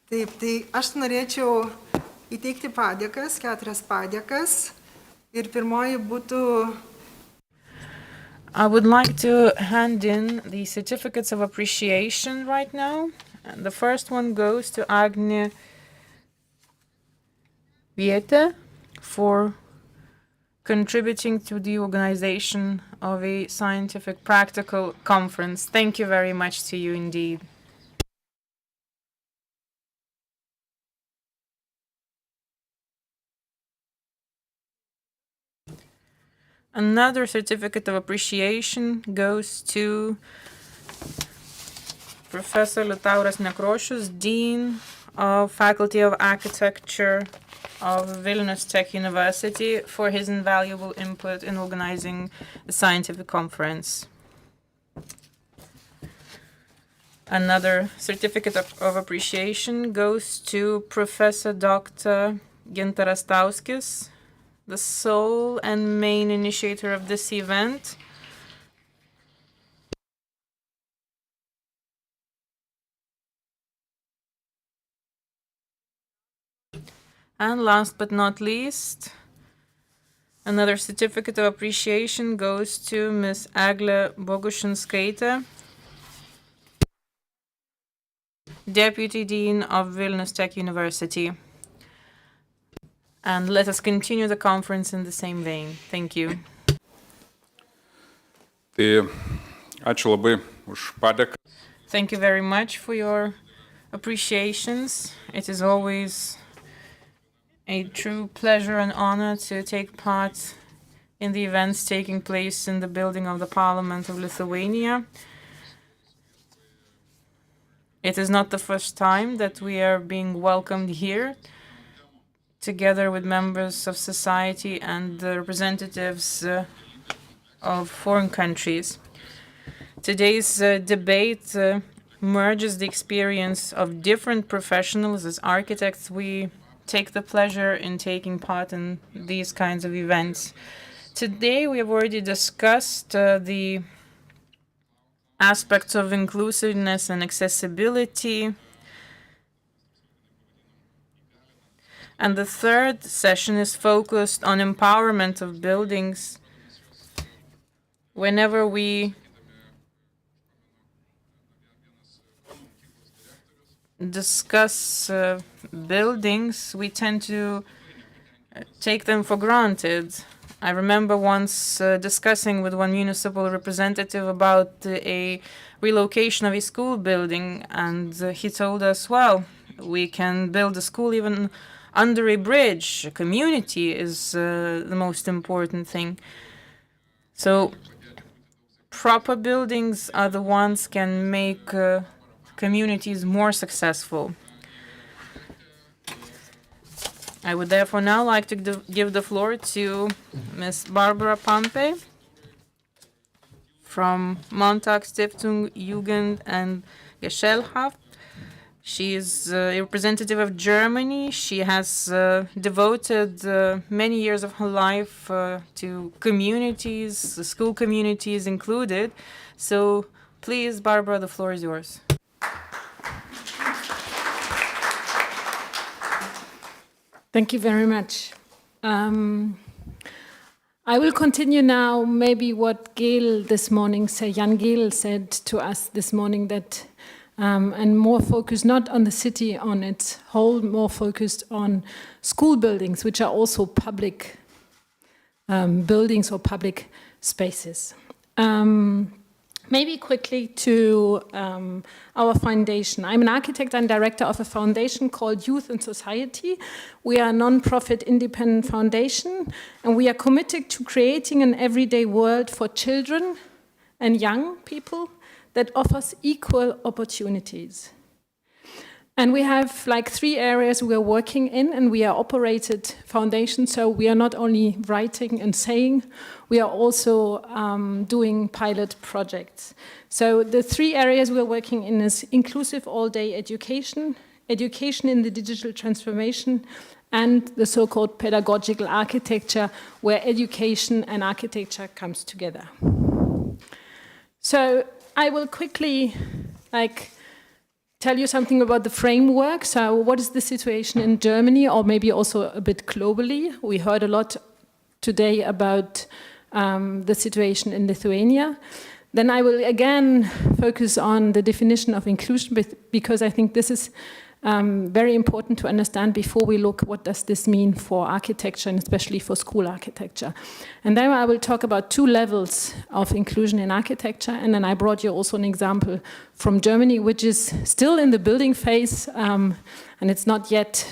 Taip, tai aš norėčiau įteikti padėkas, 4 padėkas. Ir pirmoji būtų. I would like to hand in the certificates of appreciation right now. And the first one goes to Agne Viete for contributing to the organization of a scientific practical conference. Thank you very much to you indeed. Another certificate of appreciation goes to Professor Liutauras Nekrošius, Dean of Faculty of Architecture of Vilnius Tech University, for his invaluable input in organizing the scientific conference. Another certificate of appreciation goes to Professor Dr. Gintaras Tauskis, the sole and main initiator of this event. And last but not least, another certificate of appreciation goes to Ms. Eglė Bogušinskaitė, Deputy Dean of Vilnius Tech University. And let us continue the conference in the same vein. Thank you. Tai ačiū labai už padėką. Thank you very much for your appreciations. It is always a true pleasure and honor to take part in the events taking place in the building of the Parliament of Lithuania. It is not the first time that we are being welcomed here, together with members of society and the representatives of foreign countries. Today's debate merges the experience of different professionals. As architects, we take the pleasure in taking part in these kinds of events. Today, we have already discussed the aspects of inclusiveness and accessibility. And the third session is focused on empowerment of buildings. Whenever we discuss buildings, we tend to take them for granted. I remember once discussing with one municipal representative about a relocation of a school building, and he told us, well, we can build a school even under a bridge. A community is the most important thing. So proper buildings are the ones can make communities more successful. I would therefore now like to give the floor to Ms. Barbara Pampe from Montag Stiftung Jugend and Gesellschaft. She is a representative of Germany. She has devoted many years of her life to communities, school communities included. So please, Barbara, the floor is yours. Thank you very much. I will continue now maybe what Jan Gehl said to us this morning, that and more focused not on the city on its whole, more focused on school buildings, which are also public buildings or public spaces. Maybe quickly to our foundation. I'm an architect and director of a foundation called Youth and Society. We are a non-profit independent foundation, and we are committed to creating an everyday world for children and young people that offers equal opportunities. And we have like 3 areas we are working in, and we are operated foundation, so we are not only writing and saying, we are also doing pilot projects. So the 3 areas we are working in is inclusive all-day education, education in the digital transformation, and the so-called pedagogical architecture, where education and architecture comes together. So I will quickly tell you something about the framework. So what is the situation in Germany, or maybe also a bit globally? We heard a lot today about the situation in Lithuania. Then I will again focus on the definition of inclusion, because I think this is very important to understand before we look what does this mean for architecture, and especially for school architecture. And then I will talk about 2 levels of inclusion in architecture, and then I brought you also an example from Germany, which is still in the building phase, and it's not yet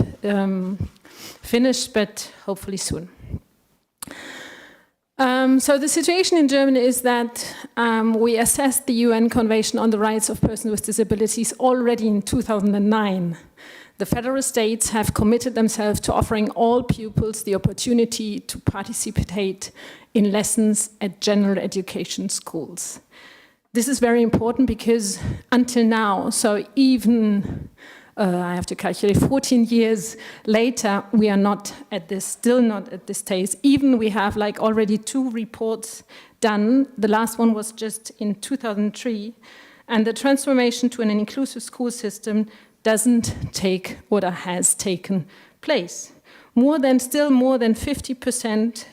finished, but hopefully soon. So the situation in Germany is that we assessed the UN Convention on the Rights of Persons with Disabilities already in 2009. The federal states have committed themselves to offering all pupils the opportunity to participate in lessons at general education schools. This is very important because until now, so even I have to calculate 14 years later, we are not at this, still not at this stage. Even we have like already 2 reports done. The last one was just in 2003. And the transformation to an inclusive school system doesn't take or has taken place. Still more than 50%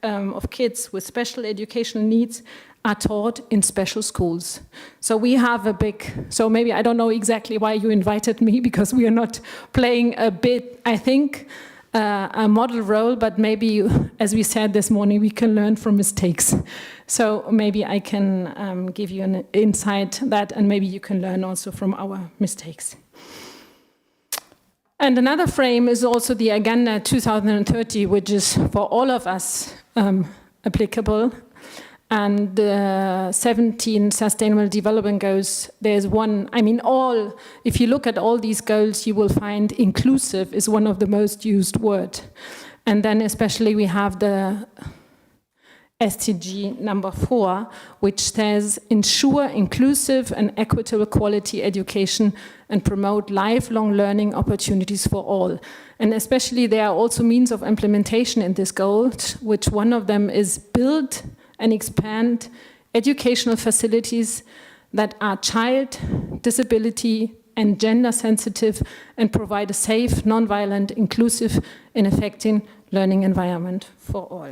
of kids with special educational needs are taught in special schools. So we have a big, so maybe I don't know exactly why you invited me, because we are not playing a bit, I think, a model role, but maybe, as we said this morning, we can learn from mistakes. So maybe I can give you an insight that, and maybe you can learn also from our mistakes. And another frame is also the Agenda 2030, which is for all of us applicable. And the 17 Sustainable Development Goals, there's one, if you look at all these goals, you will find inclusive is one of the most used words. And then especially we have the SDG number 4, which says, ensure inclusive and equitable quality education and promote lifelong learning opportunities for all. And especially there are also means of implementation in this goal, which one of them is build and expand educational facilities that are child, disability, and gender sensitive, and provide a safe, non-violent, inclusive, and effective learning environment for all.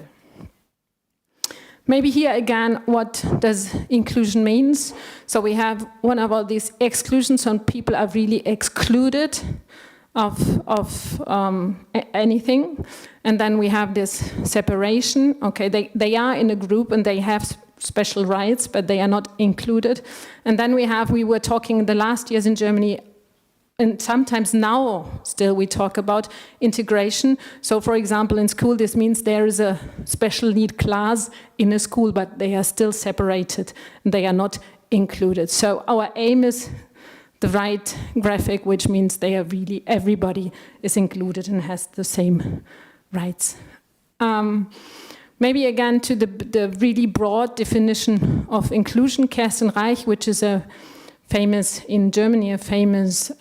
Maybe here again, what does inclusion means? So we have one about these exclusions, so people are really excluded of anything. And then we have this separation. Okay, they are in a group and they have special rights, but they are not included. And then we were talking the last years in Germany, and sometimes now still we talk about integration. So for example, in school, this means there is a special need class in a school, but they are still separated and they are not included. So our aim is the right graphic, which means they are really, everybody is included and has the same rights. Maybe again to the really broad definition of inclusion, Kerstin Reich, which is in Germany, a famous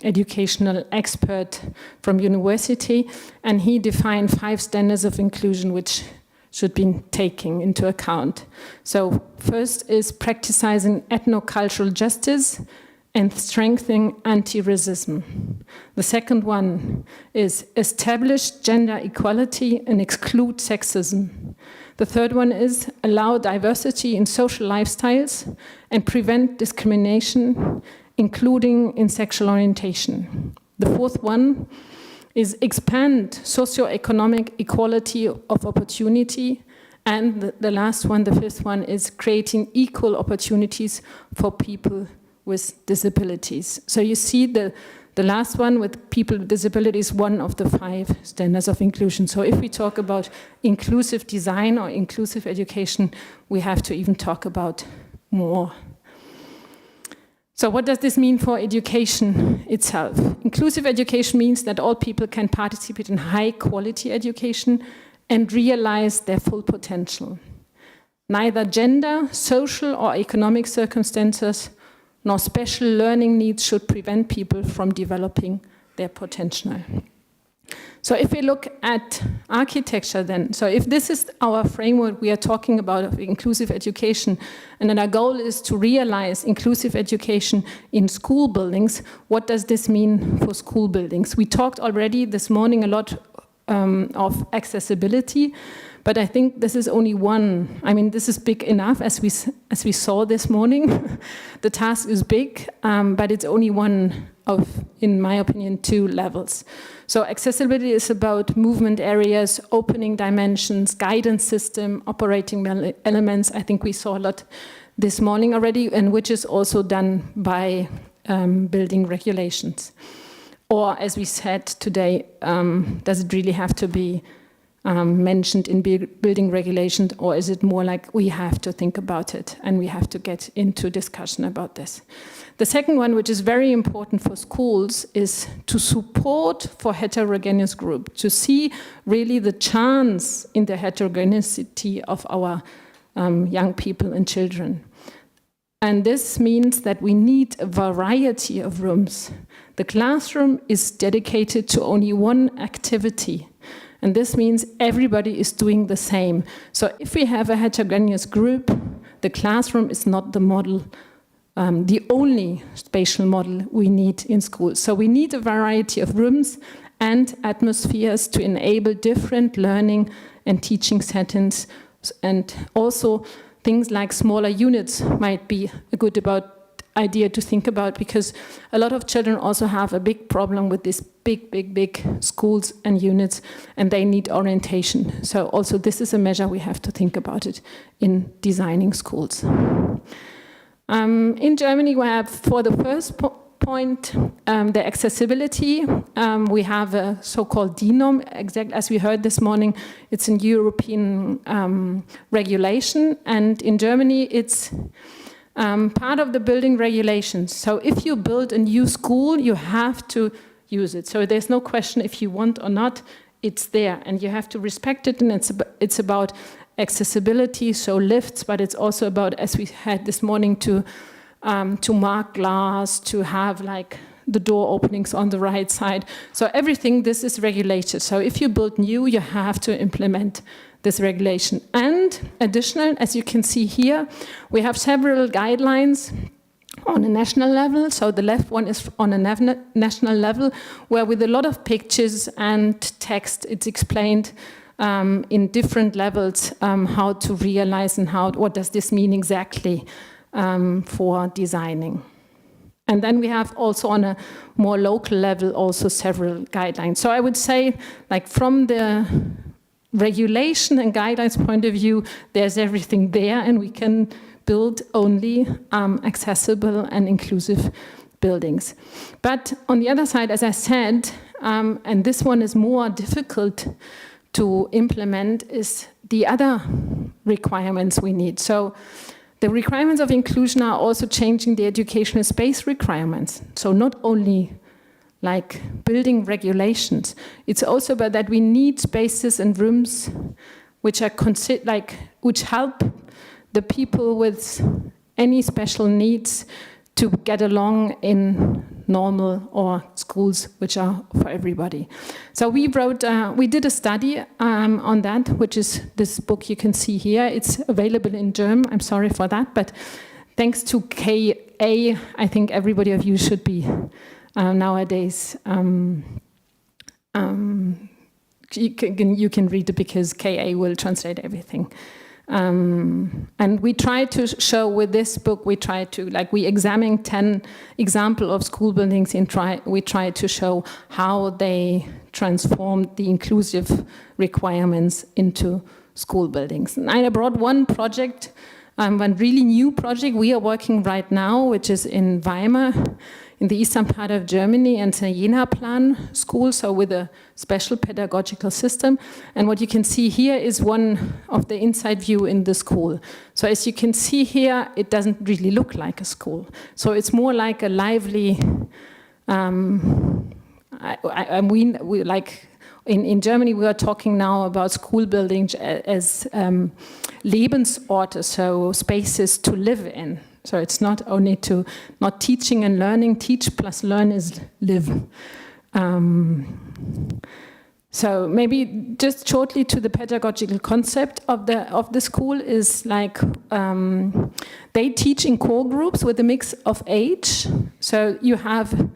educational expert from university, and he defined 5 standards of inclusion which should be taken into account. So first is practicing ethno-cultural justice and strengthening anti-racism. The second one is establish gender equality and exclude sexism. The third one is allow diversity in social lifestyles and prevent discrimination, including in sexual orientation. The fourth one is expand socioeconomic equality of opportunity. And the last one, the fifth one, is creating equal opportunities for people with disabilities. So you see the last one with people with disabilities, one of the 5 standards of inclusion. So if we talk about inclusive design or inclusive education, we have to even talk about more. So what does this mean for education itself? Inclusive education means that all people can participate in high quality education and realize their full potential. Neither gender, social or economic circumstances nor special learning needs should prevent people from developing their potential. So if we look at architecture then, so if this is our framework we are talking about of inclusive education, and then our goal is to realize inclusive education in school buildings, what does this mean for school buildings? We talked already this morning a lot of accessibility, but I think this is only one. I mean, this is big enough, as we saw this morning. The task is big, but it's only one of, in my opinion, 2 levels. So accessibility is about movement areas, opening dimensions, guidance system, operating elements. I think we saw a lot this morning already, and which is also done by building regulations. Or, as we said today, does it really have to be mentioned in building regulations, or is it more like we have to think about it and we have to get into discussion about this? The second one, which is very important for schools, is to support for heterogeneous group, to see really the chance in the heterogeneity of our young people and children. And this means that we need a variety of rooms. The classroom is dedicated to only one activity. And this means everybody is doing the same. So if we have a heterogeneous group, the classroom is not the model, the only spatial model we need in schools. So we need a variety of rooms and atmospheres to enable different learning and teaching settings. And also things like smaller units might be a good idea to think about, because a lot of children also have a big problem with these big schools and units, and they need orientation. So also this is a measure we have to think about it in designing schools. In Germany, we have, for the first point, the accessibility. We have a so-called DINOM, exactly as we heard this morning. It's a European regulation, and in Germany it's part of the building regulations. So if you build a new school, you have to use it. So there's no question if you want or not, it's there, and you have to respect it, and it's about accessibility, so lifts, but it's also about, as we had this morning, to mark glass, to have like the door openings on the right side. So everything, this is regulated. So if you build new, you have to implement this regulation. And additional, as you can see here, we have several guidelines on a national level. So the left one is on a national level, where with a lot of pictures and text, it's explained in different levels how to realize and what does this mean exactly for designing. And then we have also on a more local level also several guidelines. So I would say, like, from the regulation and guidelines point of view, there's everything there, and we can build only accessible and inclusive buildings. But on the other side, as I said, and this one is more difficult to implement, is the other requirements we need. So the requirements of inclusion are also changing the educational space requirements. So not only like building regulations, it's also about that we need spaces and rooms which are which help the people with any special needs to get along in normal or schools which are for everybody. So we did a study on that, which is this book you can see here. It's available in German, I'm sorry for that, but thanks to KA, I think everybody of you should be nowadays. You can read it because KA will translate everything. And we try to show with this book, we examine 10 examples of school buildings and we try to show how they transformed the inclusive requirements into school buildings. And I brought one project, one really new project we are working right now, which is in Weimar, in the eastern part of Germany, and it's a Jena Plan school, so with a special pedagogical system. And what you can see here is one of the inside view in the school. So as you can see here, it doesn't really look like a school. So it's more like a lively, in Germany, we are talking now about school buildings as Lebensorte, so spaces to live in. So it's not only not teaching and learning. Teach plus learn is live. So maybe just shortly to the pedagogical concept of the school is like they teach in core groups with a mix of age. So you have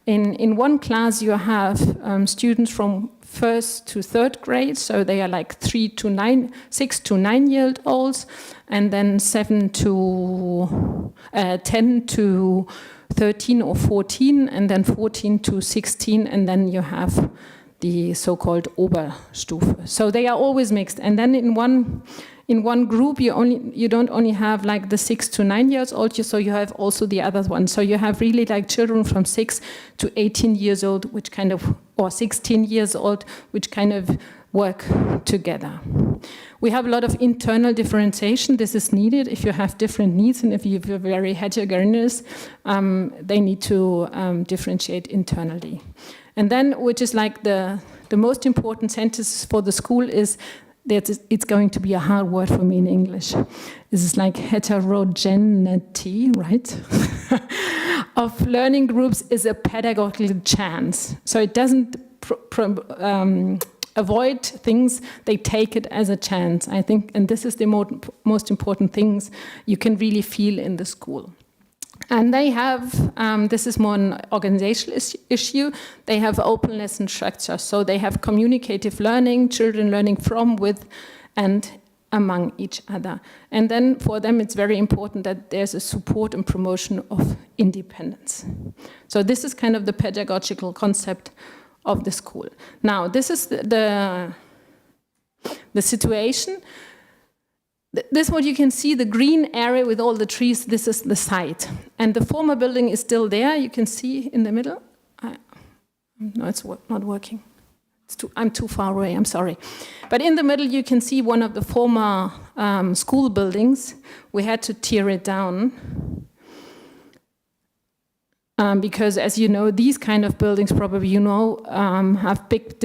in one class you have students from 1st to 3rd grade, so they are like 6 to 9-year-olds, and then 10 to 13 or 14, and then 14 to 16, and then you have the so-called Oberstufe. So they are always mixed, and then in one group you don't only have like the 6 to 9 years old, so you have also the other one. So you have really like children from 6 to 18 years old, or 16 years old, which kind of work together. We have a lot of internal differentiation. This is needed if you have different needs, and if you're very heterogeneous, they need to differentiate internally. And then, which is like the most important sentence for the school is that it's going to be a hard word for me in English. This is like heterogeneity, right? Of learning groups is a pedagogical chance. So it doesn't avoid things, they take it as a chance, I think, and this is the most important things you can really feel in the school. And they have, this is more an organizational issue, they have openness and structure. So they have communicative learning, children learning from, with, and among each other. And then for them it's very important that there's a support and promotion of independence. So this is kind of the pedagogical concept of the school. Now, this is the situation. This is what you can see, the green area with all the trees, this is the site. And the former building is still there, you can see in the middle. No, it's not working. I'm too far away, I'm sorry. But in the middle you can see one of the former school buildings. We had to tear it down. Because as you know, these kind of buildings, probably you know, have big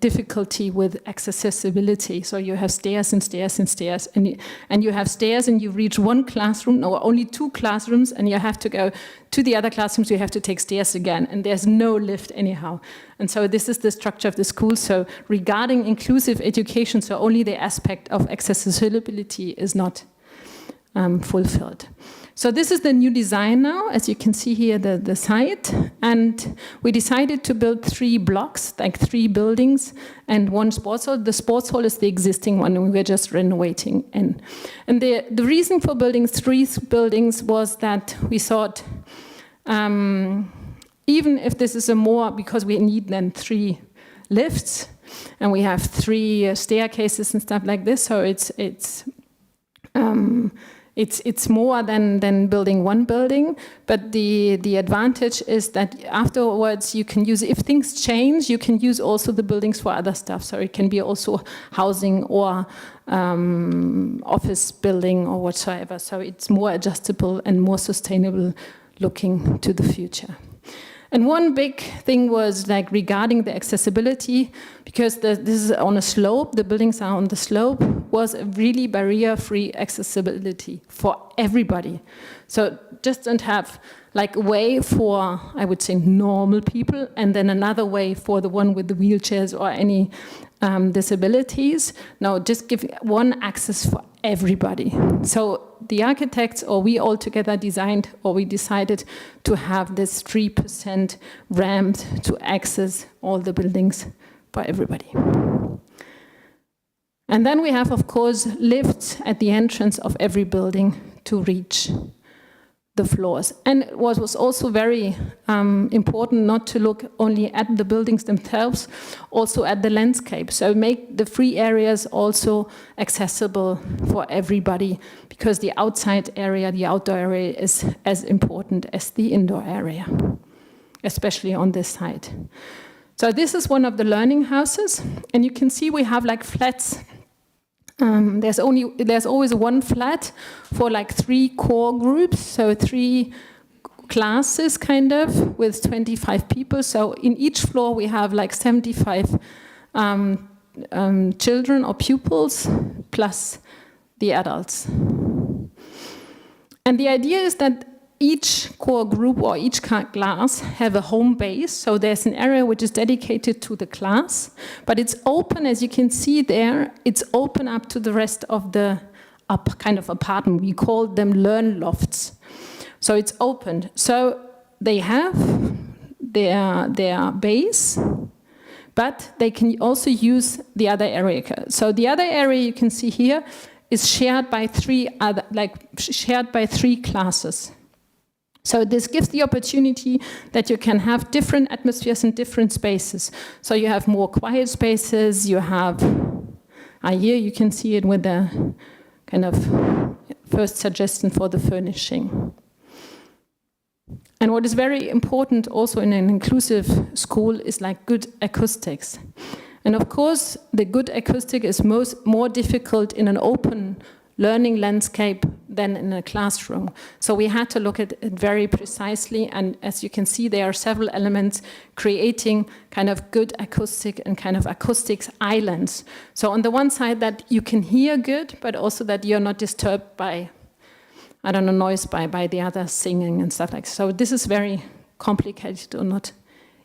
difficulty with accessibility. So you have stairs and stairs and stairs, and you have stairs and you reach one classroom, or only 2 classrooms, and you have to go to the other classrooms, you have to take stairs again, and there's no lift anyhow. And so this is the structure of the school. So regarding inclusive education, so only the aspect of accessibility is not fulfilled. So this is the new design now, as you can see here, the site. And we decided to build 3 blocks, like 3 buildings, and 1 sports hall. The sports hall is the existing one, and we were just renovating in. And the reason for building 3 buildings was that we thought, even if this is because we need then 3 lifts, and we have 3 staircases and stuff like this, so it's more than building 1 building, but the advantage is that afterwards you can use, if things change, you can use also the buildings for other stuff. So it can be also housing or office building or whatsoever. So it's more adjustable and more sustainable looking to the future. And one big thing was like regarding the accessibility, because this is on a slope, the buildings are on the slope, was a really barrier-free accessibility for everybody. So just don't have like a way for, I would say, normal people, and then another way for the one with the wheelchairs or any disabilities. No, just give one access for everybody. So the architects, or we all together designed, or we decided to have this 3% ramp to access all the buildings for everybody. And then we have, of course, lifts at the entrance of every building to reach the floors. And what was also very important, not to look only at the buildings themselves, also at the landscape. So make the free areas also accessible for everybody, because the outside area, the outdoor area, is as important as the indoor area, especially on this side. So this is one of the learning houses, and you can see we have like flats. There's always one flat for like 3 core groups, so 3 classes kind of with 25 people. So in each floor we have like 75 children or pupils plus the adults. And the idea is that each core group or each class have a home base. So there's an area which is dedicated to the class, but it's open, as you can see there, it's open up to the rest of the kind of apartment. We call them learn lofts. So it's open. So they have their base, but they can also use the other area. So the other area you can see here is shared by 3 classes. So this gives the opportunity that you can have different atmospheres in different spaces. So you have more quiet spaces, you have, here you can see it with the kind of first suggestion for the furnishing. And what is very important also in an inclusive school is like good acoustics. And of course, the good acoustic is more difficult in an open learning landscape than in a classroom. So we had to look at it very precisely, and as you can see, there are several elements creating kind of good acoustic and kind of acoustics islands. So on the one side that you can hear good, but also that you're not disturbed by, I don't know, noise by the others singing and stuff like that. So this is very complicated or not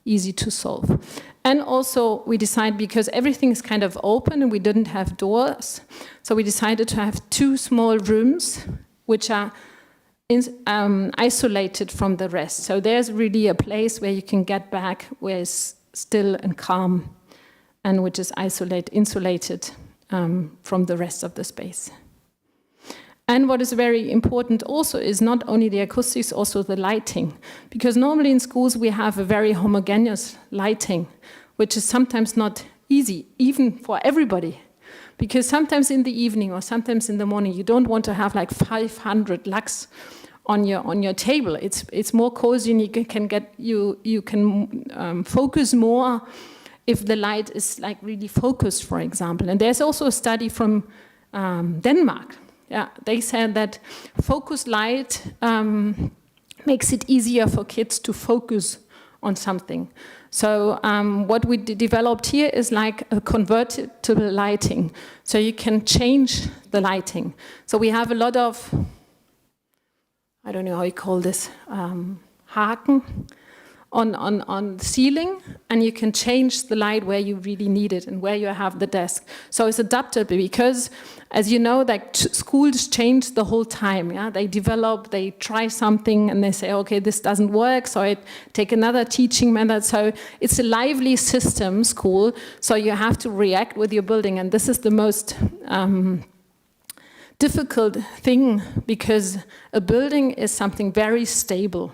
easy to solve. And also we decided, because everything is kind of open and we didn't have doors, so we decided to have 2 small rooms which are isolated from the rest. So there's really a place where you can get back where it's still and calm, and which is insulated from the rest of the space. And what is very important also is not only the acoustics, also the lighting. Because normally in schools we have a very homogeneous lighting, which is sometimes not easy, even for everybody. Because sometimes in the evening or sometimes in the morning, you don't want to have like 500 lux on your table. It's more cozy, and you can focus more if the light is like really focused, for example. And there's also a study from Denmark. Yeah, they said that focused light makes it easier for kids to focus on something. So what we developed here is like a convertible lighting. So you can change the lighting. So we have a lot of, I don't know how you call this, haken on the ceiling, and you can change the light where you really need it and where you have the desk. So it's adaptable because, as you know, like schools change the whole time. Yeah, they develop, they try something, and they say, okay, this doesn't work, so I take another teaching method. So it's a lively system, school. So you have to react with your building, and this is the most difficult thing, because a building is something very stable.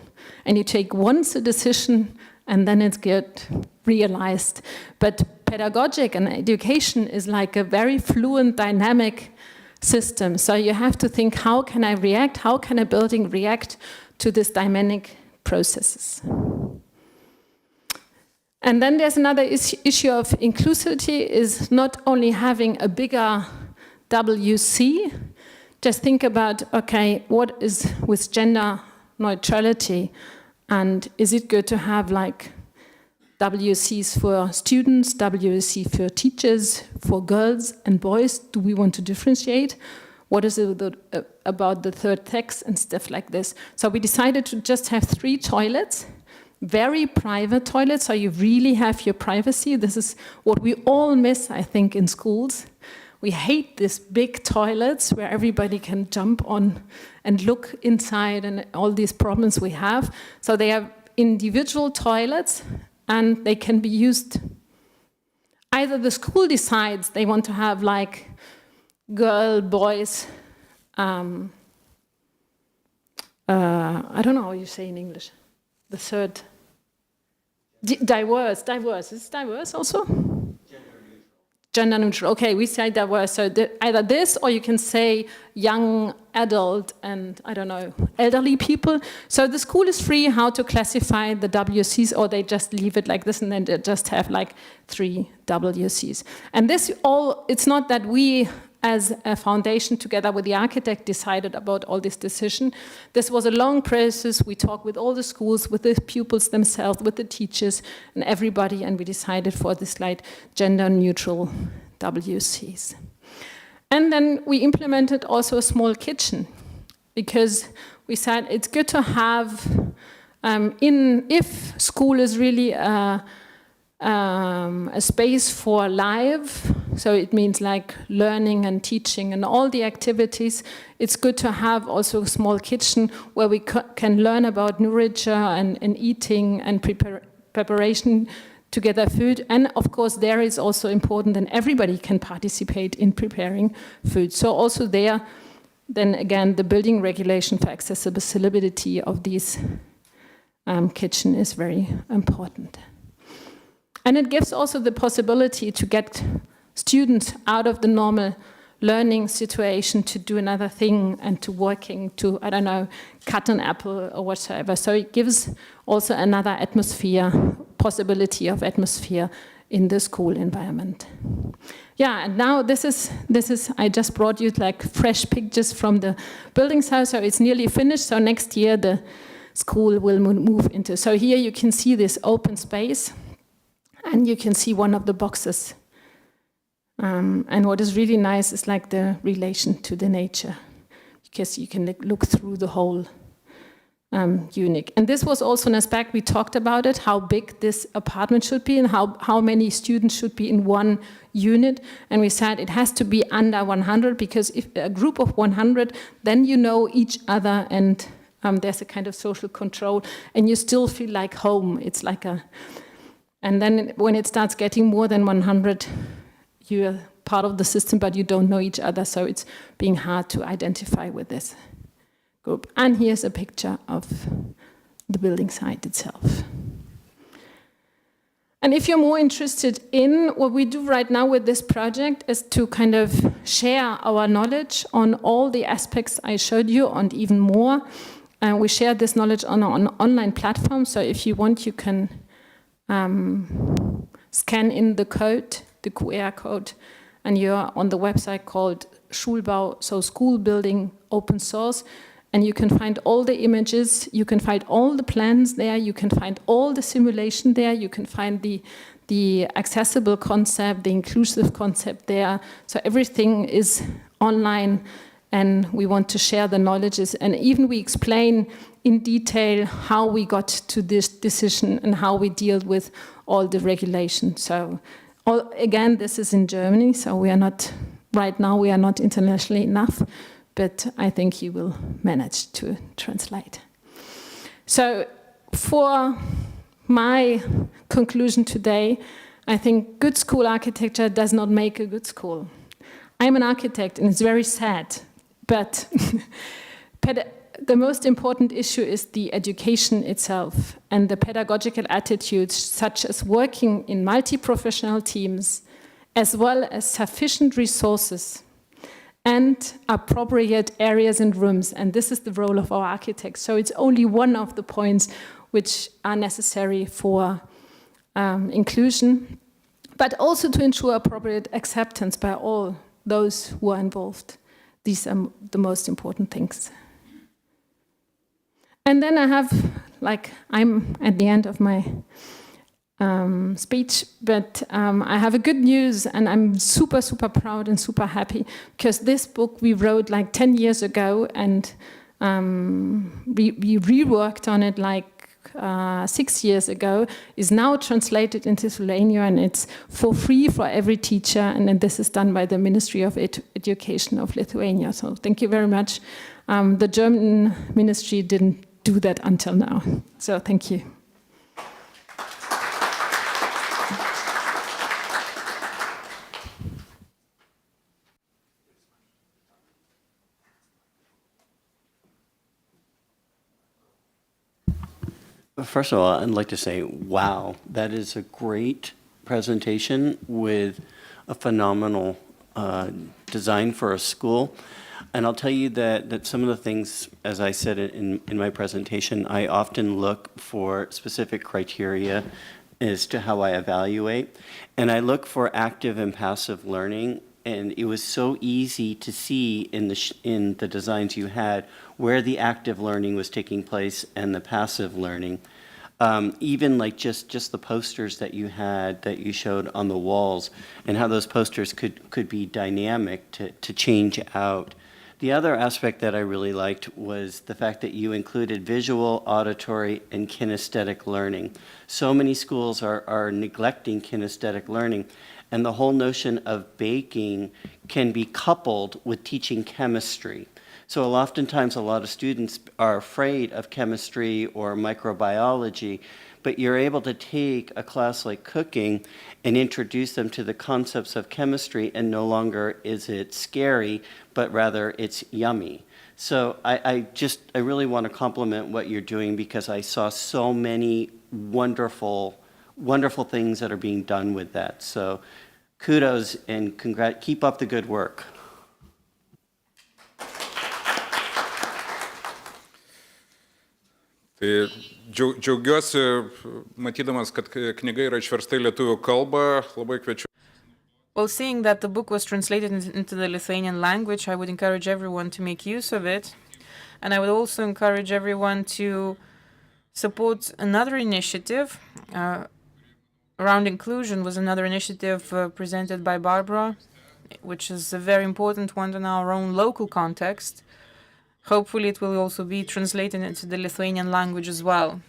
And you take once a decision and then it gets realized. But pedagogic and education is like a very fluent, dynamic system. So you have to think, how can I react? How can a building react to these dynamic processes? And then there's another issue of inclusivity, is not only having a bigger WC. Just think about, okay, what is with gender neutrality, and is it good to have like WCs for students, WC for teachers, for girls and boys? Do we want to differentiate? What is it about the third sex and stuff like this? So we decided to just have 3 toilets, very private toilets, so you really have your privacy. This is what we all miss, I think, in schools, We hate these big toilets where everybody can jump on and look inside and all these problems we have. So they have individual toilets and they can be used. Either the school decides they want to have like girl, boys, I don't know how you say in English. The third. Diverse. Is diverse also? Gender neutral. Okay, we say diverse. So either this, or you can say young, adult, and I don't know, elderly people. So the school is free how to classify the WCs, or they just leave it like this, and then they just have like 3 WCs. And this all, it's not that we, as a foundation, together with the architect, decided about all this decision. This was a long process. We talked with all the schools, with the pupils themselves, with the teachers, and everybody, and we decided for this like gender-neutral WCs. And then we implemented also a small kitchen, because we said it's good to have, if school is really a space for life, so it means like learning and teaching and all the activities, it's good to have also a small kitchen where we can learn about nourishment and eating and preparation together food. And of course there is also important that everybody can participate in preparing food. So also there, then again, the building regulation for accessibility of these kitchen is very important. And it gives also the possibility to get students out of the normal learning situation to do another thing and to working to, I don't know, cut an apple or whatever. So it gives also another atmosphere, possibility of atmosphere in the school environment. Yeah, and now this is I just brought you like fresh pictures from the building site, so it's nearly finished. So next year the school will move into. So here you can see this open space. And you can see one of the boxes. And what is really nice is like the relation to the nature, because you can look through the whole unit. And this was also an aspect we talked about it, how big this apartment should be and how many students should be in one unit. And we said it has to be under 100, because if a group of 100, then you know each other, and there's a kind of social control, and you still feel like home. It's like a... And then when it starts getting more than 100, you're part of the system, but you don't know each other, so it's being hard to identify with this group. And here's a picture of the building site itself. And if you're more interested in what we do right now with this project is to kind of share our knowledge on all the aspects I showed you and even more. We share this knowledge on an online platform, so if you want, you can scan in the code, the QR code, and you're on the website called Schulbau, so school building open source, and you can find all the images, you can find all the plans there, you can find all the simulation there, you can find the accessible concept, the inclusive concept there, so everything is online, and we want to share the knowledges, and even we explain in detail how we got to this decision and how we deal with all the regulations. So again, this is in Germany, so we are not, right now we are not internationally enough, but I think you will manage to translate. So for my conclusion today, I think good school architecture does not make a good school. I'm an architect and it's very sad, but the most important issue is the education itself and the pedagogical attitudes, such as working in multi-professional teams, as well as sufficient resources and appropriate areas and rooms. And this is the role of our architects. So it's only one of the points which are necessary for inclusion, but also to ensure appropriate acceptance by all those who are involved. These are the most important things. And then I have, I'm at the end of my speech, but I have a good news, and I'm super, super proud and super happy, because this book we wrote 10 years ago, and we reworked on it 6 years ago is now translated into Lithuania, and it's for free for every teacher, and then this is done by the Ministry of Education of Lithuania. So thank you very much. The German ministry didn't do that until now. So thank you. First of all, I'd like to say, wow, that is a great presentation with a phenomenal design for a school. And I'll tell you that some of the things, as I said in my presentation, I often look for specific criteria as to how I evaluate. And I look for active and passive learning. And it was so easy to see in the designs you had where the active learning was taking place and the passive learning. Even like just the posters that you had, that you showed on the walls, and how those posters could be dynamic to change out. The other aspect that I really liked was the fact that you included visual, auditory, and kinesthetic learning. So many schools are neglecting kinesthetic learning, and the whole notion of baking can be coupled with teaching chemistry. So oftentimes a lot of students are afraid of chemistry or microbiology, but you're able to take a class like cooking and introduce them to the concepts of chemistry, and no longer is it scary, but rather it's yummy. So I really want to compliment what you're doing, because I saw so many wonderful things that are being done with that. So kudos and keep up the good work. Tai džiaugiuosi, matydamas, kad knyga yra išversta į lietuvių kalbą, labai kviečiu. Well, seeing that the book was translated into the Lithuanian language, I would encourage everyone to make use of it. And I would also encourage everyone to support another initiative. Around Inclusion was another initiative presented by Barbara, which is a very important one in our own local context. Hopefully it will also be translated into the Lithuanian language as well.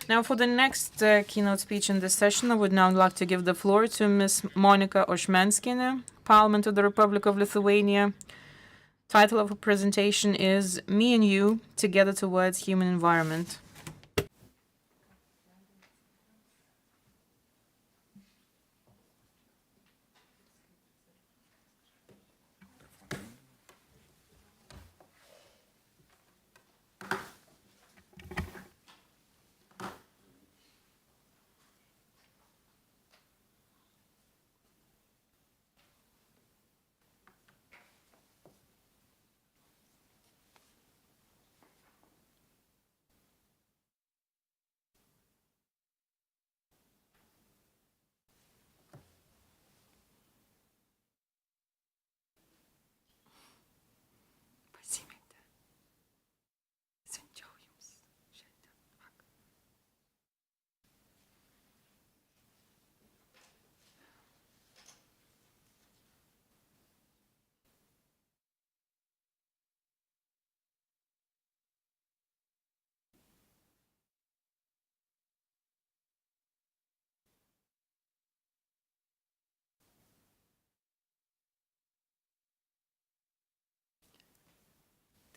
Now, for the next keynote speech in this session, I would now like to give the floor to Ms. Monika Ošmenskienė, Parliament of the Republic of Lithuania. Title of her presentation is Me and You, Together Towards Human Environment.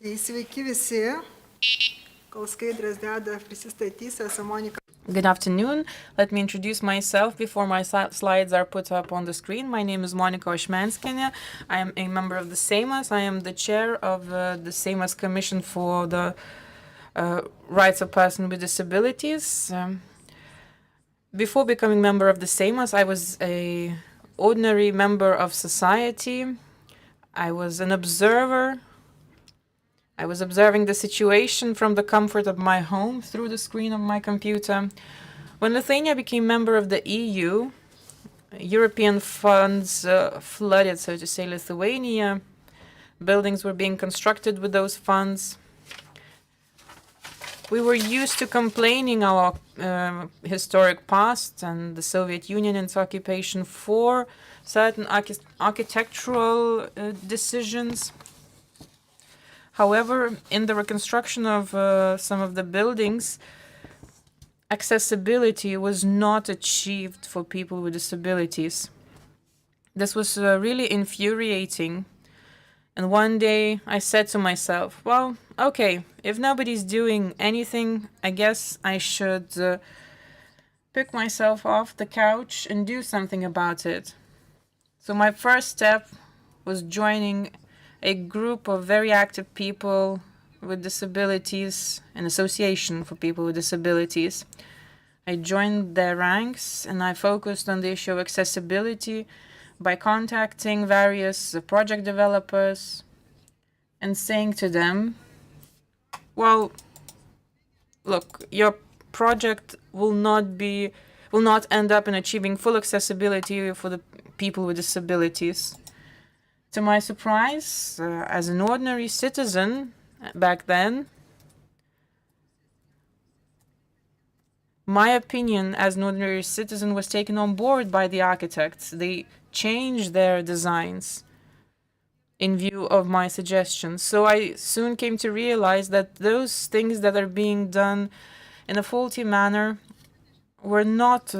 Tai sveiki visi, kol skaidrės deda, prisistatysiu, esu Monika. Good afternoon. Let me introduce myself before my slides are put up on the screen. My name is Monika Ošmenskienė. I am a member of the Seimas. I am the chair of the Seimas Commission for the Rights of Persons with Disabilities. Before becoming member of the Seimas, I was an ordinary member of society. I was an observer. I was observing the situation from the comfort of my home through the screen of my computer. When Lithuania became member of the EU, European funds flooded, so to say, Lithuania. Buildings were being constructed with those funds. We were used to complaining our historic past and the Soviet Union and its occupation for certain architectural decisions. However, in the reconstruction of some of the buildings, accessibility was not achieved for people with disabilities. This was really infuriating. And one day I said to myself, well, okay, if nobody's doing anything, I guess I should pick myself off the couch and do something about it. So my first step was joining a group of very active people with disabilities, an association for people with disabilities. I joined their ranks and I focused on the issue of accessibility by contacting various project developers and saying to them, well, look, your project will not end up in achieving full accessibility for the people with disabilities. To my surprise, as an ordinary citizen back then, my opinion as an ordinary citizen was taken on board by the architects. They changed their designs in view of my suggestions. So I soon came to realize that those things that are being done in a faulty manner were not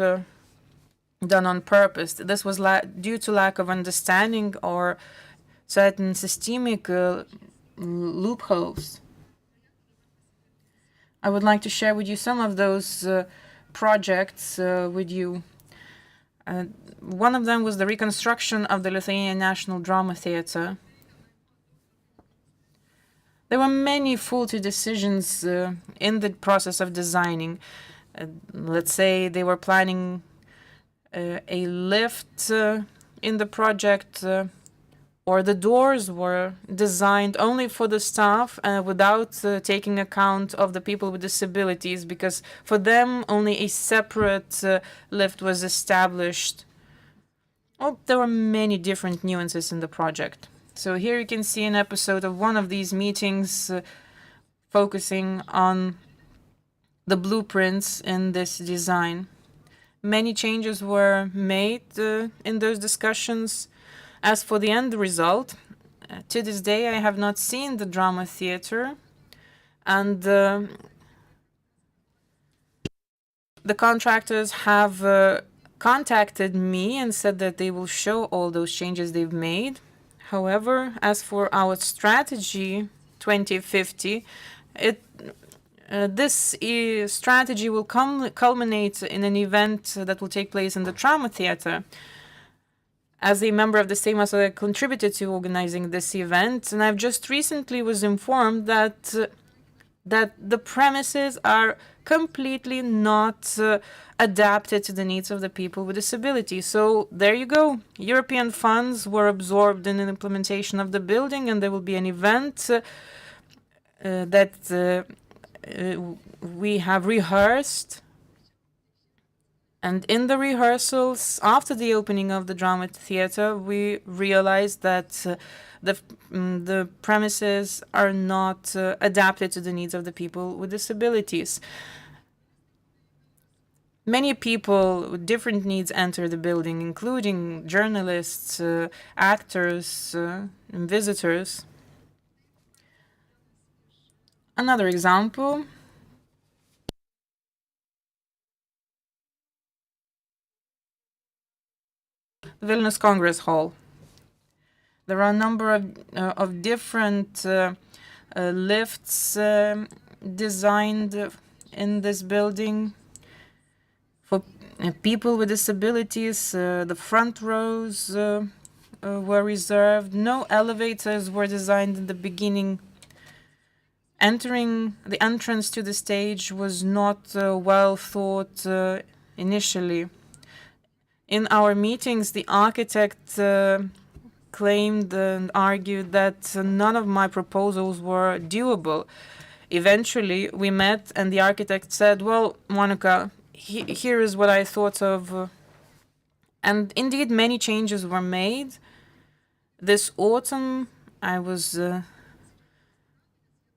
done on purpose. This was due to lack of understanding or certain systemic loopholes. I would like to share with you some of those projects with you. One of them was the reconstruction of the Lithuanian National Drama Theatre. There were many faulty decisions in the process of designing. Let's say they were planning a lift in the project, or the doors were designed only for the staff without taking account of the people with disabilities, because for them only a separate lift was established. Oh, there were many different nuances in the project. So here you can see an episode of one of these meetings focusing on the blueprints in this design. Many changes were made in those discussions. As for the end result, to this day I have not seen the drama theater, and the contractors have contacted me and said that they will show all those changes they've made. However, as for our strategy 2050, this strategy will culminate in an event that will take place in the drama theater. As a member of the same, I contributed to organizing this event, and I've just recently was informed that the premises are completely not adapted to the needs of the people with disabilities. So there you go. European funds were absorbed in the implementation of the building, and there will be an event that we have rehearsed. And in the rehearsals, after the opening of the drama theater, we realized that the premises are not adapted to the needs of the people with disabilities. Many people with different needs enter the building, including journalists, actors, and visitors. Another example. Vilnius Congress Hall. There are a number of different lifts designed in this building for people with disabilities. The front rows were reserved. No elevators were designed in the beginning. The entrance to the stage was not well thought initially. In our meetings, the architect claimed and argued that none of my proposals were doable. Eventually, we met, and the architect said, well, Monica, here is what I thought of. And indeed, many changes were made. This autumn, I was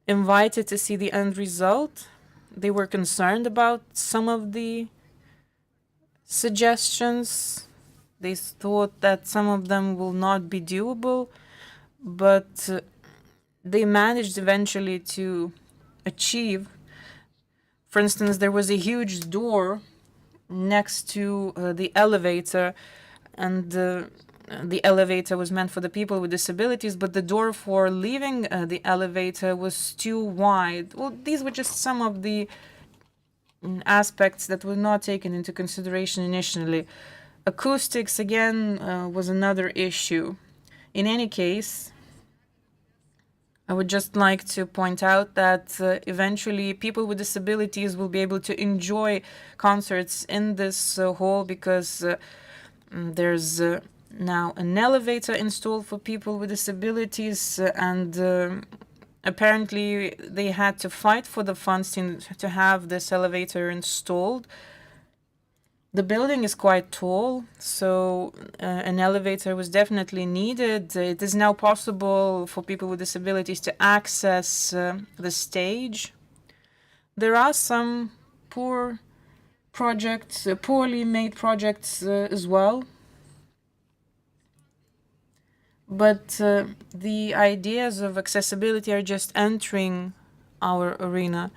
invited to see the end result. They were concerned about some of the suggestions. They thought that some of them will not be doable, but they managed eventually to achieve For instance, there was a huge door next to the elevator, and the elevator was meant for the people with disabilities, but the door for leaving the elevator was too wide. Well, these were just some of the aspects that were not taken into consideration initially. Acoustics, again, was another issue. In any case, I would just like to point out that eventually people with disabilities will be able to enjoy concerts in this hall because there's now an elevator installed for people with disabilities, and apparently they had to fight for the funds to have this elevator installed. The building is quite tall, so an elevator was definitely needed. It is now possible for people with disabilities to access the stage. There are some poor projects, poorly made projects as well. But the ideas of accessibility are just entering our arena.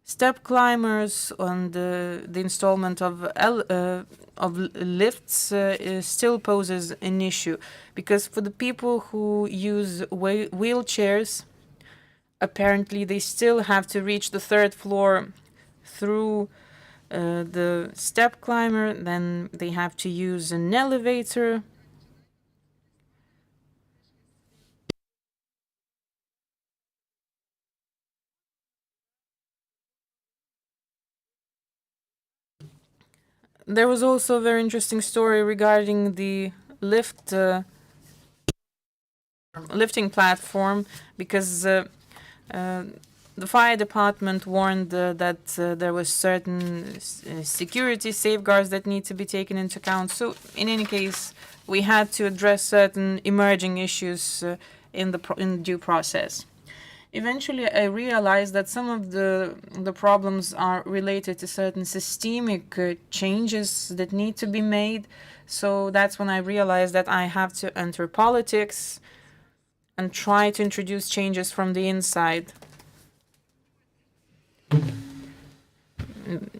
Step climbers on the installment of lifts still poses an issue, because for the people who use wheelchairs, apparently they still have to reach the third floor through the step climber, then they have to use an elevator. There was also a very interesting story regarding the lifting platform, because the fire department warned that there was certain security safeguards that need to be taken into account. So in any case, we had to address certain emerging issues in due process. Eventually, I realized that some of the problems are related to certain systemic changes that need to be made. So that's when I realized that I have to enter politics and try to introduce changes from the inside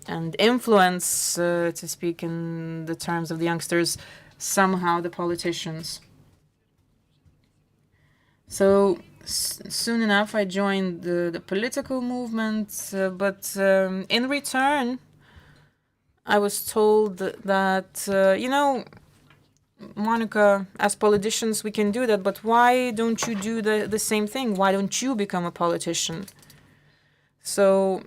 and influence, to speak in the terms of the youngsters, somehow the politicians. So soon enough, I joined the political movement, but in return, I was told that, you know, Monica, as politicians, we can do that, but why don't you do the same thing? Why don't you become a politician? So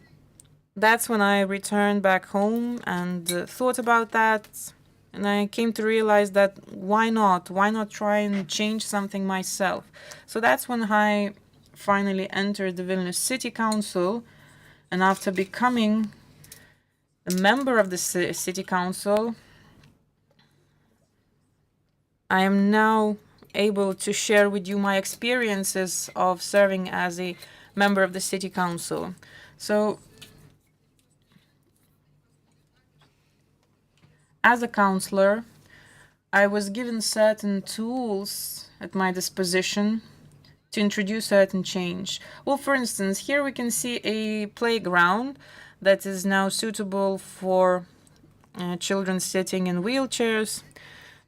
that's when I returned back home and thought about that. And I came to realize that why not? Why not try and change something myself? So that's when I finally entered the Vilnius City Council. And after becoming a member of the City Council, I am now able to share with you my experiences of serving as a member of the City Council. So, as a councillor, I was given certain tools at my disposition to introduce certain change. Well, for instance, here we can see a playground that is now suitable for children sitting in wheelchairs.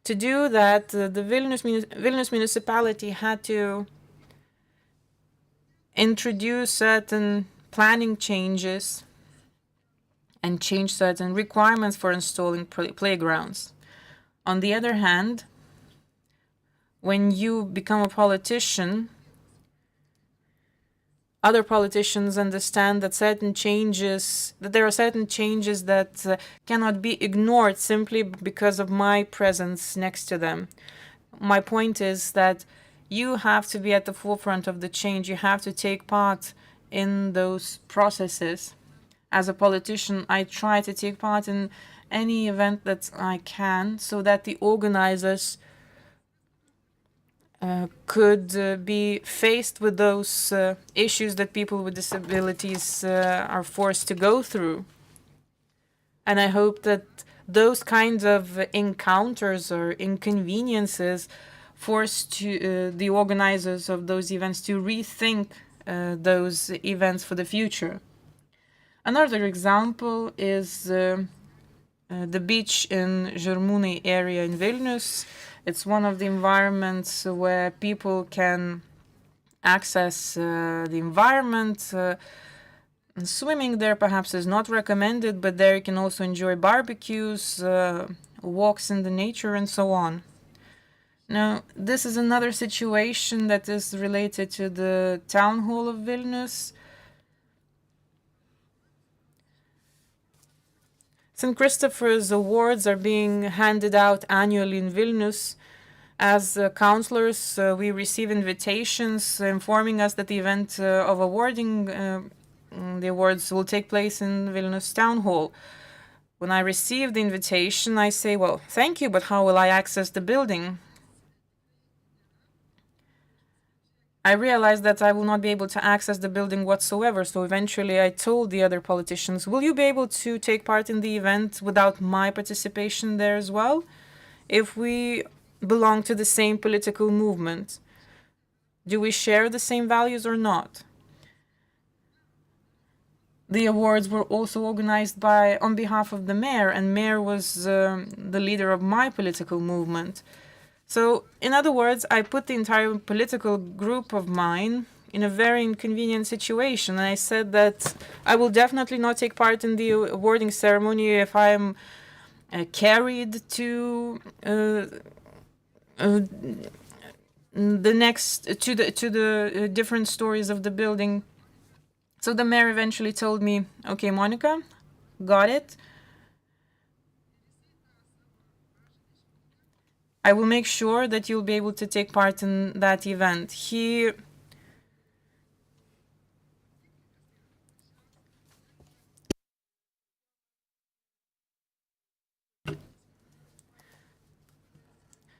To do that, the Vilnius municipality had to introduce certain planning changes and change certain requirements for installing playgrounds. On the other hand, when you become a politician, other politicians understand that there are certain changes that cannot be ignored simply because of my presence next to them. My point is that you have to be at the forefront of the change. You have to take part in those processes. As a politician, I try to take part in any event that I can so that the organizers could be faced with those issues that people with disabilities are forced to go through. And I hope that those kinds of encounters or inconveniences forced the organizers of those events to rethink those events for the future. Another example is the beach in Žirmūnai area in Vilnius. It's one of the environments where people can access the environment. Swimming there perhaps is not recommended, but there you can also enjoy barbecues, walks in the nature, and so on. Now, this is another situation that is related to the town hall of Vilnius. St. Christopher's Awards are being handed out annually in Vilnius. As counselors, we receive invitations informing us that the event of awarding the awards will take place in Vilnius Town Hall. When I receive the invitation, I say, well, thank you, but how will I access the building? I realized that I will not be able to access the building whatsoever, so eventually I told the other politicians, will you be able to take part in the event without my participation there as well? If we belong to the same political movement, do we share the same values or not? The awards were also organized on behalf of the mayor, and mayor was the leader of my political movement. So, in other words, I put the entire political group of mine in a very inconvenient situation. And I said that I will definitely not take part in the awarding ceremony if I am carried to the different stories of the building. So the mayor eventually told me, okay, Monica, got it. I will make sure that you'll be able to take part in that event.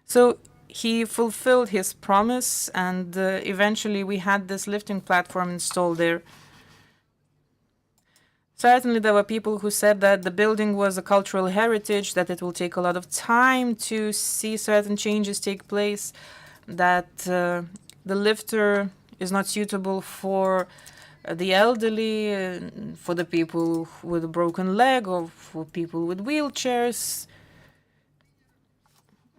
So he fulfilled his promise, and eventually we had this lifting platform installed there. Certainly there were people who said that the building was a cultural heritage, that it will take a lot of time to see certain changes take place, that the lifter is not suitable for the elderly, for the people with a broken leg, or for people with wheelchairs,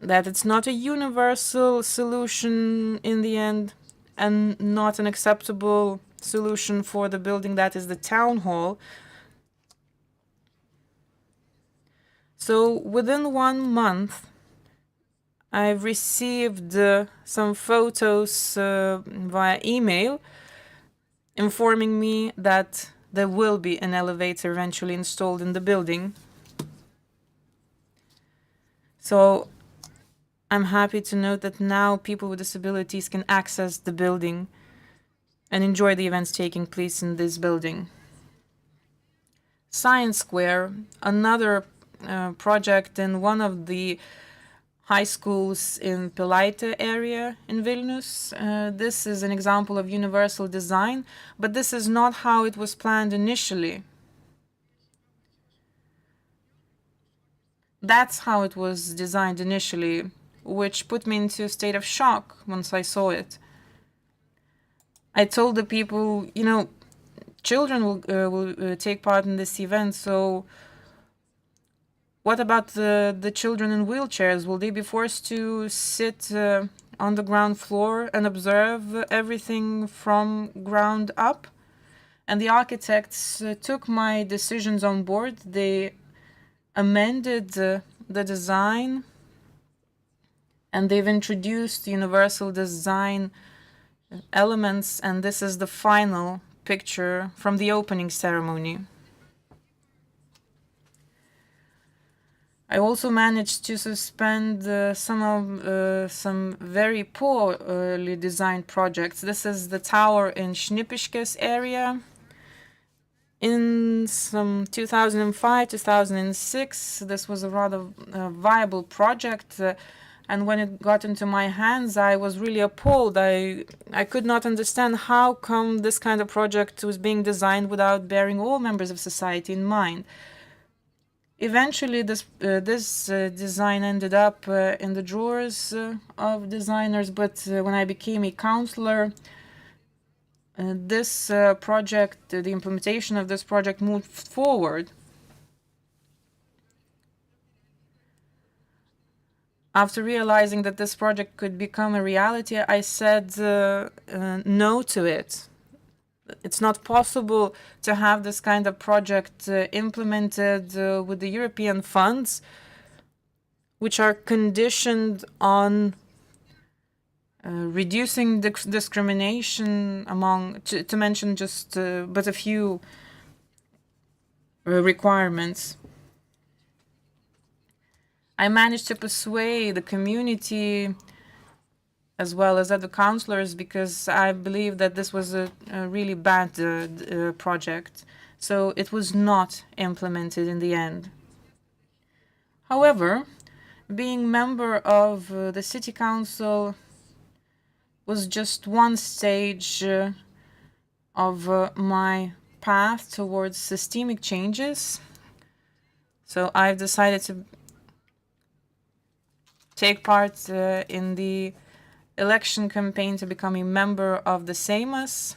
that it's not a universal solution in the end, and not an acceptable solution for the building that is the town hall. So within 1 month, I've received some photos via email informing me that there will be an elevator eventually installed in the building. So I'm happy to note that now people with disabilities can access the building and enjoy the events taking place in this building. Science Square, another project in one of the high schools in Pilaitė area in Vilnius. This is an example of universal design, but this is not how it was planned initially. That's how it was designed initially, which put me into a state of shock once I saw it. I told the people, you know, children will take part in this event, so what about the children in wheelchairs? Will they be forced to sit on the ground floor and observe everything from ground up? And the architects took my decisions on board. They amended the design, and they've introduced universal design elements, and this is the final picture from the opening ceremony. I also managed to suspend some very poorly designed projects. This is the tower in Šnipiškės area. In some 2005, 2006, this was a rather viable project. And when it got into my hands, I was really appalled. I could not understand how come this kind of project was being designed without bearing all members of society in mind. Eventually, this design ended up in the drawers of designers, but when I became a counselor, this project, the implementation of this project moved forward. After realizing that this project could become a reality, I said no to it. It's not possible to have this kind of project implemented with the European funds, which are conditioned on reducing discrimination among, to mention just but a few requirements. I managed to persuade the community as well as other counselors, because I believe that this was a really bad project. So it was not implemented in the end. However, being member of the city council was just one stage of my path towards systemic changes. So I've decided to take part in the election campaign to become a member of the Seimas.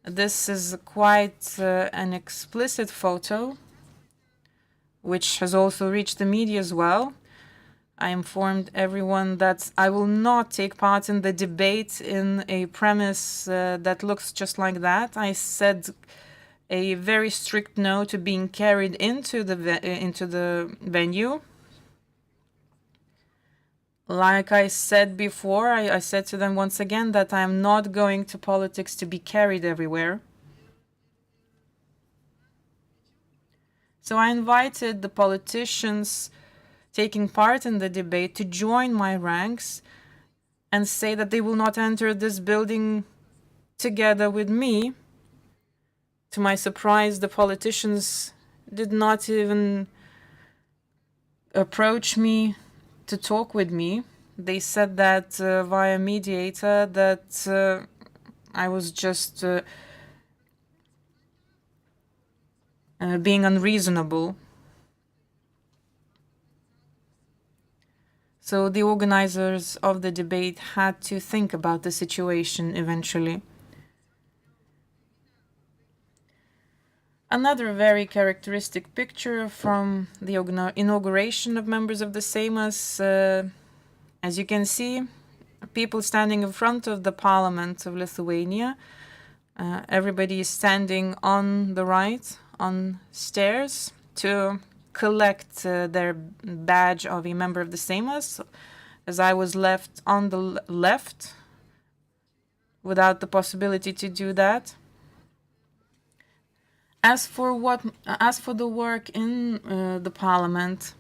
This is quite an explicit photo, which has also reached the media as well. I informed everyone that I will not take part in the debate in a premise that looks just like that. I said a very strict no to being carried into the venue. Like I said before, I said to them once again that I am not going to politics to be carried everywhere. So I invited the politicians taking part in the debate to join my ranks and say that they will not enter this building together with me. To my surprise, the politicians did not even approach me to talk with me. They said that via mediator that I was just being unreasonable. So the organizers of the debate had to think about the situation eventually. Another very characteristic picture from the inauguration of members of the Seimas. As you can see, people standing in front of the Parliament of Lithuania. Everybody is standing on the right, on stairs, to collect their badge of a member of the Seimas, as I was left on the left without the possibility to do that. As for the work in the Parliament,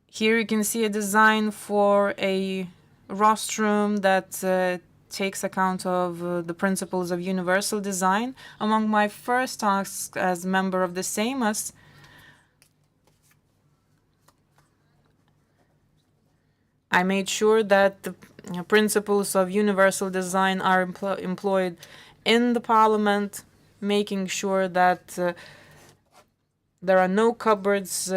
here you can see a design for a rostrum that takes account of the principles of universal design. Among my first tasks as member of the Seimas, I made sure that the principles of universal design are employed in the Parliament, making sure that there are no cupboards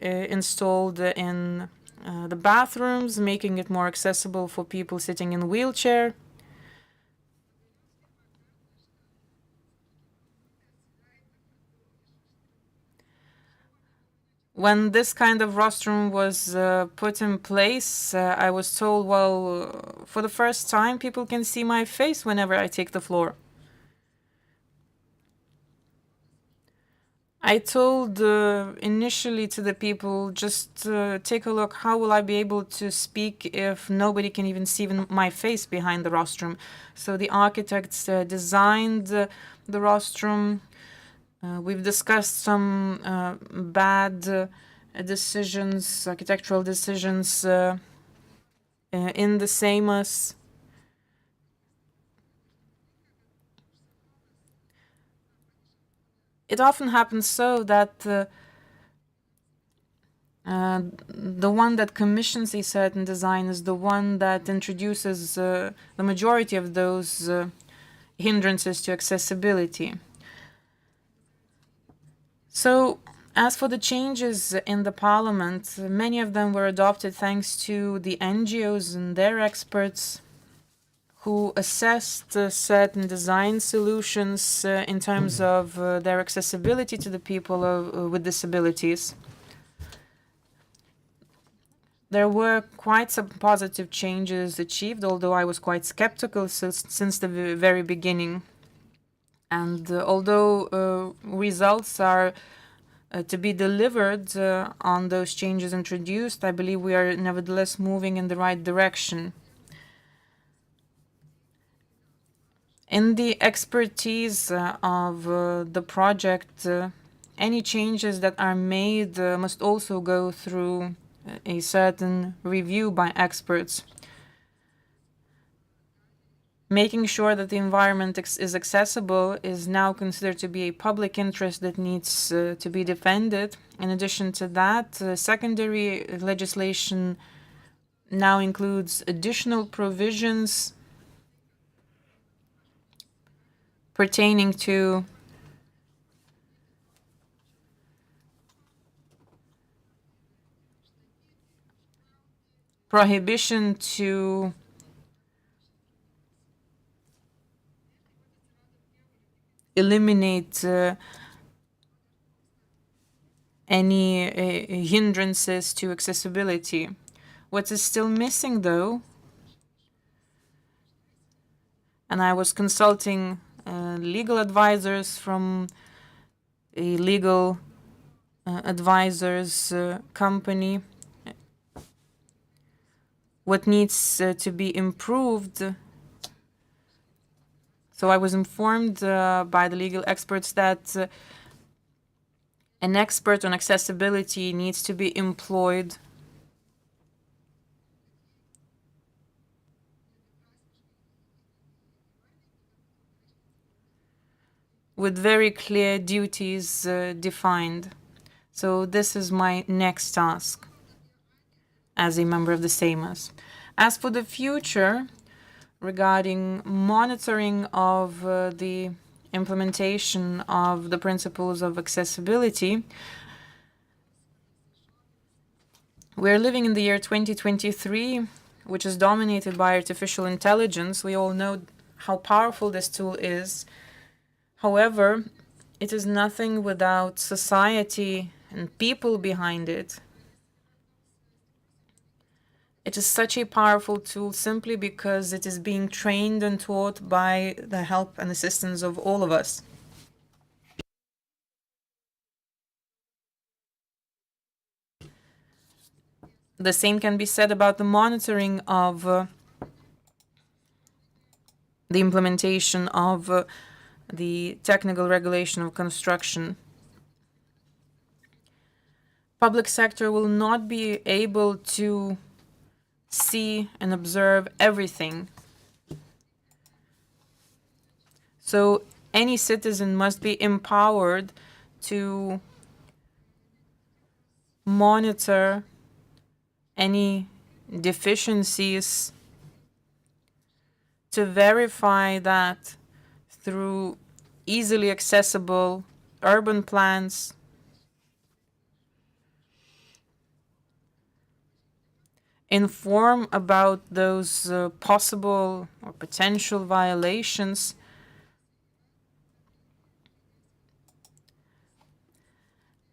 installed in the bathrooms, making it more accessible for people sitting in wheelchair. When this kind of rostrum was put in place, I was told, well, for the first time, people can see my face whenever I take the floor. I told initially to the people, just take a look, how will I be able to speak if nobody can even see my face behind the rostrum? So the architects designed the rostrum. We've discussed some bad decisions, architectural decisions in the Seimas. It often happens so that the one that commissions a certain design is the one that introduces the majority of those hindrances to accessibility. So As for the changes in the parliament, many of them were adopted thanks to the NGOs and their experts who assessed certain design solutions in terms of their accessibility to the people with disabilities. There were quite some positive changes achieved, although I was quite skeptical since the very beginning. And although results are to be delivered on those changes introduced, I believe we are nevertheless moving in the right direction. In the expertise of the project, any changes that are made must also go through a certain review by experts. Making sure that the environment is accessible is now considered to be a public interest that needs to be defended. In addition to that, secondary legislation now includes additional provisions pertaining to prohibition to eliminate any hindrances to accessibility. What is still missing, though, and I was consulting legal advisors from a legal advisors company, what needs to be improved. So I was informed by the legal experts that an expert on accessibility needs to be employed with very clear duties defined. So this is my next task as a member of the Seimas. As for the future, regarding monitoring of the implementation of the principles of accessibility, we're living in the year 2023, which is dominated by artificial intelligence. We all know how powerful this tool is. However, it is nothing without society and people behind it. It is such a powerful tool simply because it is being trained and taught by the help and assistance of all of us. The same can be said about the monitoring of the implementation of the technical regulation of construction. Public sector will not be able to see and observe everything. So any citizen must be empowered to monitor any deficiencies, to verify that through easily accessible urban plans, inform about those possible or potential violations,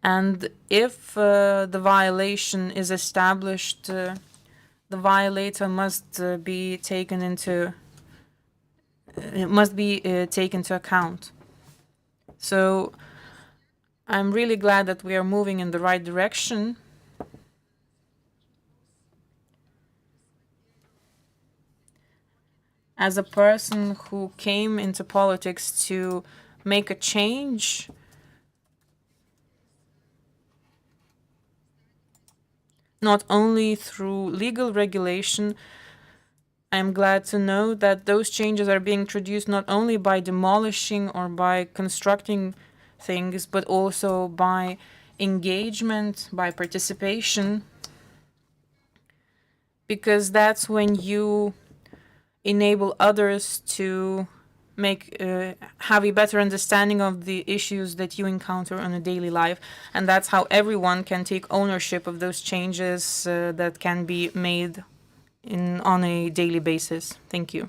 and if the violation is established, the violator must be taken into account. So I'm really glad that we are moving in the right direction. As a person who came into politics to make a change, not only through legal regulation, I am glad to know that those changes are being introduced not only by demolishing or by constructing things, but also by engagement, by participation, because that's when you enable others to have a better understanding of the issues that you encounter on a daily life. And that's how everyone can take ownership of those changes that can be made on a daily basis. Thank you.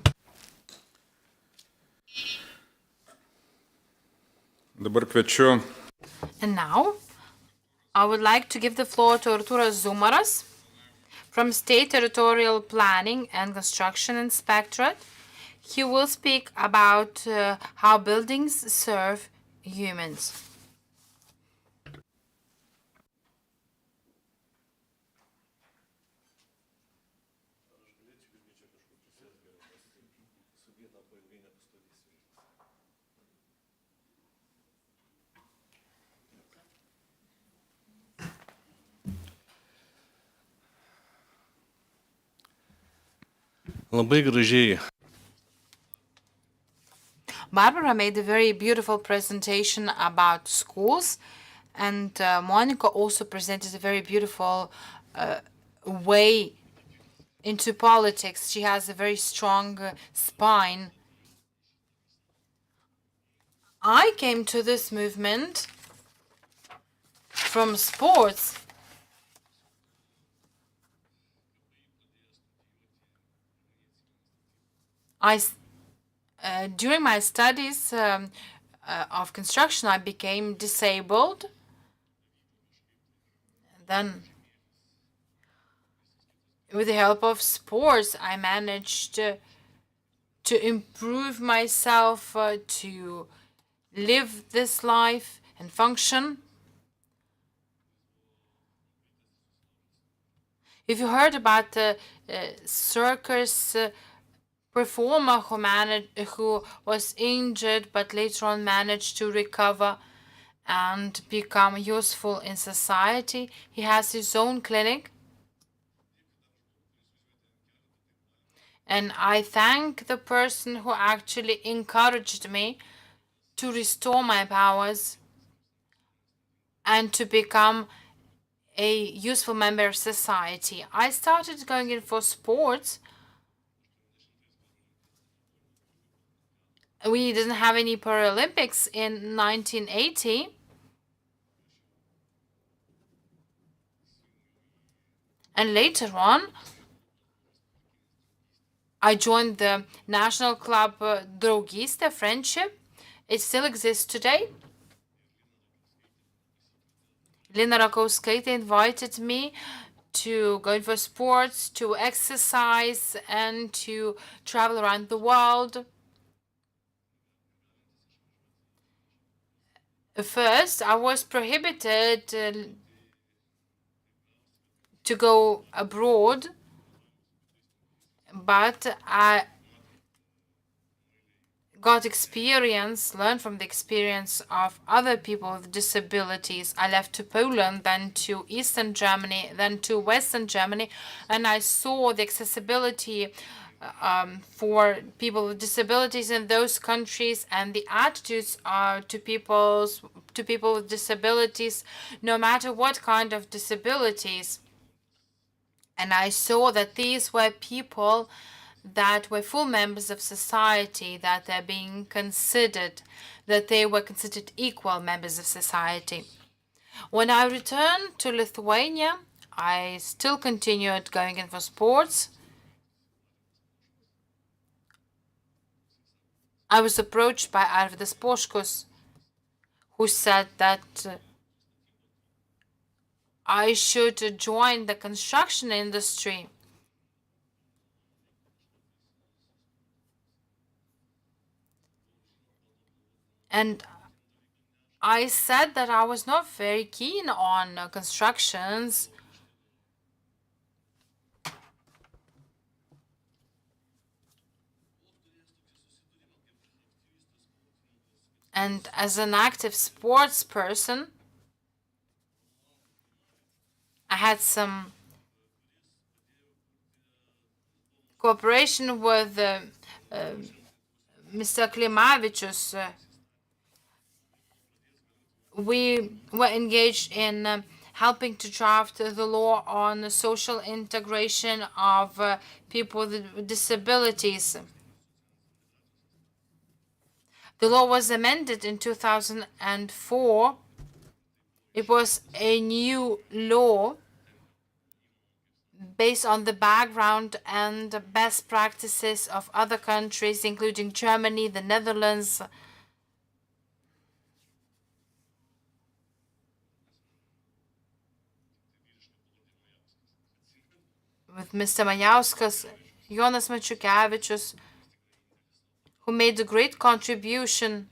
Dabar kviečiu. And now, I would like to give the floor to Artūras Zumaras from State Territorial Planning and Construction Inspectorate. He will speak about how buildings serve humans. Labai gražiai. Barbara made a very beautiful presentation about schools, and Monica also presented a very beautiful way into politics. She has a very strong spine. I came to this movement from sports. During my studies of construction, I became disabled. Then, with the help of sports, I managed to improve myself, to live this life and function. If you heard about the circus performer who was injured but later on managed to recover and become useful in society, he has his own clinic. And I thank the person who actually encouraged me to restore my powers and to become a useful member of society. I started going in for sports. We didn't have any Paralympics in 1980. And later on, I joined the national club Draugystė, Friendship. It still exists today. Lina Rakauskaitė invited me to go in for sports, to exercise, and to travel around the world. First, I was prohibited to go abroad, but I got experience, learned from the experience of other people with disabilities. I left to Poland, then to Eastern Germany, then to Western Germany, and I saw the accessibility for people with disabilities in those countries and the attitudes to people with disabilities, no matter what kind of disabilities. And I saw that these were people that were full members of society, that they're being considered, that they were considered equal members of society. When I returned to Lithuania, I still continued going in for sports. I was approached by Arvydas Poškus, who said that I should join the construction industry. And I said that I was not very keen on constructions. And as an active sports person, I had some cooperation with Mr. Klimavičius. We were engaged in helping to draft the law on the social integration of people with disabilities. The law was amended in 2004. It was a new law based on the background and best practices of other countries, including Germany, the Netherlands. With Mr. Majauskas, Jonas Mačiukevičius, who made a great contribution,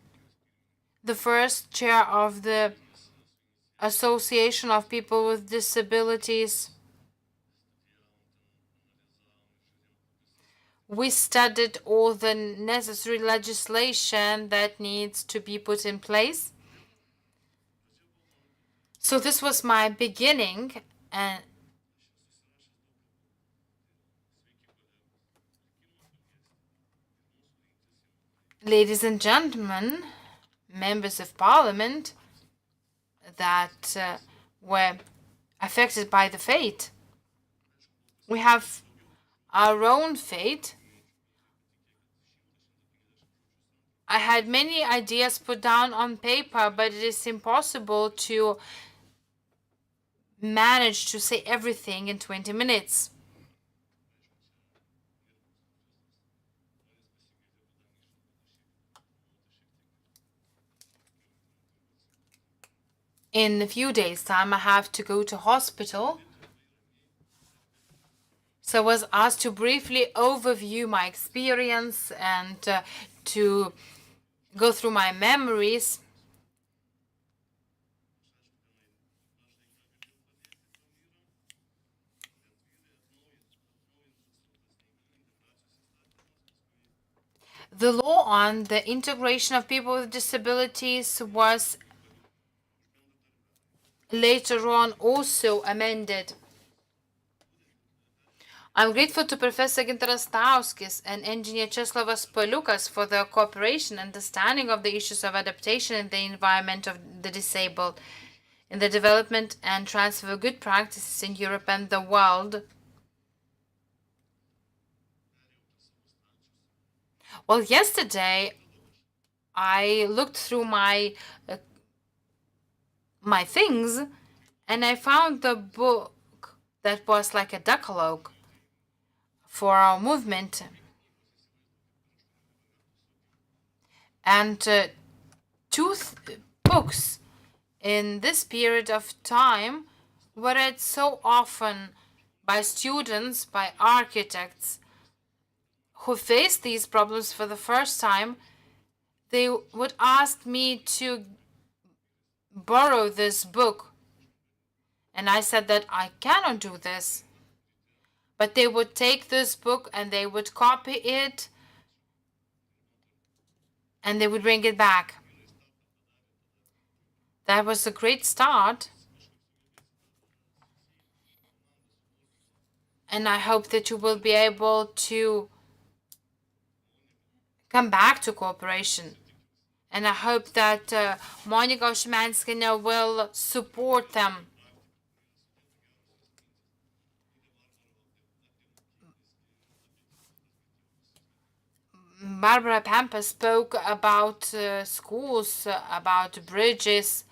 the first chair of the Association of People with Disabilities. We studied all the necessary legislation that needs to be put in place. So this was my beginning, and ladies and gentlemen, members of parliament that were affected by the fate. We have our own fate. I had many ideas put down on paper, but it is impossible to manage to say everything in 20 minutes. In a few days' time, I have to go to hospital. So I was asked to briefly overview my experience and to go through my memories. The law on the integration of people with disabilities was later on also amended. I'm grateful to Professor Gintaras Stauskis and Engineer Czeslavas Paliukas for their cooperation and understanding of the issues of adaptation in the environment of the disabled, in the development and transfer of good practices in Europe and the world. Well, yesterday I looked through my things and I found the book that was like a decalogue for our movement. And two books in this period of time were read so often by students, by architects who faced these problems for the first time. They would ask me to borrow this book. And I said that I cannot do this. But they would take this book and they would copy it and they would bring it back. That was a great start. And I hope that you will be able to come back to cooperation. And I hope that Monika Ošmenskaya will support them. Barbara Pampa spoke about schools, about bridges,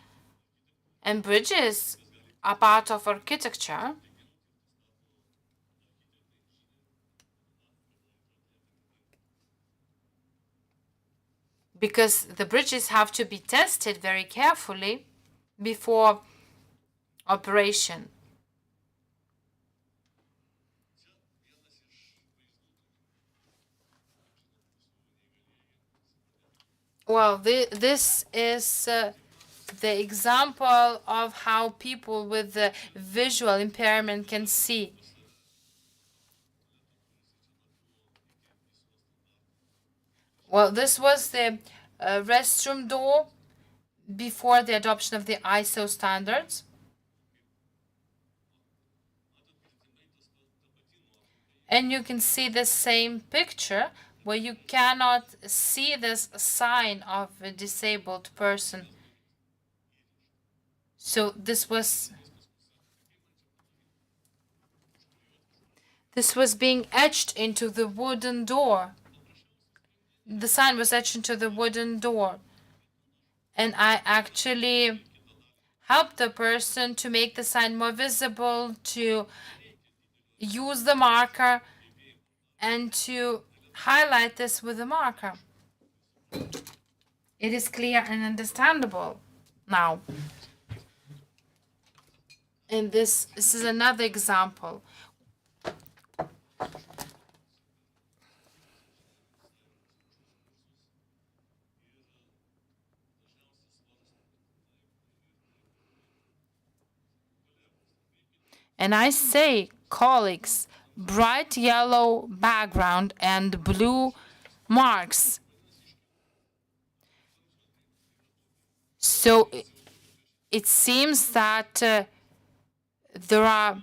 and bridges are part of architecture. Because the bridges have to be tested very carefully before operation. Well, this is the example of how people with the visual impairment can see. Well, this was the restroom door before the adoption of the ISO standards. And you can see the same picture where you cannot see this sign of a disabled person. So this was being etched into the wooden door. the sign was etched into the wooden door. And I actually helped the person to make the sign more visible, to use the marker, and to highlight this with the marker. It is clear and understandable now. And this is another example. And I say, colleagues, bright yellow background and blue marks. So it seems that there are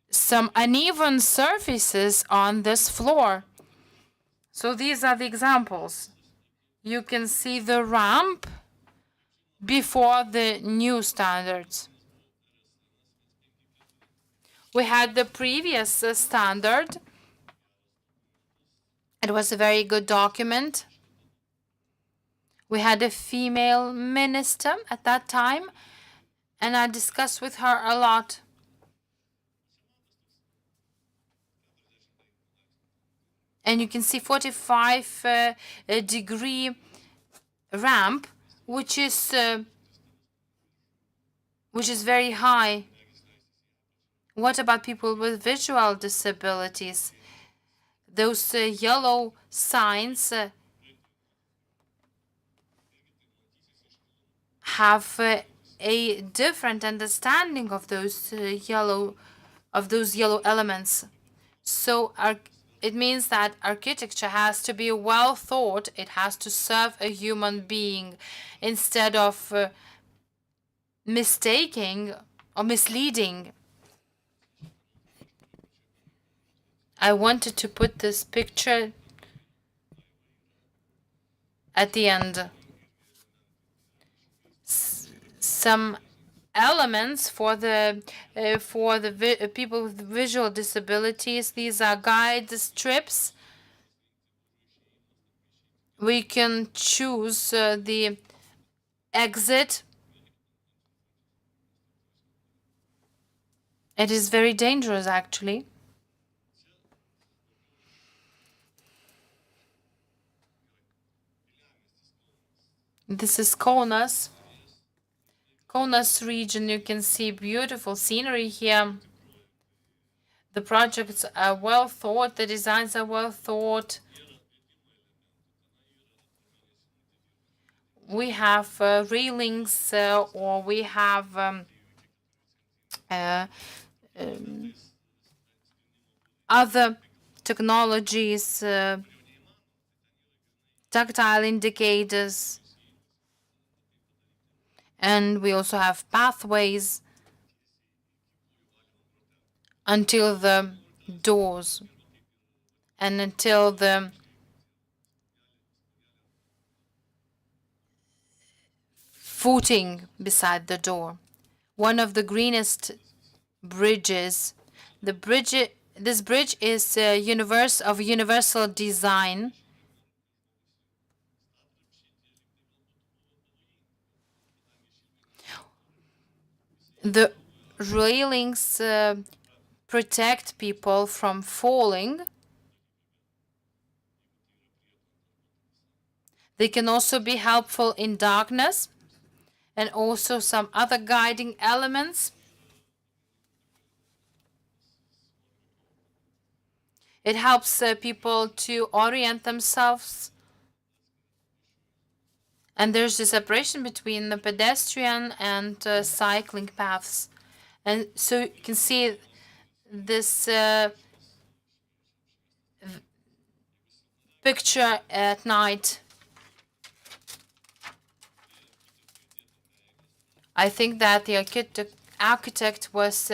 some uneven surfaces on this floor. So these are the examples. You can see the ramp before the new standards. We had the previous standard. It was a very good document. We had a female minister at that time, and I discussed with her a lot. And you can see 45-degree ramp, which is very high. What about people with visual disabilities? Those yellow signs have a different understanding of those yellow elements. So it means that architecture has to be well thought. It has to serve a human being instead of mistaking or misleading. I wanted to put this picture at the end. Some elements for the people with visual disabilities. These are guide strips. We can choose the exit. It is very dangerous, actually. This is Kaunas region. You can see beautiful scenery here. The projects are well thought, the designs are well thought. We have railings or we have other technologies, tactile indicators. And we also have pathways until the doors and until the footing beside the door. One of the greenest bridges. This bridge is of universal design. The railings protect people from falling. They can also be helpful in darkness, and also some other guiding elements. It helps people to orient themselves. And there's a separation between the pedestrian and cycling paths. And so you can see this picture at night. I think that the architect was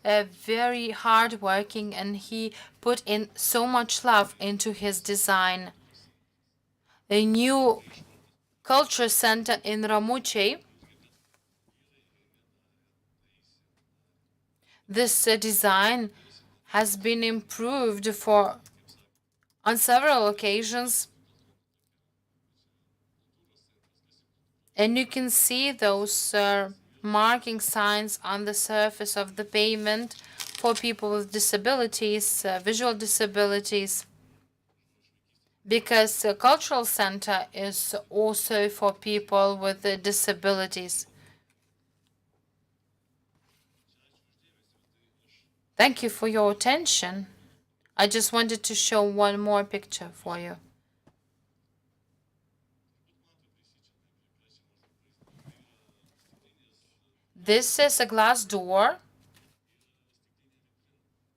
very hardworking, and he put in so much love into his design. A new culture center in Ramučiai. This design has been improved for On several occasions, and you can see those marking signs on the surface of the pavement for people with disabilities, visual disabilities, because the cultural center is also for people with disabilities. Thank you for your attention. I just wanted to show one more picture for you. This is a glass door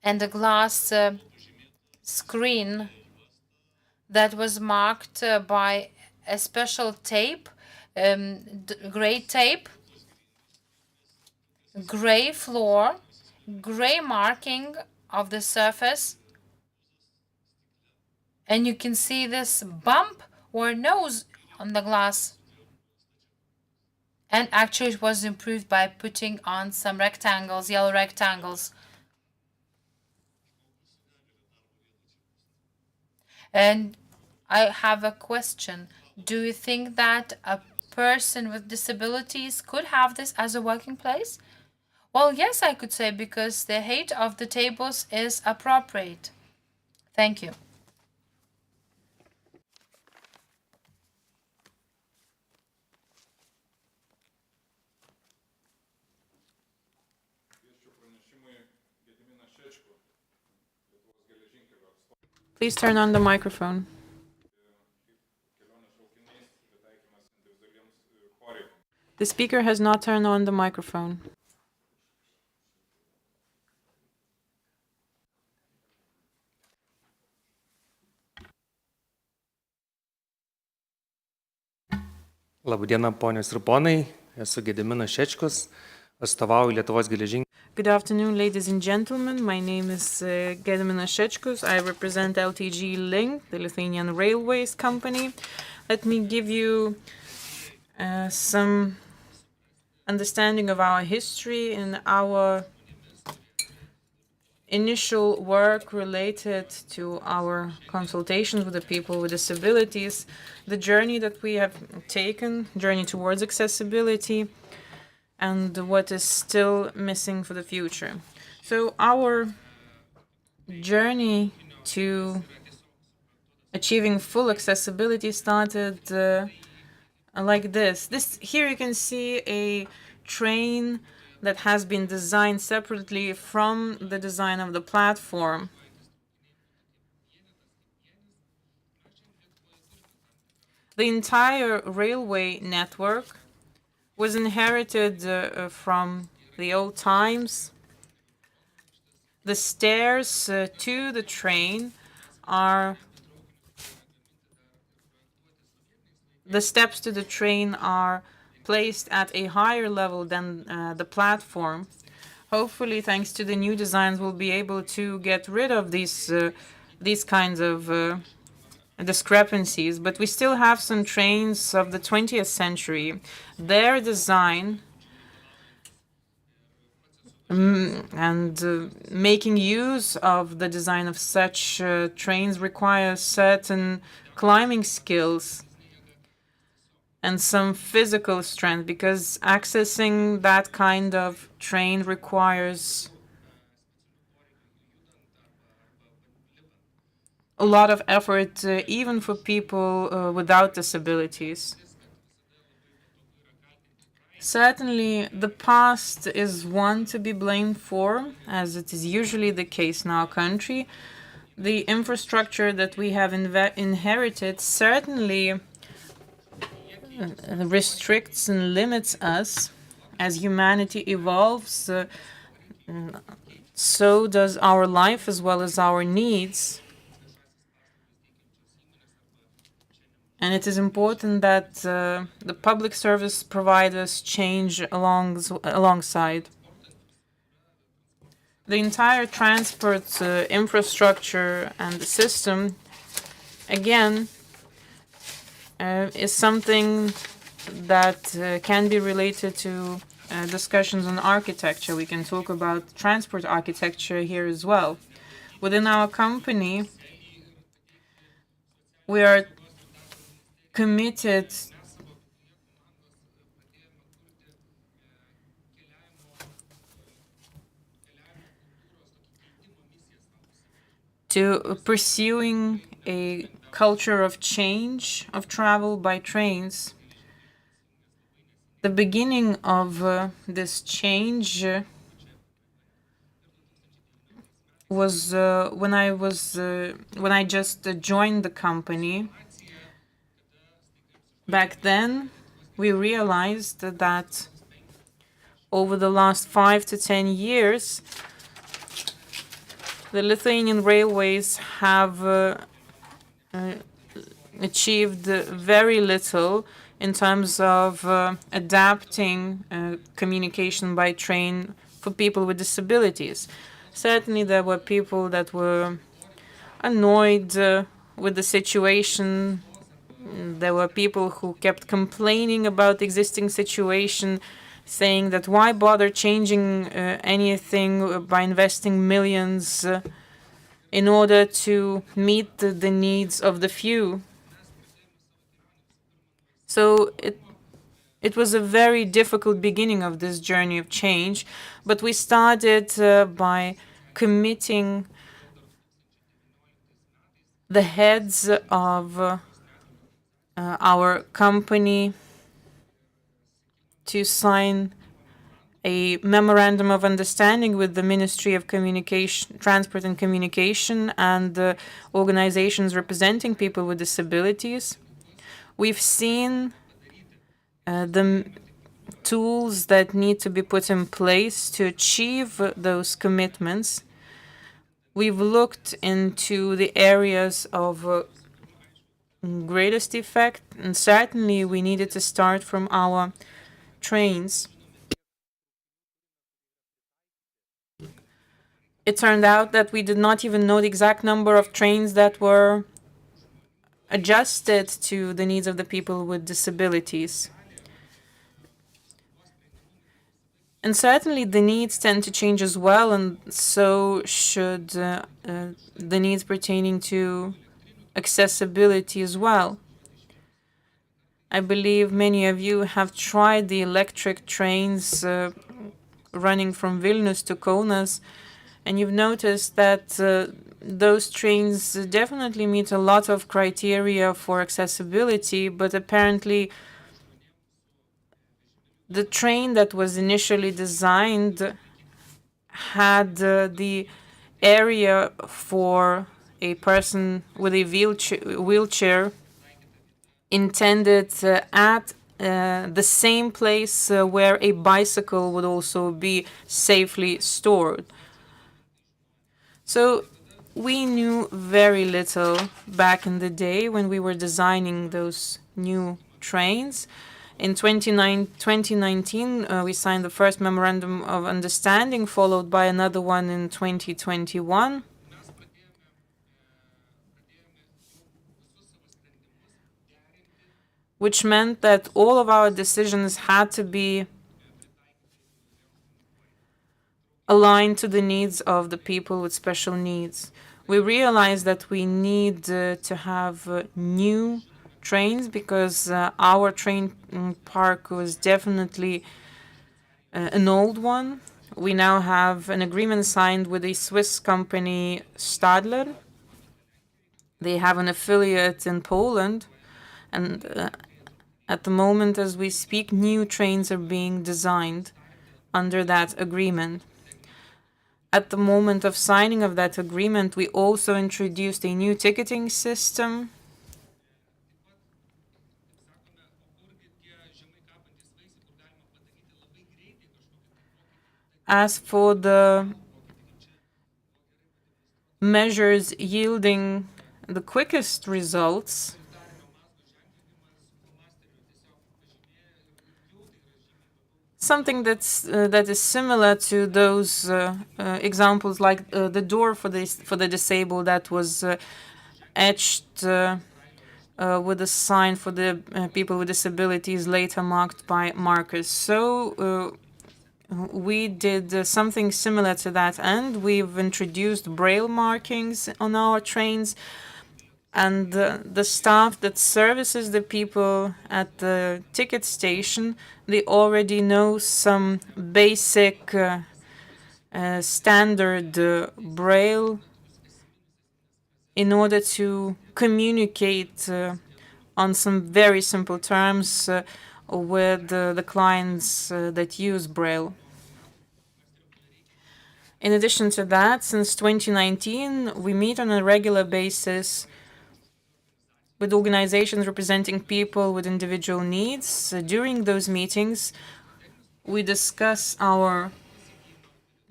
and a glass screen that was marked by a special tape, gray tape, gray floor, gray marking of the surface, and you can see this bump or nose on the glass. And actually it was improved by putting on some rectangles, yellow rectangles. And I have a question. Do you think that a person with disabilities could have this as a working place? Well, yes, I could say, because the height of the tables is appropriate. Thank you. Please turn on the microphone. The speaker has not turned on the microphone. Labadiena, ponios ir ponai, esu Gediminas Šečkus, atstovauju Lietuvos geležinkelių. Good afternoon, ladies and gentlemen. My name is Gediminas Šečkus. I represent LTG Link, the Lithuanian Railways company. Let me give you some understanding of our history and our initial work related to our consultations with the people with disabilities, the journey that we have taken, journey towards accessibility, and what is still missing for the future. So our journey to achieving full accessibility started like this. Here you can see a train that has been designed separately from the design of the platform. The entire railway network was inherited from the old times. The stairs to the train are the steps to the train are placed at a higher level than the platform. Hopefully, thanks to the new designs, we'll be able to get rid of these kinds of discrepancies. But we still have some trains of the 20th century. Their design and making use of the design of such trains requires certain climbing skills and some physical strength, because accessing that kind of train requires a lot of effort, even for people without disabilities. Certainly, the past is one to be blamed for, as it is usually the case in our country. The infrastructure that we have inherited certainly restricts and limits us. As humanity evolves, so does our life as well as our needs. And it is important that the public service providers change alongside. The entire transport infrastructure and the system, again, is something that can be related to discussions on architecture. We can talk about transport architecture here as well. Within our company, we are committed to pursuing a culture of change of travel by trains. The beginning of this change was when I just joined the company. Back then, we realized that over the last 5 to 10 years, the Lithuanian railways have achieved very little in terms of adapting communication by train for people with disabilities. Certainly there were people that were annoyed with the situation. There were people who kept complaining about the existing situation, saying that why bother changing anything by investing millions in order to meet the needs of the few. So it was a very difficult beginning of this journey of change, but we started by committing the heads of our company to sign a memorandum of understanding with the Ministry of Communication, Transport and Communication and organizations representing people with disabilities. We've seen the tools that need to be put in place to achieve those commitments. We've looked into the areas of greatest effect, and certainly we needed to start from our trains. It turned out that we did not even know the exact number of trains that were adjusted to the needs of the people with disabilities. And certainly the needs tend to change as well, and so should the needs pertaining to accessibility as well. I believe many of you have tried the electric trains running from Vilnius to Kaunas, and you've noticed that those trains definitely meet a lot of criteria for accessibility, but apparently the train that was initially designed had the area for a person with a wheelchair intended at the same place where a bicycle would also be safely stored. So we knew very little back in the day when we were designing those new trains. In 2019, we signed the first memorandum of understanding, followed by another one in 2021. Which meant that all of our decisions had to be aligned to the needs of the people with special needs. We realized that we need to have new trains because our train park was definitely an old one. We now have an agreement signed with a Swiss company, Stadler. They have an affiliate in Poland, and at the moment as we speak, new trains are being designed under that agreement. At the moment of signing of that agreement, we also introduced a new ticketing system. As for the measures yielding the quickest results, something that is similar to those examples, like the door for the disabled that was etched with a sign for the people with disabilities, later marked by markers. So we did something similar to that, and we've introduced braille markings on our trains. And the staff that services the people at the ticket station, they already know some basic standard Braille in order to communicate on some very simple terms with the clients that use Braille. In addition to that, since 2019, we meet on a regular basis with organizations representing people with individual needs. During those meetings, we discuss our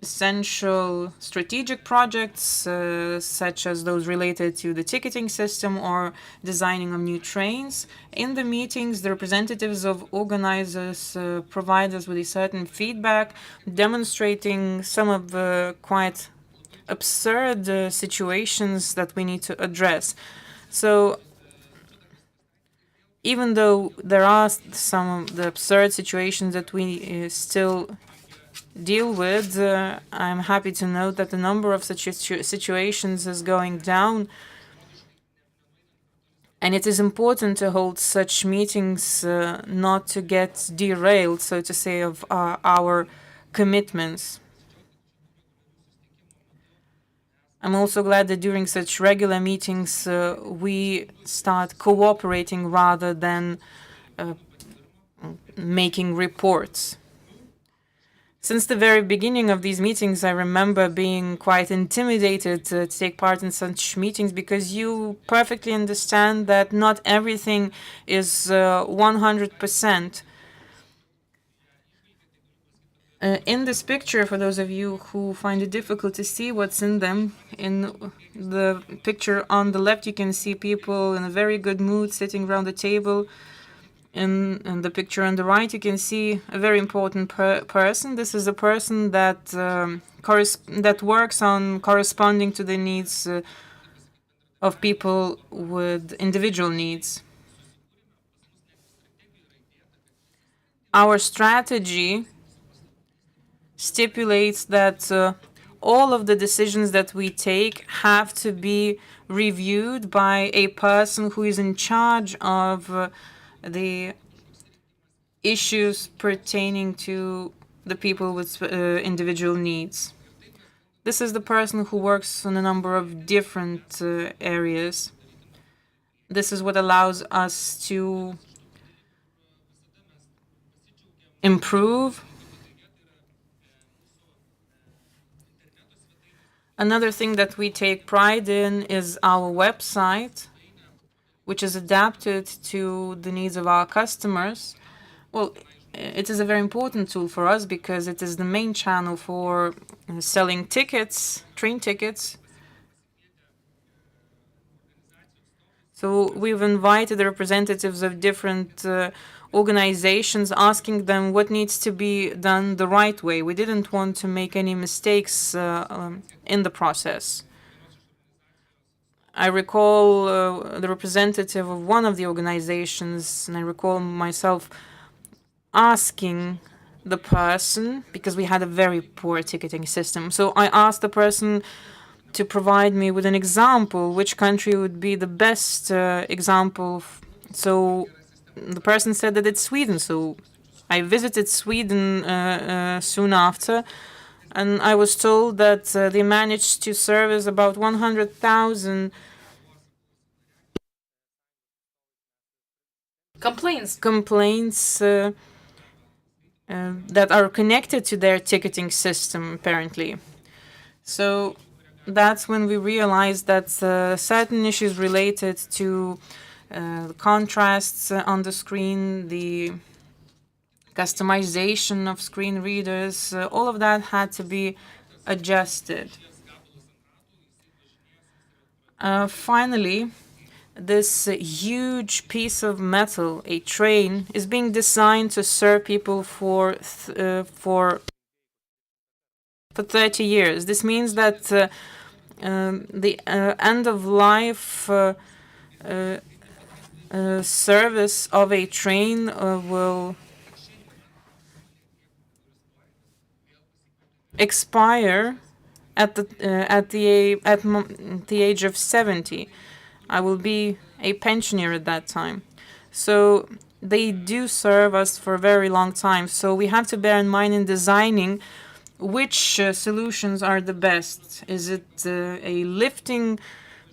essential strategic projects, such as those related to the ticketing system or designing of new trains. In the meetings, the representatives of organizers provide us with a certain feedback, demonstrating some of the quite absurd situations that we need to address. So, even though there are some of the absurd situations that we still deal with, I'm happy to note that the number of such situations is going down. And it is important to hold such meetings not to get derailed, so to say, of our commitments. I'm also glad that during such regular meetings we start cooperating rather than making reports. Since the very beginning of these meetings, I remember being quite intimidated to take part in such meetings because you perfectly understand that not everything is 100%. In this picture, for those of you who find it difficult to see what's in them, in the picture on the left you can see people in a very good mood sitting around the table. In the picture on the right you can see a very important person. This is a person that that works on corresponding to the needs of people with individual needs. Our strategy stipulates that all of the decisions that we take have to be reviewed by a person who is in charge of the issues pertaining to the people with individual needs. This is the person who works on a number of different areas. This is what allows us to improve. Another thing that we take pride in is our website, which is adapted to the needs of our customers. Well, it is a very important tool for us because it is the main channel for selling tickets, train tickets. So we've invited the representatives of different organizations, asking them what needs to be done the right way. We didn't want to make any mistakes in the process. I recall the representative of one of the organizations, and I recall myself asking the person, because we had a very poor ticketing system, so I asked the person to provide me with an example, which country would be the best example. So the person said that it's Sweden, so I visited Sweden soon after, and I was told that they managed to service about 100,000 complaints that are connected to their ticketing system, apparently. So that's when we realized that certain issues related to contrasts on the screen, the customization of screen readers, all of that had to be adjusted. Finally, this huge piece of metal, a train, is being designed to serve people for 30 years. This means that the end of life service of a train will expire at the age of 70. I will be a pensioner at that time. So they do serve us for a very long time. So we have to bear in mind in designing which solutions are the best. Is it a lifting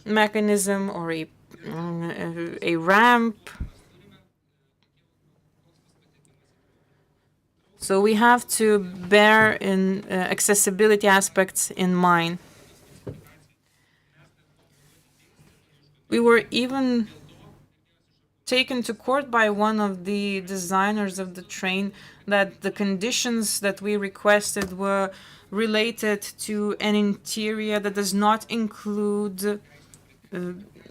mechanism or a ramp? So we have to bear in accessibility aspects in mind. We were even taken to court by one of the designers of the train that the conditions that we requested were related to an interior that does not include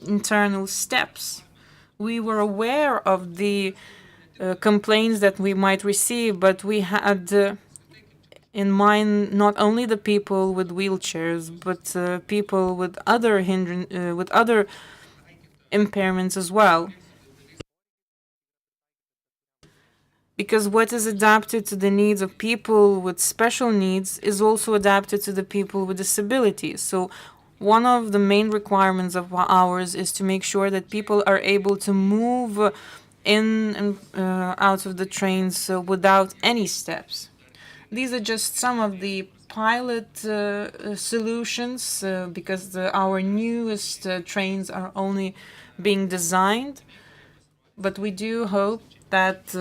internal steps. We were aware of the complaints that we might receive, but we had in mind not only the people with wheelchairs, but people with other impairments as well. Because what is adapted to the needs of people with special needs is also adapted to the people with disabilities. So one of the main requirements of ours is to make sure that people are able to move in and out of the trains without any steps. These are just some of the pilot solutions because our newest trains are only being designed. But we do hope that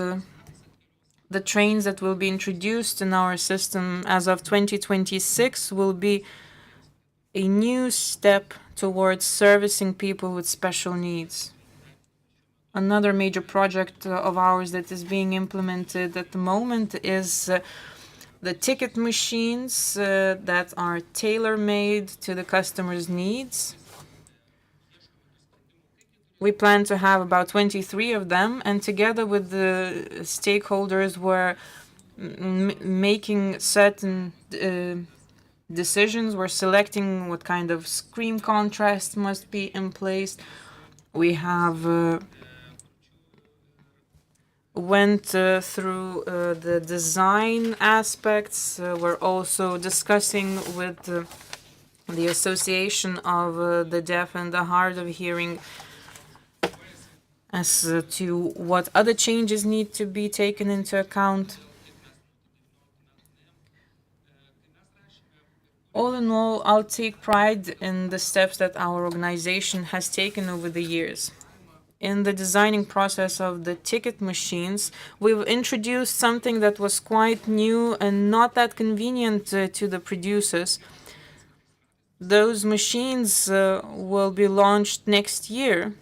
the trains that will be introduced in our system as of 2026 will be a new step towards servicing people with special needs. Another major project of ours that is being implemented at the moment is the ticket machines that are tailor-made to the customer's needs. We plan to have about 23 of them, and together with the stakeholders, we're making certain decisions. We're selecting what kind of screen contrast must be in place. We have went through the design aspects. We're also discussing with the Association of the Deaf and the Hard of Hearing as to what other changes need to be taken into account. All in all, I'll take pride in the steps that our organization has taken over the years. In the designing process of the ticket machines, we've introduced something that was quite new and not that convenient to the producers. Those machines will be launched next year.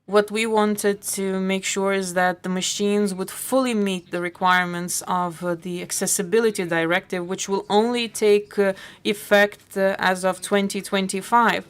What we wanted to make sure is that the machines would fully meet the requirements of the Accessibility Directive, which will only take effect as of 2025.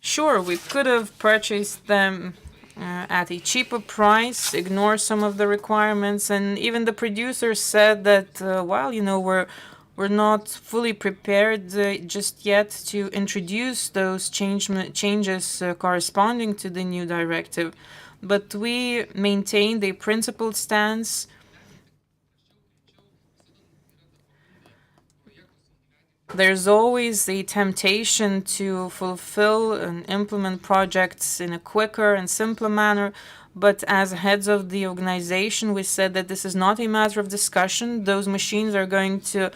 Sure, we could have purchased them at a cheaper price, ignore some of the requirements, and even the producers said that, well, you know, we're not fully prepared just yet to introduce those changes corresponding to the new directive. But we maintained a principled stance. There's always a temptation to fulfill and implement projects in a quicker and simpler manner, but as heads of the organization, we said that this is not a matter of discussion. Those machines are going to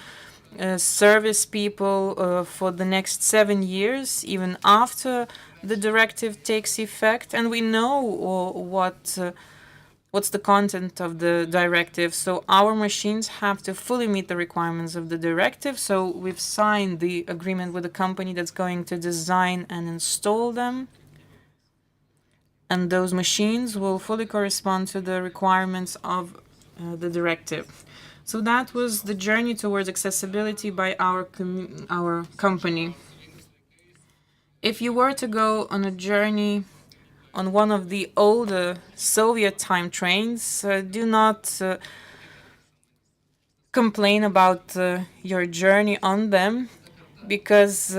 service people for the next 7 years, even after the directive takes effect, and we know what's the content of the directive. So our machines have to fully meet the requirements of the directive. So we've signed the agreement with the company that's going to design and install them. And those machines will fully correspond to the requirements of the directive. So that was the journey towards accessibility by our company. If you were to go on a journey on one of the older Soviet time trains, do not complain about your journey on them, because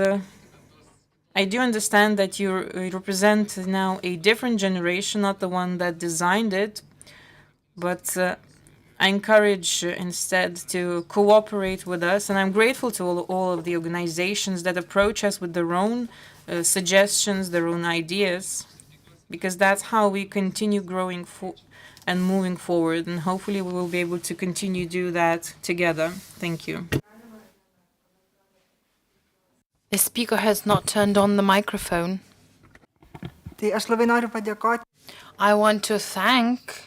I do understand that you represent now a different generation, not the one that designed it, but I encourage instead to cooperate with us, and I'm grateful to all of the organizations that approach us with their own suggestions, their own ideas, because that's how we continue growing and moving forward, and hopefully we will be able to continue do that together. Thank you. The speaker has not turned on the microphone. I want to thank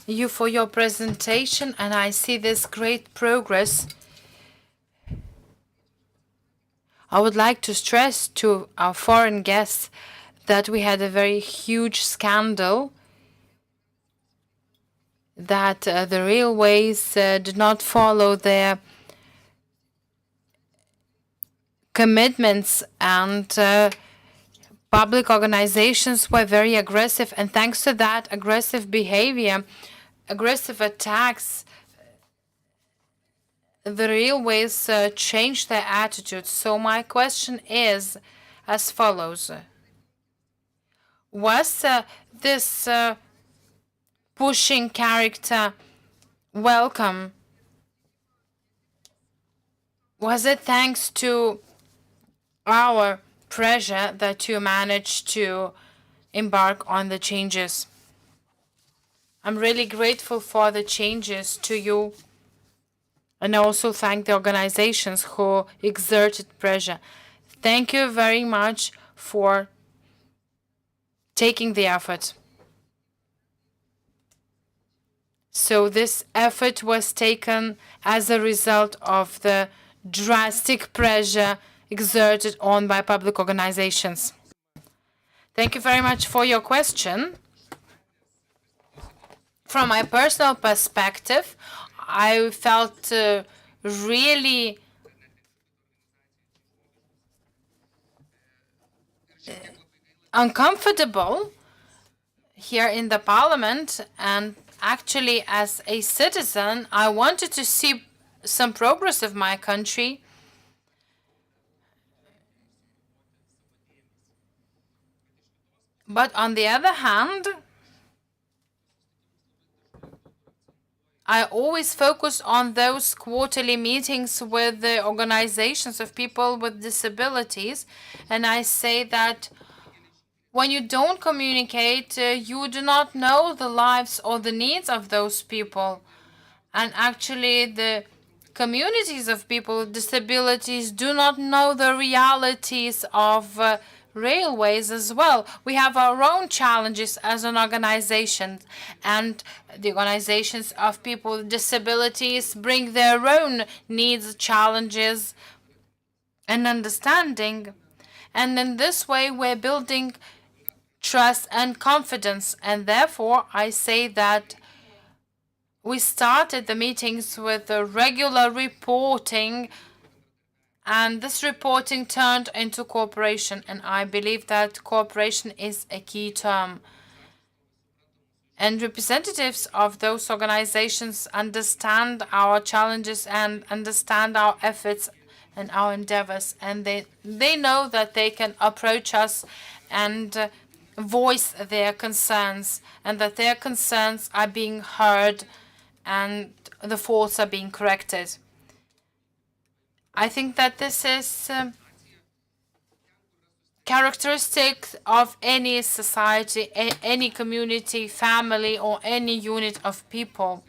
you for your presentation, and I see this great progress. I would like to stress to our foreign guests that we had a very huge scandal, that the railways did not follow their commitments, and public organizations were very aggressive, and thanks to that aggressive behavior, aggressive attacks, the railways changed their attitude. So my question is as follows. Was this pushing character welcome? Was it thanks to our pressure that you managed to embark on the changes? I'm really grateful for the changes to you, and I also thank the organizations who exerted pressure. Thank you very much for taking the effort. So this effort was taken as a result of the drastic pressure exerted on by public organizations. Thank you very much for your question. From my personal perspective, I felt really uncomfortable here in the parliament, and actually as a citizen, I wanted to see some progress of my country. But on the other hand, I always focus on those quarterly meetings with the organizations of people with disabilities, and I say that when you don't communicate, you do not know the lives or the needs of those people. And actually, the communities of people with disabilities do not know the realities of railways as well. We have our own challenges as an organization, and the organizations of people with disabilities bring their own needs, challenges, and understanding. And in this way, we're building trust and confidence. And therefore, I say that we started the meetings with a regular reporting, and this reporting turned into cooperation. And I believe that cooperation is a key term. And representatives of those organizations understand our challenges and understand our efforts and our endeavors. And they know that they can approach us and voice their concerns, and that their concerns are being heard and the faults are being corrected. I think that this is characteristic of any society, any community, family, or any unit of people.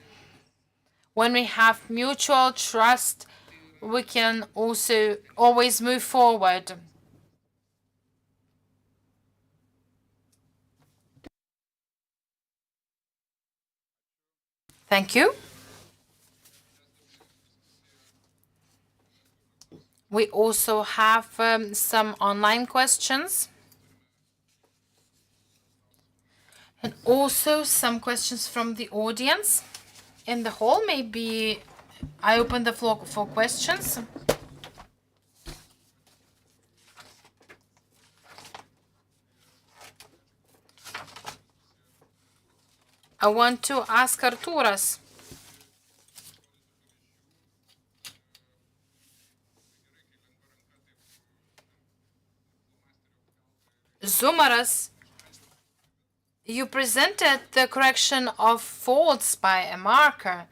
When we have mutual trust, we can also always move forward. Thank you. We also have some online questions, and also some questions from the audience in the hall. Maybe I open the floor for questions. I want to ask Artūras. Zumaras You presented the correction of faults by a marker.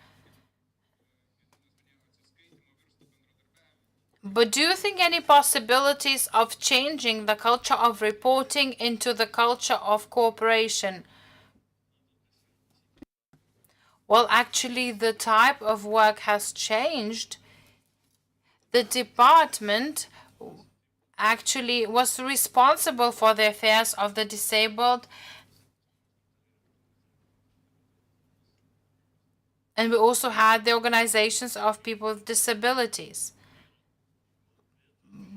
But do you think any possibilities of changing the culture of reporting into the culture of cooperation? Well, actually, the type of work has changed. The department actually was responsible for the affairs of the disabled, and we also had the organizations of people with disabilities.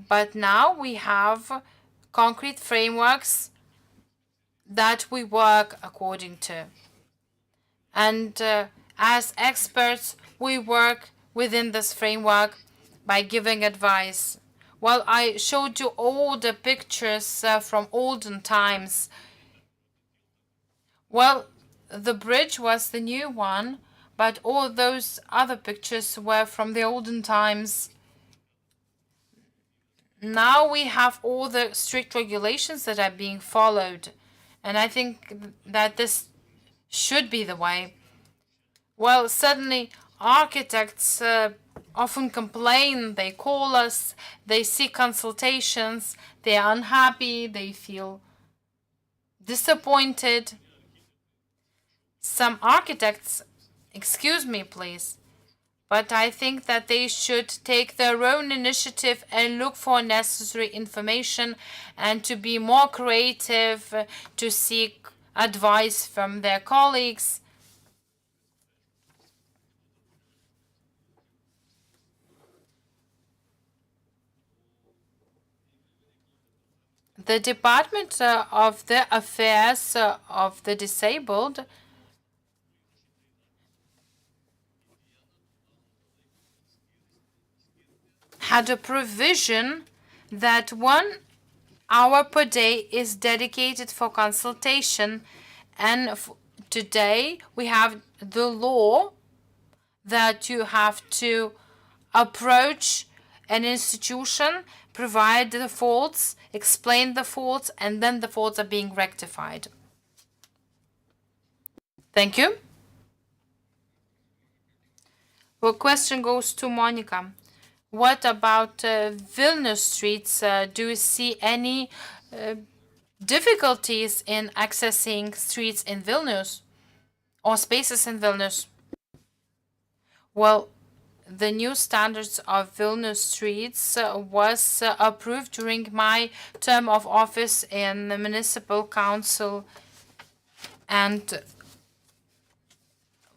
But now we have concrete frameworks that we work according to. And as experts, we work within this framework by giving advice. Well, I showed you all the pictures from olden times. Well, the bridge was the new one, but all those other pictures were from the olden times. Now we have all the strict regulations that are being followed. And I think that this should be the way. Well, suddenly architects often complain, they call us, they seek consultations, they are unhappy, they feel disappointed. Some architects, excuse me please, but I think that they should take their own initiative and look for necessary information and to be more creative, to seek advice from their colleagues. The Department of the Affairs of the Disabled had a provision that 1 hour per day is dedicated for consultation, and today we have the law that you have to approach an institution, provide the faults, explain the faults, and then the faults are being rectified. Thank you. Well, question goes to Monica. What about Vilnius streets? Do you see any difficulties in accessing streets in Vilnius or spaces in Vilnius? Well, the new standards of Vilnius streets was approved during my term of office in the municipal council, and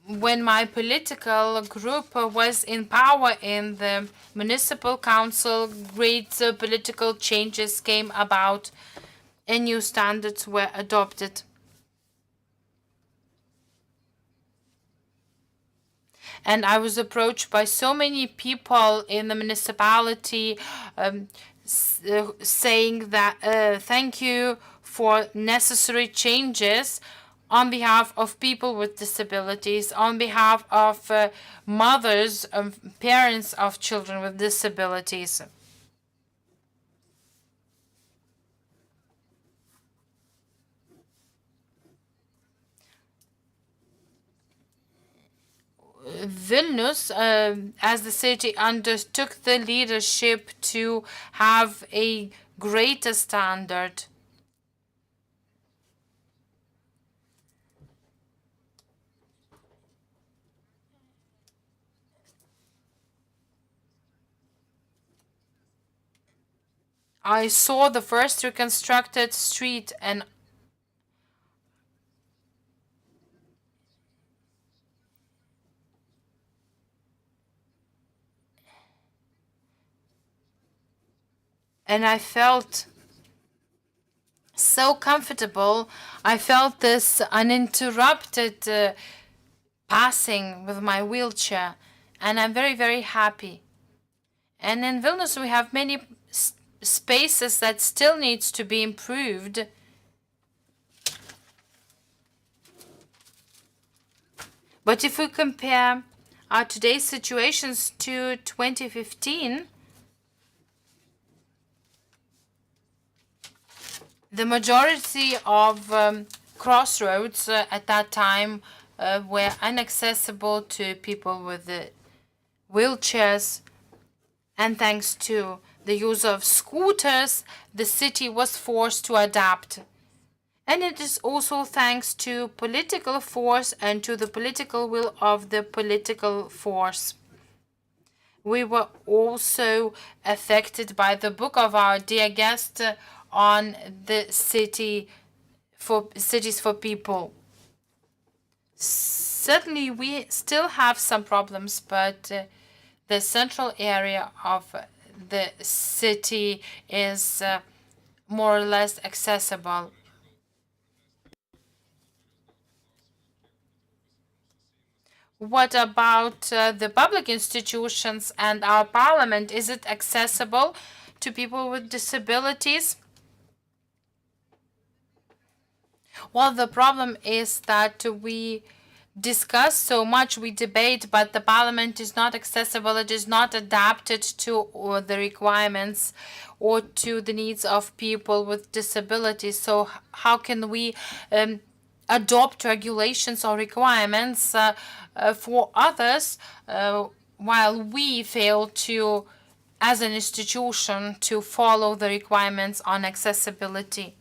when my political group was in power in the municipal council, great political changes came about and new standards were adopted. And I was approached by so many people in the municipality saying that thank you for necessary changes on behalf of people with disabilities, on behalf of mothers, parents of children with disabilities. Vilnius, as the city, undertook the leadership to have a greater standard. I saw the first reconstructed street, and I felt so comfortable. I felt this uninterrupted passing with my wheelchair, and I'm very, very happy. And in Vilnius, we have many spaces that still needs to be improved. But if we compare our today's situations to 2015, the majority of crossroads at that time were inaccessible to people with wheelchairs, and thanks to the use of scooters, the city was forced to adapt. And it is also thanks to political force and to the political will of the political force. We were also affected by the book of our dear guest on the cities for people. Certainly, we still have some problems, but the central area of the city is more or less accessible. What about the public institutions and our parliament? Is it accessible to people with disabilities? Well, the problem is that we discuss so much, we debate, but the parliament is not accessible. It is not adapted to the requirements or to the needs of people with disabilities. So how can we adopt regulations or requirements for others while we fail to, as an institution, to follow the requirements on accessibility?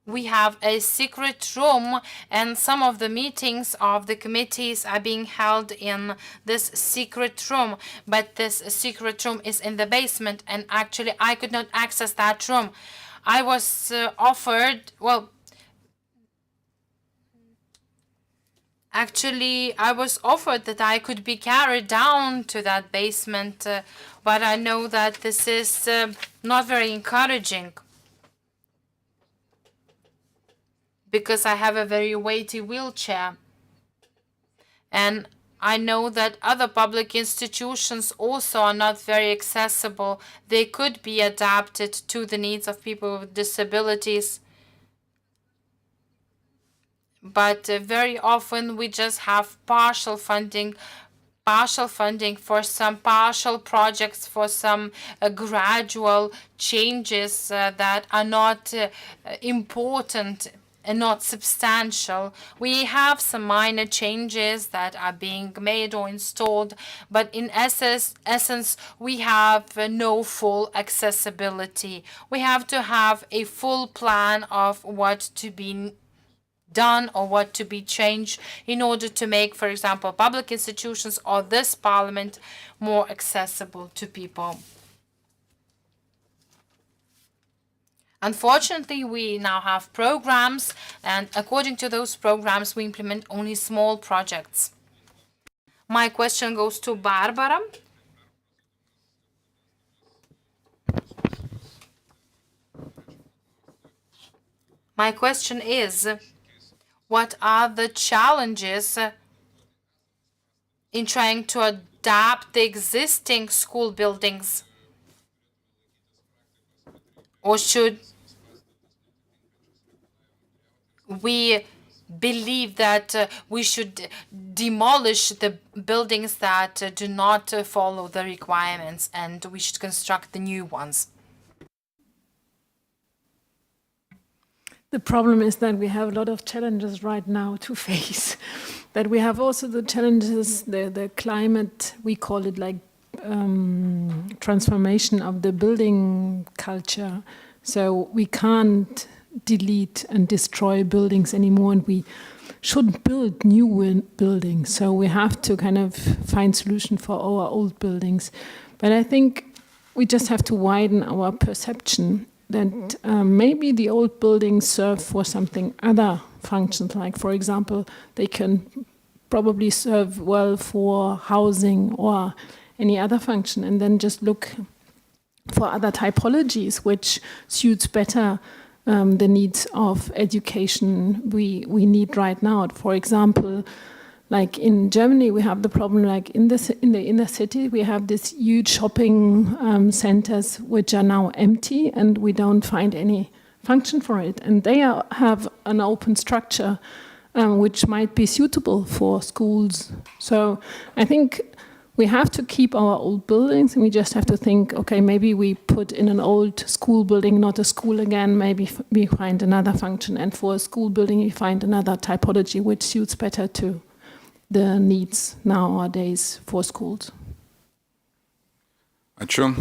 We have a secret room, and some of the meetings of the committees are being held in this secret room, but this secret room is in the basement, and actually I could not access that room. I was offered, well, actually I was offered that I could be carried down to that basement, but I know that this is not very encouraging, because I have a very weighty wheelchair. And I know that other public institutions also are not very accessible. They could be adapted to the needs of people with disabilities. But very often we just have partial funding for some partial projects, for some gradual changes that are not important and not substantial. We have some minor changes that are being made or installed, but in essence, we have no full accessibility. We have to have a full plan of what to be done or what to be changed in order to make, for example, public institutions or this parliament more accessible to people. Unfortunately, we now have programs, and according to those programs, we implement only small projects. My question goes to Barbara. My question is, what are the challenges in trying to adapt the existing school buildings? Or should we believe that we should demolish the buildings that do not follow the requirements, and we should construct the new ones? The problem is that we have a lot of challenges right now to face. That we have also the challenges, the climate, we call it like transformation of the building culture. So we can't delete and destroy buildings anymore, and we should build new buildings. So we have to kind of find solution for our old buildings. But I think we just have to widen our perception that maybe the old buildings serve for something other functions, like, for example, they can probably serve well for housing or any other function, and then just look for other typologies which suits better the needs of education we need right now. For example, like in Germany, we have the problem, like in the inner city, we have these huge shopping centers which are now empty, and we don't find any function for it. And they have an open structure which might be suitable for schools. So I think we have to keep our old buildings, and we just have to think, okay, maybe we put in an old school building, not a school again, maybe we find another function, and for a school building we find another typology which suits better to the needs nowadays for schools. Ačiū.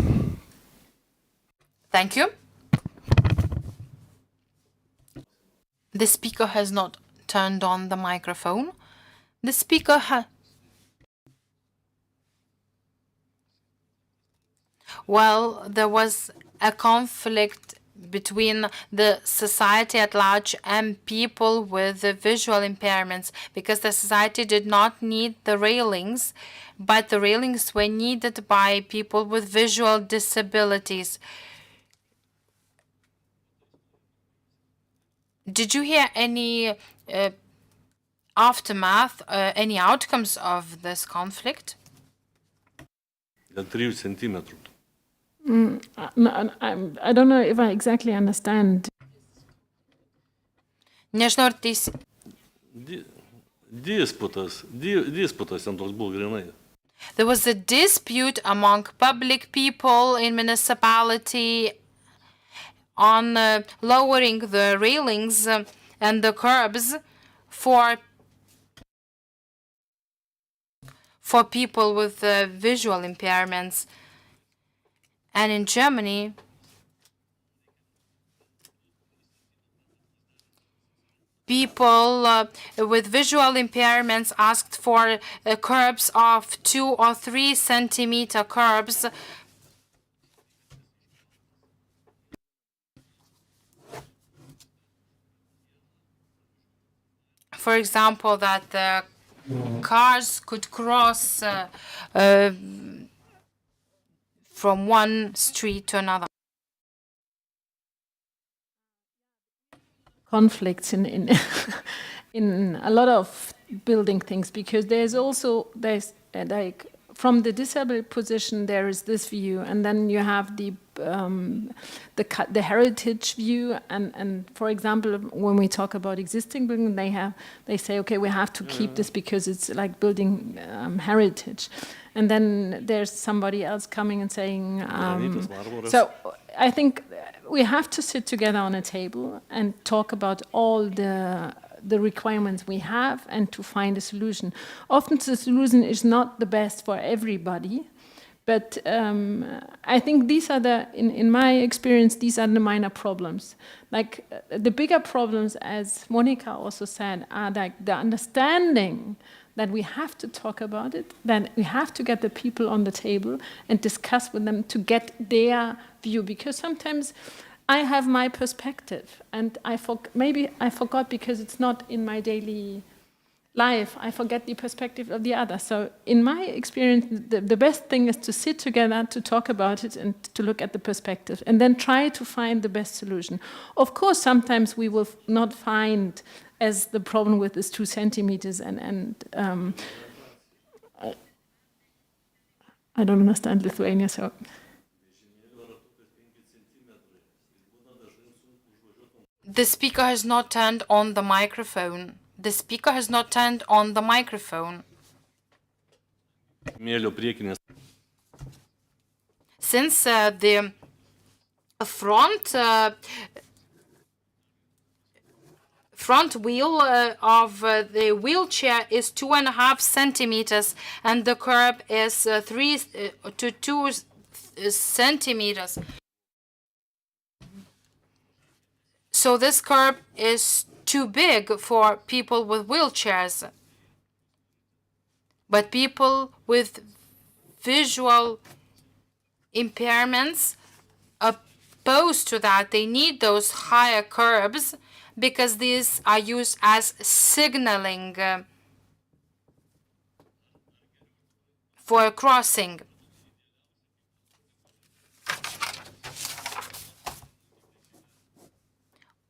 Thank you. The speaker has not turned on the microphone. The speaker Well, there was a conflict between the society at large and people with visual impairments, because the society did not need the railings, but the railings were needed by people with visual disabilities. Did you hear any aftermath, any outcomes of this conflict? Dėl 3 centimetrų. I don't know if I exactly understand. Nežinau, ar Disputas ten toks buvo grinai. There was a dispute among public people in municipality on lowering the railings and the curbs for people with visual impairments. And in Germany, people with visual impairments asked for curbs of 2 or 3 centimeter curbs. For example, that the cars could cross from one street to another. Conflicts in in a lot of building things, because there's like from the disabled position there is this view, and then you have the heritage view, and for example, when we talk about existing building, they say, okay, we have to keep this because it's like building heritage, and then there's somebody else coming and saying, so I think we have to sit together on a table and talk about all the requirements we have and to find a solution. Often the solution is not the best for everybody, but I think these are in my experience, these are the minor problems. Like the bigger problems, as Monica also said, are like the understanding that we have to talk about it, that we have to get the people on the table and discuss with them to get their view, because sometimes I have my perspective, and maybe I forgot because it's not in my daily life. I forget the perspective of the other. So in my experience, the best thing is to sit together, to talk about it, and to look at the perspective, and then try to find the best solution. Of course, sometimes we will not find, as the problem with this 2 centimeters, and I don't understand Lithuania, so. The speaker has not turned on the microphone. The speaker has not turned on the microphone. Since the front wheel of the wheelchair is 2.5 centimeters and the curb is 3 to 2 centimeters. So this curb is too big for people with wheelchairs. But people with visual impairments opposed to that. They need those higher curbs because these are used as signaling for crossing.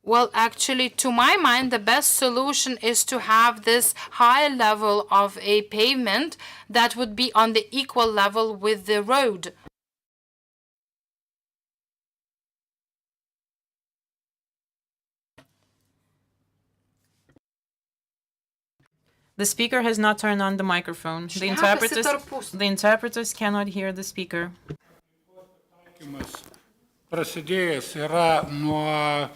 Well, actually, to my mind, the best solution is to have this high level of a pavement that would be on the equal level with the road. The speaker has not turned on the microphone. The interpreters cannot hear the speaker. Prasidėjęs yra nuo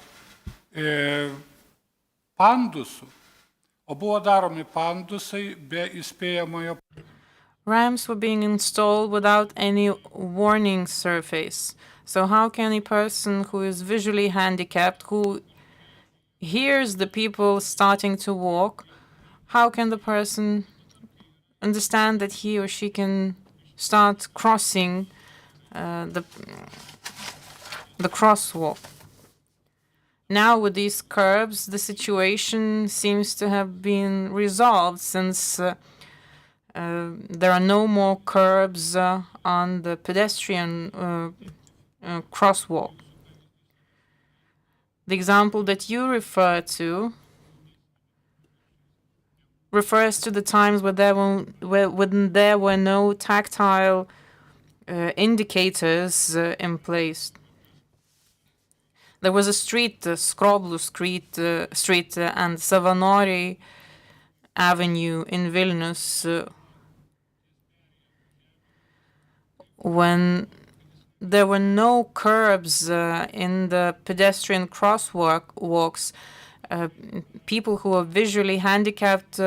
pandusų, o buvo daromi pandusai be įspėjamojo. Ramps were being installed without any warning surface. So how can a person who is visually handicapped, who hears the people starting to walk, how can the person understand that he or she can start crossing the crosswalk? Now with these curbs, the situation seems to have been resolved, since there are no more curbs on the pedestrian crosswalk. The example that you refer to refers to the times when there were no tactile indicators in place. There was a street, Skroblų street and Savanori Avenue in Vilnius, when there were no curbs in the pedestrian crosswalks. People who are visually handicapped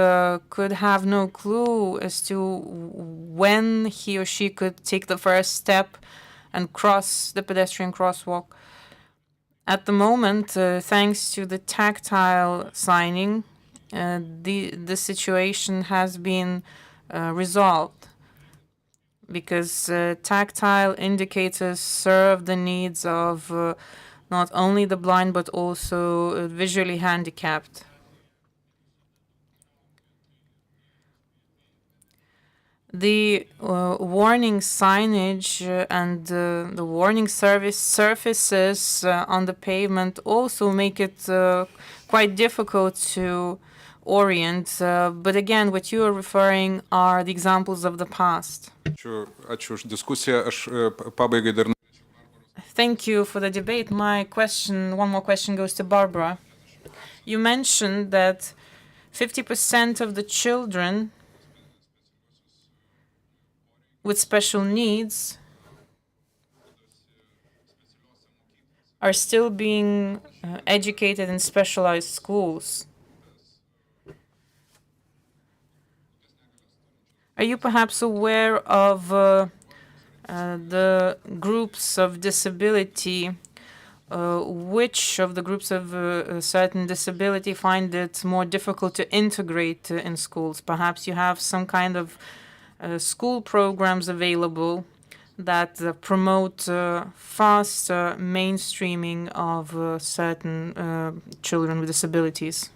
could have no clue as to when he or she could take the first step and cross the pedestrian crosswalk. At the moment, thanks to the tactile signing, the situation has been resolved, because tactile indicators serve the needs of not only the blind but also visually handicapped. The warning signage and the warning surfaces on the pavement also make it quite difficult to orient. But again, what you are referring are the examples of the past. Ačiū už diskusiją. Aš pabaigai dar. Thank you for the debate. One more question goes to Barbara. You mentioned that 50% of the children with special needs are still being educated in specialized schools. Are you perhaps aware of the groups of disability? Which of the groups of a certain disability find it more difficult to integrate in schools? Perhaps you have some kind of school programs available that promote faster mainstreaming of certain children with disabilities.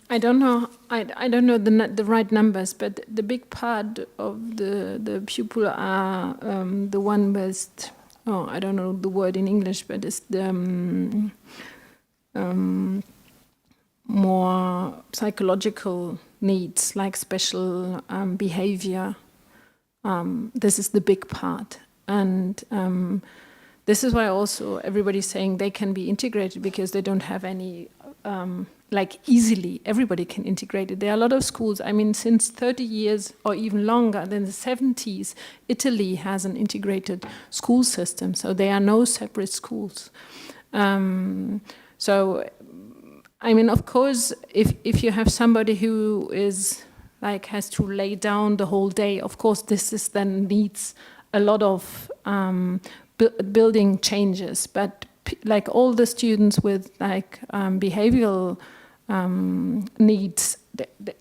I don't know. I don't know the right numbers, but the big part of the pupil are the one with, I don't know the word in English, but it's the more psychological needs, like special behavior. This is the big part, and this is why also everybody's saying they can be integrated, because they don't have any. Like easily, everybody can integrate it. There are a lot of schools, I mean, since 30 years or even longer, than the 70s, Italy has an integrated school system, so there are no separate schools. So, I mean, of course, if you have somebody who is, like, has to lay down the whole day, of course, this is then needs a lot of building changes, but like all the students with like behavioral needs,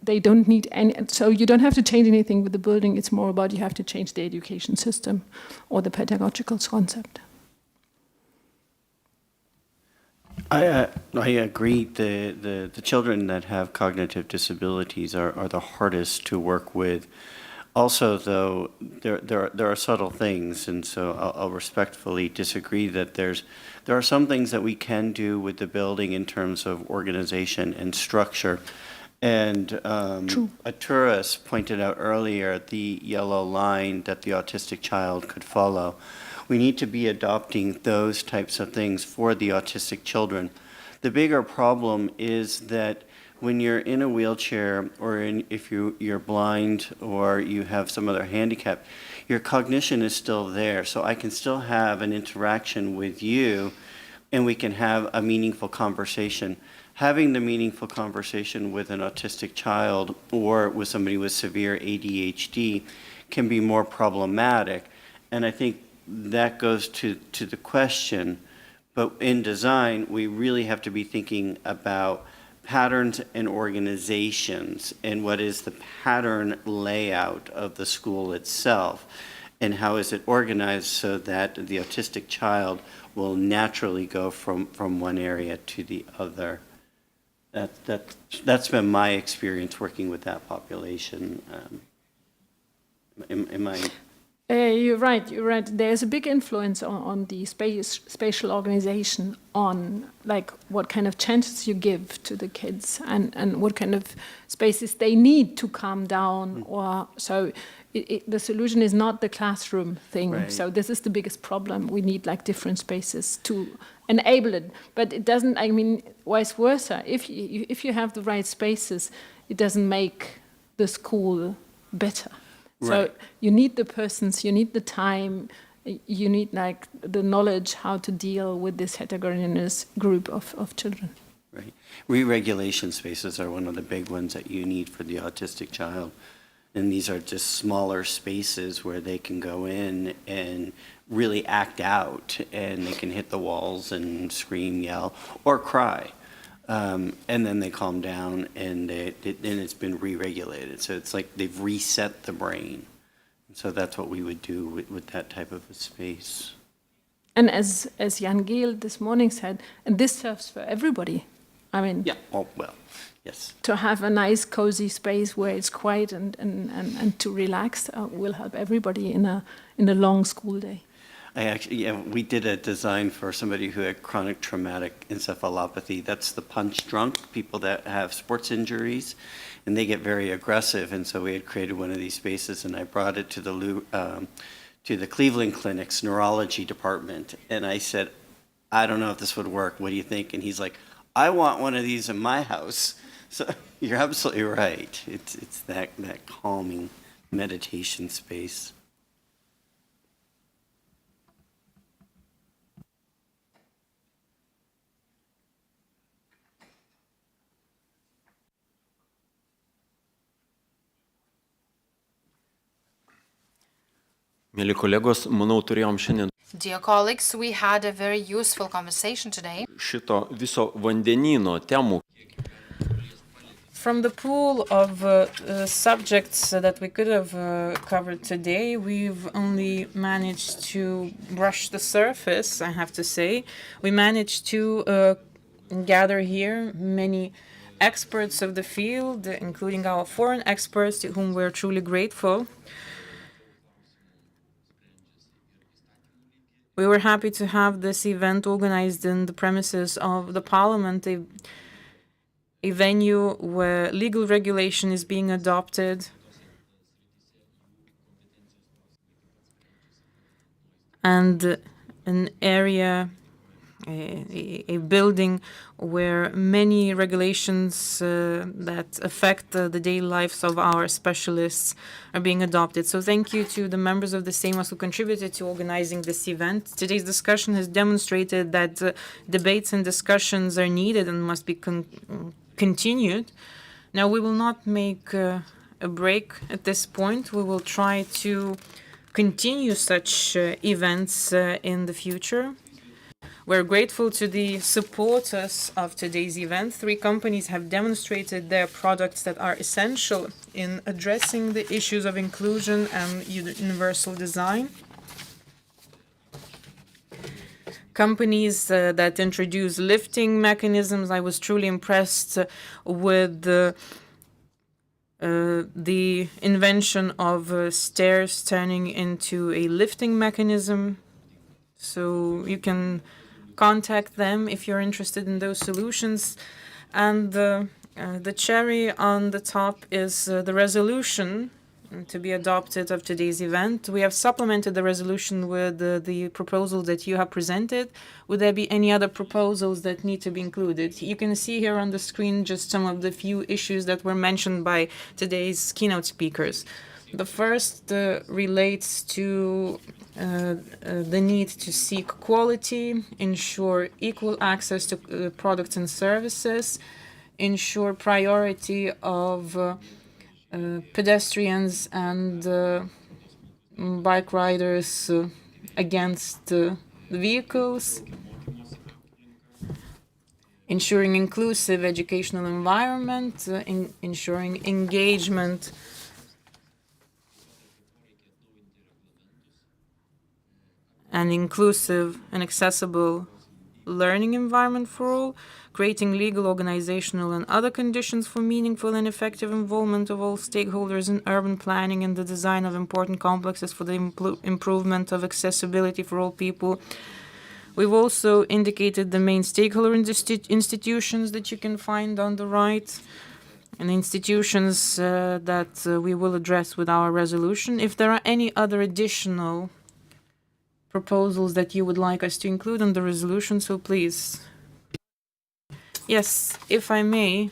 they don't need any, so you don't have to change anything with the building. It's more about you have to change the education system or the pedagogical concept. I agree. The children that have cognitive disabilities are the hardest to work with. Also, though, there are subtle things, and so I'll respectfully disagree that there are some things that we can do with the building in terms of organization and structure. And a tourist pointed out earlier the yellow line that the autistic child could follow. We need to be adopting those types of things for the autistic children. The bigger problem is that when you're in a wheelchair, or if you're blind or you have some other handicap, your cognition is still there. So I can still have an interaction with you, and we can have a meaningful conversation. Having the meaningful conversation with an autistic child or with somebody with severe ADHD can be more problematic. And I think that goes to the question, but in design, we really have to be thinking about patterns and organizations and what is the pattern layout of the school itself and how is it organized so that the autistic child will naturally go from one area to the other. That's been my experience working with that population. Am I? You're right. There's a big influence on the spatial organization, on like what kind of chances you give to the kids and what kind of spaces they need to calm down. Or so the solution is not the classroom thing. Right. So this is the biggest problem. We need like different spaces to enable it. But it doesn't. I mean, vice versa. If you have the right spaces, it doesn't make the school better. So Right. you need the persons, you need the time, you need like the knowledge how to deal with this heterogeneous group of children. Right. Re-regulation spaces are one of the big ones that you need for the autistic child. And these are just smaller spaces where they can go in and really act out, and they can hit the walls and scream, yell, or cry. And then they calm down, and it's been re-regulated. So it's like they've reset the brain. So that's what we would do with that type of a space. And as Jan Giel this morning said, and this serves for everybody. I mean, yeah. Oh, well, yes. To have a nice, cozy space where it's quiet and to relax will help everybody in a long school day. We did a design for somebody who had chronic traumatic encephalopathy. That's the punch drunk, people that have sports injuries, and they get very aggressive. And so we had created one of these spaces, and I brought it to the Cleveland Clinic's neurology department. And I said, I don't know if this would work. What do you think? And he's like, I want one of these in my house. So you're absolutely right. It's that calming meditation space. Mėly kolegos, manau, turėjom šiandien Dear colleagues, we had a very useful conversation today. šito viso vandenyno temų. From the pool of subjects that we could have covered today, we've only managed to brush the surface, I have to say. We managed to gather here many experts of the field, including our foreign experts, to whom we're truly grateful. We were happy to have this event organized in the premises of the Parliament, a venue where legal regulation is being adopted, and an area, a building where many regulations that affect the daily lives of our specialists are being adopted. So thank you to the members of the Seimas who contributed to organizing this event. Today's discussion has demonstrated that debates and discussions are needed and must be continued. Now, we will not make a break at this point. We will try to continue such events in the future. We're grateful to the supporters of today's event. 3 companies have demonstrated their products that are essential in addressing the issues of inclusion and universal design. Companies that introduce lifting mechanisms. I was truly impressed with the invention of stairs turning into a lifting mechanism. So you can contact them if you're interested in those solutions. And the cherry on the top is the resolution to be adopted of today's event. We have supplemented the resolution with the proposals that you have presented. Would there be any other proposals that need to be included? You can see here on the screen just some of the few issues that were mentioned by today's keynote speakers. The first relates to the need to seek quality, ensure equal access to products and services, ensure priority of pedestrians and bike riders against vehicles, ensuring inclusive educational environment, ensuring engagement and inclusive and accessible learning environment for all, creating legal, organizational, and other conditions for meaningful and effective involvement of all stakeholders in urban planning and the design of important complexes for the improvement of accessibility for all people. We've also indicated the main stakeholder institutions that you can find on the right, and institutions that we will address with our resolution. If there are any other additional proposals that you would like us to include in the resolution, so please. Yes, if I may,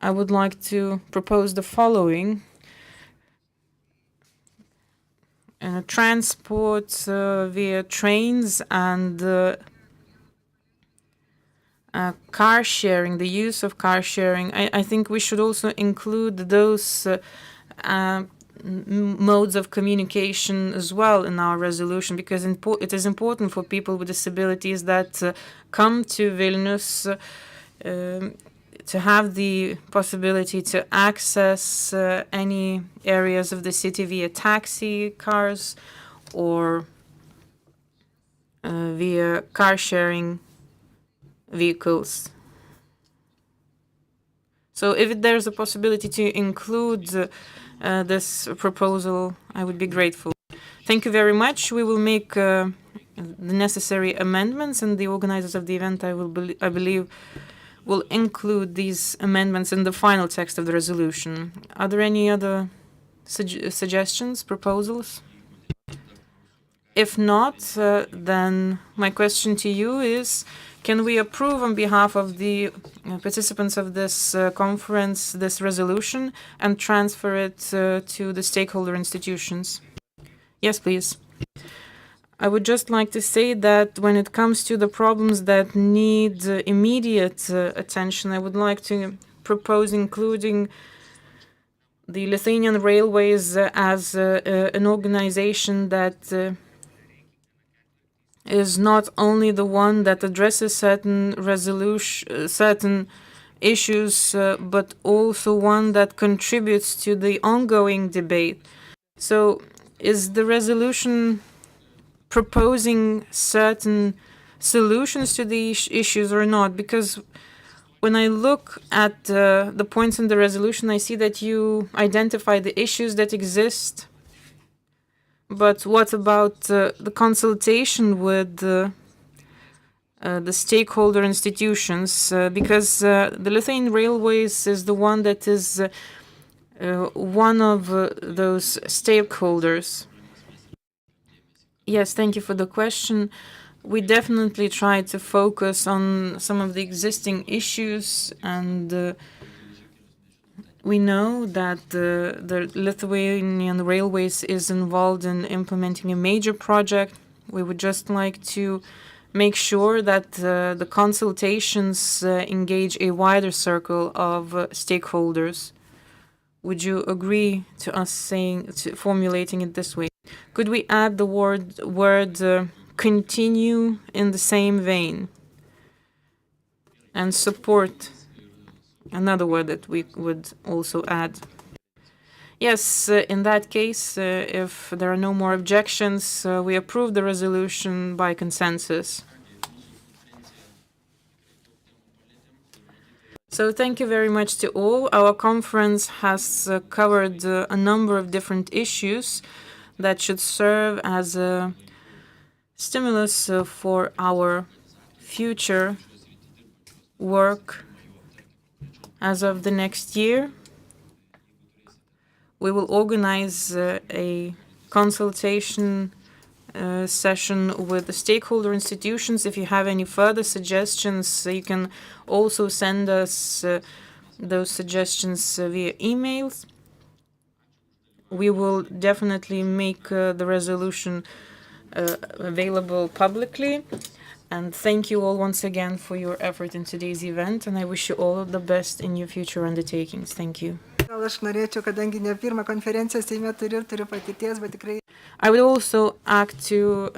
I would like to propose the following. Transport via trains and car sharing, the use of car sharing. I think we should also include those modes of communication as well in our resolution, because it is important for people with disabilities that come to Vilnius to have the possibility to access any areas of the city via taxi cars or via car sharing vehicles. So if there's a possibility to include this proposal, I would be grateful. Thank you very much. We will make the necessary amendments, and the organizers of the event, I believe, will include these amendments in the final text of the resolution. Are there any other suggestions, proposals? If not, then my question to you is, can we approve on behalf of the participants of this conference this resolution and transfer it to the stakeholder institutions? Yes, please. I would just like to say that when it comes to the problems that need immediate attention, I would like to propose including the Lithuanian Railways as an organization that is not only the one that addresses certain issues, but also one that contributes to the ongoing debate. So is the resolution proposing certain solutions to these issues or not? Because when I look at the points in the resolution, I see that you identify the issues that exist. But what about the consultation with the stakeholder institutions? Because the Lithuanian Railways is the one that is one of those stakeholders. Yes, thank you for the question. We definitely try to focus on some of the existing issues, and we know that the Lithuanian Railways is involved in implementing a major project. We would just like to make sure that the consultations engage a wider circle of stakeholders. Would you agree to us formulating it this way? Could we add the word continue in the same vein and support? Another word that we would also add. Yes, in that case, if there are no more objections, we approve the resolution by consensus. So thank you very much to all. Our conference has covered a number of different issues that should serve as a stimulus for our future work as of the next year. we will organize a consultation session with the stakeholder institutions. If you have any further suggestions, you can also send us those suggestions via emails. We will definitely make the resolution available publicly. And thank you all once again for your effort in today's event, and I wish you all the best in your future undertakings. Thank you. Gal aš norėčiau, kadangi ne pirmą konferenciją Seime turiu patirties, bet tikrai. I would also act to